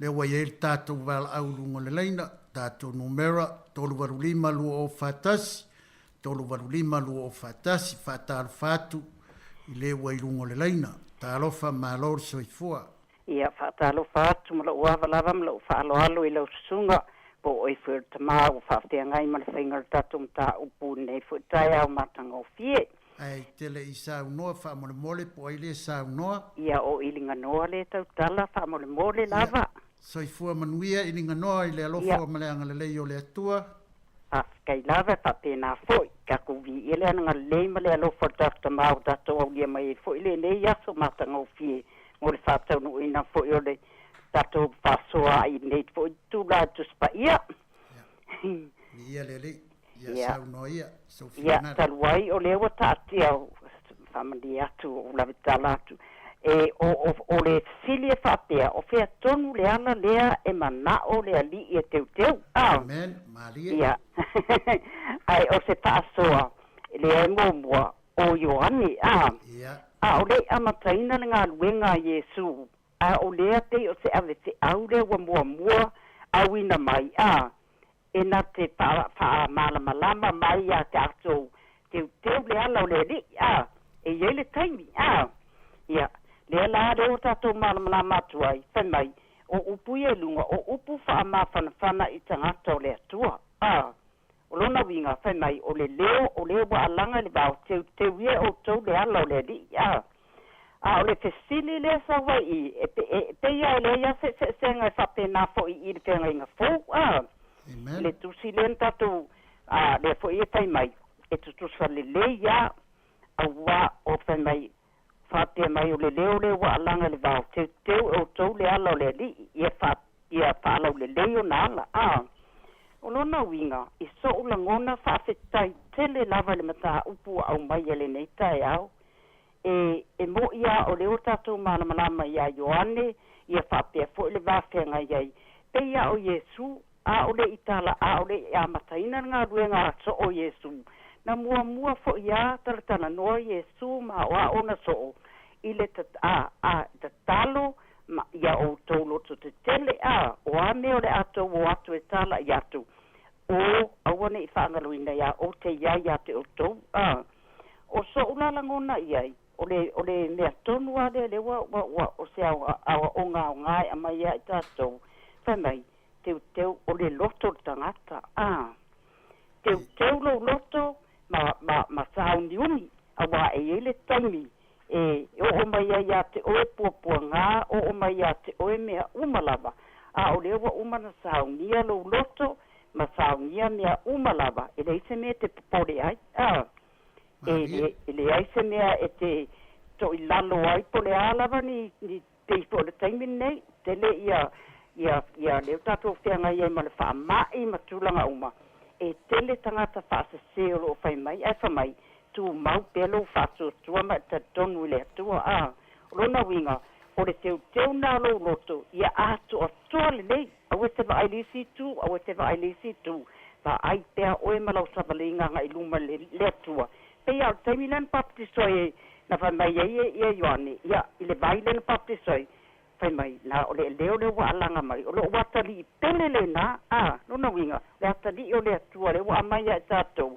le ua ia le tātou wala aurunga le leina, tātou numera, tolu waru lima lua o whatasi, tolu waru lima lua o whatasi, whataru whatu, i le ua irunga le leina, tā alofa mā lor soifua. Ia whatalo whatu, mala uawa lava, mala whaalo alo i lau susunga, po oi whirta mā, u whawhtea ngai, mala whaingar tātum tā upu nei whutai au matanga o fie. Ai tele i sau noa, whamole mole, po ai le sau noa. Ia o ilinga noa le tau tala, whamole mole lava. Soifua manuia, ilinga noa, i le alofa o maleanga le lei o le atua. Kai lava, whapena foi, ka kuvi ele ananga lei male alofa tāta mau tātou au lia mai foi, le nei aso matanga o fie, mo le whatau no ina foi o le tātou whasoa i nei foi, tūla tuspa ia. Ia le le. Ia sau no ia. Ia taluai o lewa tātia family atu o la vitala atu o le sili e whapea o whea tonu le ala lea e mana o le ali e teu amen Maria ia ai o se paasoa le e mua o Ioani o le amataina le ngā luenga Yesu o lea te o se ave te au le wa mua au ina mai e na te wha malama mai te ato teu le ala o le li e ye le taimi ia le la de o tato malama tuai mai o upu e lunga o upu wha mawhanawhana i tangata o le atua o lona winga mai o le leo o le wa alanga le bao teu ie o tau le ala o le li o le fesili le sa wai pe ia le ia se ngai whapena fo i le penga inga fo le tusi le tatu le fo i mai e tutusa le ia awa o mai whapea mai o le leo le wa alanga le bao teu o tau le ala o le li ia whaala o le leo na ala o lona winga i so ula ngona whawhetai tele lava le mata upu au mai ele nei tai au e mo ia o leo tatou malama ia Ioane ia whapea fo le wawhenga iai pe ia o Yesu o le itala o le amataina ngā ruenga so o Yesu na mua fo ia taratana noa Yesu ma o ona so i le tatalo ma ia o tolo to te tele o ame o le ato o atu e tala i atu o awane i whaangaluina ia o te ia te o tau o so ulalangona iai o le mea tonu a le wa o se awa o ngā o ngai a mai ia i tātou whamai teu o le loto tangata teu lo loto ma sauni uni a wa e le taimi o mai ia te oe pua ngā o mai ia te oe mea umalava o le wa umana saunia lo loto ma saunia mea umalava e le ise mea te popore ai e le aise mea e te to i lalo ai po le alava ni te i po le taimi nei te le ia leo tatou whianga iai ma le wha mai ma tūlanga uma e te le tangata whaasa seo o whai mai ai whamai tu mau pelo whaatu tua ma te tonu le atua rona winga o le teu nā lo loto ia atu a toa le nei awe te wa ailisi tu va ai pea oe malau savalinga ngai luma le atua pe ia o taiminan baptisoi na whai mai ia Ioane ia i le vailen baptisoi whai mai na o le leo le wa alanga mai o le watali i pele le na rona winga le atali o le atua le wa amai ia tātou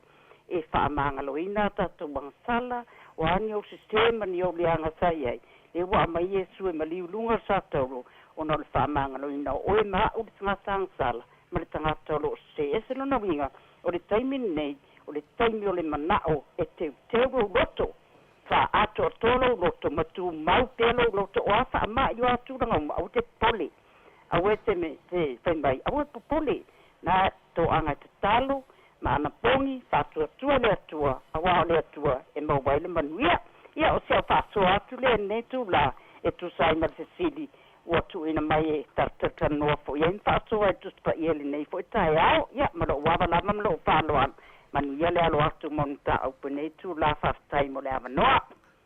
e whaamangaloina tātou wangsala o ani o sistema ni o leanga sai ai e wa mai Yesu e maliulunga sa tolo ona le whaamangaloina o e maa o le tangata angsala ma le tangata lo se ese lona winga o le taimi nei o le taimi o le manao e teu loto wha ato tolo loto ma tu mau pelo loto o a wha i o atu ranga au te pole au e te me te whaimai au e popole na to anga te talo ma ana pongi whātua le atua awa le atua e mawai le manuia ia o sea whātua atu le ne tu la e tu sai ma se sili ua tu ina mai e tartata noa fo ia in whātua e tu spa ia le nei fo i tae au ia ma lo wawa la mam lo whāloan manuia le alo atu monta au pene tu la whātai mo le awa noa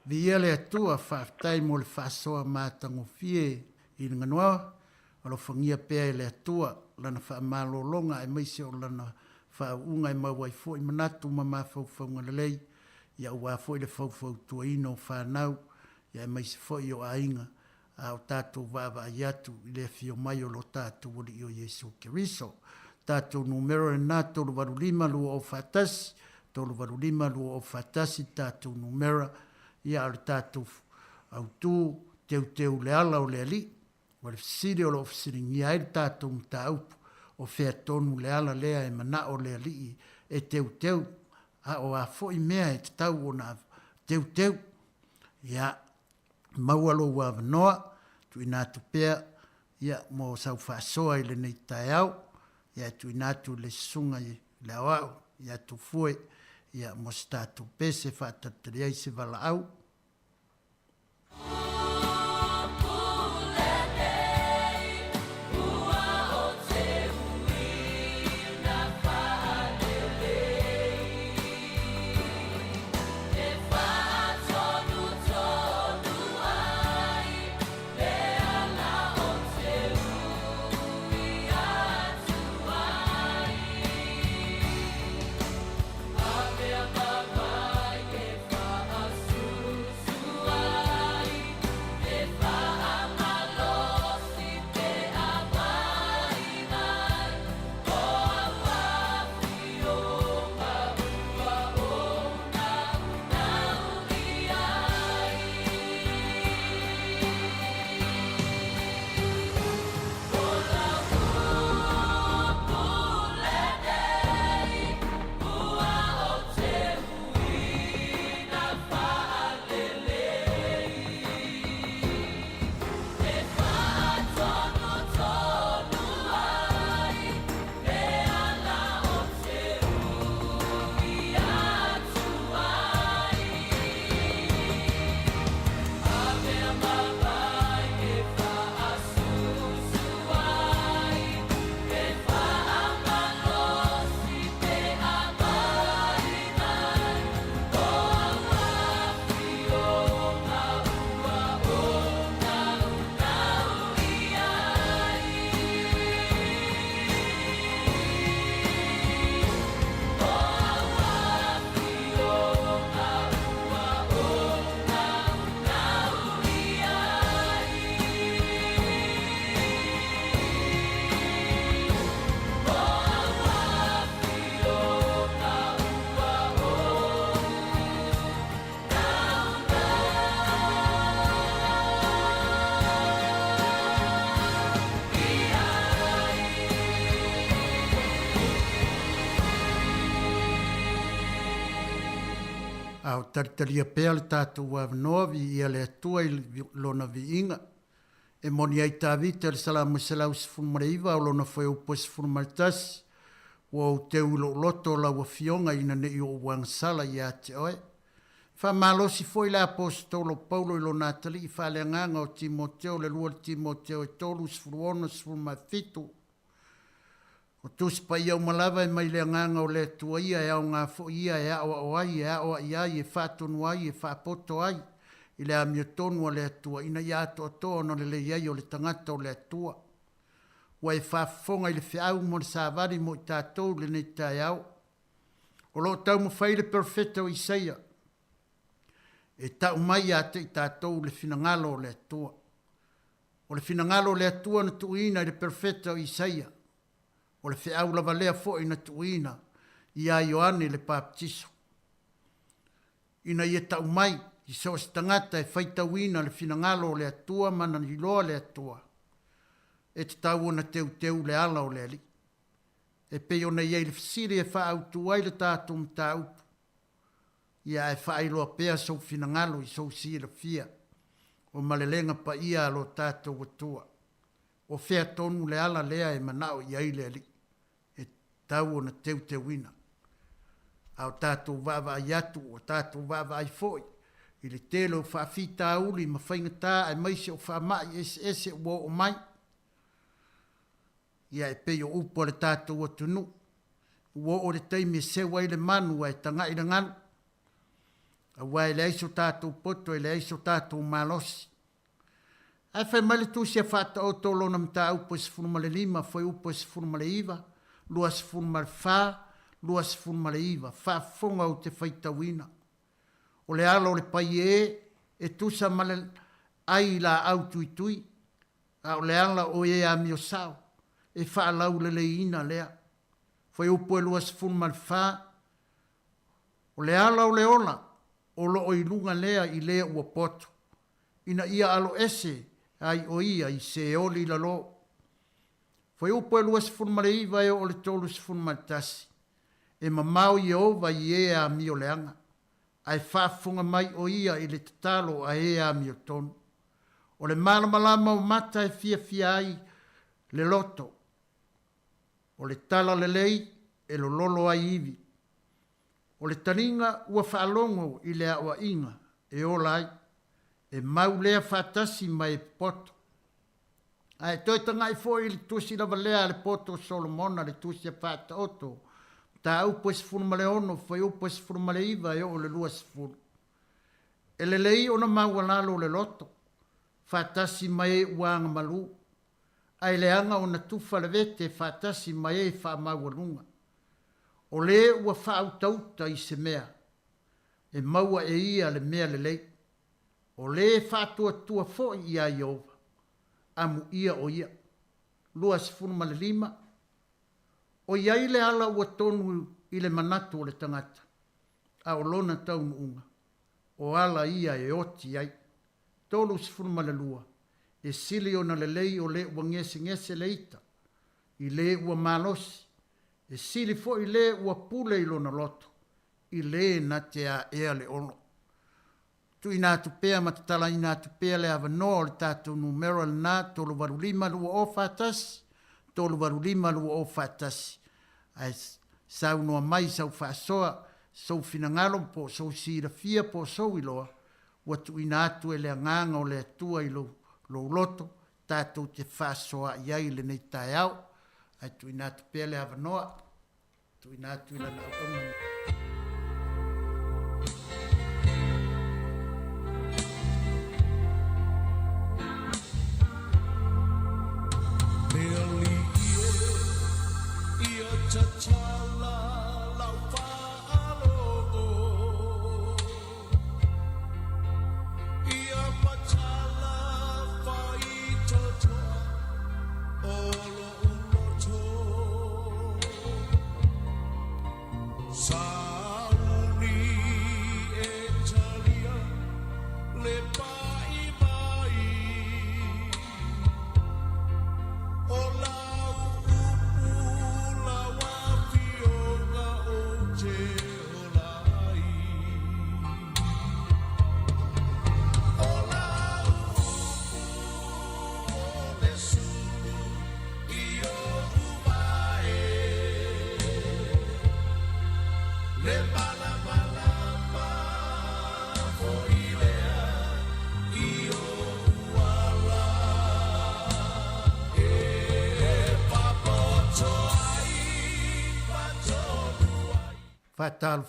via le atua whātai mo le whāsoa mātango fie i nga noa alo whangia pēa le atua lana whāmalolonga e maise o lana unga e mawai fo i manatu ma mawhau ngalelei ia ua fo i le whau tua ino whanau ia e maise fo i o ainga o tātou wawa ai atu i le fio mai o lo tātou wali i o Yesu Kiriso tātou numero e nā tolu waru lima lua o whatasi tolu waru lima lua o whatasi tātou numero ia ar tātou au tū teu le ala o le ali wale fisiri o lo fisiri ngia i tātou mta aupu o fea tonu le ala lea e mana o le alii e teu o a fo i mea e te tau o na teu ia maualo wa vanoa tu inatu pea ia mo sau whaasoa i le nei tae au ia tu inatu le sunga i le awau ia tu fue ia mo statu pese whaatatari ai se vala au Au taritaria pea le tātou wawanoa vi ia le atua i lona vi inga. E moni ai tāwita le salamu salau sifurumariva au lona whai upo sifurumaritas. Wa o teu ilo loto la wa fionga ina ne i o wangsala i a te oe. Fa malosi foi la apostolo Paulo ilo natali i fa le nganga o Timoteo le lua Timoteo e tolu sifuruono sifurumafitu. O tus pa ia umalawa e mai le nganga o le tua ia e au ngā fo ia e awa o ai e awa i ai e whātonu ai e whāpoto ai i le amio tonu o le atua ina ia ato atoa no le iai o le tangata o le atua. Wa e whaafonga i le whiau mo le sāwari mo i tātou le nei tai au. O lo tau mo whaile perfecto i seia. E tau mai ate i tātou le finangalo o le atua. O le finangalo o le atua na tuina i le perfecto i seia. O le whiau lava lea fo i na tuina i a Ioane le baptiso. Ina i e tau mai i so se tangata e whaitawina le finangalo o le atua mana ni loa le atua. E te tau ona teu le ala o le ali. E pe ona iei le fisiri e wha autu ai le tātou mta upu. Ia e wha ailoa pea sou finangalo i sou sira fia. O malelenga pa ia alo tātou watua. O whea tonu le ala lea e manao i ai le ali. E tau ona teuina. Au tātou wawa ai atu o tātou wawa ai foi. I le telo wha fita uli ma whaingatā e maise o wha mai ese o mai. Ia e peo upo le tātou atunu. Ua o le teimi e sewa i le manu e tanga i le nganu. A wai le aiso tātou poto e le aiso tātou malosi. Ai whai male tu se whata o tolo na mta upo se furumale lima, whai upo se furumale iwa, lua se furumale wha, lua se furumale iwa, wha fonga o te whaitawina. O le ala o le pai e tu sa male ai la au tui tui, a o le ala o e a mio sao. E wha lau le ina lea. Whai upo e lua se furumale wha, o le ala o le ola, o lo o ilunga lea i lea ua poto. Ina ia alo ese, ai o ia i se oli la lo. Whai upo e lua se furumare iwa e o le tolu se furumare tasi. E mamau i ova i e a mio leanga. Ai whaafunga mai o ia i le tatalo a e a mio tonu. O le malamalama o mata e fia ai le loto. O le tala le lei e lo lolo ai iwi. O le taringa ua whaalongo i le awa inga e o lai. E mau lea whatasi mai poto. Ai toi tanga i fo i le tusi lava lea le poto Solomona le tusi a whata oto. Ta upo e sifurumale ono, fai upo e sifurumale iwa e o le lua sifuru. E le lei ona mau alalo le loto. Whatasi mai e uanga malu. Ai le anga ona tufa le vete whatasi mai e wha mau alunga. O le ua whautauta i se mea. E maua e ia le mea le lei. O le whātua tua fo i a Iova. Amu ia o ia. Lua sifunu ma le lima. O iai le ala ua tonu i le manatu o le tangata. A o lona taunu unga. O ala ia e oti ai. Tolu sifunu ma le lua. E sili o na le lei o le ua ngese le ita. I le ua malosi. E sili fo i le ua pule i lona loto. I le na te a ea le ono. Tu ina tu pea matatala ina tu pea le avanoa o le tātou numero le nā tolu warulima lua o whātasi. Tolu warulima lua o whātasi. Ai sau noa mai sau whāsoa, sau finangalo po, sau sira fia po sau iloa. Watu ina atu e le nganga o le atua i lo loto. Tātou te whāsoa iai le nei tai au. Ai tu ina tu pea le avanoa. Tu ina tu ila na au. Whātālu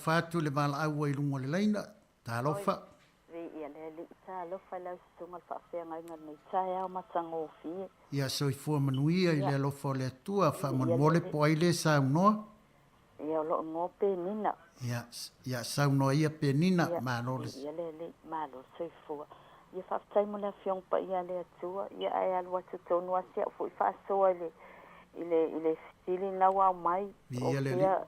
whātu le mala au ai lungo le leina, tā lofa. Ia le li tā lofa lau situnga le whaafenga inga nei tai au matango fie. Ia soifua manuia i le alofa o le atua, whaamon po ai le saunoa. Ia o loo ngō penina. Ia saunoa ia penina, mālo le. Ia le mālo soifua. Ia whaafitai mo le awhiong pa ia le atua, ia ai alu atu tonu asia, fui whaasoa ile fitili lau au mai,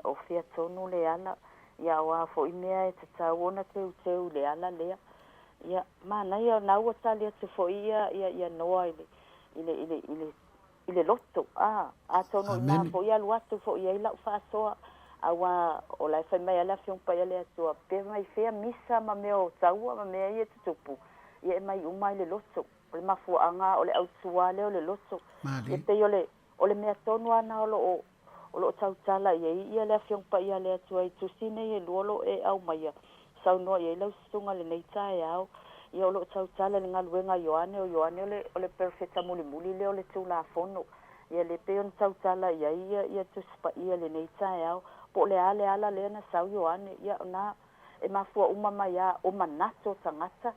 o fia tonu le ala. Ia wa fo imea e te tauona teu le ala lea. Ia mana ia nau ata lea te fo ia noa ile loto. Tono ina fo ia luatu fo ia ila ufasoa. Awa o lai fai mai ala fiong pa ia lea tua. Pe mai fea misa ma meo taua ma mea ia tutupu. Ia mai umai le loto. O le mafuanga o le autua leo le loto. Ia pe o le mea tonu ana o lo tautala ia le fiong pa ia le tua i tusine i luolo e au maia. Saunoa ia lau sunga le nei tae au. Ia o lo tautala le ngaluenga Ioane o le perfecta muli le o le tula fono. Ia le peon tautala ia tuspa ia le nei tae au. Po le ala le na sau Ioane ia na e mafua umama ia o manato tangata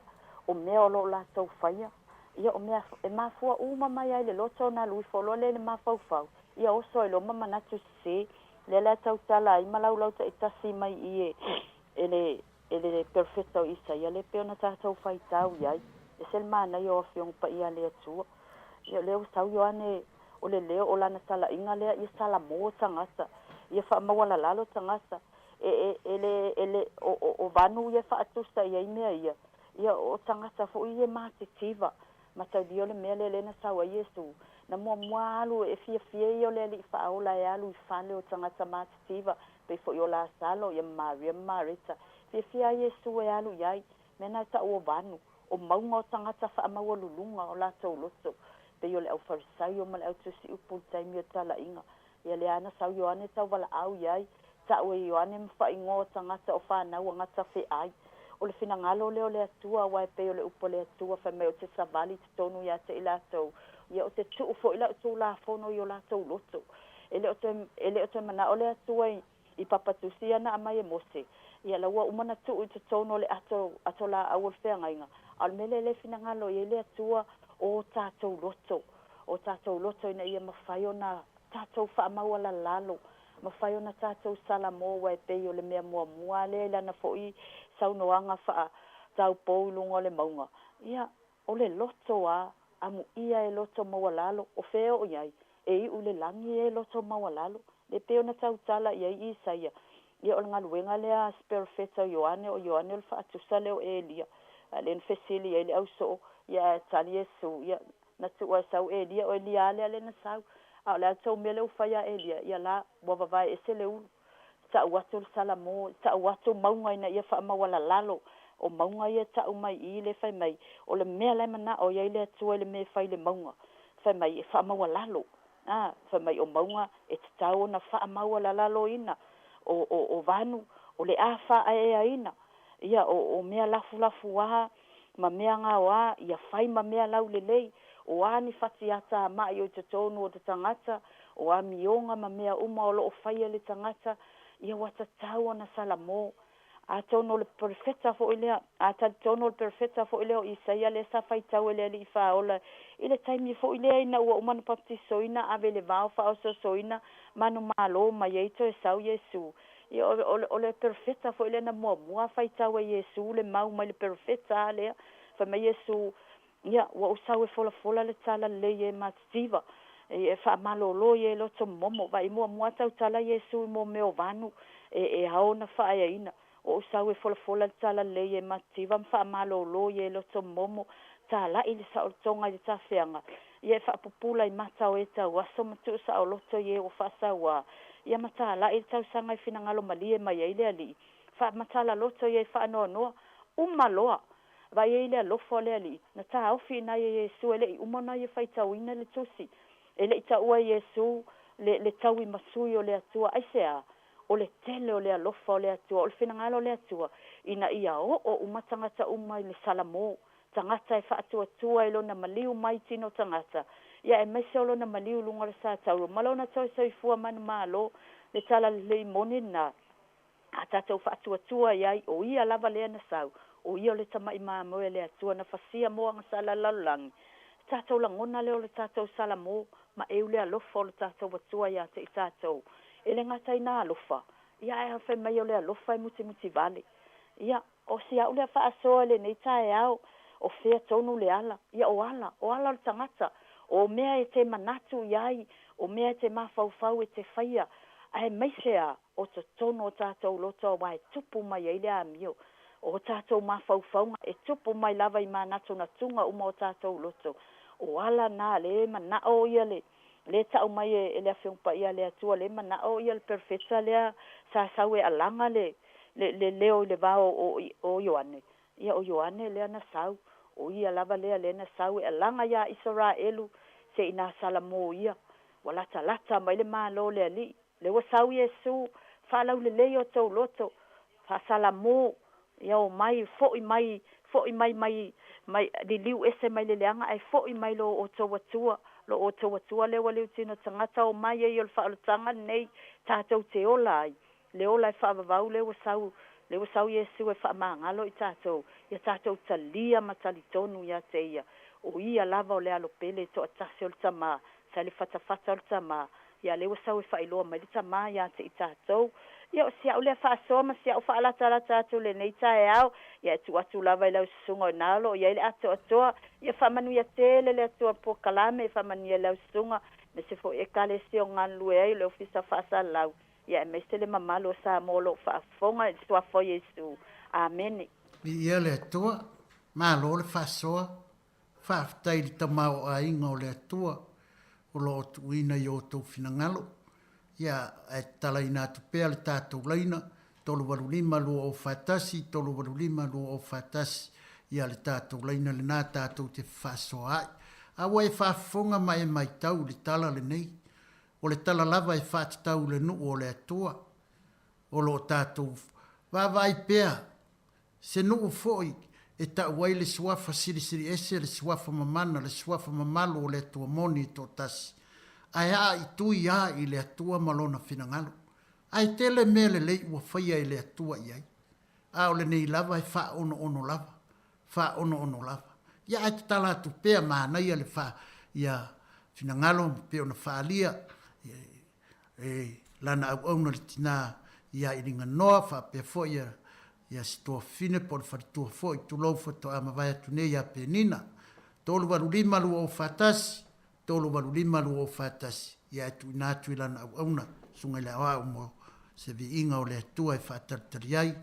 o mea o lo la tau faia. Ia o mea e mafua umama ia le loto na lui folo le mafau fau. Ia oso e lo mama natu se le la tautala i malau ta itasi mai i ele perfecto isa ia le peona tatau faitau iai e sel mana i o fiong pa ia le atua ia leo sau Ioane o le leo o lana tala inga lea ia sala mo tangata ia wha mawala lalo tangata o vanu ia wha atusta ia imea ia o tangata fo ia matitiva matau dio le mea le na sawa Yesu na mua alu e fia i o le li whaola e alu i whale o tangata matitiva pe fo i o la salo ia Maria Marita fia Yesu e alu iai mena ta o vanu o maunga o tangata wha maua lulunga o la tau loto pe i o le au farisai o male au tusi upu taimi o tala inga ia le ana sau Ioane tau wala au iai ta o Ioane mwha ingo o tangata o whanau o ngata whi ai o le finangalo leo le atua wa e pe o le upo le atua wha me o te savali te tonu ia te ila tau ia o te tuu fo ila tu la fono i o la tau loto ele o te mana o le atua i papatusia na amai e mose ia la ua umana tuu i te tonu le ato la awol whenga inga al mele le finangalo i le atua o tātou loto ina ia mawhaio na tātou wha maua la lalo mawhaio na tātou salamo wa e pei o le mea mua le lana fo i saunoanga wha tau pou lunga le maunga ia o le loto amu ia e loto maua lalo o feo o iai e i ule langi e loto maua lalo le peo na tau tala iai i saia ia o ngaluenga lea sperfeta Ioane o le wha atusa leo e lia le nfesili ia le au so ia tali Yesu ia na tua sau e lia o lia le na sau a le atau mele u faya e lia ia la bova vai e se le ulu ta watu salamo ta watu maunga ina ia wha mawala lalo o maunga ia ta umai i le fai mai o le mea le mana o ia le atua le me fai le maunga fai mai e wha mawala lalo fai mai o maunga e te tau na wha mawala lalo ina o vanu o le afa a ina ia o mea lafu waha ma mea ngā wā ia fai ma mea lau le lei o ani fati ata mai o te tonu o te tangata o a mionga ma mea uma o loo fai le tangata ia wata tau na salamo a tono le perfecta fo ilea a tono le perfecta fo ilea Isaia le sa fai tau ele li faola ile taimi fo ilea ina ua umana baptiso ina ave le vao fa o so ina manu malo ma yeito e sau Yesu ia o le perfecta fo ilea na mua fai tau e Yesu le mau mai le perfecta lea fa mai Yesu ia ua usau e fola le tala le e mativa e fa malolo ye loto momo vai mua tau tala Yesu mo meo vanu e haona fa ia ina o usau e fola tala le e mativa fa malolo ye loto momo tala ili sa o tonga i ta feanga ia fa popula i mata o eta waso matu sa o loto ye o fa sa wa ia mata la i tau sanga i fina ngalo malie mai ile ali fa mata la loto ye fa no umaloa vai ile lofo le ali na ta ofi na Yesu ele umona ye fa tau ina le tusi ele ita ua Yesu le tau i masui o le atua aisea o le tele o le alofa o le atua, o le whenangalo o le atua, ina ia o umatangata umai le salamo, tangata e whaatua i lona maliu mai tino tangata, ia e mese o lona maliu lunga le sa tau, malona tau i fua manu malo, le tala le moni na, a tātou whaatua iai, o ia lava lea na sau, o ia le tamai māmoe le atua na whasia moa ngasala lalulangi, tātou langona leo le tātou salamo, ma eu le alofa o le tātou watua ia te i tātou, ele ngata ina alofa, ia e hawhai mai o le alofa e muti vale, ia o si au le whaasoa le nei tae au, o whea tonu le ala, ia o ala le tangata, o mea e te manatu iai, o mea e te mawhauwhau e te whaia, ai meisea o te tono o tātou loto wa e tupu mai e le amio, o tātou mawhauwhaunga e tupu mai lava i manatu na tunga uma o tātou loto, o ala nā le mana o ia le tau mai e le awhiungpa ia le atua le mana o ia le perfeta lea sa sau e alanga le leo le vao o Ioane. Ia o Ioane lea na sau, o ia lava lea le na sau e alanga ia Israelu se ina salamo ia. Walata mai le malo le ali, le wa sau Yesu, whalau le leo tau loto, fa salamo, ia o mai, foi mai di liu ese mai le leanga, ai foi mai lo o tau atua, lo o tau atua lewa leo tino tangata o mai e yol whaalutanga nei tātou te ola ai. Le ola e whaavavau lewa sau Yesu e whaamangalo i tātou. Ia tātou talia matali tonu ia te ia. O ia lava o le alopele to atase o le tama, sa le whatawhata o le tama. Ia lewa sau e whailoa mai le tama ia te i tātou. Ia o sia o le whaasoa ma sia o whaalata tātou le nei tae au. Ia e tu atu lava i lau sunga o nalo. Ia ele ato atoa. Ia whamanu ia tele le atua po kalame e whamanu ia lau sunga. Me se fo e kale se o nganlu e ai le ofisa whaasa lau. Ia e meistele mamalo sa molo whaafonga e sua fo Yesu. Amen. Ia le atua. Malo le whaasoa. Whaaftai li tamau a inga o le atua. O lo tu ina i o tau finangalo. Ia e tala ina atu pea le tātou laina. Tolu waru lima lua o whatasi. Tolu waru lima lua o whatasi. Ia le tātou laina le nā tātou te whaasoa ai. Awa e whaafonga mai mai tau le tala le nei. O le tala lava e whaatitau le nuu o le atua. O lo tātou wawai pea. Se nuu foi e tauai le suafa siri ese, le suafa mamana, le suafa mamalo o le atua moni to tasi. Ai a i tui a i le atua malona finangalo. Ai tele me le lei ua whaia i le atua iai. A o le nei lava e wha ono lava. Wha ono lava. Ia ai tala atu pea maanai le wha ia finangalo peo na whaalia. Lana au na le tina ia i ringa noa wha pea fo ia sitoa fine por wharitua fo i tulau whato a mawai atu nei a penina. Tolu waru lima lua o whatasi. Tolu waru lima lua o whatasi. Ia atu inatu ilana au na sunga le awa umo se vi inga o le atua e whataritari ai.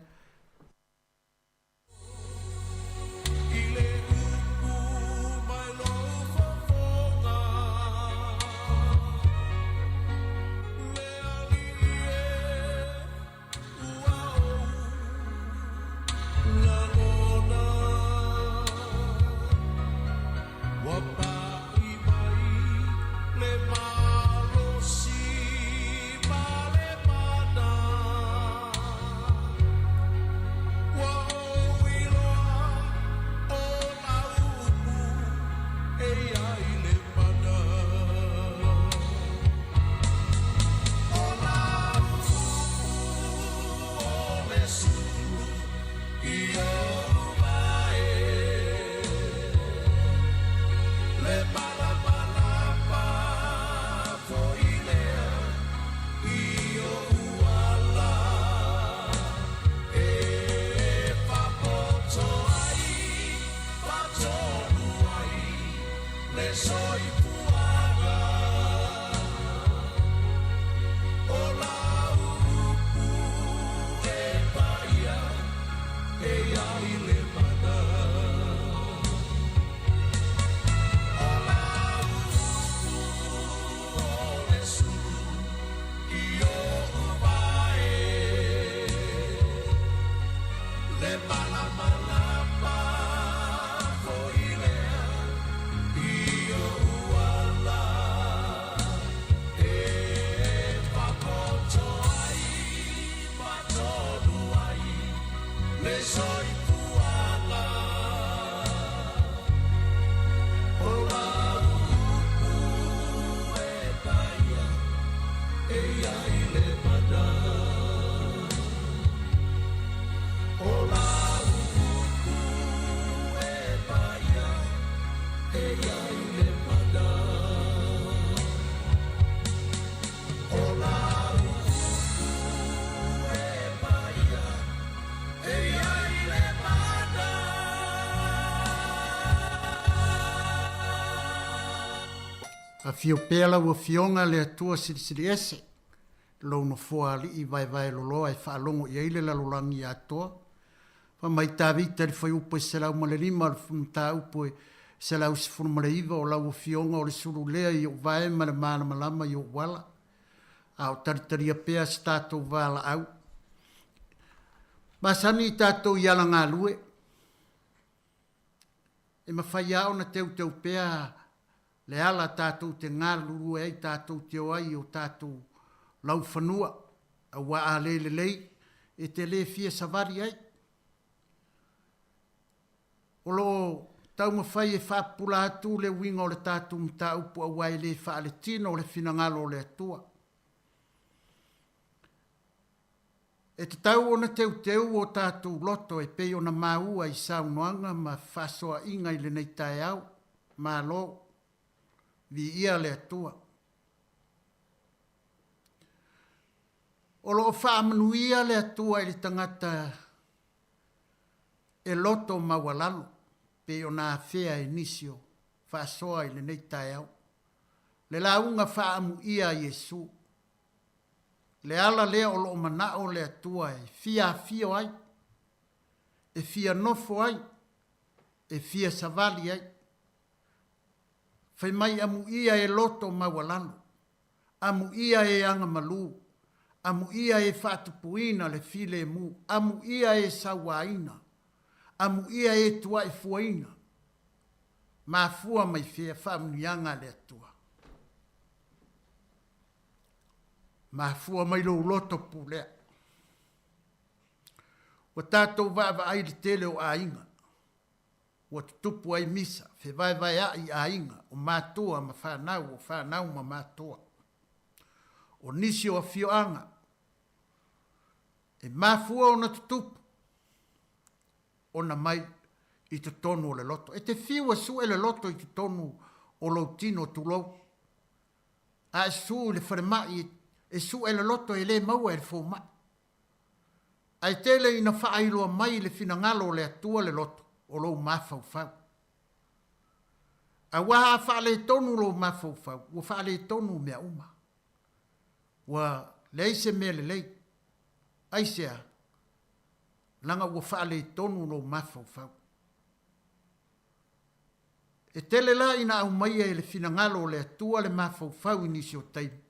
A fio pela ua fionga le atua sirisiri ese. Lo no fua li I vai lo loa e whaalongo I eile la lulangi atua. Pa mai tā vita li whai upo e se lau malerima le tā upo e se lau se furumare iwa o lau fionga o le suru lea I o vae male mana malama I o wala. A o taritaria pea se tātou wala au. Masani I tātou I ala ngā lue. E mawhai au na teu pea le ala tātou te ngā luru e tātou te oai o tātou lau whanua a wa a lele lei e te le fia savari ai. O lo tau mawhai e whapula atu le winga o le tātou mta upu a wai le wha le tino o le finangalo o le atua. E te tau ona teu o tātou loto e pei ona maua I saunoanga ma whasoa inga I le nei tae au, ma lo vi ia le atua. O lo whaamanuia le atua I le tangata e loto mawalalo, pe o nā whea e nisio, whasoa I le nei tae au. Le launga whaamuia Iesu. Le ala lea o lo manao le atua e fia fio ai, e fia nofo ai, e fia savali ai. Fai mai amu ia e loto mawalano, amu ia e anga malu, amu ia e whatupuina le file mu, amu ia e sawaina, amu ia e tua e fuaina, ma fua mai fia whamunianga le atua. Ma fua mai lo loto pulea. Wa tātou wa ai le tele o a inga. Wa tupu ai misa, fe vai ai a inga, o mātua ma whanau ma mātua. O nisi o fioanga. E mafua o na tutupu. O na mai I te tonu o le loto. E te fiua su e le loto I te tonu o lo tino tu lo. A su le whanemai e su e le loto e le maua e le fōma. Ai tele ina whaailoa mai le finangalo le atua le loto. O lo mafau fau. A waha whaale tonu lo mafau fau. Wa whaale tonu mea uma. Wa leise mea le lei. Aisea. Langa wa whaale tonu lo mafau fau. E tele la ina au mai e le finangalo le atua le mafau fau inisi o taimi.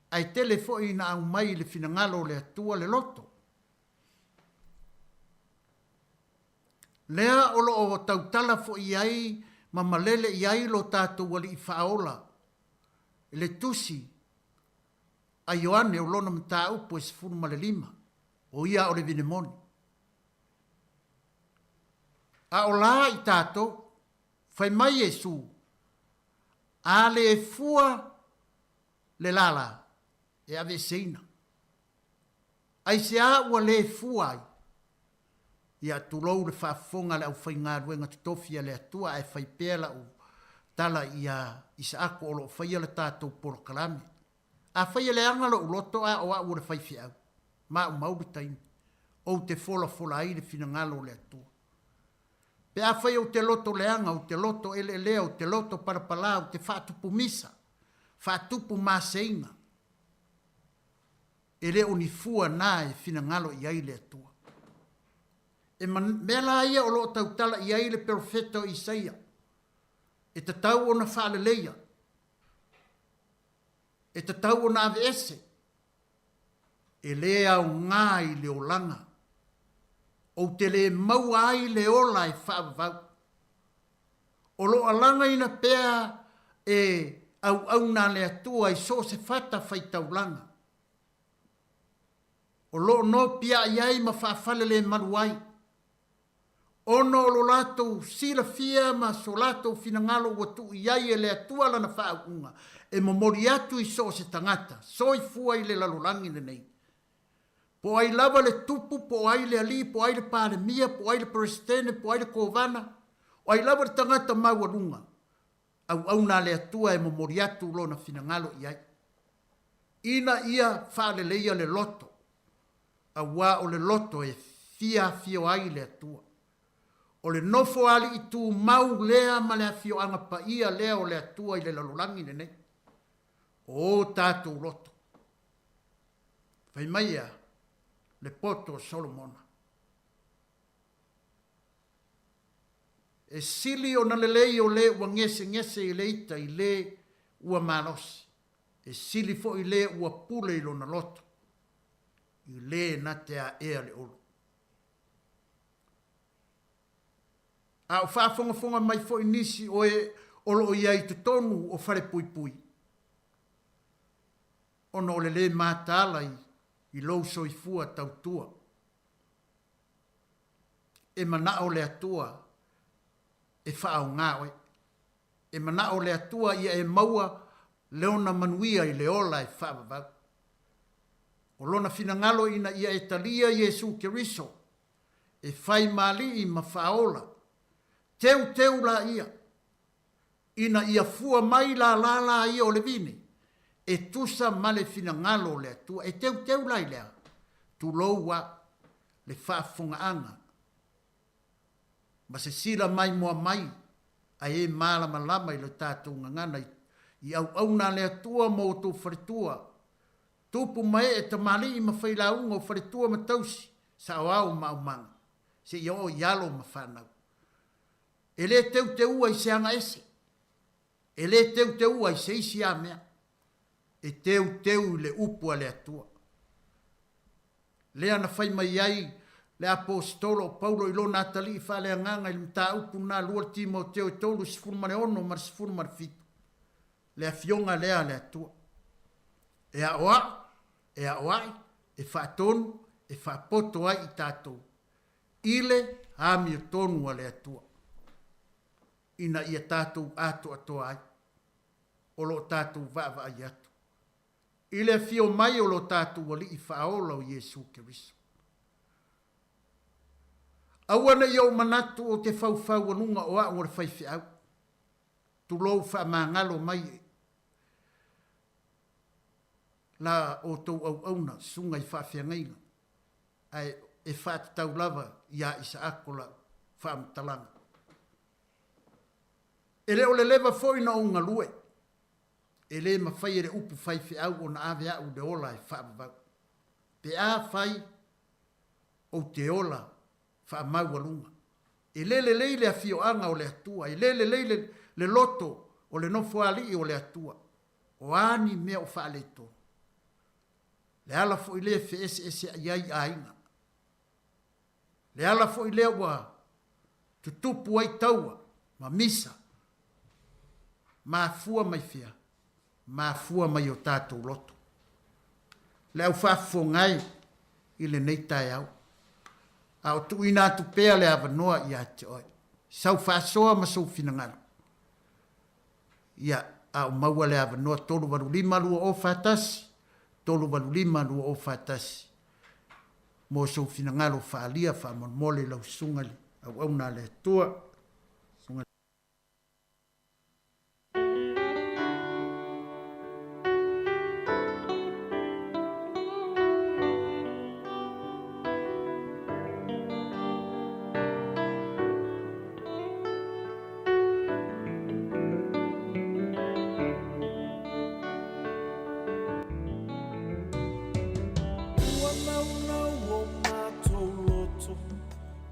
Ai tele fo ina au mai le finangalo le atua le loto. Lea o lo o tautala fo iai ma malele iai lo tātou wali I whaola. Le tusi a Ioane o lona mta upo e sifuru malelima. O ia o le vinemoni. A o la I tātou fai mai Jesu. A le e fua le lala. E ave seina. Ai se a ua le fua ai. Ia tulou le whaafonga le au whai ngā ruenga tutofia le atua e whai pēla o tala ia Isaako o lo whai le tātou polo kalame. A whai le angalo o loto a o a ua le whai whiau. Ma o mauri taimi. O te fola ai le fina ngalo le atua. Pe a whai o te loto leanga, o te loto ele lea, o te loto parapala, o te whaatupu misa. Whaatupu māseinga. E le o ni fua nā e fina ngalo i ai le atua. E mela ia o lo tautala i ai le profeto Isaia. E te tau o na whaale leia. E te tau o na ave ese. E lea o ngā i le o langa. O te le mau ai le ola e whaavau. O lo alanga ina pea e au nā le atua i so se whata whai taulanga. O lo no pia iai ma whaafale le maruai. Ono o lo lato sila fia ma so lato finangalo watu iai e le atua lana whaaunga. E momori atu i so se tangata. So i fua i le lalolangi le nei. Po ai lava le tupu, po ai le ali, po ai le pandemia, po ai le presidente, po ai le kovana. O ai lava le tangata maualunga. Au na le atua e momori atu lona finangalo iai. Ina ia whaale leia le loto. Awa o le loto e fia fio ai le atua. O le nofo ali i tu mau lea ma le fio anga pa ia lea o le atua i le lalolangi ne nei. O tātou loto. Whai mai a le poto Solomona. E sili o na lelei o le ua ngese i le ita i le ua malosi. E sili fo i le ua pule i lona loto. I le na te a ea le olo. A o whaafonga mai fo i nisi o e olo i ai te tonu o whare pui pui. Ono o le mātala i louso i fua tautua. E mana o le atua e whaau ngāwe. E mana o le atua ia e maua leona manuia i le ola e whaavavau. O lona finangalo ina ia e talia Iesu Keriso. E whai mali i ma whaola. Teu la ia. Ina ia fua mai la ia o le vini. E tusa male finangalo le atua. E teu la i lea. Tu loua le whaafunga anga. Ma se sila mai mua mai. A e malama lama i le tātou ngangana. I au na le atua mo tu wharitua. Tupu mai e ta mali i ma whailaunga o wharitua ma tausi. Sa o au maumanga. Se i o ialo ma whanau. E le teu ai se anga ese. E le teu ai se isi a mea. E teu le upua le atua. Le ana whai mai ai le apostolo Paulo ilo Natali i whale anganga i mta upu na lua Timoteo i tolu sifurumare ono mar sifurumare fitu. Le afionga lea le atua. E a oai, e whaatonu, e whaapoto ai i tātou. Ile hami o tonu a le atua. Ina ia tātou atoa ai. O lo tātou vava ai atu. Ile fio mai o lo tātou wali i whaola o Iesu Keriso. Awana iau manatu o te whau anunga o a ngore whaifi au. Tu lou whaamangalo mai la o tau auna sunga i whaafeangaina. Ai e whaatau lava ia isa akola whaamtalanga. E le o le leva foi na unga lue. E le ma fai re upu fai fi au o na ave au de ola e whaamavau. Pe a fai o te ola whaamau alunga. E le a fio anga o le atua. E le le loto o le nofo ali o le atua. O ani mea o whaaleto. Le ala fo i le fe ese iai ainga. Le ala fo i le wa tutupu ai taua. Ma misa. Ma fua mai fia. Ma fua mai o tātou loto. Le au whafo ngai i le neitai au. Au tu ina tu pea le avanoa i ate oi. Sau whasoa ma sau finangalo. Ia au maua le avanoa tolu warulima lua o whatasi. Tolu warulima lua o whatasi. Mo sau finangalo whaalia whaamon lau sungali. Au na le tua.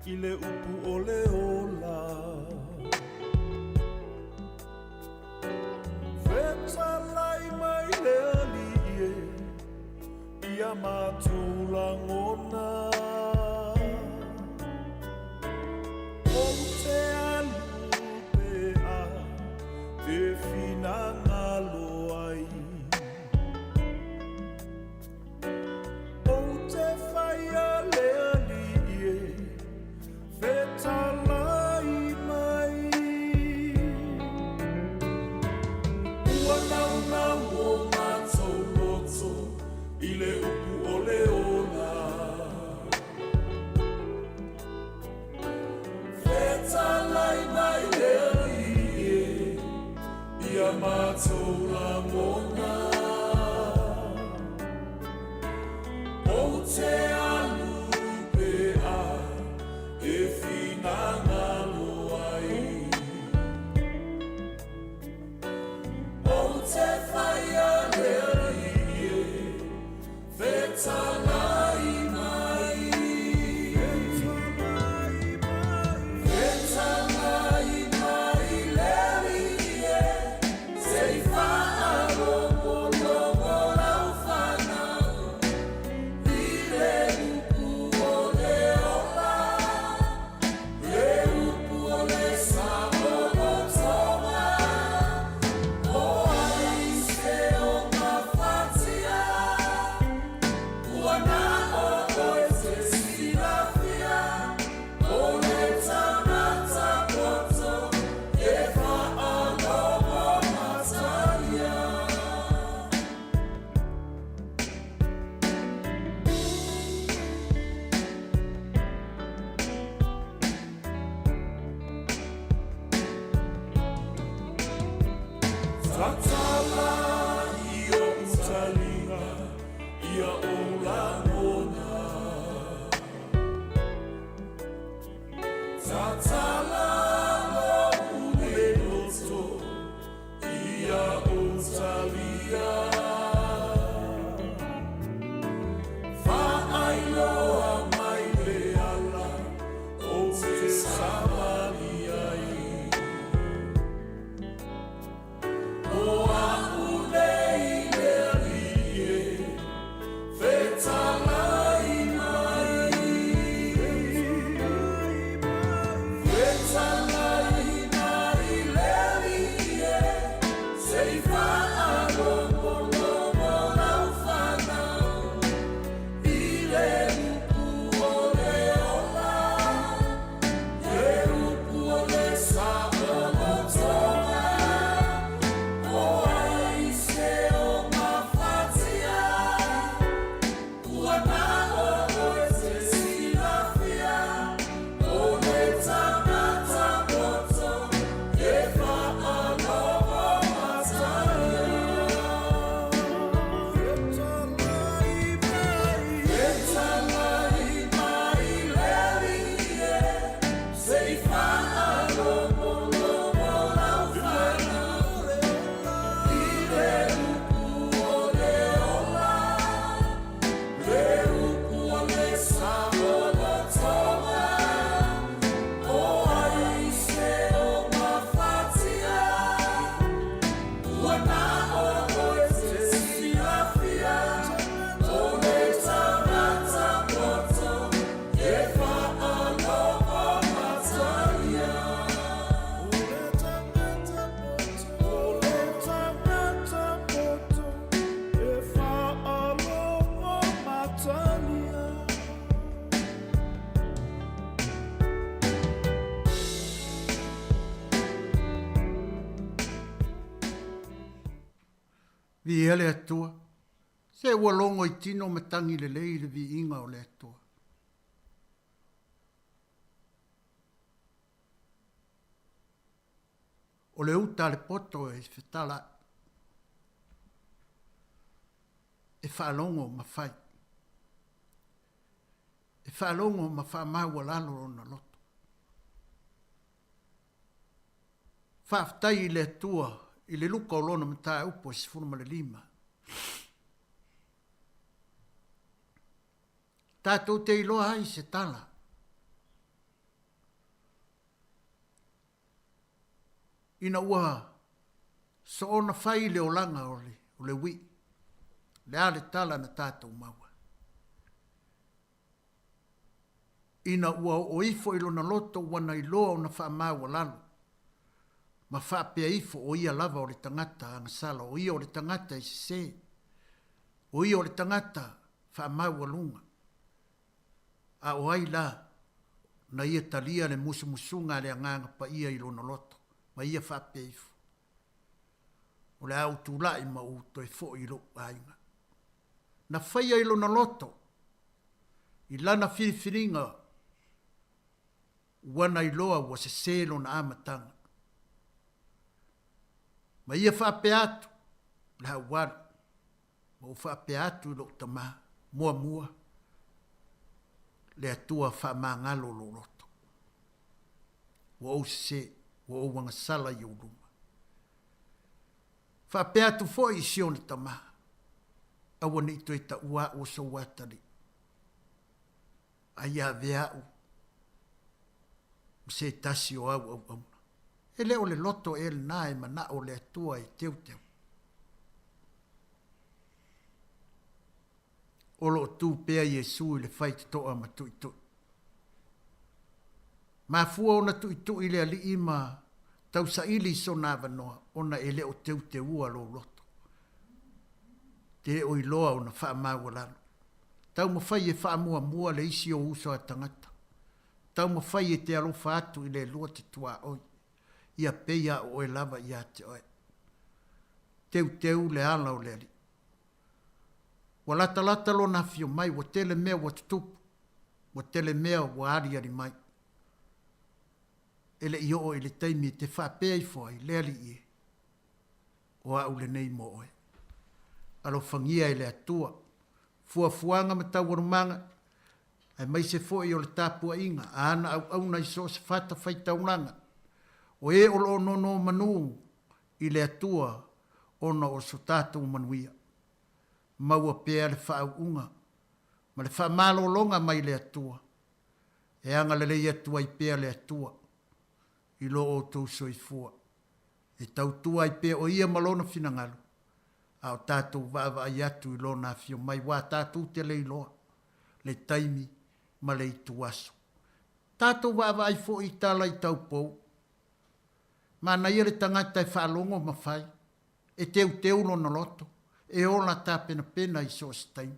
Ile upu ole ola Feta lai mai le alie Ia matula ngona O te alupe a Te fina ngalo ai O te fa Vi ele atua. Se ua longo I tino me tangi le lei le vi inga o le atua. O le uta le poto e fetala e whaalongo ma whai. E whaalongo ma wha maua lalo na loto. Whaaftai I le atua I le luka o lona mata upo I sifunu ma le lima. Tātou te iloa ai se tala. Ina ua so ona whai le o langa o le wi. Le ale tala na tātou maua. Ina ua o ifo ilo na loto wana iloa o na wha maua lalo. Ma wha pia ifo o ia lava o le tangata angasala, o ia o le tangata I se. O ia o le tangata wha maua lunga. A o ai la, na ia talia le musumusunga le anganga pa ia ilo na loto. Ma ia wha pia ifo. O le au tūlai ma u toi fo ilo ainga. Na whaia ilo na loto. I lana whiriwhiringa. Wana iloa wa se selo na amatanga. Ma ia whape atu. Le hau wara. Ma u whape atu ilo tama. Mua mua. le atua whaamangalo lo roto. Wa o se, wa o wanga sala i uruma. Whapea tu fo i sione tamaha. Awa ni to ita ua o so watari. Aia veau. Se tasi o au. Ele o le loto e le nae mana o le atua i teu. O lo tu pea Yesu i le whait toa ma tui. Ma fua ona tui le ali ima tau sa ili so na vanoa ona ele o teu te ua lo loto. Te o iloa ona wha maua lalo. Tau ma whai e wha mua le isi o uso a tangata. Tau ma whai e te alofa atu i le lua te tua oi. Ia peia o e lava ia te oe. Teu le ala o le ali. Wa lata lo na fio mai, wa tele mea wa tutupu. Wa tele mea wa ari mai. Ele i o ele taimi te whapea i fwai, le ali i. O au le nei mo oe. Alo whangia i le atua. Fuafuanga ma tau warumanga. Ai mai se fo i o le tāpua inga. A ana au na iso se whata whai taunanga. O e o lo no manu i le atua ona o so tātou manuia. Maua pea le wha unga. Ma le wha malo longa mai le atua. E anga le lei atua i pea le atua. I lo o tau soifua. E tau tua i pea o ia malona finangalo. Ao tātou vava ai atu i lona fio mai wā tātou te lei loa. Le taimi ma le itu aso. Tātou vava ai fo i tala i tau pou. Ma na ia le tangata e whaalongo ma whai. E teu lo na loto. E ola tā pena i so taimi.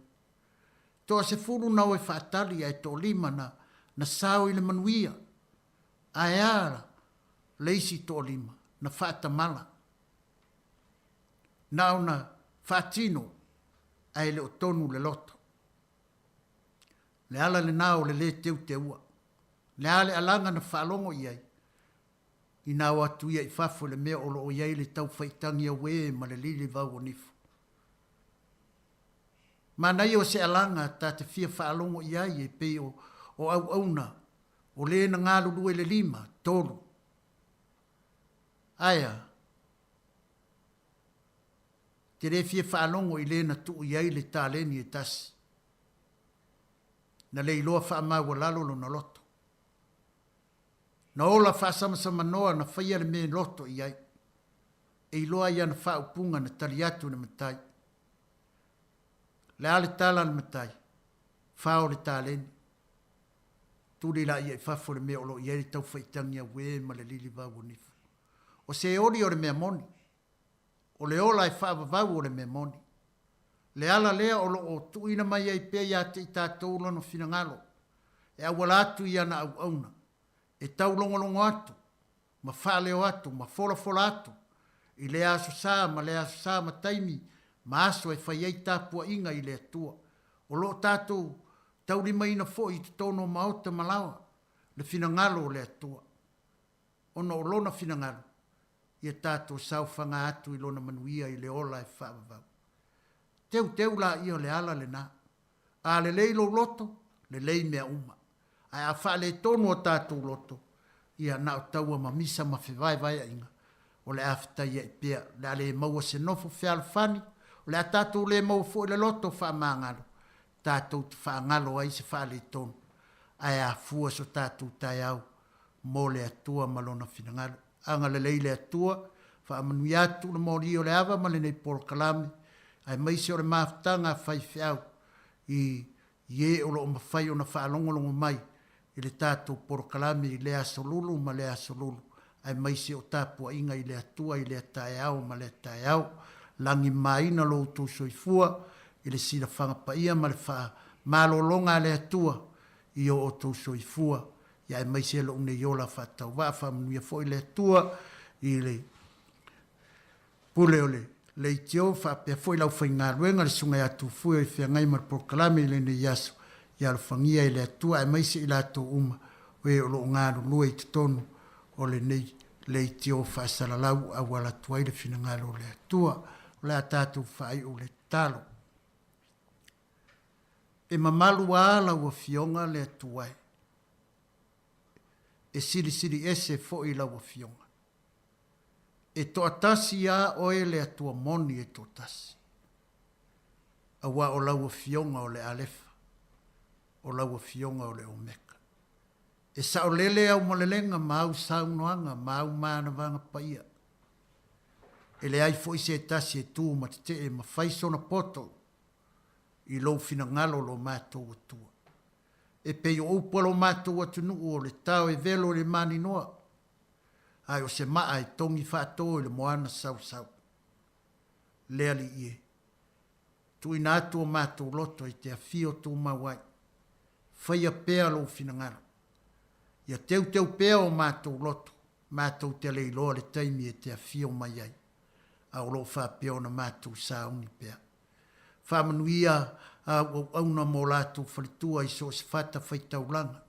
Toa se furu nau e whaatali ai tō lima na sao i le manuia. Ai ara leisi tō lima na whaatamala. Nau na whaatino ai le o tonu le loto. Le ala le nao le teu te ua. Le ale alanga na whaalongo iai. I nao atu ia i whafo le mea olo o iai le tau whaitangi a we ma le lili vau o nifu. Ma nai o se alanga ta te fia whaalongo iai e pe o au auna o le na ngā lulu le lima, tolu. Aia, te re fia whaalongo i le na tu iai le tāleni e tasi. Na le iloa whaamaua lalo lo na loto. Na ola whaasamasama noa na whaia le me loto iai. E iloa ia na whaupunga na taliatu na matai. Le ale tala na matai. Whao le tāleni. Tūri la ia i whafo le mea olo iai tau whaitangia we ma le lili vau nifu. O se ori o le mea moni. O le ola i whaavavau o le mea moni. Le ala lea o o tuina mai ai pia ia te i tātou lono finangalo. E awala atu ia na au auna. E tau longolongo atu. Ma whaleo atu, ma fola atu. I le aso sā, ma le aso sā, ma taimi. Ma aso e whai ei tāpua inga i le atua. O lo tātou tau lima ina fo i te tono maota malawa. Le finangalo o le atua. Ono o lona finangalo. Ia tātou sauwhanga atu i lona manuia i le ola e whaavavau. Teu la ia le ala le nā. A le leilo loto, le lei mea uma. Ai a wha le tono o tātou loto. Ia nao taua ma misa ma whiwai vai inga. O le awhita ia i pia. Le ale maua se nofo whial whani. O le a tātou le mau fo i le loto wha maangalo. Tātou te wha ngalo ai se wha le tono. Ai a fua so tātou tai au. Mō le atua malona finangalo. Anga le leile atua. Wha amanu atu le mori o le awa ma le nei Paul Kalame. Ai maise o le maafutanga whai whiau. I ie o lo o mawhai o na whaalongolongo mai. I le tātou porokalame i le asolulu ma le asolulu. Ai maise o tāpua inga i le atua i le atae au ma le atae au. Langi maina lo utu soifua. I le sila whangapaia ma le wha malolonga le atua. I o utu soifua. I ai maise lo une yola whatau wafa manuia fo i le atua. I le pule o le itio whapea fo i lau whainga ruenga le sungai atu fua i whiangai ma le porokalame i le ne yasu. Ia le whangia i le atua e maise i lato uma o e o lo ngāru lua i te tonu o le nei le itio whaasalalau a wala tuai le whinangalo le atua o le atatu whai o le talo. e mamalu ala ua fionga le atuai. E siri ese fo i la ua fionga. E to atasi a oe le atua moni e to tasi. A wa o la ua fionga o le alefa. O la ua fionga o le omeka. E sa o lele au malelenga mau saunoanga, mau maana vanga paia. E le ai fo i se tasi e tu ma te e ma faiso na poto. I lo fina ngalo lo mātou atua. E pei o upa lo mātou atunu o le tau e velo le mani noa. Ai o se maa e tongi whātou le moana sau sau. Lea li ie. Tui nātu o mātou loto i te awhio tū mawai. Whaia pēa lo fina ngalo. Ia teu pēa o mātou loto. Mātou te lei loa le taimi e te awhio mai ai. Au lo whāpeo na mātou saungi pēa. Whamanuia au na mō lātou whalitua i so se whata whaitaulanga.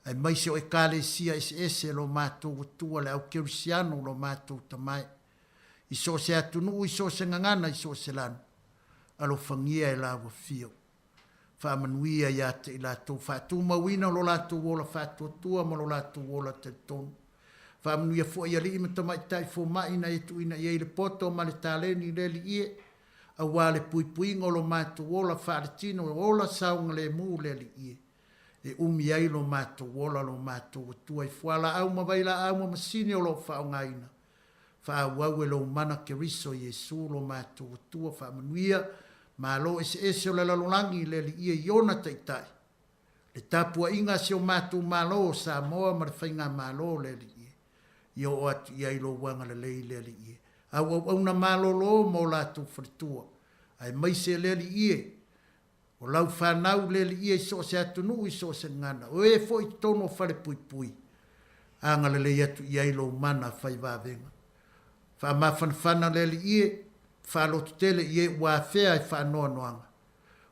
Ai maise o e kāle sia ese lo mātou atua le au kerisiano lo mātou tamai. I so se atunu, i so se ngangana, i so se lanu. Alo whangia e lawa fio. Whamanuia ia te i lātou whātou mawina lo lātou wola whātou atua ma lo lātou wola te tonu. Whamanuia fo ia li ima tamai tai fo maina e tu ina i eile poto ma le tāleni le li ie. A wale pui ngolo mātou wola whaaretino wola saunga le mū le li ie. E umi ai lo mātou wola lo mātou atua i whala au mawaila au ma masini o lo whaongaina. Whaawau e lo mana ke riso i Jesu lo mātou atua whaamanuia ma lo ese o le lalolangi le li ie iona taitai. Le tapua inga se o mātou malo sa moa ma le whainga malo le li ie. Io o atu i ai lo wanga le lei le li ie. Au na malolo mo lātou wharitua. Ai maise le li ie. O lau whanau le li ie so se atunu i so se ngana. O e fo i tono whare pui. Anga le lei atu i ailo mana whai wāwenga. Wha mawhanawhana le li ie. Whalotu tele i e wāwhea i whanoa noanga.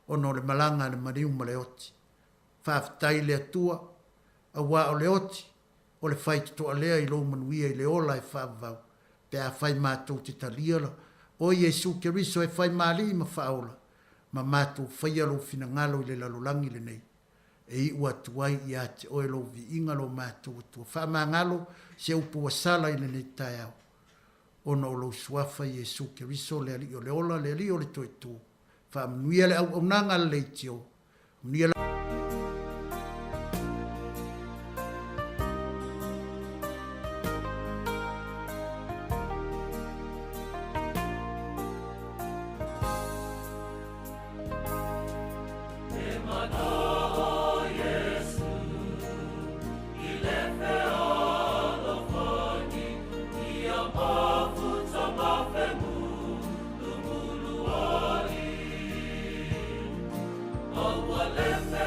Ono le malanga le mariu ma le oti. Whawhitai le atua. A wā o le oti. O le whai toa lea i lo manuia i le ola i whawau. Pe a whai mātou te taliala. O Jesu Keriso e whai māli ma whaola. Ma mātou whai alo fina ngalo i le lalolangi le nei. E i ua tuai i a te oelo vi inga lo mātou atua. Wha mā ngalo se upu wasala i le nei tai au. Ono o lo suafa Jesu Keriso le ali o le ola le ali o le toi tū. Wha mnuia le au nanga le tio. Mnuia le Left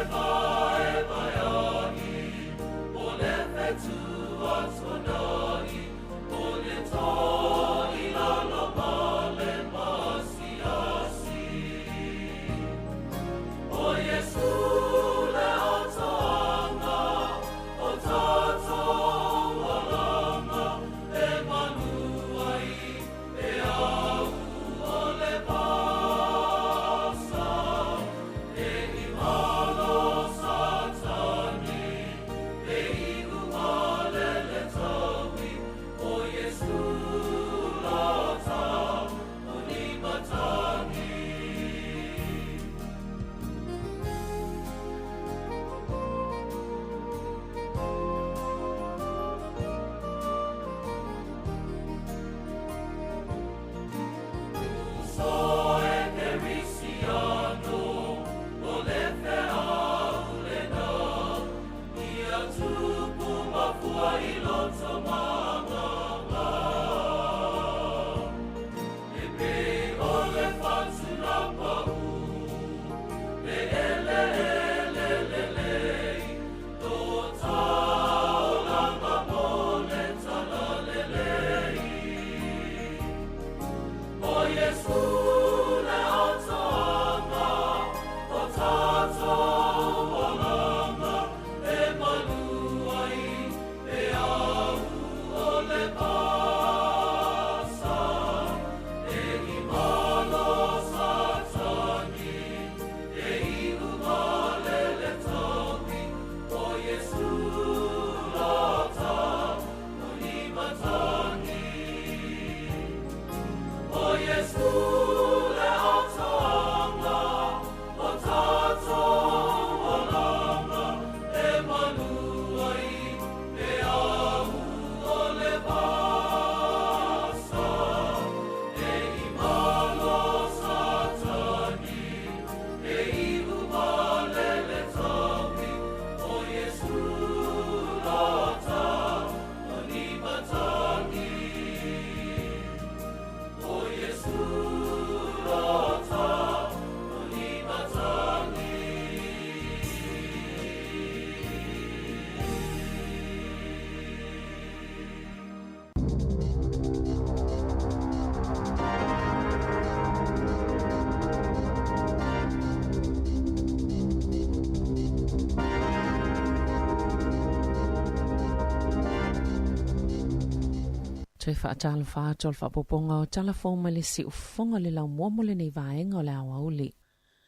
te whaatalo whātol whapoponga o telefon ma le si ufonga le lau mua mo le nei vaenga o le awa uli.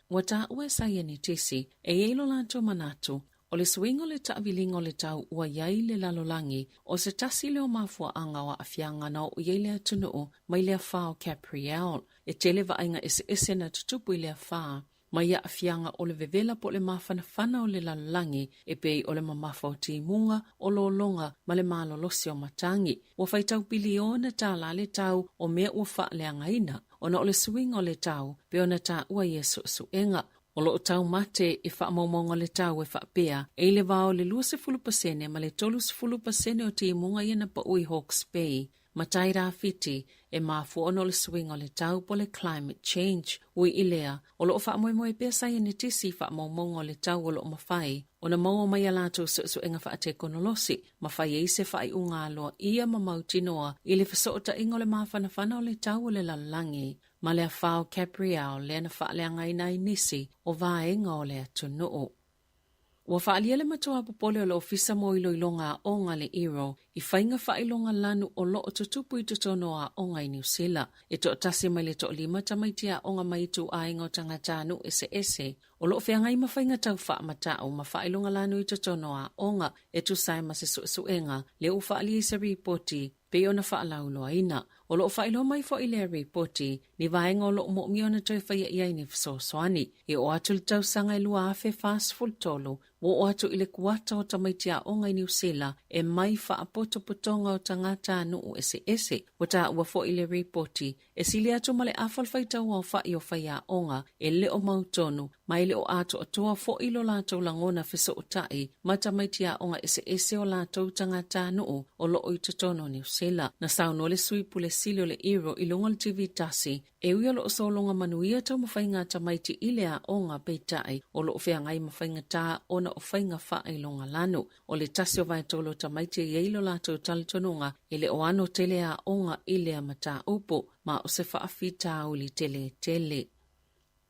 Wa tā ua saia ni tesi, e eilo lanto manatu, o le swingo le taavilinga o le tau ua iai le lalolangi, o se tasi leo mafua anga wa afianga na o iai lea tunuu, mai lea whao Capriel, e tele vaenga ese na tutupu i lea whaa, mai a afianga o le vevela po le mawhanawhana o le lalolangi, e pei o le mamafa o timunga, o lo longa, ma le malolosi o matangi, ua whaitau biliona tā la le tau o mea ua wha le angaina, ona o le swinga o le tau, pe ona tā ua Yesu suenga, o lo tau mate e wha maumonga le tau e wha pea, e le vao le 20% ma le 30% o timunga iana pa ui Hawke's Bay, matai rā fiti e mafu ono le swing o le tau po le climate change. Ui ilea, o lo wha moe pea sai ni tisi wha maumonga o le tau o lo mawhai, o na maua mai alato su enga wha te konolosi, mawhai e se wha i unga aloa ia mamautinoa, i le whasoota ingo le mawhanawhana o le tau o le lalangi. Ma lea whao Capriel lea na wha lea ngai nai nisi o vaenga o lea tunuu. Ua whaalia le matua popole o le ofisa mo iloilonga o ngā le iro, i whainga whailonga lanu o lo o tutupu i tutonoa o ngai New Zealand. E to tasi mai le to lima tamaitia o ngā maitu a ingo tangatanu ese, o lo whiangai ma whainga tau wha matau ma whailonga lanu i tutonoa o ngā e tu sai ma se suenga, le u whaalia i se ripoti, pe ona whaalauloa ina. O lo whailo mai fo i le ripoti, ni vaenga o lo mo miona toi whaia iai ni fsoswani, e o atu le tau sanga i lua afe fast full tolo, o atu i le kuata o tamaitia o ngai New Zealand, e mai whaapoto potonga o tangata nuu ese, wata ua fo i le ripoti, e sili atu ma le afal whaitau o whai o whaia onga, e le o mautonu, mai le o atu o toa fo i lo lato langona fiso o tai, ma tamaitia onga ese o lato tangata nuu, o lo o i tutono New Zealand, na sauno le suipu le silio le iro i longa le TV tasi, e ui lo o solonga manuia tau mawhainga tamaiti ilea o ngā peitai, o lo o whiangai mawhainga tā ona o whainga wha i longa lanu, o le tasi o vai tolo tamaiti i eilo lato talitonunga, e le o ano telea o ngā ilea mata upo, ma o se whaafi tā uli tele.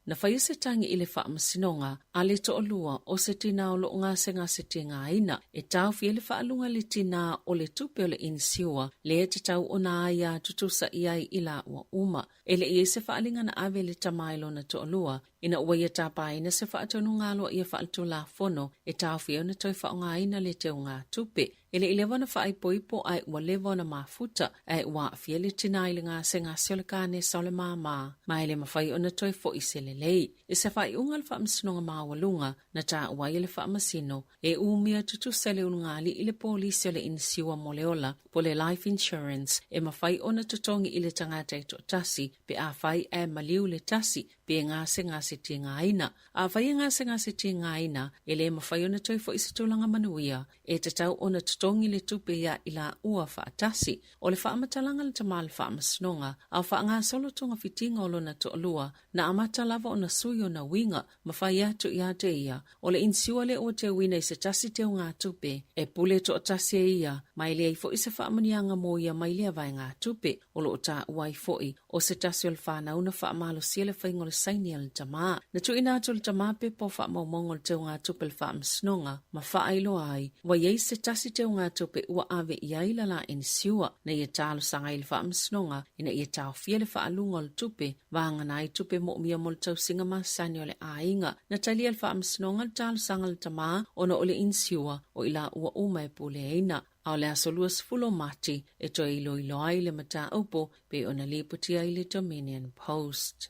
Na whaia se tangi i le wha masinonga, a le to o lua o se tina o lo ngā se te ngā ina, e tau fia le whaalunga le tina o le tupe o le insiua, le e te tau o nā aia tutusa iai ila ua uma, e le i se whaalinga na ave le tamailo na to o lua, ina ua ia tāpai na se whaatonu ngā lua ia whaaltu la fono, e tau fia na toi wha o ngā ina le te o ngā tupe, ele i lewa na whaai poipo ai ua lewa na mafuta, ai ua fia le tina i le ngā se ngā siole kāne sa le māma, ma ele mawhai o na toi fo i se lelei. E se whaai unga le wha masinonga māwalunga, na tā ua i le wha masino, e umia tutu sele ungali i le polisi o le insiua mo leola, po le life insurance, e mawhai o na tutongi i le tangata i to tasi, pe a whai e maliu le tasi, pe ngā se ti ngā ina. A whai ngā se ti ngā ina, e le mawhai o na toi fo i se tūlanga manuia, e te tau o na tongi le tupe ia i la ua whaatasi. O le whaamatalanga le tamal whaamasnonga, au wha ngā solotonga fitinga o lona to olua, na amata lava o na sui o na winga, ma whai atu i ate ia. O le insiua le o te wina i se tasi te o ngā tupe, e pule to o tasi e ia, mai le ai fo i se whaamanianga mo ia mai lea vai ngā tupe, o lo o tā uai fo i, o se tasi o le whanau na whaamalo sia le whaingo le saini al tamaa. Na tu ina atu le tamaa pe po whaamamongo le te o ngā tupe le whaamasnonga, ma whaailo ai, wa iei se tasi te o ngā tupe ua ave iai lala insiua, na ia tālo sanga i le whaamasnonga, ina ia tāo fia le whaalunga le tupe, vāngana i tupe mo mia mo le tau singa masani o le ainga, na talia le whaamasnonga le tālo sanga le tamaa, ona o le insiua, o ila ua uma e pule eina. Au le asolua sfulo mati, e to ilo ai le mata upo, pe ona liputia i le Dominion Post.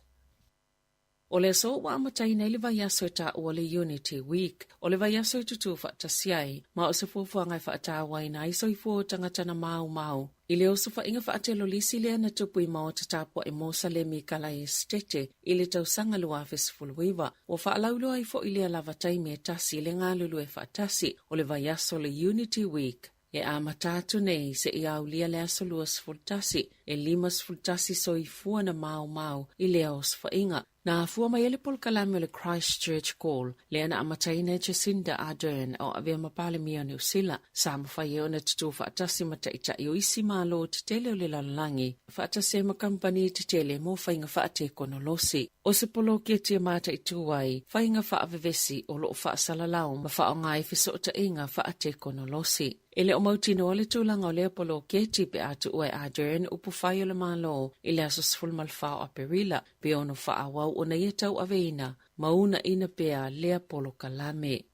O le so wa amatai nei le vaiaso e ta ua le Unity Week, o le vaiaso e tutu whaatasiai, ma o se fuafuangai whaatawai na iso i fua tangatana mau. I le osu whainga whaatelo lisi lea na tupu i mao te tapua e Mosa le Mikala e Stete, i le tausanga lua fesfuluiva, o whaalaulo ai fo i lea lavatai me tasi le ngā lulu e whaatasi, o le vaiaso le Unity Week. E a matatu nei se i au lia le aso lua sfultasi, e 5 soifua na mau i lea o sfainga. Na afua mai ele polkalame o le Christchurch Call, le ana amataina Jacinda Ardern o avea mapale mia New Zealand. Sa mawhai e ona tutu whaatasi mataita i o isi malo te tele o le lalangi. Whaatasi ma kampani te tele mo whainga whaate konolosi. O se polo kia tia mata i tuai, whainga whaavevesi o loo whaasalalau ma whaongai fiso ta inga whaate konolosi. Ele o mautino o le tūlanga o le polo keti pe atu ue Ardern upu whai o le malo i le aso sfulmalwha o Perila pe ono whaawau o na ietau aveina mauna ina pea lea polo kalame.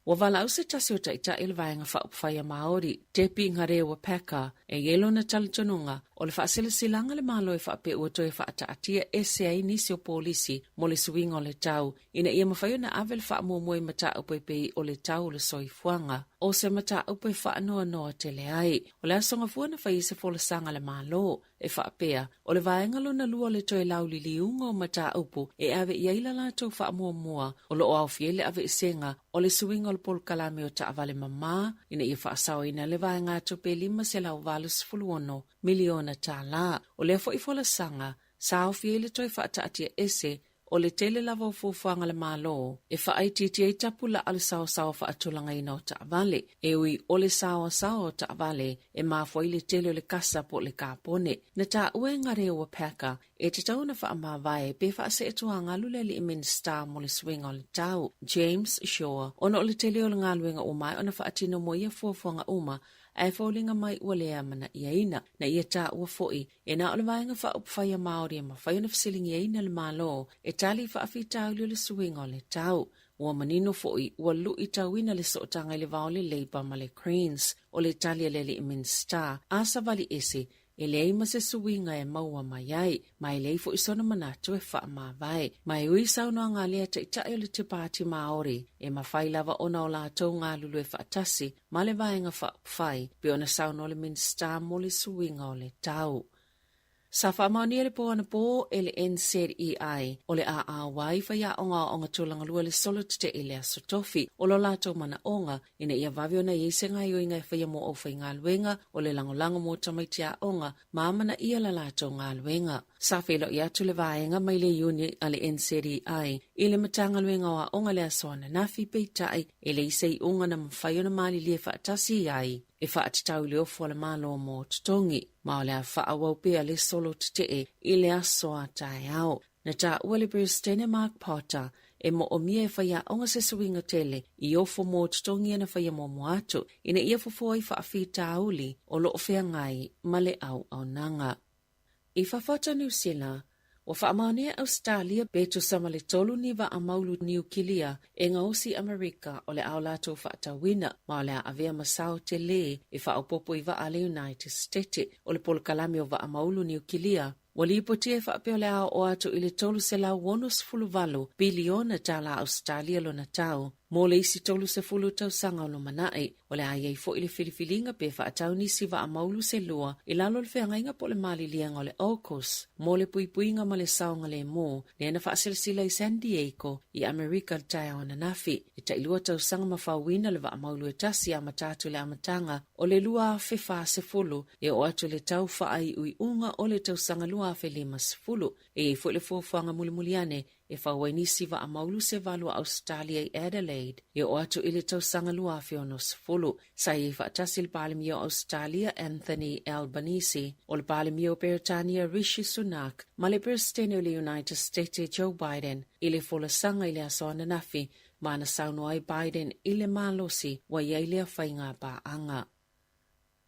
Wa wala au se tasi o taita il vaenga whaupwhai a Māori, tepi ngare wa peka, e yelo na talitonunga, o le whaasilasilanga le malo e whaape ua toe whaataatia SCA nisi o polisi mo le suinga o le tau, ina ia mawhaio na avel whaamuamui mata upepei o le tau le soifuanga, o se mata upe whaanoa noa tele ai, o le asonga fuana whai se folasanga le malo, e whaapea, o le vaenga lo na lua le toe lauli liunga o mata upu, e ave iaila lato whaamuamua, o lo au fiele ave isenga, o le suinga o le pol kalame o taavale mama, ina ia whaasao ina le vaenga ato pe 5 miliona tala, o le fo i folasanga, sa au fiele toe whaataatia ese, o le tele lava o fufuanga le malo, e whaaititi e tapula ale sao whaatulanga ina o taavale, e ui o le sao o taavale, e mafo i le tele o le kasa po le kapone, na ta ue ngare o peka, e te tau na whaamawai, pe whaase e tuanga lule li minister mo le swinga o le tau, James Shaw, ono o le tele o le ngaluenga o mai, ona whaatino mo ia fufuanga uma, ai faulinga mai ua lea mana ia ina, na ia ta ua foi, e na ole vaenga whaupwhai a Māori ma whai ona fasilingi ina le malo, e tali whaafitau le suinga o le tau. Ua manino foi, ua lu i tauina le sootanga i le vao le Labour ma le Greens, o le tali le li minister, asa vali ese, e lei ma se suinga e maua mai ai, mai lei fo isona manatu e wha ma vai, mai ui sauno ngā lea te itai o le te pāti Māori, e ma whai lava ona o la tau ngā lulu e whaatasi, ma le vaenga whai, pe ona sauno le minister mo le suinga o le tau. Sa whaamani ele po ana po ele NZEI o le wai whai a onga tūlanga lua le solo te ele a sotofi o lo lātou mana onga ina ia vavio na iese ngai o ingai whai mo o whai ngā luenga o le langolango mo tamaiti a onga maamana ia la lātou ngā luenga. Sa whelo i atu le vaenga mai le uni a le NZEI i le matanga luenga o a onga le asoana nafi peitai ele isei unga na mwhai o na mali lie whaatasi ai. E whaatitau le ofu le malo mo tutongi, ma o le a whaawau pia le solo te i le asoa tai au. Na ta ua le Bristene Mark Potter, e mo o mia e whaia onga se suinga tele, i ofu mo tutongi ana whaia mo moatu, ina ia fufua i whaafita auli, o lo ofea ngai, ma le au nanga. I whawhata New Zealand, o whaamaonea Australia beto sama le tolu niwa a maulu New Kilia e ngausi Amerika o le au lato whaatawina ma o le a avea masao te le e whaopopo i wa ale United States o le polkalami o wa a maulu New Kilia. Wali ipotia whaapeo le ao o atu i le tolu se lau wonos fuluvalu biliona tala Australia lo na tau. Mo le isi tolu se fulu tau sanga o lo manae, o le aiei fo i le filifilinga pe whaatau nisi wa a maulu se lua, i lalo le whiangainga po le mali lianga o le AUKUS, mo le puipuinga ma le saunga le mo, le ana whaasilsila i San Diego, i Amerika le tai o nafi, i ta ilua tau sanga ma whauina le wa a maulu e tasi a matatu le amatanga, o le lua a whewha se fulu, e o atu le tau whaai ui unga o le tau sanga lua a whelima se fulu, e fo le fuafuanga mulimuliane, e whawainisi wa a maulu se valua Australia i Adelaide, e o atu ili tau sanga lua whiono sefulu. Sa i whaatasi le palemio Australia Anthony Albanese, o le palemio Britannia Rishi Sunak, ma le President o le United States Joe Biden, ili fola sanga ili asoana nafi, ma na sauno ai Biden ili malosi wa iailea whainga ba anga.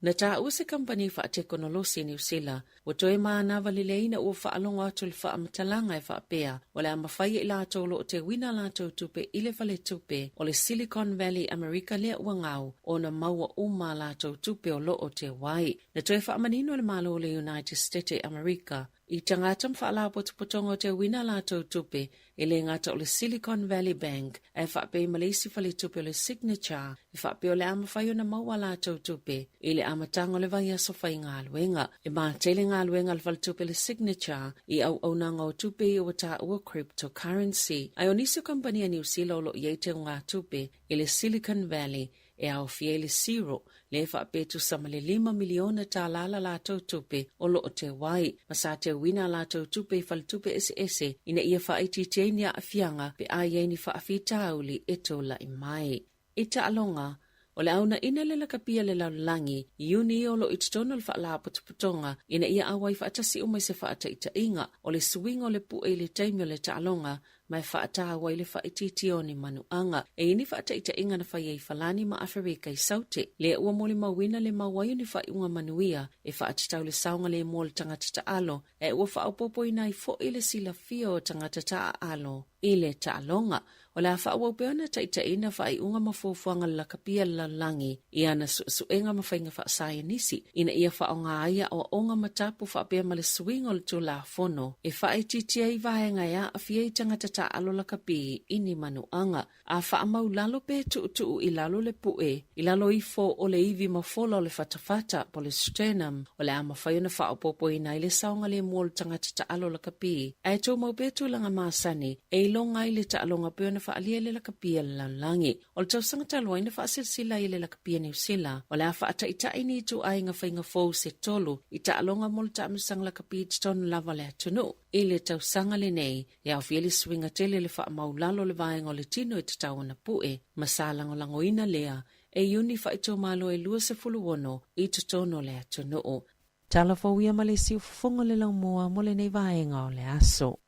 Na ta use company fa teknolosi New Zealand, o toe maana valileina ua whaalonga atu le whaamatalanga e whaapea, o le amawhai i lātou o te wina lātou tupe i le wale tupe o le Silicon Valley America lea ua ngau o na maua uma lātou tupe o lo o te wai. Na toe whaamanino le malo o le United States America, i tangata mwhaala potopotonga o te wina lātou tupe e le ngata o le Silicon Valley Bank e whape malesi whale tupe o le Signature e whape o le ama whai ona maua la tau tupe e le ama tango le vai aso whai ngā luenga e mā tele ngā luenga le whale tupe le Signature i au nanga o tupe i o ta ua cryptocurrency ai o nisi kompania New Zealand o lo i eite o ngā tupe i le Silicon Valley e au fie le zero le whapetu sama le 5 miliona tā lala la tau tupe o lo o te wai. Masa te wina la tau tupe i whale tupe ese ina ia whaiti te nia a fianga pe a iei ni whaafita auli e tō la i mai. I ta alonga, o le auna ina le lakapia le laulangi, iuni o lo i tutono le whaala putuputonga ina ia awai whaatasi o mai se whaata ita inga o le suwinga o le pu e le taimi o le ta alonga mai whaata awai le whaititi o ni manuanga. E ini whaata ita inga na whai ei falani ma Afrika i saute. Le ua mole mawina le mawai ni whai unga manuia e whaatitau le saunga le mo le tangata ta alo e ua whaupopo ina i fo i le sila fio o tangata ta alo i le ta alonga. O la whaua peona ta ita ina whai unga mafufuanga la kapia la langi i ana suenga mawhainga wha sayanisi ina ia whaonga aia o onga matapu whapea ma le suinga le tu la fono e whaititia i vahenga ia a fia i tangata ta alo la kapi ini manuanga a whaamau lalo pe tu i lalo le pue i lalo i fo o le ivi mafola o le fatafata po le sternum o le ama whaiona whaopopo ina i le saunga le mua le tangata ta alo la kapi e tō mau petu langa maasani e ilonga i le ta alonga peona whaalia le lakapia le langi. O le tausanga taloa ina whaasilsila i le lakapia New Zealand. O le a whaata i taini i tu ai ngā whainga fōu se tolu i ta alonga mo le taamusanga lakapia i tonu lava le atunu. I le tausanga le nei, i au fieli swinga tele le wha maulalo le vaenga o le tino i te tauna pue. Masalango langoina lea, e iuni whaito malo e lua se fuluono i te tono le atunu. Tala fōuia ma le siu fungo le lau mua mo le nei vaenga o le aso.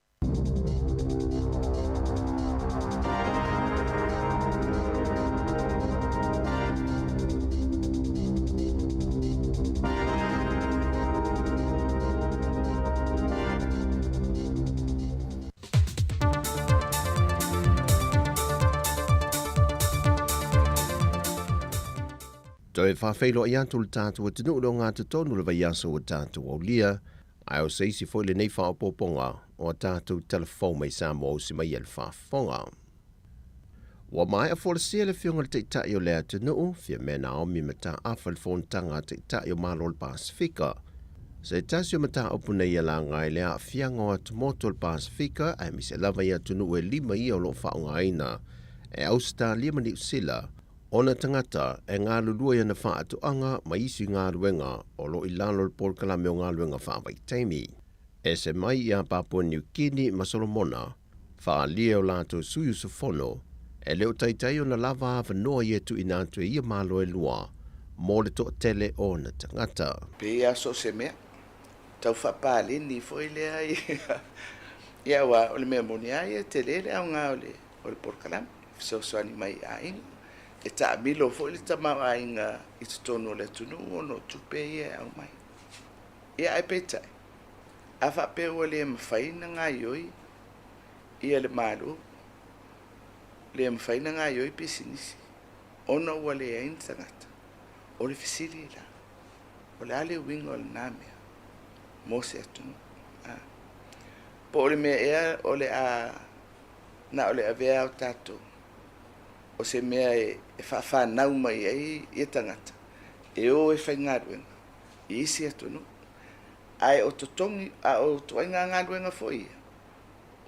Toi whawhailo i atu le tātua tinu uro ngā te tonu le vai aso o tātua o lia, ai o seisi fo le nei whaopoponga o tātua telefon mai sa mo si mai el whafonga. Wa mai a fōrasia le whiunga le te itai o lea tinu, fia mena o mi mata awhal whontanga te itai o Marol Pasifika. Se tasio mata opu nei la ngai lea fianga o tumoto le Pasifika, ai mi se lava ia tunu e 5 ia o lo whaonga aina, e Australia mani usila, ona tangata e ngā lulua ia na wha atuanga ma isi ngā ruenga o lo ilalo le polkalame o ngā ruenga wha vai teimi. E se mai ia Papua New Guinea ma Solomona, wha lia o lato suyu sufono, e leo taitai o na lava hawa noa ia tu inatu ia malo e lua, mo le to tele o na tangata. Pe aso se mea, tau whapale ni foi lea i. Ia wa o le mea moni ai te lele au ngā o le polkalame, so soani mai a inga. E ta milo fo le tamau ainga i te tono le tunu ono tupe ia au mai. Ia ai petai. A whape ua le mawhaina ngā ioi ia le maru. Le mawhaina ngā ioi pisinisi. Ono ua le ain tangata. O le fisili la. O le ale winga o le nāmea. Mose atunu. Po o le mea ea o le a na o le avea o tātou. O se mea e whawhanau mai e tangata. E o e whaingaruenga. I isi atunu. Ai o totongi, a o toinga ngaruenga foi.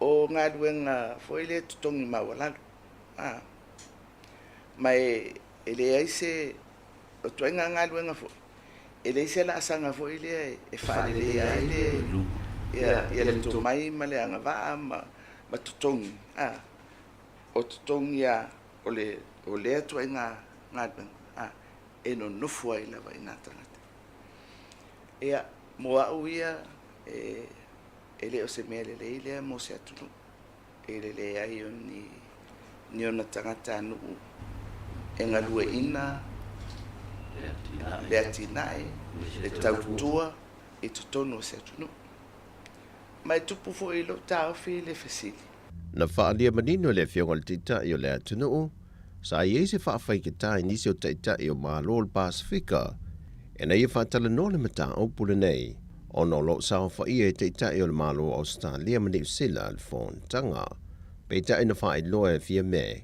O ngaruenga foi le totongi mawalalu. Mai e le aise, o toinga ngaruenga foi. E le ise la asanga foi le e whaare le ai le. Ia le to mai ma le anga waa ma totongi. O totongi a o le atu ai ngā e no nufu ai lava i nā tangata. Ea, mo au ia e le o se mea le lea mo se atunu. E le ai o ni o na tangata anu e ngā lua ina, le atinae, le tautua, e tutono se atunu. Mai tupu fo i lo tau fi le fasili. Na whaalia manino le whionga le tita i o le atunuu, sa i eise whaafaikitai nisi o teita i o Marol Pasifika, e nei e whaatala no le mata o pule nei, o no lo sao wha i e teita i o le Marol Australia mani usila le whontanga, Peita ina wha loa fia me,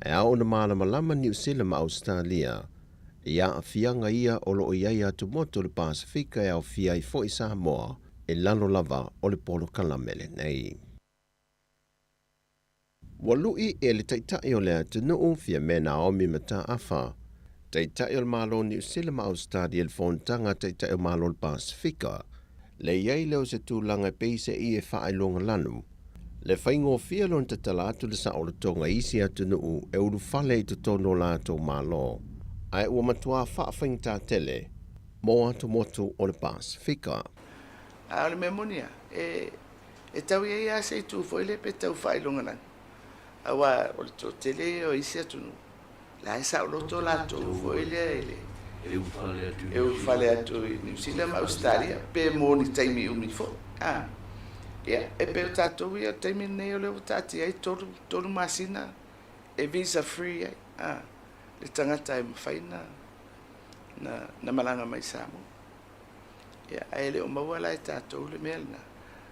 e au na malama New Zealand ma Australia, ia a fianga ia o lo ia tu moto le Pasifika e au fia I fo I Samoa, e lalo lava o le polo kalamele nei. Walui e le taitai o le atunuu fia me Naomi mata afa, taitai o le malo New Zealand ma Australia le fontanga taitai o malo le Pasifika, le iei leo se tūlanga peise I e whaelonga lanu, le whaingo fia lon te talatu le sa o le tonga isi atunuu e uru fale I te tono lato malo, ai ua matua whaafing tā tele, mo atu motu o le Pasifika. A ole memonia, e tau ia se tu foi le pe tau whaelonga lanu. Awa o le tō tele o isi atunu. La e sa o loto lato foi le e u fale atu I New Zealand ma Australia pe mo ni taimi umi fo. Ia, e pe o tātou ia taimi nei o leo tāti ai tolu masina e visa free ai. Le tangata e mawhaina na malanga mai Samoa. Ia, ai le o mawala e tātou le mealna.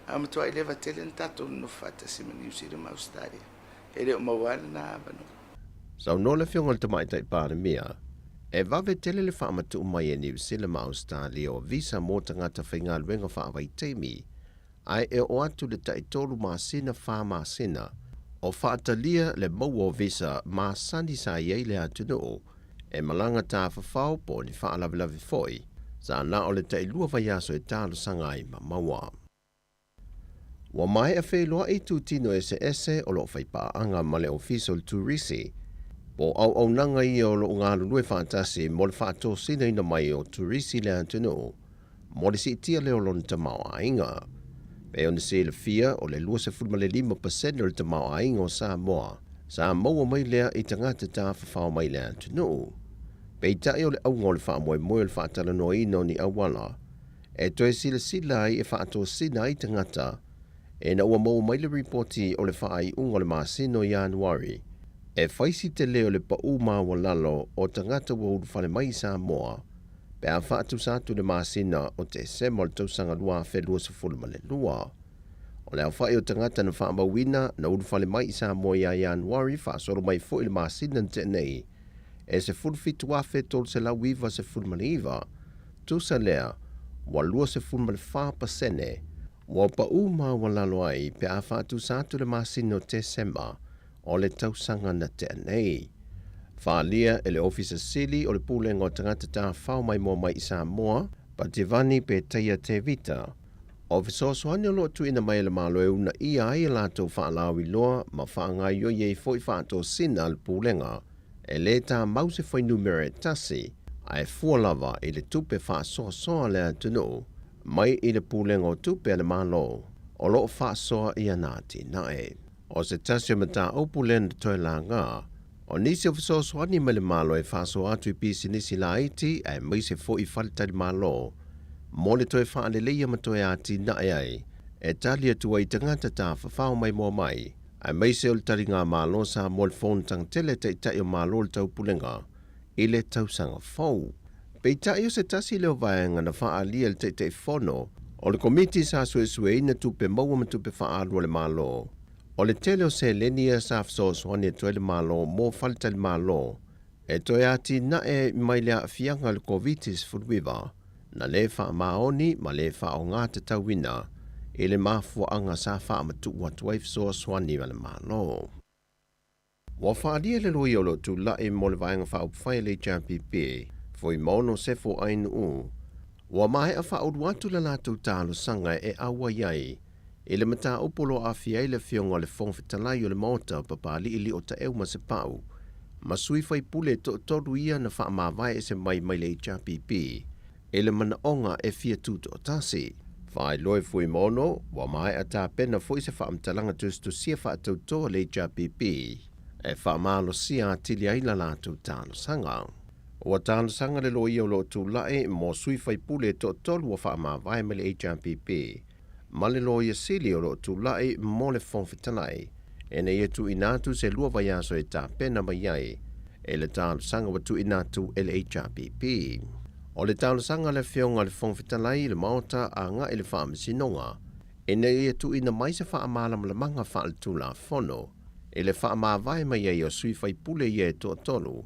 A matua I lewa tele na tātou no whata sima New Zealand ma Australia. E le o mawala na abano. Sau no le fionga le tamai tai pāne mea, e wawe tele le whaamatu umai e New Zealand ma Australia o visa mō tangata whainga luenga whaawai teimi, ai e o atu le taitolu māsina wha māsina, o whaatalia le mau o visa māsani sa iei le atunoo, e malanga tā whawhau po ni whaalavilavi foi, sa na o le tailua vaiaso e tālu sangai ma maua. Wa mai a wheloa I tūtino ese o lo whaipaanga ma le official tourisi, po au nanga I o lo ngā lunue whaatasi mo le whaato sina ina mai o tourisi le atunoo, mo le si tia leo lon ta mau ainga. Pe o se le fia o le lua se fulma le 5% o le ta mau ainga o Samoa, sa maua mai lea I tangata tā whawhau mai le atunoo. Pe tai o le au ngō le whaamoe moe le whaatala no ino ni awala, e toe sila ai e whaato sina I tangata, e na ua mau mai le reporti o le whaai unga le māsino Januari, e whaisi te leo le pau mā walalo o tangata wa uru whale mai Samoa, pe a whaatu sātu le māsina o te sema le tausanga lua whelua sa fulma le lua. O le au whai o tangata na whaamawina na uru whale mai Samoa ia Januari whaasoro mai fo I le māsina te nei, e se fulfitu afe tol se la wiva se fulma le iwa, tu sa lea, walua se fulma le 5%, wa pau mā walalo ai pe a whaatu sātu le māsina o te sema, o le tausanga na te nei. Whaalia e le ofisa sili o le pūlenga o tangata tā whao mai mua mai I Samoa, pa te vani pe teia te vita. Ofisa o soani o lo tu ina mai le malo e una ia ai lato whaalawi loa, ma whaangai o iei foi whaato sina le pūlenga, e le tā mause foi numere tasi, ai fualava I le tupe whaasoa le atunoo, mai I le pūlenga o tupe le malo, o lo whaasoa I anati nae. O se tasi o mata au pūlenga toi la ngā, o nisi o fisoswani me le malo e whaasoa atu I pisi nisi la iti, ai mai se fo I whalita le malo, mo le toi whaale leia ma toi ati nae ai, e tali atu ai tangata tā whawhao mai mua mai, ai mai se o le tari ngā malo sa mo le phone tang tele te itai o malo le tau pulenga, I le tau sanga fau. Pei tai o se tasi leo vaenga na whaalia le te whono, o le komiti sa sue ina tupe maua ma tupe whaalua le malo. O le tele o se lenia sa fisoswani e toi le malo mo falita le malo, e toi ati na e mai lea fianga le covitis furuiva, na le wha maoni ma le wha o ngā te tauina, e le mafua anga sa wha matu watu fisoswani ma le malo. Wa whaalia le loi o lo tu la e mo le vaenga wha upwhai le JPP, foi mono se fo ainu u, wa mai a wha udu atu la lātou tālo sanga e awa iai, e le mata upolo a fiai le fionga le whongwhitalai o le mota papali ili o ta euma se pau, ma sui fai pule to toru ia na wha mawai e se mai le JPP, e le mana onga e fia tuto o tasi. Whai loe fui mono, wa mai a tā pena fui se wha amtalanga tustu sia wha tautoa le JPP, e wha malo sia atili aila lātou tālo sanga. O tālo sanga le loi o lo tu lae mo sui fai pule to tolu o wha mawai me le JPP, ma le loi sili o lo tu lae mo le whongwhitalai, e ne tu inatu se lua vaiaso e tā pena mai ai, e le tālo sanga wa tu inatu e le JPP. O le tālo sanga le whionga le whongwhitalai le maota a ngā e le whaamisinonga, e ne tu ina mai se wha amalam le manga wha al tūla whono, e le whaamawai mai e o sui whai pule i e toa tonu,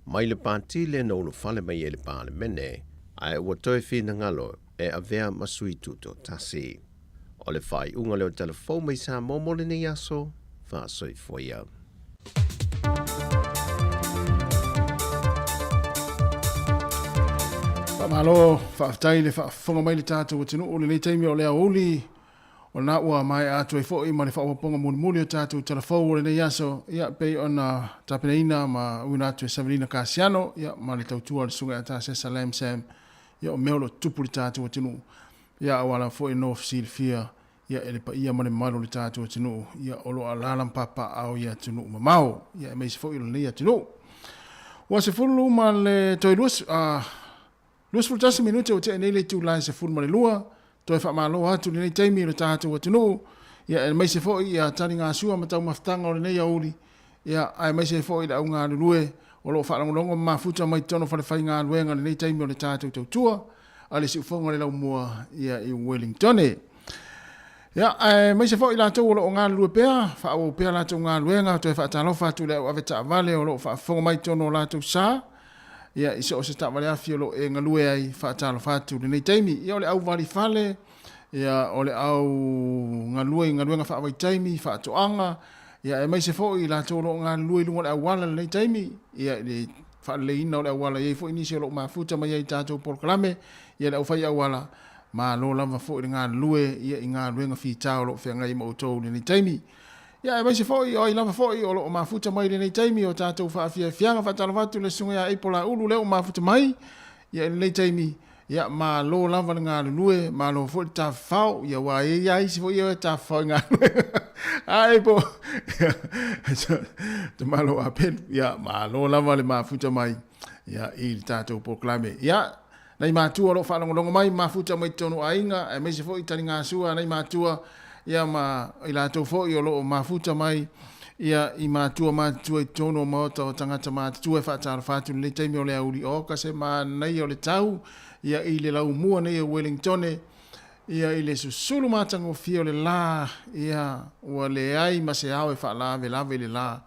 mai le pāti le na ulu whale mai e le pāle mene, ai ua toi whina ngalo e avea masui tuto tasi. O le whai unga leo telefou mai sa momole ni aso, wha soi foia. Malo whaafitai le whaafonga mai le tātou tinu o le nei teimi o lea uli o na ua mai atu e fōi ma le whaawaponga muli o tātou telefou o le nei aso ia pei ona tapeneina ma uina atu e Saverina Kasiano ia ma le tautua le sunga ata se Salam Sam ia o meolo tupu le tātou tinu ia awala fōi no Silfia ia ele pa ia ma le malo le tātou tinu ia olo alalam papa au ia tinu mamau ia meisi fōi le nei tinu wa se fulu ma le toilus Luas fultasi minute o te enele tu lai se fulma le lua, to e whamalo atu le nei teimi le tātou atinu, ia e mai se fōi ia tani ngā sua ma tau maftanga o le nei auli, ia ai mai se fōi le au ngā lue, o lo whalangolongo mafuta mai tono whale whai ngā luenga le nei teimi o le tātou tautua, a le si ufonga le lau mua ia i Wellington. Ia ai mai se fōi lātou o lo ngā lue pēa, whaau pēa lātou ngā luenga, to e whaatalofa tu le au aveta avale o lo whaafonga mai tono o lātou sā, ia iso o se tamale afi o lo e ngalue ai whaatalo whātu le nei taimi. Ia o le au wari whale, ia o le au ngalue ngā whaawai taimi, whaatoanga, ia e mai se fōi la tō lo ngalue lungo le au wala le nei taimi, ia le whaale ina o le au wala, ia i fōi nisi o lo mafuta mai ai tātou porkalame, ia le au whai au wala, ma lo lava fōi le ngalue, ia i ngalue ngā whitao lo whianga i mautou le nei taimi. Ia e mai se fōi o i lava fōi o lo mafuta mai le nei taimi o tātou whaafia whianga whaatalo watu le sunga ia eipola ulu leo mafuta mai. Ia le nei taimi, ia ma lo lava le ngā lue, ma lo fōi ta whao, ia wa e ia isi fōi ia ta whao ngā lue. A eipo, te malo a pen, ia ma lo lava le mafuta mai, ia i tātou poklame. Ia, nei mātua lo whalongolongo mai, mafuta mai tonu a inga, e mai se fōi tani ngā sua, nei mātua, ia ma i lātou fōi o loo mafuta mai, ia i mātua i tono maota o tangata mātua e whaatara whātu le teimi o le auri o kase ma nei o le tau, ia i le lau mua nei o Wellington, ia i le susulu mātango fia o le la, ia ua le ai ma se au e whaalawe lawe le la,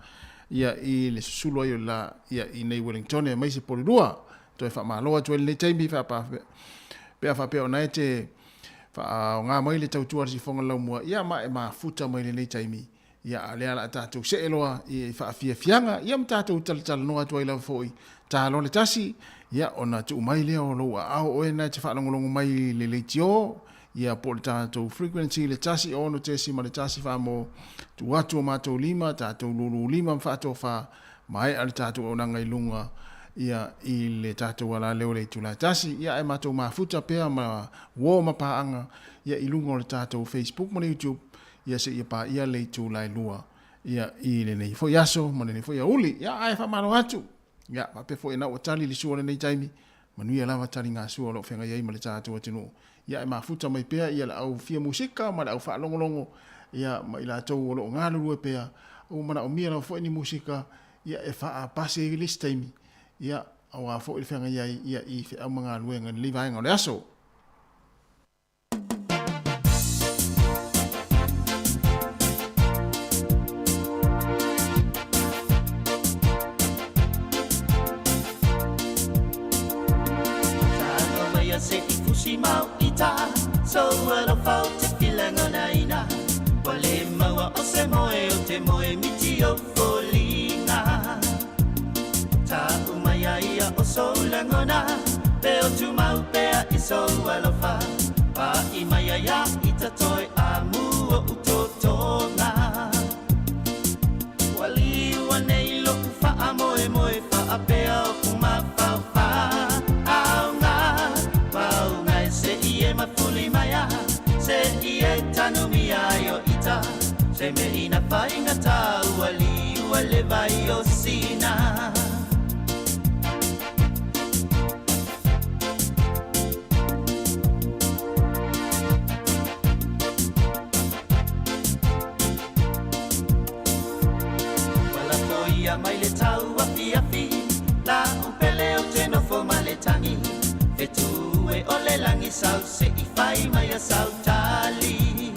ia i le susulu ai o le la, ia i nei Wellington, mai se polirua, to e whaamaloa tu e le teimi pea whapea o nei te o ngā mai le tautua si whonga lau mua, ia ma e futa mai le nei taimi, ia a lea la tātou se eloa, i whaafia fianga, ia ma tātou tala noa tua i lau fōi, tā lo le tasi, ia o na tu mai lea o loa, au oe na te whaalongolongo mai le leitio, ia po le tātou frequency le tasi, o no te si ma le tasi whaamo, tu atu o mātou lima, tātou lulu lima mwhātou wha, mai ale tātou o nanga i lunga, ia i le tātou ala leo le tula tasi, ia e mātou mafuta pēa ma wō mapaanga, ia i lungo le tātou Facebook ma le YouTube, ia se ia pā ia le tula i lua, ia i le nei foi aso, ma le nei foi a uli, ia ai whamaro atu, ia ma pe foi e nau atali li sua le nei taimi, ma nui alawa tali ngā sua lo whenga iai ma le tātou atinu, ia e mafuta mai pēa, ia le au fia musika, ma le au whaalongolongo, ia ma i la tau o lo ngā lua pēa, o mana o mia lau foi ni musika, ia e wha a pase i list taimi, ia au a fo i whenga iai ia i whi au mga luenga ni li vaenga o le aso. Tāno mai a se i fusi mau i tā, so alo whau te whilanga na ina, wale maua o se moe o te moe miti o wholinga. Ta umaya ia o so langona, peo tu mau pea i so alofa, pa i maya ia i ta toi a mu o utotonga. Wali wanei lo ufa a moe moe fa a pea o kuma fau fa, au ngā e se i e mafuli maya, se i e tanu mia o ita, se me ina whainga ta wali wale vai o sina. Mai le tau afi afi, la upele o te nofo ma le tangi, e tu e o le langi sau se i whai mai a sau tali.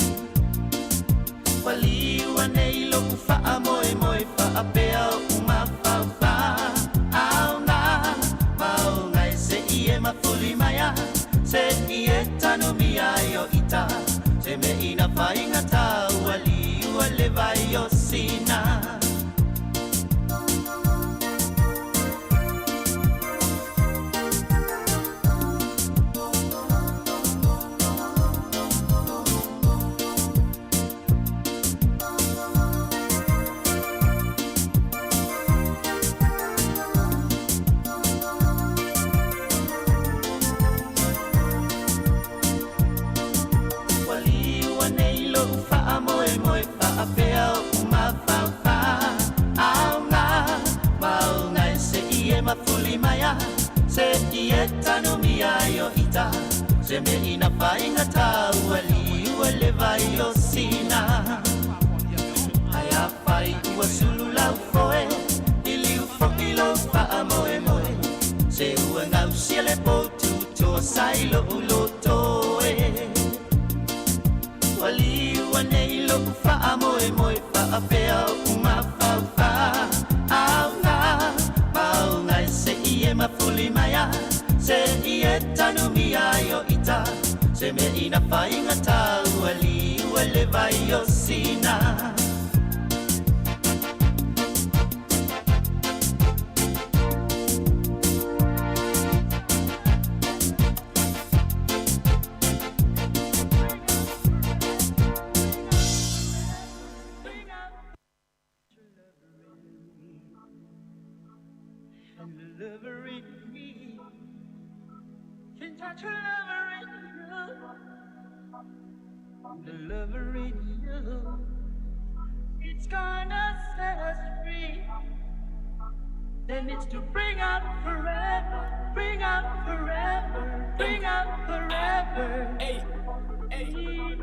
Wali ua nei lo ufa a moe moe ita se me ina fainga tau ali ua le vai o sina se ieta no miaio ita se me ina fainga tau ali ua le vai o sina Haya fai ua sulu lau foe ili ufo ilo faa moe moe se ua ngau sia le potu toa sailo ulo toe wali ua neilo faa moe moe faa pea uma fau faa au ngā mau ngai se ie mafuli maya se ie tanu miaio ita se me ina fainga tau ali ua le vai o sina Delivering you, it's gonna set us free. Then it's to bring out forever, bring out forever, bring out forever. Hey, hey, hey.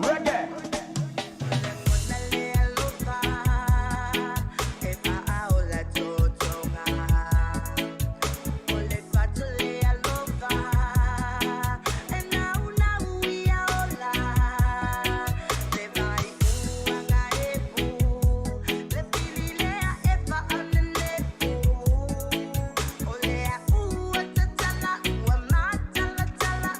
Reggae. Tala,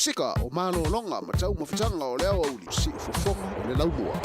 sika o malo longa ma tau mawhitanga o leo au li si ufofonga o le laumua.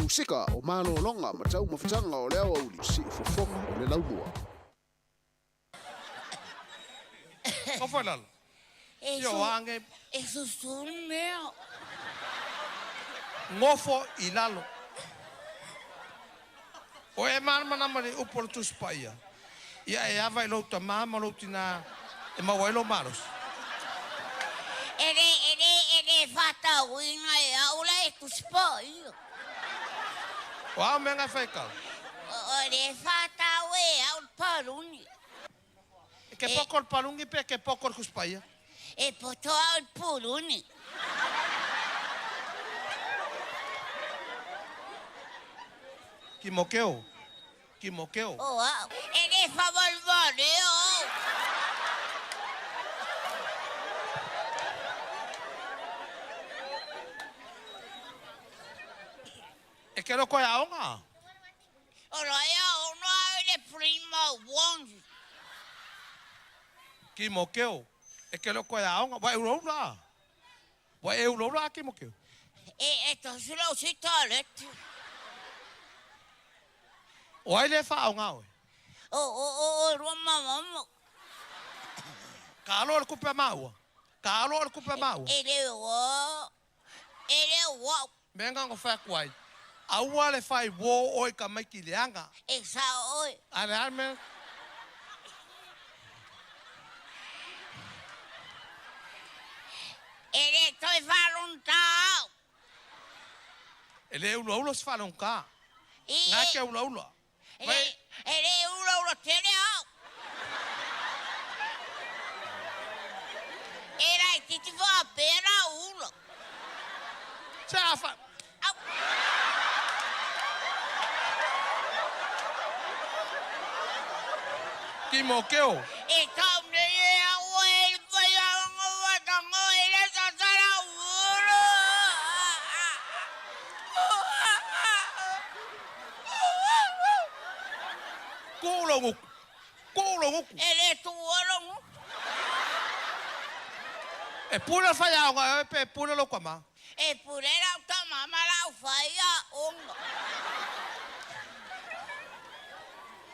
Tusika o malo longa ma tau mawhitanga o leo au li si ufofonga o le laumua. O whanala. Io ange. E susul meo. Ngofo i lalo. O e marmana mare upolo tuspaia. Ia e ava i louta mama loutina e mawailo maros. Ere fata uina e aula e tuspaia. O au menga whaikau. Ere fata ue au paruni. E ke poko il palungi pe ke poko il kuspaia. E poto au puruni. Ki mokeo. Ki mokeo. Oh, ere favalvaleo. E ke roko e aonga. Ora e aonga ele prima wongi. Ki mokeo. E ke roko e aonga. Wa eurola. Wa eurola ki mokeo. E tosilo si toilet. O ai le wha aonga oe. O roma mama. Ka alo al kupe maua. Ka alo al kupe maua. Ele wo. Menga ngo wha kuai. Aua le whai wo oi ka maiki leanga. E sa oi. Ale alme. Ele toi faluntau. Ele ulo se whalon ka. Ngā ke ulo. Ele ulo tele au. Era i titi wha pera ulo. Chafa. Ki mokeo. E tau nei e au e whai aonga watango e le tatara ulo. Kōlongu. Ele tuolongu. E pura whai aonga e pe pura lo kama. E purera o ta mama lau whai aonga.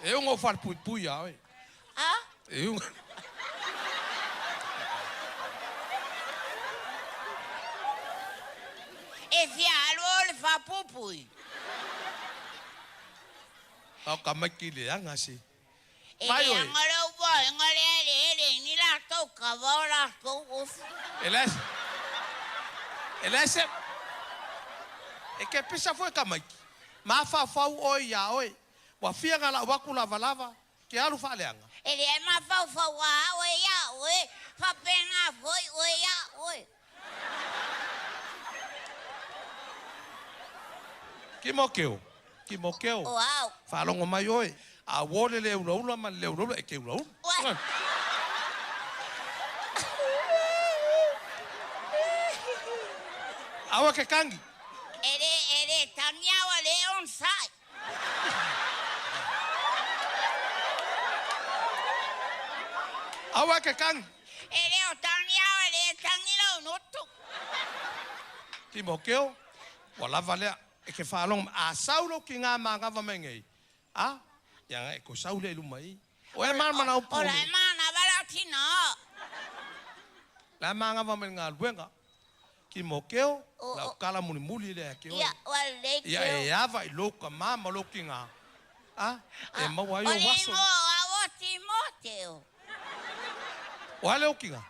E ungo whar pui awe. Ha? E ungo. E fialo le fa pupui. Au ka maiki leanga si. E ngare uwa, ngare ele ni la tau kavara tau uf. Elese. E ke pisa foi ka maiki. Ma fa fau oi ya oi. Wa fianga la waku lava. Ke alu fa leanga. Ele é ma fa wa oi ya oi. Fa pena foi oi ya oi. Ki mokeo. Wow. Whalongo mai oi. A wole le ulaula ma le ulaula e ke ulaula. Awa ke kangi. Ele tanyawa le on sai. Awa ke kangi. Ele o tanyawa le tangina unotu. Ki mokeo. Wala valea. E ke whalongo. A saulo ki ngā mangava mengei. A? Yang e ko saule lumai. O e mana upu. Ora e mana balatina. La mangava menga luenga. Ki mokeo. La kala muli le ke o. Ya wale ke. Ya e ava I loka mama lokinga. A? E mawa yo waso. Ole mo a Timoteo. Wale okinga.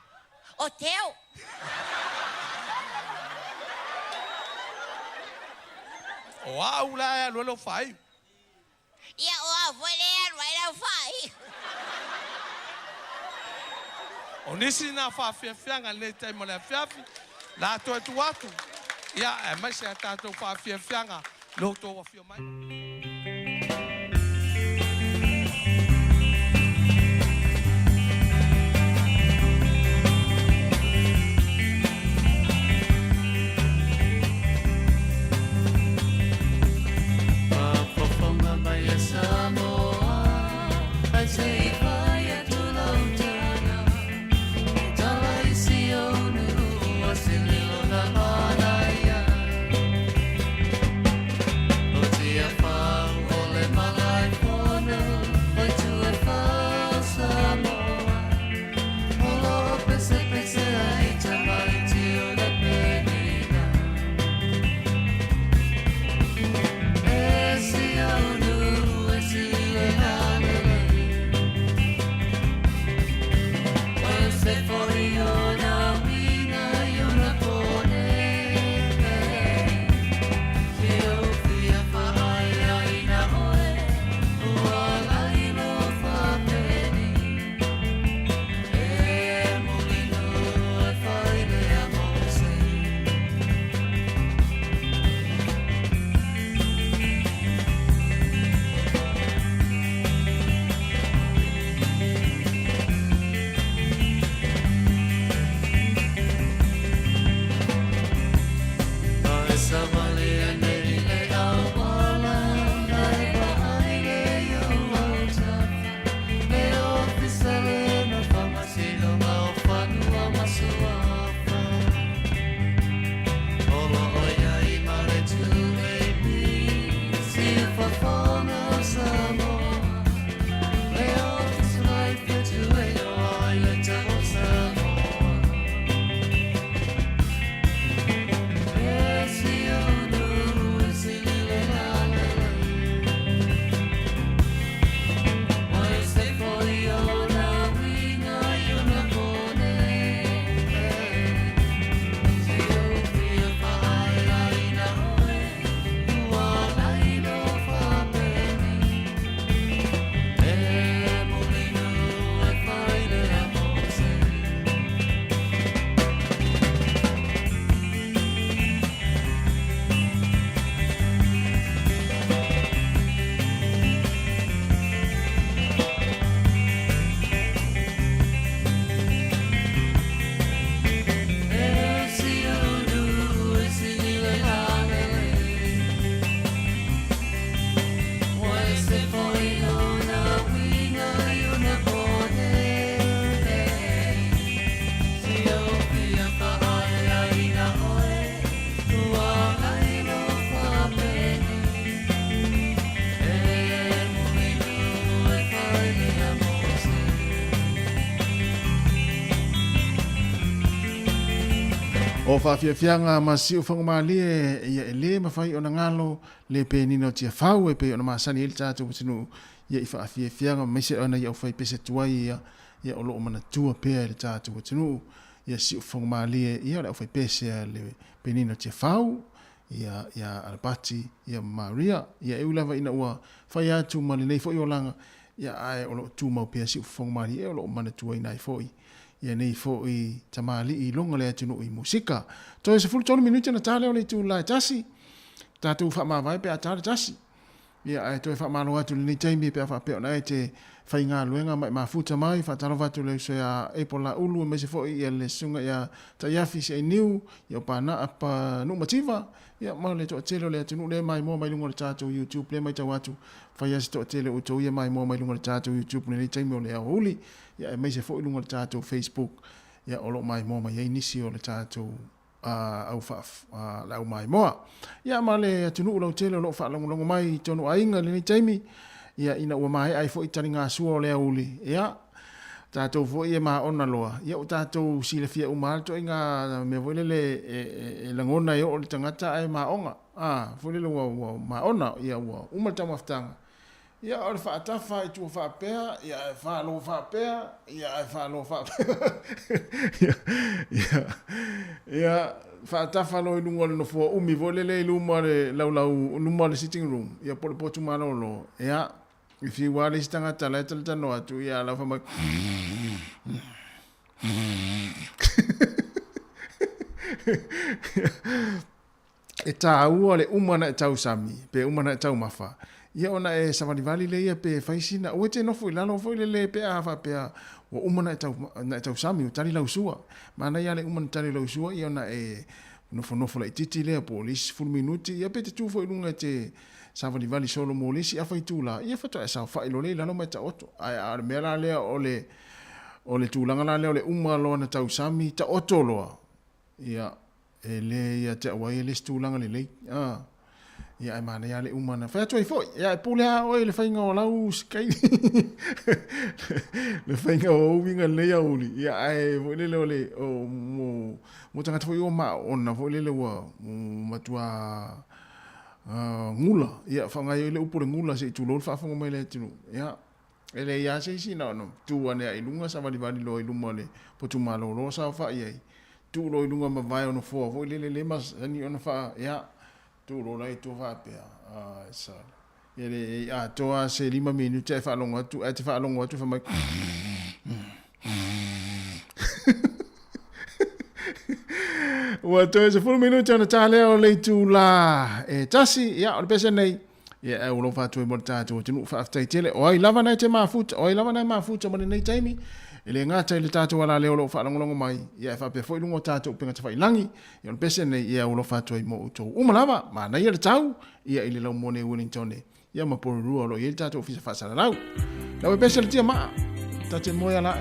O teu. O au la lo fai. Ia o avole vai fai. O nisi na fa fianga le tai mo le fiafi. La to tu watu. Ia e mai se ta to fa fianga. Lo to wa fio mai. O whawhiawhianga ma si o whangumalie ia e le mawhai o na ngalo le pe nino tia whau e pe o na maasani ili tātou watinu ia i whawhiawhianga meise ona ia o whai pese tuai ia o loo mana tua pea ili tātou watinu ia si o whangumalie ia o whai pese le pe nino tia whau ia Alabati ia Maria ia e ulawa ina ua whai atu mali nei fo i o langa ia ai o loo tu mau pea si o whangumalie o loo mana tua ina i fo i ia nei fo i tamali i longa le atinu i musika. Toi se fulu tonu minuti na tale o le tu la tasi. Tatu wha mawai pe a tale tasi. Ia ai toi wha malo atu le ni taimi pe a wha peo na e te whai ngā luenga mai mafuta mai. Wha talo watu le so ia epo la ulu me se fo i le sunga ia ta iafi se niu. Ia pa na apa numativa. Ia ma le to tele le atinu le mai mo mai lunga le tātou YouTube le mai tau atu. Whai asi to tele o tau ia mai mo mai lunga le tātou YouTube le ni taimi o le au huli. Ia e mai se fo i lunga le tātou Facebook. Ia olo mai mo mai ei nisi o le tātou au whaaf lau mai moa. Ia ma le atunu ulau tele o lo wha longo mai tonu ainga le ni taimi. Ia ina ua mai ai fo i tari ngā sua o le auli. Ia tātou fo i e maa ona loa. Ia o tātou sile fia umarto i ngā mea voile le e langona i o le tangata ai maa onga. Fo le ua maa ona ia ua umarta maftanga. Ia o le whaatafa i tua whaapea, ia e whaalo whaapea, ia e whaalo whaapea. Ia whaatafa lo i lunga le no fua umi, vo lele i luma le luma le sitting room, ia pole potu mana o lo. Ia, i whiwa le sitanga tala e tala tano atu, ia lau whamai. E tā ua le umana e tau sami, pe umana e tau mawha. Ia ona e savarivali le ia pe faisina o te nofo ilalo fo le pe a fa pe o umana e tau sami o tali lausua mana ia le umana tali lausua ia ona e nofo la titi le police full minuti ia pe te tu fo ilunga te savarivali solo molisi a faitula ia fa to e sa fa ilo le lalo mai ta oto ai a mera le o le tulanga la le o le umalo na tau sami ta oto loa ia e le ia te wai le tulanga le ia e mana ia le umana. Whai atu ai foi. Ia e pule a oi le whainga o lau skai. Le whainga o winga le auli. Ia ai foi lele o le mo tangata foi o ma ona foi lele ua matua ngula. Ia whangai le upore ngula se tu lol whawhanga mai le tinu. Ia ele ia se si na no. Tu ane a ilunga sa wali lo iluma le potu malo lo sa whai ai. Tu lo ilunga ma vai ono fua. Foi lele le mas ani ono wha. Ia tu lo lai tu va pe sa ele toa se 5 minuti e fa longo tu e te fa longo tu fa mai wa to se 4 minuti ona tale o le tu la e tasi ia o pese nei ia e lo fa tu e morta tu nu fa after tele o ai lava na te mafuta o ai lava na mafuta mo nei taimi ele ngata ile tatu wala leo lo fa longo mai ia fa pe foi lungo tatu penga te fa ilangi ia o pese nei ia o lo fa tu mo to umalava ma na ia le tau ia ile lo mone Wellington ia ma por ruo lo ia tatu ofisa fa sala lau la pese le tia ma tatu mo ya la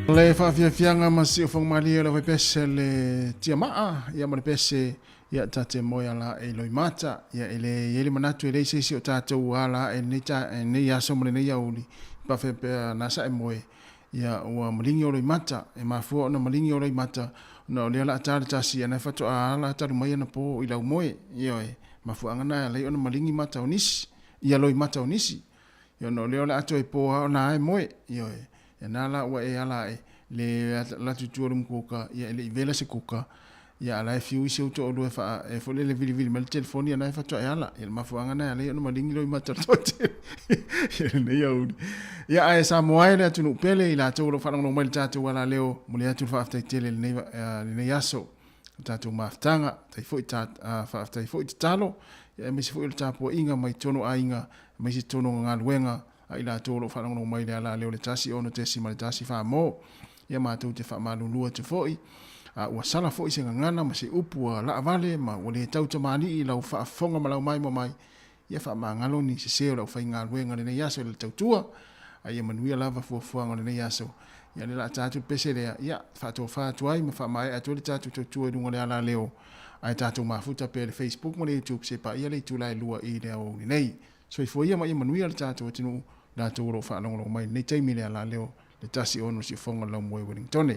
Le whawhiawhianga masi o whangmali la pese le tiamaa, ia ma le pese ia tate moia la e loi mata, ia ele yele manatu ele sisi o tātou ala e nei aso mole nei auli, pa whepea nasa e moe, ia ua malingi o loi mata, e mafua o na malingi o loi mata, na o leala atare tasi, anai whato a ala ataru mai ana po i lau moe, ia e mafua angana lei o na malingi mata o nisi, ia loi mata o nisi, ia no leala ato e po o na ai moe, ia e, ia nala ua e ala e, le la tutua rum koka ia le vela se koka ia la fiu se auto lo fa e fo le vili mal telefoni na fa to ala il ma fuanga na le no malingi lo ma tote ne ia ai sa moai le tunu pele ila to lo fa no mal tatu wala leo mo le atu fa afta tele ne yaso tatu maftanga tai fo ita fa afta fo italo ia me se fo il tapo inga mai tono ainga mai se tono ngaluenga ila to lo fa no mai le ala leo le tasi ono tesi mal tasi fa mo ia mātou te whaamalulua te fōi. Ua sala fōi se ngangana ma se upua la avale ma wale tau tamani i lau whaafonga ma lau mai mo mai. Ia whaamangalo ni se seo lau whainga luenga le nei aso le tau tua. Ia manuia lava fuafuanga le nei aso. Ia le la tātou pese lea. Ia whaatou whaatuai ma whaamai atu le tātou tau tua dunga le ala leo. Ai tātou mafuta pe le Facebook ma le YouTube se pa ia le tūlai lua i lea o ni nei. So i fōia ma ia manuia le tātou atinu tātou ro whaanongolo mai. Nei taimi le ala leo. Le tasi ono si fonga lau moe Wellingtone.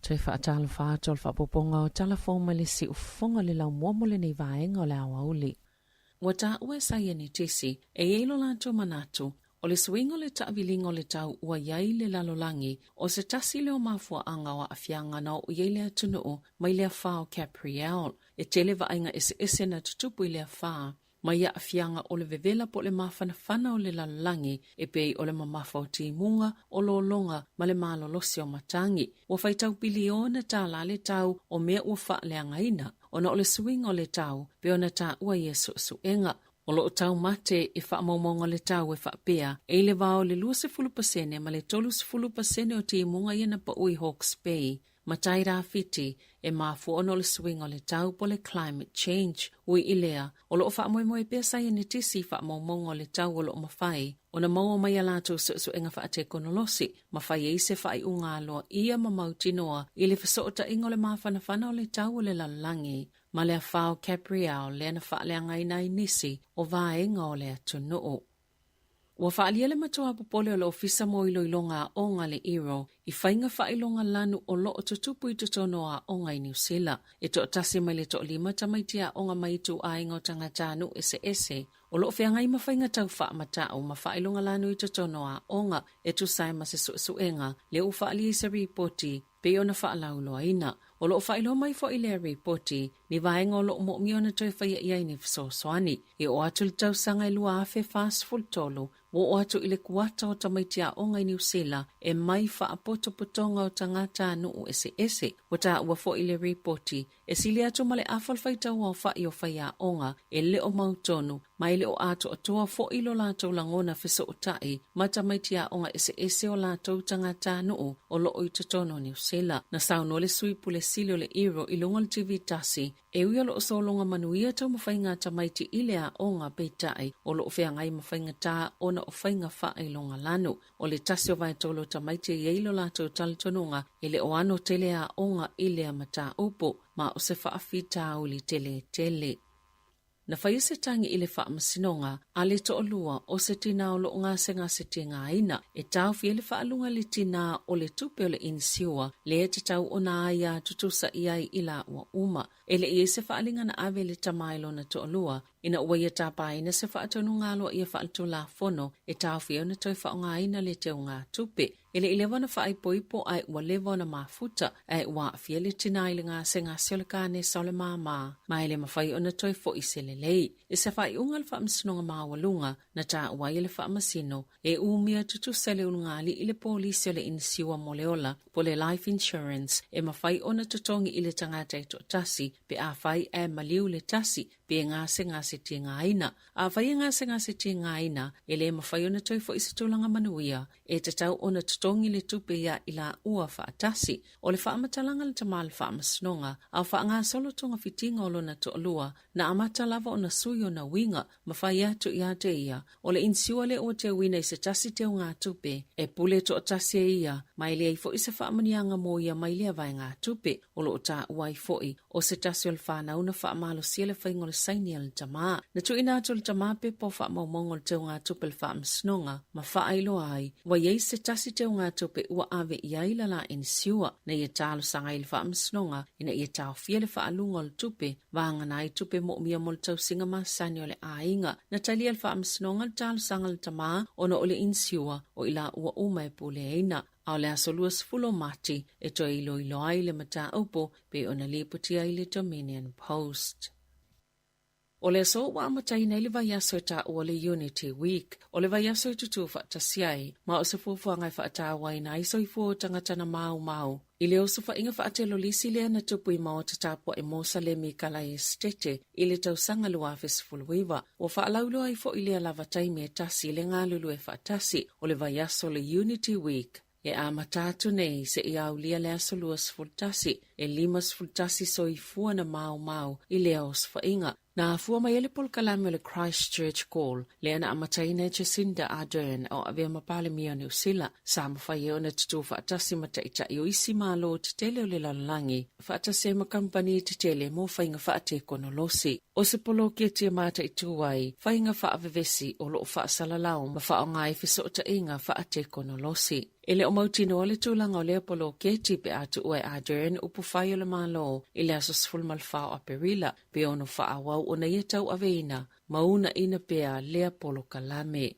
Te whaatala whātol whapoponga o telefon ma le si ufonga le lau momo le nei vaenga o le awauli. Wa ta ue saia ni tesi e eilo lanto manatu o le swingo le taavilingo le tau ua iai le lalolangi o se tasi leo mafua anga wa afianga na o iai lea tunu o mai lea whao Capriel e tele vaenga ese na tutupu i lea wha mai ia afianga o le vevela po le mawhanawhana o le lalangi e pei o le mamafa o timunga o lolonga ma le malolosi o matangi. Ua whaitau biliona tā la le tau o mea ua wha le angaina, ona o le swing o le tau, pe ona tā ua Yesu suenga. O lo tau mate e whaamaumonga le tau e whaapea, e le vao le 20% ma le 30% o timunga iana pa ui Hawke's Bay. Matai rā fiti e mafu ono le swing o le tau po le climate change. Ui ilea, o lo whaamoemoe pia sai ane tisi whaamaumonga o le tau o lo mawhai. O na maua mai alato suenga whaate konolosi, mawhai e se whai unga aloa ia mamauti noa i le whasoota ingo le mawhanawhana o le tau o le lalangi. Ma lea whao Capriao lea na whaaleanga i nai nisi o vaenga o lea tunoo. Ua whaalia le matoa popole o le ofisa mo iloilonga o ngā le iro i whainga whailonga lanu o lo o tutupu i tutono a o ngai New Zealand. E to tasi mai le to lima tamaitia o ngā maitu a ingo tangatanu ese. O lo whea ngai mawhainga tau wha matao ma whailonga lanu i tutono a o ngā e tu sai ma se suenga le u whaalia i se ripoti pe o na whaalauloa ina. O lo whailo mai fo i le ripoti ni vaenga o lo mo miona toi whaia iai ni fsoswani. E o atu le tau sanga i lua afe fast full tolo o atu i le kuata o tamaitia o ngai New Zealand e mai whaapotopotonga o tangata anu o ese. Wata ua fo i le ripoti e sili atu ma le awhalwhaita ua o whai o whaia onga e le o mautonu mai le o atu o toa fo i lo lātou langona fiso o tai ma tamaitia o nga ese o lātou tangata anu o lo o i tutono New Zealand. Na sauno le sui pule sili o le iro i longa le TV tasi e ui lo o solonga manuia tau mawhainga tamaiti i lea o nga peitai o lo o whea ngai mawhainga tā o na o whainga wha i longa lanu. O le tasi o vai tolo tamaiti i eilo lātou talitonunga e le o ano telea o nga i lea mata upo ma o se whaafita o li tele. Na whai se tangi i le whaamasinoga a le toʻalua o se tina o loo ngase te ngāina e tau fia le whaalunga le tina o le tupe o le insiua le e te tau o nā ia tutusa iai i la ua uma. E le i se whaalinga na ave le tamailo na toʻalua ina ua ia tāpaina se whaatonu ngāloa ia whaaltu la fono e tau fia na toi whaongaina le teo ngā tupe. E le ilewa na whaaipoipo ai ua lewa na mafuta ai ua fia le tina i le ngase le kāne sa o le māmā. Ma ele mawhai o na toi fo i se le lei. E se whai unga le whaamasinonga māwalunga na tā ua i le whaamasino e umia tutu sele ungali i le polisi o le insiua mo leola po le life insurance e mawhai o na tutongi i le tangata i to tasi pe a whai e maliu le tasi pe ngase te ngāina. A whai ngase te ngāina e le mawhai o na toi fo i se tūlanga manuia e te tau o na tutongi le tupe ia i la ua whaatasi. O le whaamatalanga le tamal whaamasnonga a whaanga solo tonga fitinga o lona toʻalua na amata lava o na sui o na winga mawhai atu i ate ia. O le insiua le o te wina i se tasi te o ngā tupe e pule to tasi e ia mai le i fo i se whaamanianga mo ia mai lea vai ngā tupe o lo ta uai fo i o se tasi o le whanau na whaamalo sia le whaingo le saini al tamaa. Na tu ina atu le tamaa pe po whaamaumongo le te o ngā tupe le whaamasnonga ma whaailo ai wa iei se tasi te o ngā tupe ua ave iai la insiua na ia talo sanga i le whaamasnonga ina ia tau fia le whaalunga o le tupe vanga na i tupe mo mia mo le tau singa masani o le ainga na talia le whaamasnonga le talo sanga le tamaa ona o le insiua o ila ua uma e pule eina. Au le asolua sfulo mati e to ilo ai le mata upo pe ona liputia i le Dominion Post. O le so wa matai nei le vaiaso ta o le Unity Week. O le vaiaso tutu whaatasiai, ma o se fufuanga i whaatawa ina iso i fuo tangatana mau. I le oso whainga whaatelo lisi lea na tupu i mao te tapua e Mosalemi Kalai Estete i le tausanga lua fesfuluiva. O whaalauloa i fo i lea lava taimi e tasi le ngā lulu e whaatasi o le vaiaso le Unity Week. E a matatu nei se i au lia lea solua sfultasi e lima sfultasi so i fua na mau i lea os whainga. Na fua mai ele polkalame le Christchurch Call, lea na amataina Jacinda Ardern o avea mapale mia New Zealand, sa mawhai o na tutu whaatasi mataita i o isi malo te tele o le lalangi, whaatasi e makampani te tele mo whainga whaate konolosi. O se polo kia tia mata i tuai, whainga whaavevesi o loo whaasalalao ma whaongai fisota inga whaate konolosi. Ele o mautino o le tūlanga o Leopolo Keti pe atu ue Ardern upu whai o le malo i le aso sfulmalwhao a Perila pe ono whaawau o na ietau aveina mauna ina pea Leopolo Kalame.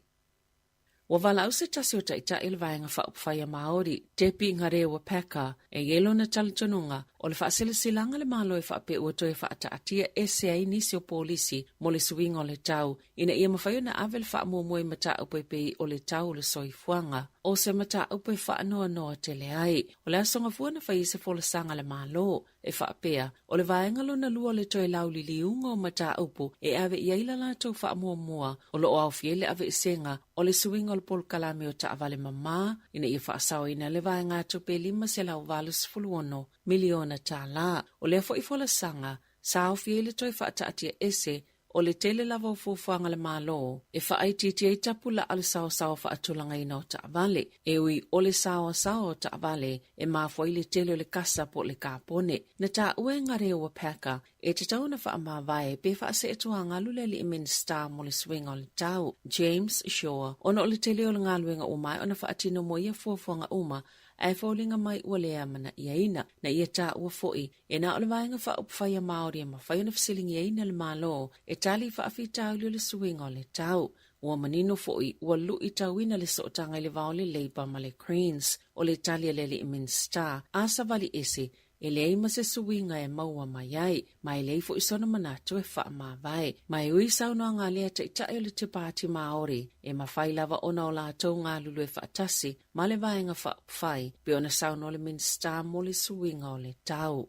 Wa wala au se tasi o taita il vaenga wha upwhai a Māori, tepi ngare wa peka e yelo na talitonunga o le whaasilanga le malo e whaape ua toi whaataatia ese ai nisi o polisi mo le suinga o le tau, ina ia mawhai na avel whaamumoi mata upe pei o le tau le soifuanga. O se mata upe whaanoa noa te le ai, o le asonga fuana whai se fola sanga le malo, e whaapea, o le vaengalo na lua le toi lau li liunga o mata upu, e ave iaila la tau whaamua o lo au fiele ave isenga, o le suinga o le pol kalame o taavale mama, ina ia whaasau ina le vaenga tupe 5 miliona tala, o le fo ifola sanga, sa au fiele toi whaataatia ese, o le tele lava o fufuanga le malo, e whaaititi e tapula al sao whaatulanga ina o taavale, e ui o le sao o taavale, e mafoi le tele o le kasa po le kapone, na ta ue ngare ua peka, e te tau na whaamawai, pe whaase e tuanga luleli i minister mo le swinga o le tau, James Shaw, ono o le tele o le ngaluenga umai, o na whaatino mo ia fufuanga uma, ai faulinga mai ua lea mana ia ina, na ia ta ua foi, e na o le vaenga wha upwhai a Māori e mawhai ona fasilingi ina le malo, e tali wha awhi tau le suinga o le tau. Ua manino foi, ua lu i tau ina le sootanga i le vao le Labour ma le Greens, o le tali lele i Minster, asa vali ese, e lei ma se suinga e maua mai ai, mai lei fo isona manatu e wha mawai, mai ui sauna ngā lea te itai o le te pāti Māori, e mawhai lava ona o la tau ngā lulu e whaatasi, ma le vaenga whai, pe ona sauna o le Minster mo le suinga o le tau.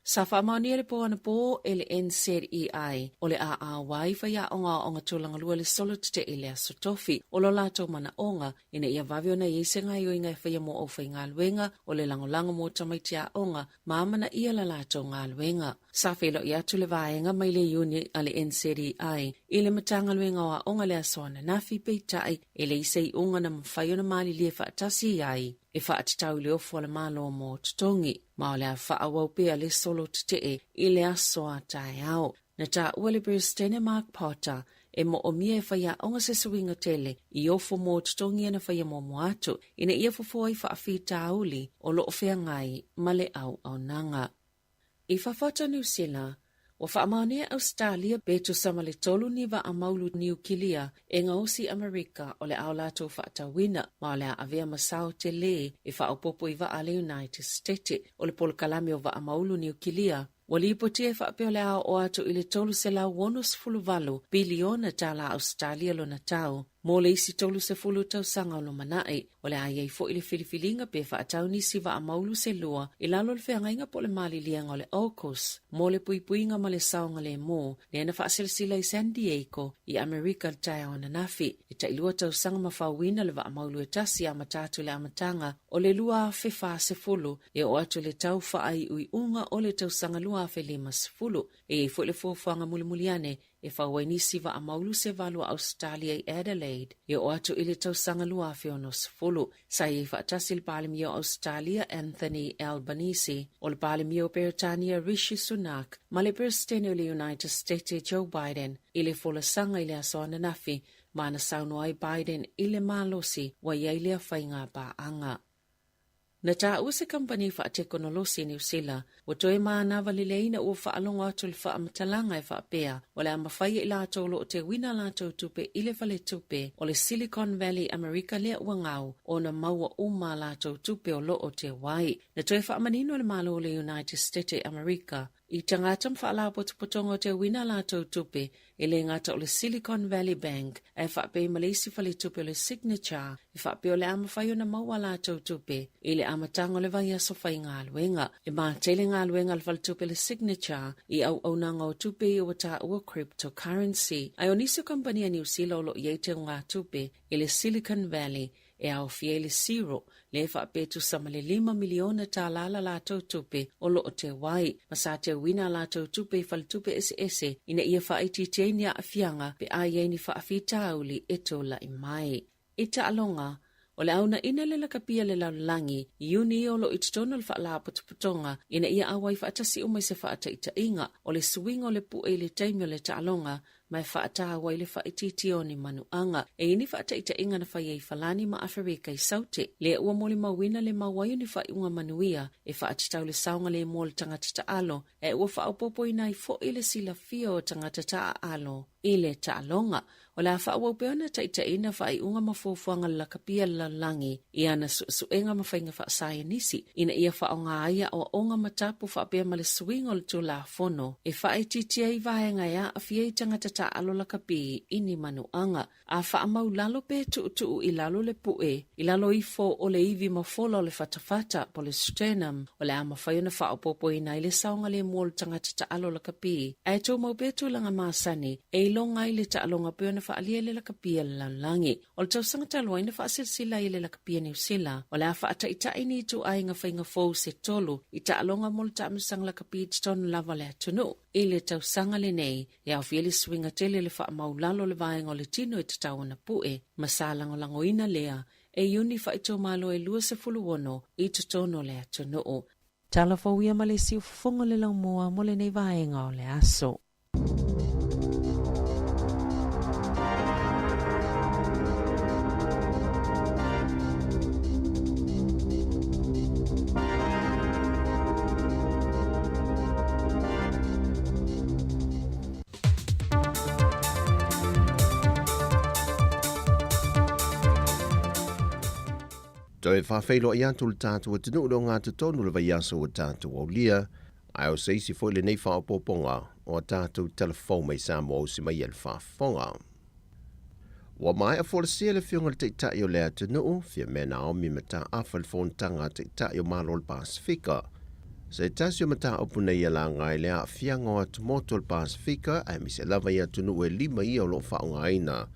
Sa whaamaunia le po ana po e le NZEI o le AAY whaia onga tūlanga lua le solo te ele a sotofi o lo lātou mana onga ina ia vavi ona iese ngai o inga e whaia mo au whai ngā luenga o le langolango mo tamaitia onga maamana ia la lātou ngā luenga. Sa whelo i atu le vaenga mai le uni a le NZEI i le matanga luenga o a onga le asoana nafi peitai e le isei unga na mawhai ona mali lie whaatasi ai. E whaatitau le ofo le malo mo tutongi, ma o le a whaawau pea le solo te i le asoa tai au. Na ta ua le Bristene Mark Potter e mo o mia e whaia onga se suinga tele i ofo mo tutongi ana whaia mo moatu, ina ia fofo i whaafi tauli o lo ofea ngai ma le au nanga. I whawhata New Zealand, o whaamaunea Australia betu sama le tolu ni wa amaulu New Kilia e ngausi Amerika o le aulato whaatawina ma o le avea masao te le e whaopopo i wa ale United States o le polokalami o wa amaulu New Kilia. Wali potia e whaapeo le ao o atu i le tolu se la wonus fuluvalu biliona tala Australia lo na tau. Mo le isi tolu se fulu tau sanga o lo manae, o le aiei fo i le filifilinga pe whaatau nisi wa amaulu se lua, i lalo le whiangainga po le mali lianga o le AUKUS, mo le puipuinga ma le saonga le mo, le ana whaasilsila i San Diego, i Amerika le tae o nafi, i ta ilua tau sanga mawhauina le wa amaulu e tasi a matatu le amatanga, o le lua fefa se fulu, e o atu le tau whaai ui unga o le tau sanga lua fe lima se fulu, e fo le fuafuanga mulimuliane, e whawainisi wa amaulu se valua Australia i Adelaide, e o atu ili tau sanga lua whiono sefulu. Sa i whaatasi le pālemio Australia Anthony Albanese, o le pālemio Britania Rishi Sunak, ma le President o le United States Joe Biden, i le fola sanga i le asoana nafi, ma na sauno ai Biden i le malosi wa iai lea whainga ba anga. Na ta use company fa teknolosi New Zealand, o toi maana valileina ua whaalonga atu le whaamatalanga e whaapea, o le amawhai i lātou lo o te wina lātou tupe i le vale tupe, o le Silicon Valley America lea ua ngau, o na maua uma lātou tupe o lo o te wai. Na toi whaamanino le malo o le United States America, i tangata mwhaala potopotonga o te wina lātou tupe, i le ngata o le Silicon Valley Bank, e whaapei malisi whale tupe o le Signature, i whaapei o le amawhai o na maua lātou tupe, i le amatanga o le vai aso whai ngā luenga. I mā tele ngā luenga le whale tupe le Signature, i au nanga o tupe i o ta ua cryptocurrency. Ai o niso kompania New Zealand o lo i eite o ngā tupe, i le Silicon Valley, e au fie le zero, le whaapetu sama le 5 miliona tā lala lātou tupe o lo o te wai. Masa te wina lātou tupe i whale tupe ese, ina ia whaaiti teinia a fianga pe a ieni whaafita auli e tōla i mai. I ta alonga, o le auna ina le lakapia le laulangi, i uni o lo i tutono le whaala putonga, ina ia awai whaatasi umai se whaata ita inga, o le suinga o le pu e le taimio le ta alonga, mai whaata awai le whaititi o ni manuanga, e ini whaata ita inga na whai e whalani ma Afrika i saute, le ua mole mawina le mawaio ni whaiunga manuia, e whaatitau le saunga le mo le tangata ta alo, e ua whaaupopo ina i fo i le sila fio o tangata ta alo, I le ta'alonga, o la whaua peona taitaina whai unga mafuafuanga la kapia la langi I ana suenga mawhainga wha sayanisi ina ia whaonga aia o onga matapu whaapea male swing o le tū la fono e whae titia I vahenga ia a fia I tangata ta'alo la kapi ini manuanga a wha maulalo pe tu I lalo le pue I lalo ifo o le ivi mafola o le fatafata po le strenum o le ama whaiona whaopopo ina I le saonga le mua le tangata ta'alo la kapi a e tō maupetu langa maasani e ilonga I le ta'alonga peona whaalia le la kapia la langi o le tausanga taloaina whaasilsila I le la kapia New Zealand o le a whaata I taini tu ainga whainga fau se tolu I ta'alonga mo le ta'amisanga la kapia tonu lava le atunu I le tausanga le nei e au fieli swinga tele le wha maulalo le vaenga o le tino I tatawana pue masalango langoina lea e yuni whaito malo e lua se fuluono I tutono le atunu Talafo ia malesi ufunga le laumoa mo le nei vaenga o le aso Toi whawhailo I atu le tātua tinu uro ngā tutonu le vai aso o tātua o lia, ai o seisi foi le nei whaopoponga o tātua telefon mai sa mo si mai el whafonga. Wa mai a wholasia le whiunga le teitai o le atunu, whia mena o mi mata awha le whontanga teitai o malo le Pasifika. Se tasi o mata opu nei ala ngai lea whianga o atumoto le Pasifika, ai mi se lava I atunu e lima I o lo whaonga aina,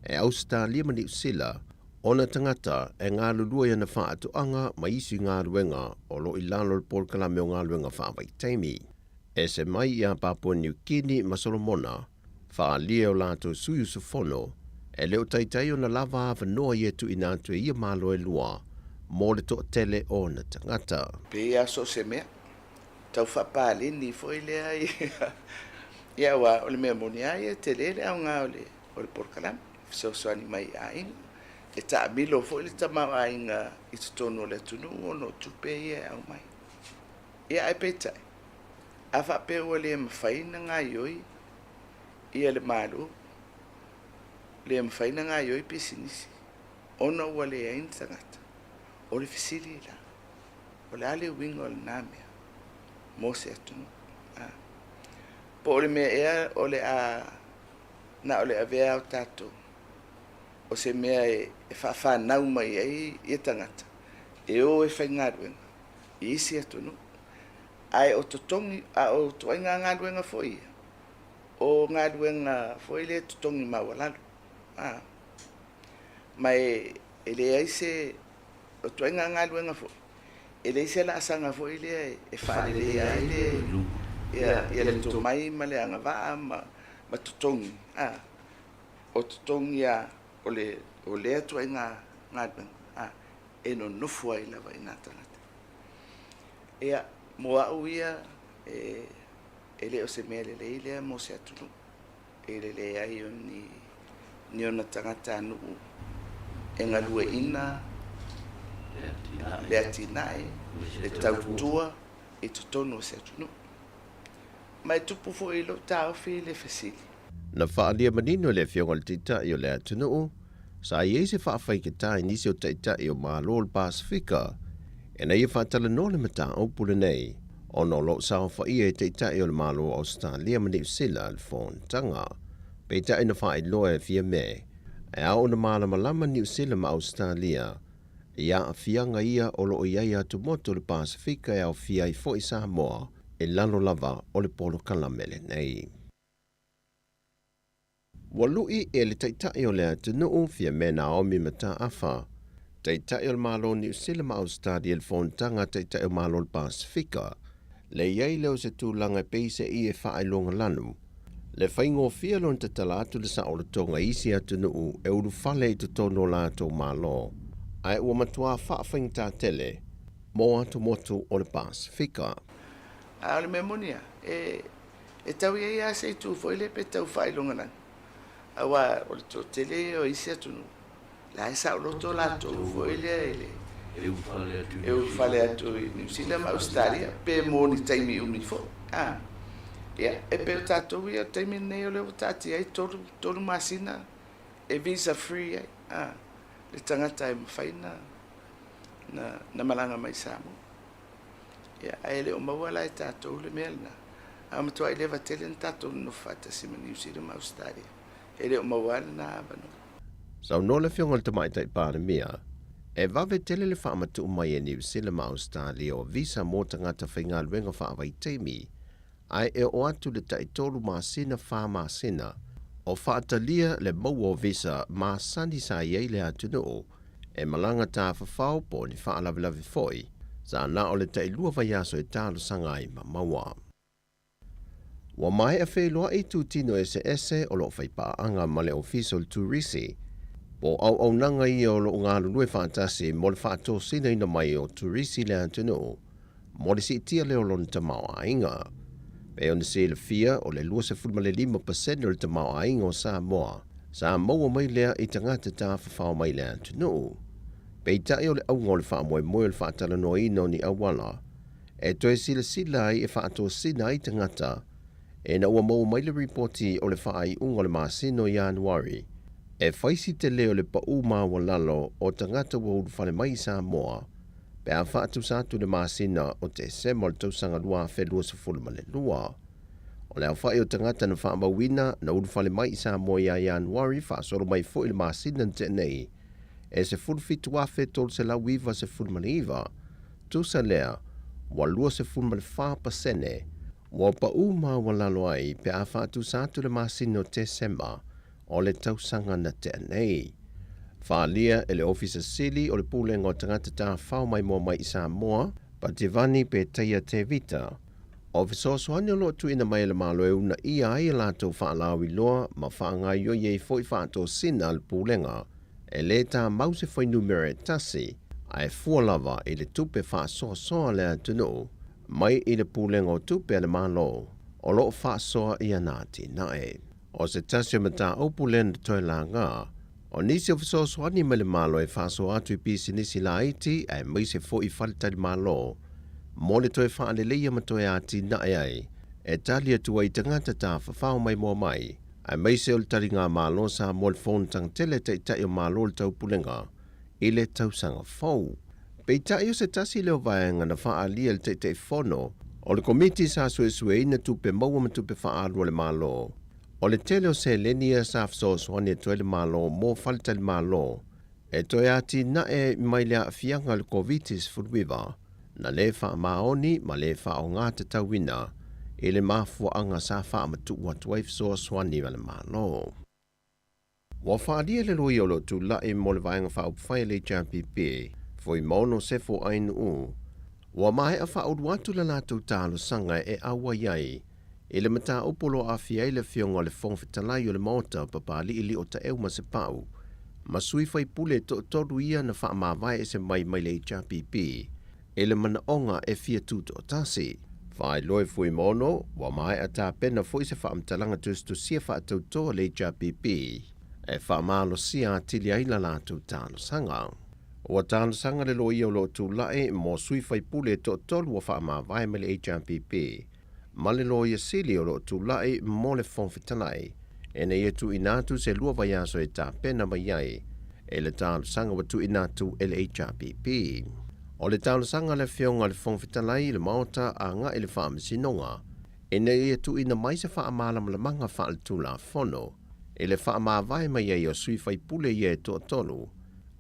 e Australia ma New Zealand, Ona tangata e ngā lulua ia na whaatuanga ma isi ngā ruenga o lo I lalo le polkalame o ngā ruenga whaavaitaimi. E se mai ia Papua New Guinea ma Solomona, whaalia o lātou suyu sufono, e leo taitai o na lava ava noa ia tu I nātu e ia malo e lua, mō le toa tele o na tangata. Pe aso se mea, tau whapālini foi lea ia wa o le mea moni ai te lele au ngā o le polkalame, fisosoani mai ainga. E ta milo fo le tamau ainga I tutono le tunu ono tupe ia au mai. Ia ai petai. A whape o le mawhaina ngā ioi ia le malu. Le mawhaina ngā ioi pesinisi. Ono ua le ain tangata. O le fisiri la. O le ale winga o le nāmea. Mo se atunu. Po o le mea ea o le a na o le avea o tātou. O se mea e whawhanau mai ai tangata. E o e whaingaruenga. I isi atunu. Ai o totongi, o toinga ngaruenga foi. O ngaruenga foi le totongi mawalalu. Mai e le aise, o toinga ngaruenga foi. E le ise la asanga foi le e whaare le ai le. Ia le to mai ma le anga waa ma totongi. O totongi o le atua I ngā e no nofua I lava I ngā tangata. Ea, mo au ia e le o se mea le lea mo se atunu. E le ai o ni ona tangata anu e ngā lua ina, le atinae, le tautua e tutono se atunu. Mai tupu fo I lo tau fi le fasili. Na whaalia manino le whionga le teitai o le atunu, sa I eise whaawhaikitai nisi o teitai o malo le Pasifika, e na ia whaatala no le mata aupule nei, o no lo sao whaia e teitai o le malo o Australia ma New Zealand le whontanga, peitai na whaailoa e fia me, e au na malama lama New Zealand ma Australia, ia a fianga ia o lo iai atu moto le Pasifika e au fia I fo I Samoa, e lalo lava o le polo kalamele nei. Walui e le taitai o le atunuu fia me Naomi mata afa. Taitai o le malo New Zealand ma Australia le whontanga taitai o malo le Pasifika. Le iei leo se tūlanga peise I e whaelonga lanu. Le whaingo fia lon te talatu le sa o le tonga isi atunuu e uru whale I tutono lato malo. Ai ua matua whaafing tā tele, mo atu motu o le Pasifika. A le memonia, e tau iei a se tu foi le pe tau whaelonga lanu. Awa o le to tele o isi atunu. La esa o loto lato foi le e u fale atu New Zealand ma Australia pe mo ni taimi umi fo. Ia, e pe o tātou ia teimi nei o leo tāti ai tolu masina e visa free ai. Le tangata e mawhaina na malanga mai Samoa. Ia, ai le o mawala e tātou le mea lina. A matua i lewa tele na tātou no whata si New Zealand Australia. E le o mawala na abano. Sau no le fionga te mai tai pāne mea, e wawe tele le whaamatu mai e New Zealand Australia o visa mō tangata whainga luenga whaawai teimi, ai e o atu le tai tolu māsina whāmasina, o whaatalia le mau o visa māsani sa iei le atunu e malanga tā whawhau po ni whaalawilawi foi, sa na o le tai lua vai aso e tālu sangai ma maua. Wa mai a wheloa i tūtino ese o lo whaipaanga ma le official tourisi, po au nanga i o lo ngā lulue whātasi mo le whātō sina ina mai o tourisi le atunu, mo le si tia leo lon tamau a inga. Pe on se le fia o le lua se fulma le 5% o le tamau a inga o Samoa, sa maua mai lea i tangata tā whawhau mai le atunu. Pe i tai o le au ngō le whaamoe moe le whaatala no ino ni awala, e toe sila ai e whaato sina i tangata, e na ua mau mai le reporti o le whaai ungo le māsino i Januari, e whaisi te leo le pa uma wa lalo o tangata wa urufale mai Samoa, pe a whaatu sātu le māsina o te sema le tausanga lua whelua sa fulma le lua. O le au whai o tangata na whaamawina na urufale mai Samoa i Januari whaasoro mai fo i le māsina te nei, e se fulfitu wafe tol se lau iwa se fulma le iwa, tu sa lea, wa lua se fulma le 5%, wa pa uma wa lalo ai pe a whaatu sātu le māsina o te sema, o le tausanga na te nei. Whaalia e le ofisa sili o le pūlenga o tangata tā whao mai mua mai i Samoa, pa te vani pe teia te vita. O visosoani o lo tu ina mai le malo e una ia ai lato whaalawi loa, ma whaangai o iei foi whaato sina le pūlenga, e le tā mause foi numere tasi, a e fualava i le tupe whaasoa le atunu, mai i le pūlenga o tupe le malo, o lo whaasoa i anati nae. O se tasi o mata opu lenda toi la ngā, o nisi o fisoswani me le malo e whaso atu i pisi nisi la iti, e mai se fo i whaletari malo, mo le toi whaale leia ma toi ati nae ai, e tali atu ai tangata tā whawhao mai mua mai, e mai se o le tari ngā malo sa mo le phone tang tele te itai o malo le tau pulenga, i le tau sanga fau. Pe itai o se tasi leo vaenga na whaalia le te whono, o le komiti sa sue ina tupe maua ma tupe whaalua le malo, o le tele o se lenia sa fisoswani e toi le malo mo falita le malo, e toi ati na e mai lea fianga le covitis furuiva, na le wha maoni ma le wha o ngā te tauina, e le mafua anga sa wha matu watu ai fisoswani ma le malo. Wa whaadia le loi o lo tu lai mo le vaenga wha upwhai le JPP, foi mono se fo ainu u, wa mai a wha uruatu la lātou tālo sanga e awa iai, e le mata opolo a fiai le fionga le whongwhitalai o le maota papali ili o ta euma se pau. Ma sui fai pule to toru ia na wha mawai e se mai le HRPP. E le mana onga e fia tuto o tasi. Whai loe fui mono, wa mai a tā pena fui se wha amtalanga tustu sia wha atautoa le HRPP. E wha malo sia atili aila lātou tāno sanga. O tāno sanga le lo ia o lo tu lae mo sui fai pule to toru o wha mawai me le HRPP. Malelo ia sili o lo tu lai mo le whongwhitalai, e ne ia tu inatu se lua vai aso e tā pena mai ai, e le tālu sanga wa tu inatu e le HRPP. O le tālu sanga le whionga le whongwhitalai le maota a ngā e le whaamisinonga, e ne ia tu ina mai se whaamalam le manga whaal tu la whono, e le whaamawai mai ai o sui whai pule ia e toa tolu,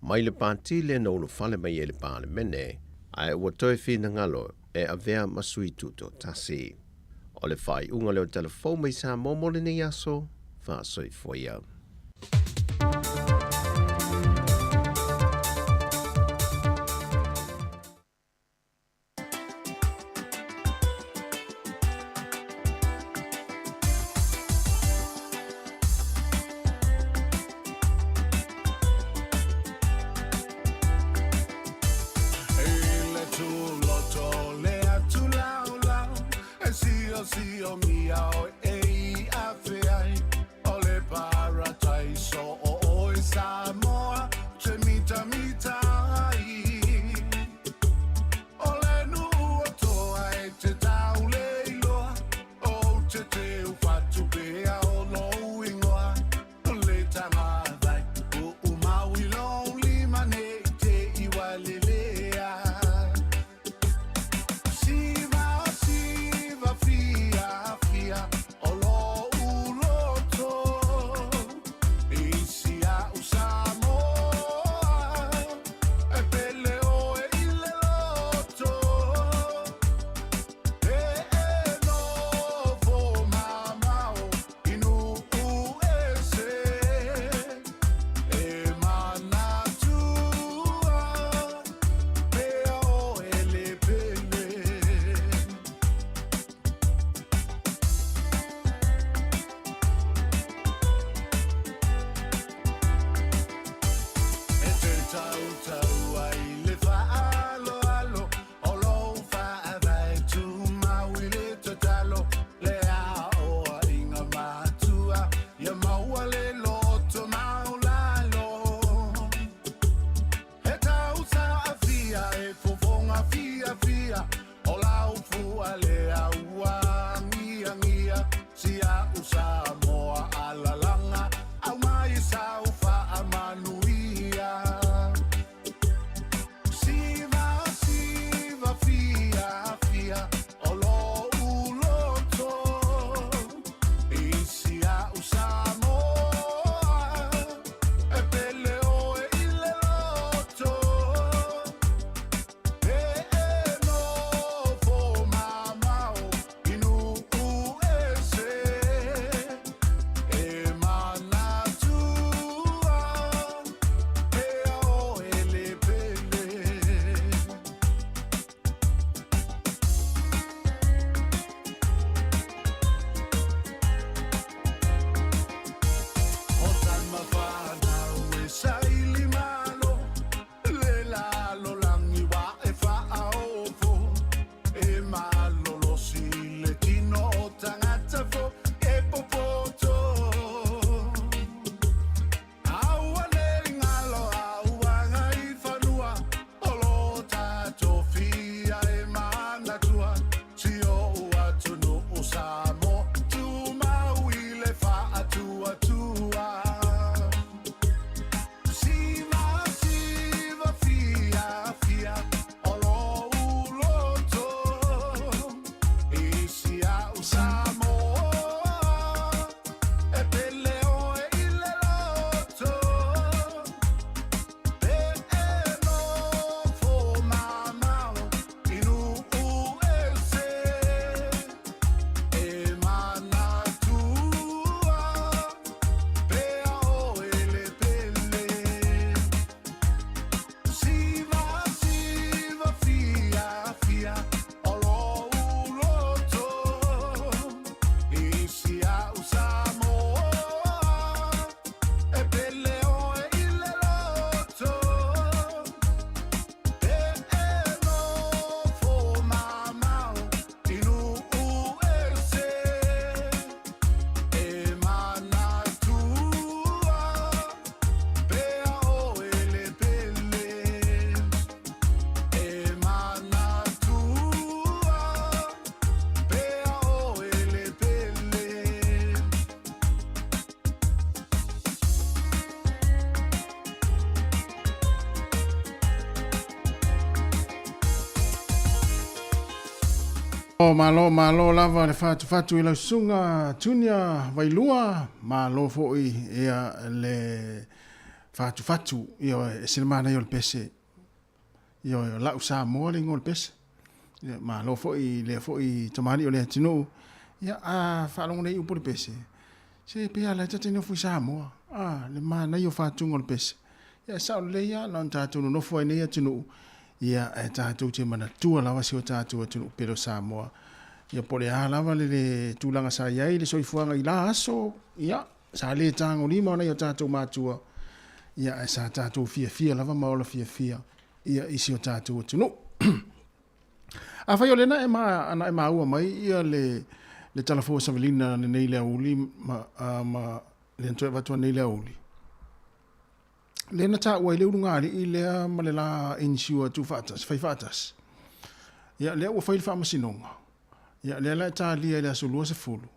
mai le pāti le no lo whale mai e le pāle mene, ai ua toi whina ngalo e a vea masui tuto tasi. O le whai unga leo telefon mai sa momole ni aso, whaasoi foia. O malo lava le fatu i lausunga tunia vailua malo foi ia le fatu ia silmana yo le pese yo la usa mo le ngol pese malo foi le foi tomani o le tinu ia a falong le upur pese se pe ala tatino fu sa mo le mana yo fatu ngol pese ia sa le ia non tatu no foi ne tinu ia e tātou te mana tua lawa si o tātou atu pero Samoa. Ia pore a lawa le tūlanga sa iai le soifuanga i la aso. Ia, sa le tāngo lima ona i o tātou mātua. Ia e sa tātou fia lava maola fia. Ia isi o tātou atu no. A whai o lena ana e ua mai ia le talafo savelina le nei lea uli le antoe watua nei lea uli. Lena ta ua i leu ngari i lea ma le la insiua tu fatas, fai fatas. Ia lea ua whaile wha masinonga. Ia lea la ta lia lea solua se fulu.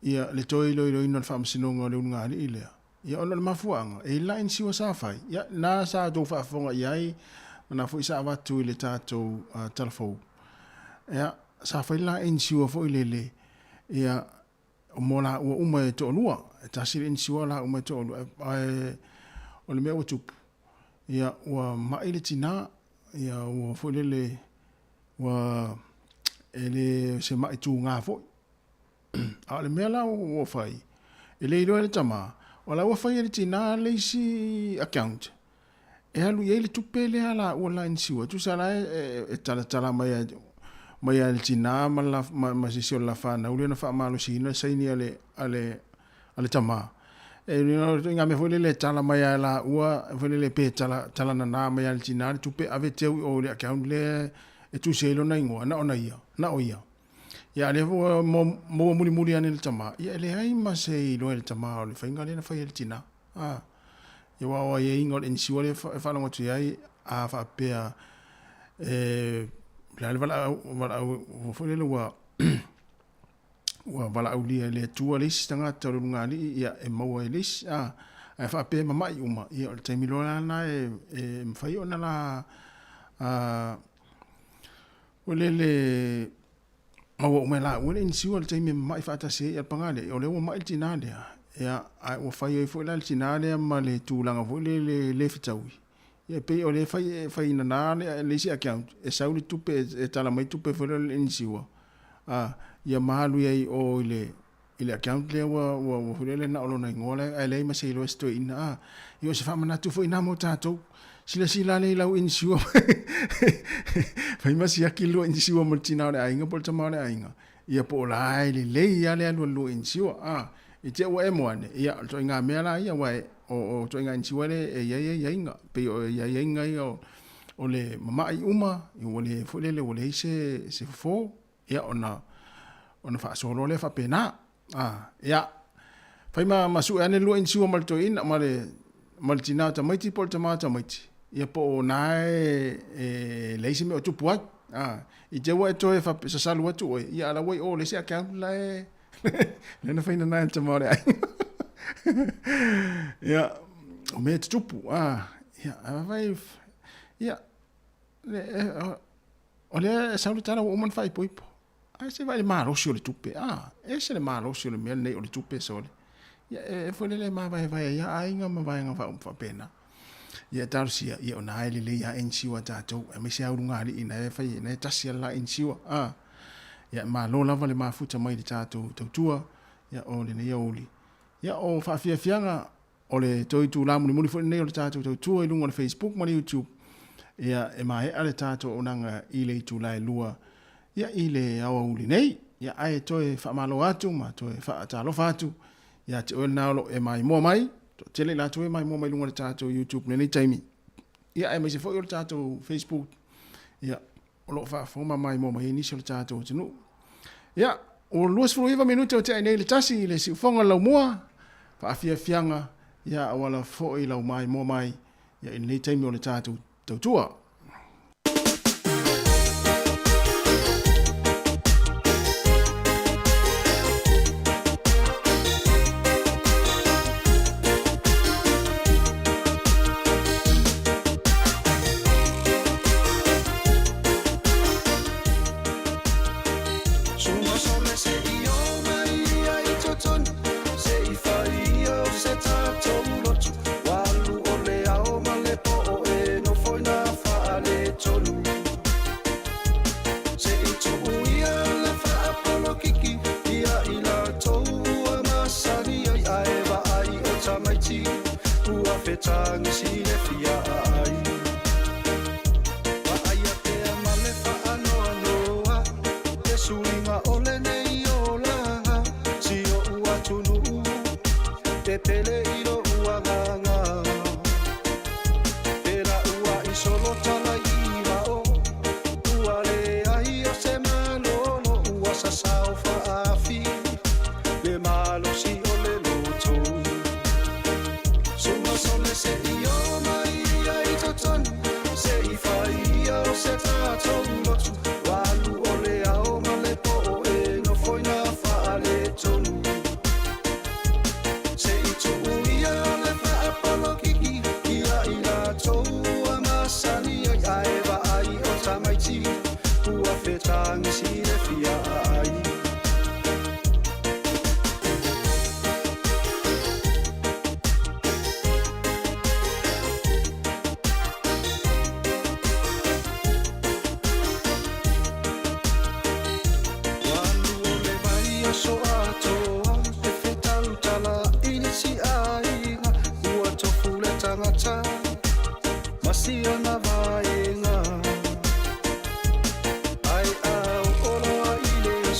Ia le toi loi ina le wha masinonga leu ngari i lea. Ia ona le mafuanga, e la insiua sa fai. Ia na sa tau wha fonga iai, mana fo isa watu i le tātou talafou. Ia sa fai la insiua fo i lele. Ia mo la ua uma e to lua. Ta siri insiua la uma e to lua. O le mea ua tupu. Ia ua maile tina, ia ua fwelele, ua ele se mai tū ngā fwoi. A le mea la ua whai. Ele ilo ele tama, o la ua whai ele tina leisi account. E halu i ele tupe le ala ua la insiwa. Tu sa la e tala mai ele tina, ma sisi o la whana. Uli ana wha malo sina, saini ale tama. Nga me fwele le tala maya la ua, fwele le pe tala na maya le tinari, tupe ave teu o le account le e tu se ilona ingoa, na o ia. Ia le mo muri ane le tama, ia le hai ma se ilo le tama o le whainga le na whai le tina. Ia wawa ia ingo le nisiwa le whanonga tu iai, a whapea, le wala au fwele le ua, ua wala au lia le tua leisi tanga tauru ngāli ia e maua e leisi e whape mamai uma ia o le taimilo lana e mwhai ona la o le maua ume la ua le inisiwa le taimi mamai whaatase ia pangale o le ua mai tina lea ia ua whai o i le tina lea ma le tūlanga fwele le fitaui ia pei o le whai ina nā lea leisi account e sauli tupe e tala mai tupe fwele le inisiwa ia malu ia o ile account le wa fulele na olona ngole ai le masai lo sto ina io se fa mana tu foi na mo tato sila le lau insua fai masi akilo insua mo tina le ainga por tama le ainga ia po lai le ia le lo insua i te wa emone ia to inga mela ia wa o to inga insua le ia inga pe ia inga o le mama i uma i le fulele o le se fo ia ona fa solo le fa pena ya fai ma su ane lo in siwa malto in male maltina ta mai pol tomata mai ia po nai leise me o tu puat i te wa to fa sa salu tu ia la wai o le se account la le na fai na ta mare ya o me tu pu ya vai ya o le salu tana o man fai poipo ai se vai malo sio le tupe ese le malo sio le mel nei o le tupe sole ia foi le ma vai ia ainga ma vai nga fa pena ia tarsia ia ona ai le ia ensiwa tato e me se au ngari ina e fai na tasia la ensiwa ia malo lava le mafuta mai le tato tua ia o le nei oli ia o fa fianga o le toi tu la muli foi nei o le tato tua i lunga le Facebook ma le YouTube ia e mai ale tato onanga i le tu la lua ia ile awa uli nei ia ai toe fa malo atu ma toe fa talo fatu ia te o nalo e mai mo mai to tele la toe mai mo mai lunga tato YouTube nei taimi ia ai mai se foi o tato Facebook ia o lo fa foma mai mo mai initial tato tunu ia o luas fo iva minuto te nei le tasi le si fonga la moa fa fianga ia wala fo i la mai mo mai ia in nei taimi o le tato tua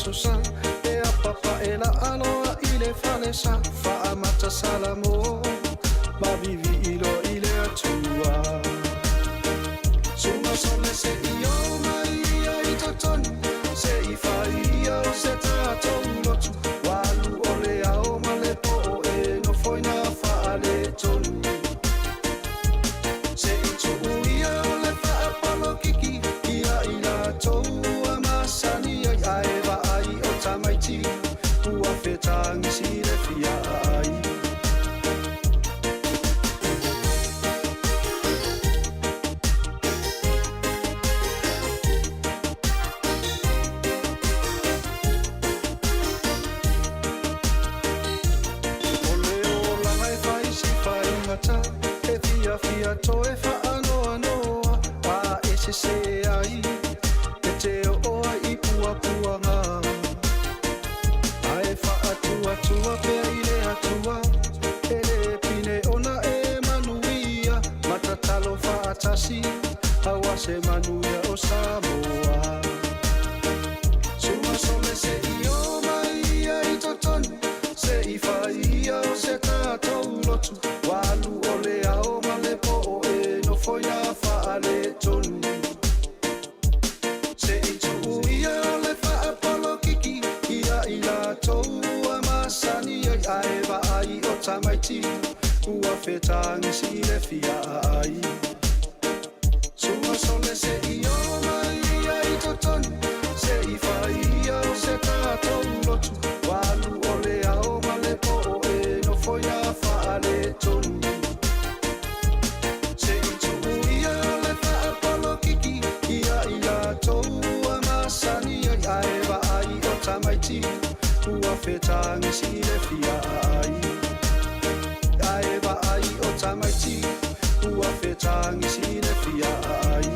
Susa, e a papa e la aloa i le fale sa, fa mata salamo mavivi ilo ile atua suma sone se io maria I totoni se I faia o se tato lotu walu ole ao male po e no foi na fale tonu se I tu ia ole fa apalo kiki ia ila tou amasani ai va ai o tamaiti ua fetangi si le fia ai Fia toe fa anoa noa a ese se ai e te oa I pua pua ngā ae fa atua tua pe ile atua e le pine ona e manuia matatalo fa atasi awa se manuia o Samoa suma some se io mai ai totoni se I faia o se tātou lotu walu ole ao foi na fale tonu se I tu ia le fa apolo kiki ia ila tou amasani ai va ai o tamaiti ua fetangi si le fia ai suma sole se io mai ai totoni se I faia o se tatou lotu walu ole ao male po e no foi na fale tonu tamaiti ua fetangi si le fia ai ae va ai o tamaiti ua fetangi si le fia ai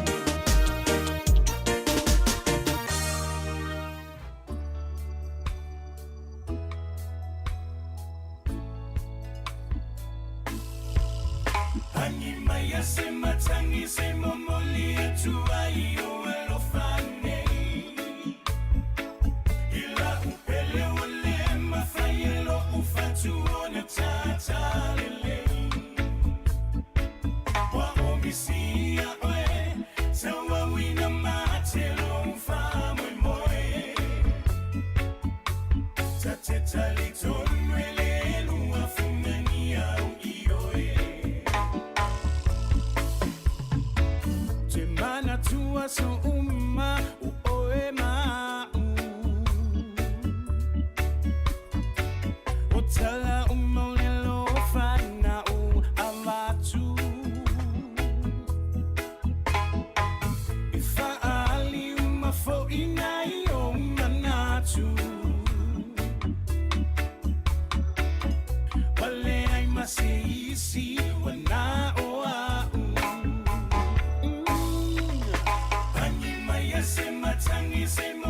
Ani mai se matangi se momoli tu ai o elofane tuone tatalele wa omisia oe sawa wina matelo mfamo moe tatetali tonwele luwa fumania uioe temana tua so umma uoe ma Tala umolelo fana amatu Ifa ali umafo inai o manatu Wale ai maseisi wana oa Pani maya se matangi se mo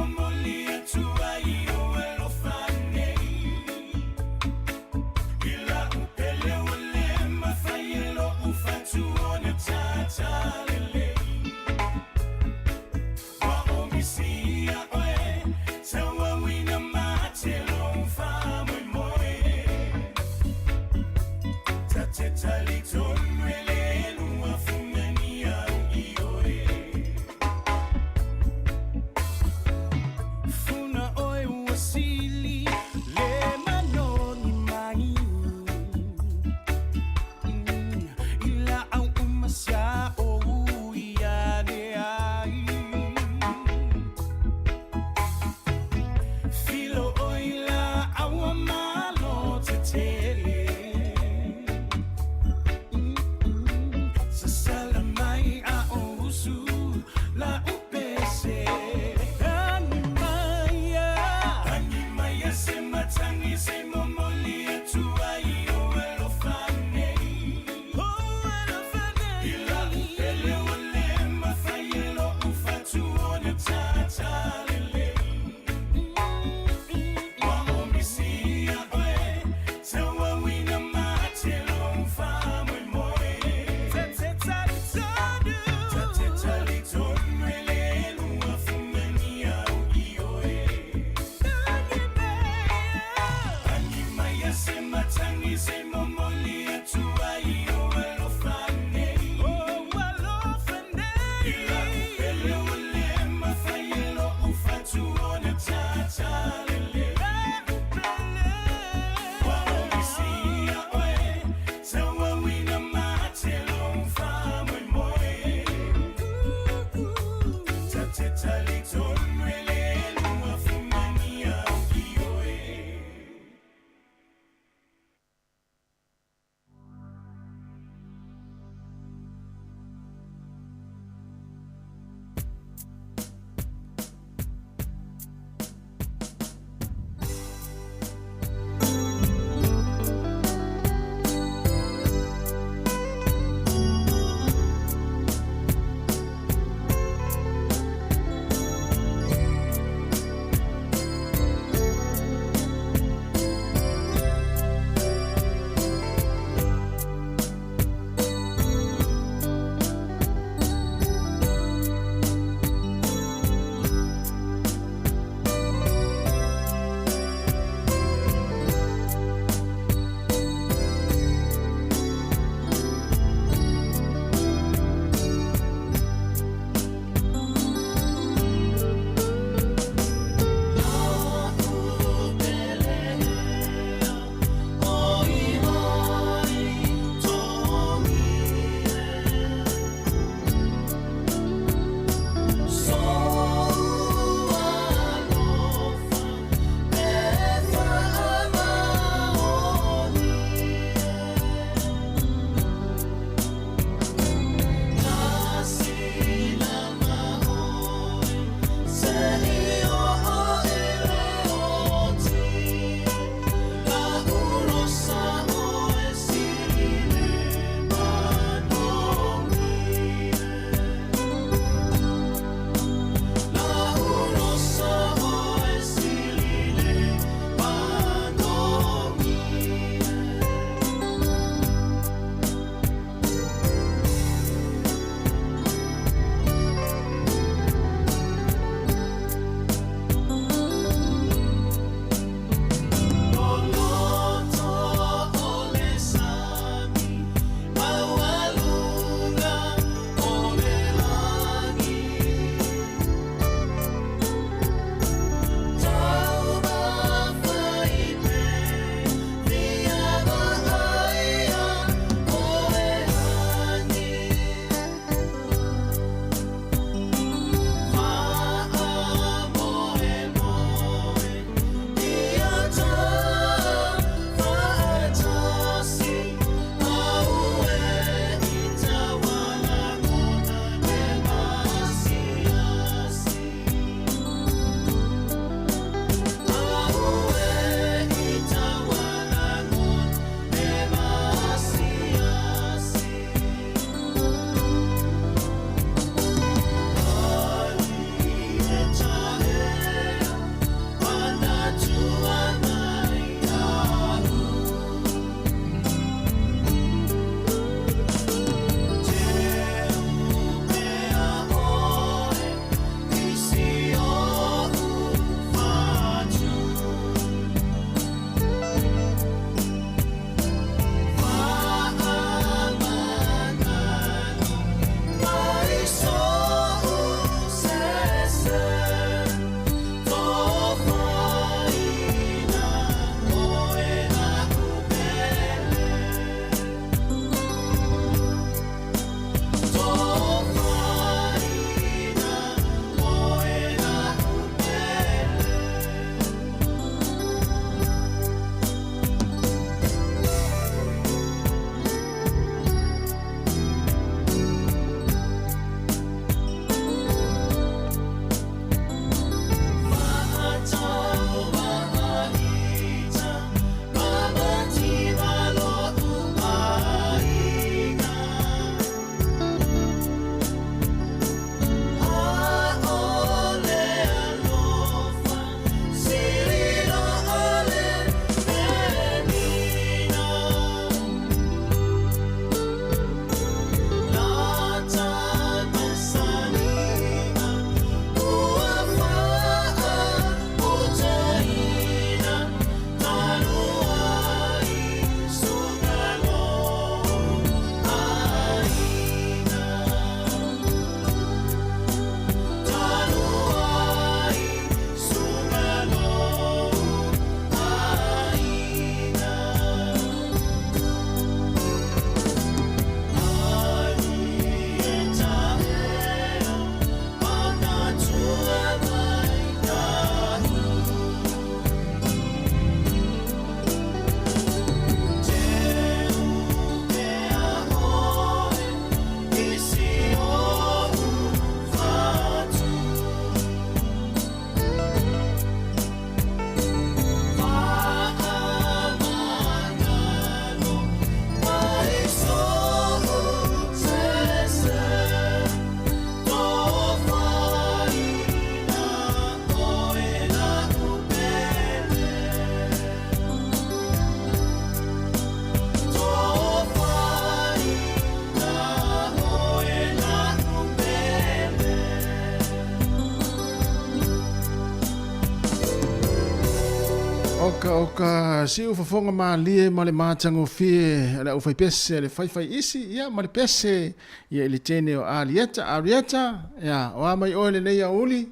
Oka si ufafonga malie ma le matango fie ala ufai pese le fai isi ia ma le pese ia le tene o Arieta ia o mai o le nei uli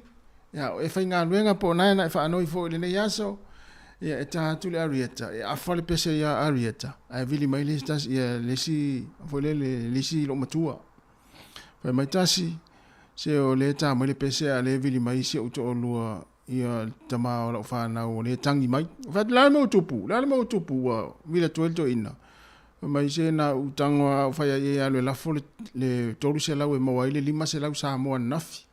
ia e fai ngā luenga po nai na fa anoi fo le nei aso ia e tātu le Arieta ia afa le pese ia Arieta ai vili mai le stas ia le si fo le si lo matua fai mai tasi se o le ta mai le pese a le vili mai se o to lua ia tama o la whana o le tangi mai. Whāt la mo tupu wa mila tuelto ina. Mai se na utangwa whaya e alo lafo le toru se lau e mawai le lima se lau sa moa nafi.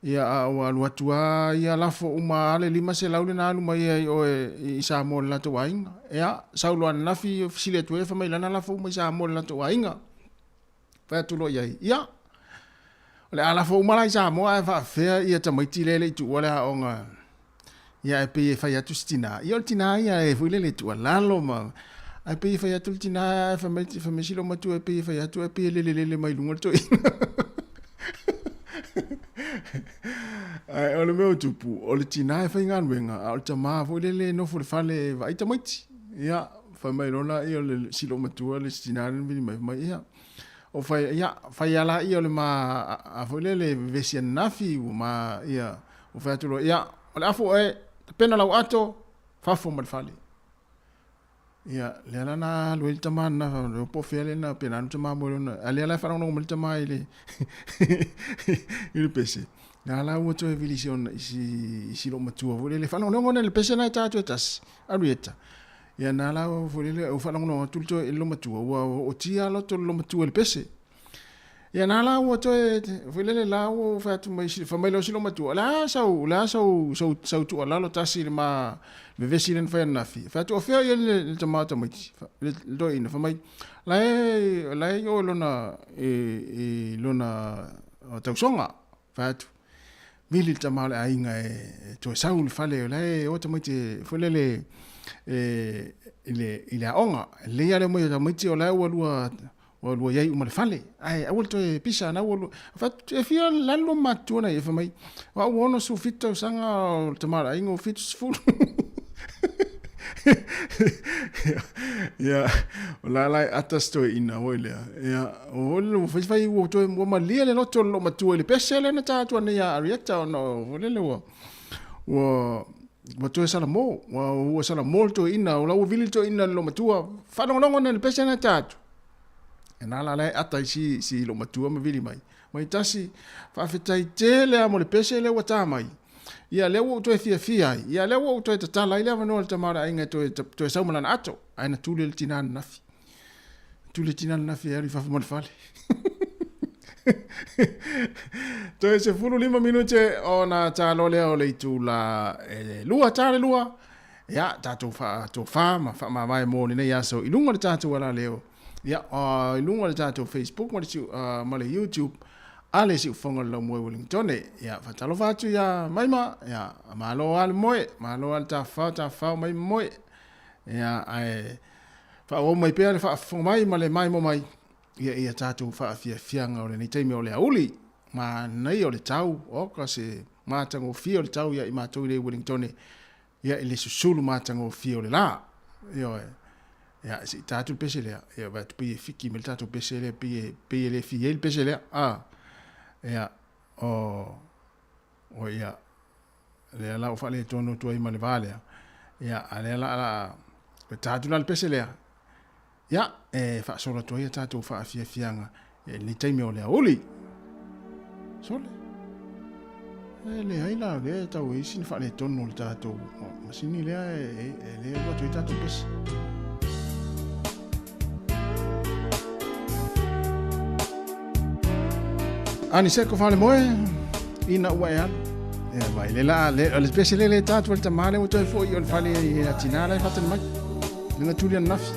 Ia a o alu atua ia lafo uma ale lima se lau le na alu mai ai o e sa moa le lato wainga. Ia saulo an nafi sile tue wha mai lana lafo uma i sa moa le lato wainga. Whaya tulo iai. Ia le ala fo mala sa mo a fa fe ia ta mai tile le tu wala onga ia e pe fa ya tu stina ia tina ia e fu le tu la lo ma a pe fa ya tu tina fa me silo ma tu e pe fa ya tu e pe le mai lungo to ai o le meu tupu o le tina e fa ngan wenga o ta ma fu le no fu fa le vai ta mai ia fa mai lona ia le silo ma tu le stina ni mai ia o fai ala ia le ma a foi le vesi nafi o ma ia o fai tulo ia o le afo e pena lau ato fa fo mal fali ia le ala na lo il tamana o po fele na pena no tama mo no ale ala fa no mo tama ile il pese na la o to evolution si lo matua vo le fa no ngone le pese na ta to tas Arieta ia na la o folele o fa no tulto e lo matua o tia lo to lo matua le pese ia na la o to folele la o fa tu mai fa mai lo si lo matua la sau tu la lo tasi ma me vesi len fa na fa tu fe ia le tomata mai le do ina fa mai la yo lo na lo na ta songa fa tu mili tamale ainga to sau le fale la o to mai te folele ile onga le ya le mo ya mo ti ola o lua yai uma le fale ai a wolto e pisa na wolu fa e fia la lo matuna e fa mai wa wono su fito sanga tamara ingo fit full ya la atas to ina wole ya o lo fa wo to mo ma le lo matua le pesele na ta to ya Arieta no wole lo wa to sala mo wa sala molto ina o la vili to ina lo matua fa no na le pesele na ta na la ata si lo matua ma vili mai tasi fa fetai tele mo le pesele wa ta mai ia le wo to fia ia le wo to tala ile no te mara inga to sa mo na ato ai na tule tinan nafi ari fa mo fale to se fulu 5 minute ona ta lo le o le tu la lua ya ta to fa ma mai mo ni ya so ilunga le ta to wala leo ya ilunga le ta to Facebook ma le YouTube ale si fonga lo mo Wellington ya fa talo fa tu ya maima ya malo al moe malo al ta fa mai moe ya ai fa o mai pe fa fo mai male mai mo mai ia tatu fa fia nga o le ni taimi o le auli ma nei o le tau o ka se matango fia o le tau ia i matou le Wellington ia ile susulu matango fia o le la yo ia si tatu pesele ia va tu pe fiki mel tatu pesele pe le fia il pesele ia o ia le la o fa le tono tu ai male vale ia ale la tatu la pesele ia fa solo to ia tatu fa fianga ni taimi o le auli sole le ai la le tau i sin fa le tono le tatu masini le le lo to tatu pes ani se ko fa le moe ina ua ya vai le la le speciale le tatu le tamale mo to fo i on fa le atinala fa tan mai na tulia nafi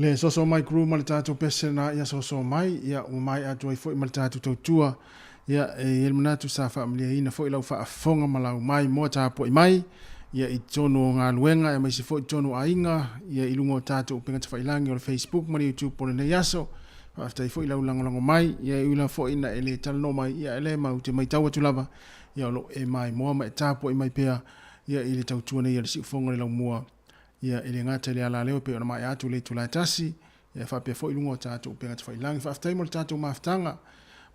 Le soso mai kru ma le tātou pese na ia soso mai, ia umai atu ai fwoi ma le tātou tautua, ia il manatu sa wha amlia ina fwoi lau wha afonga ma lau mai mua tāpo i mai, ia i tono ngā luenga, ia mai si fwoi tono a inga, ia i lungo tātou upenga ta whailangi o le Facebook, ma le YouTube po le nei aso, after i fwoi lau langolango mai, ia i ula fwoi ina ele talano mai, ia ele mau te mai tau atu lava, ia lo e mai mua ma e tāpo i mai pea, ia i le tautua nei ia le si ufonga le lau mua, ia ele ngata le ala leo pe ona mai atu le tula tasi ia fa pe fo ilungo tatu pe ngata fa ilangi fa aftai mo tatu maftanga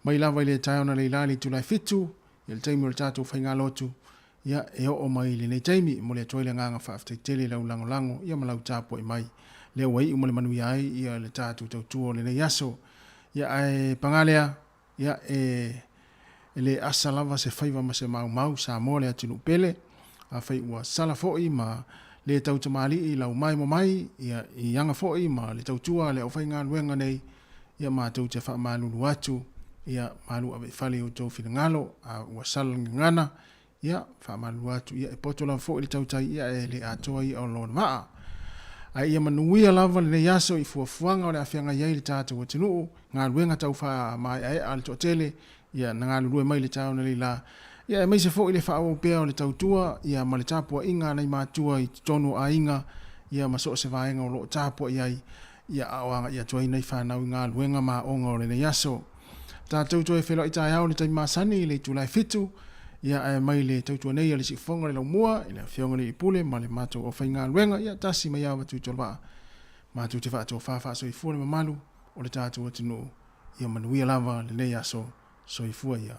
mai lava ile tai ona le ilali tula fitu ile tai mo tatu fa ngalotu ia e o mai le nei taimi mo le toile nganga fa aftai tele la ulango lango ia malau tapo i mai le wai mo le manu ai ia le tatu tau le yaso ia ai pangalea ia le asalava se faiva ma se mau sa mo le atu pele a fai ua sala fo i ma le tau tamali i lau mai mo mai ia i anga foi ma le tau tua le ofai ngā luenga nei ia ma tau te wha malulu atu ia malu ave fale o tau whina ngalo a ua sala ngana ia wha malulu atu ia e potola foi le tau tai ia e le atoa i au lona maa a ia manuia lava le yaso i fuafuanga o le awhianga iei le tātou o tinuu ngā luenga tau wha mai ae al to tele ia na ngā lulue mai le tau na li la ia mai se fo ile fa o pea o le tautua ia ma le tapua inga nei matua i tonu a inga ia maso se vaenga o lo tapua ia awanga ia toi nei fa nau ngā luenga ma onga o le nei aso ta tautua e felo i tai au le tai masani le tulai fitu ia mai le tautua nei le sifonga le laumua ile fionga le ipule ma le mato o fai ngā luenga ia tasi mai awa tu tolwa ma tu te fa to fa so i fule mamalu o le tatu o tinu ia manuia lava le nei aso so i fua ia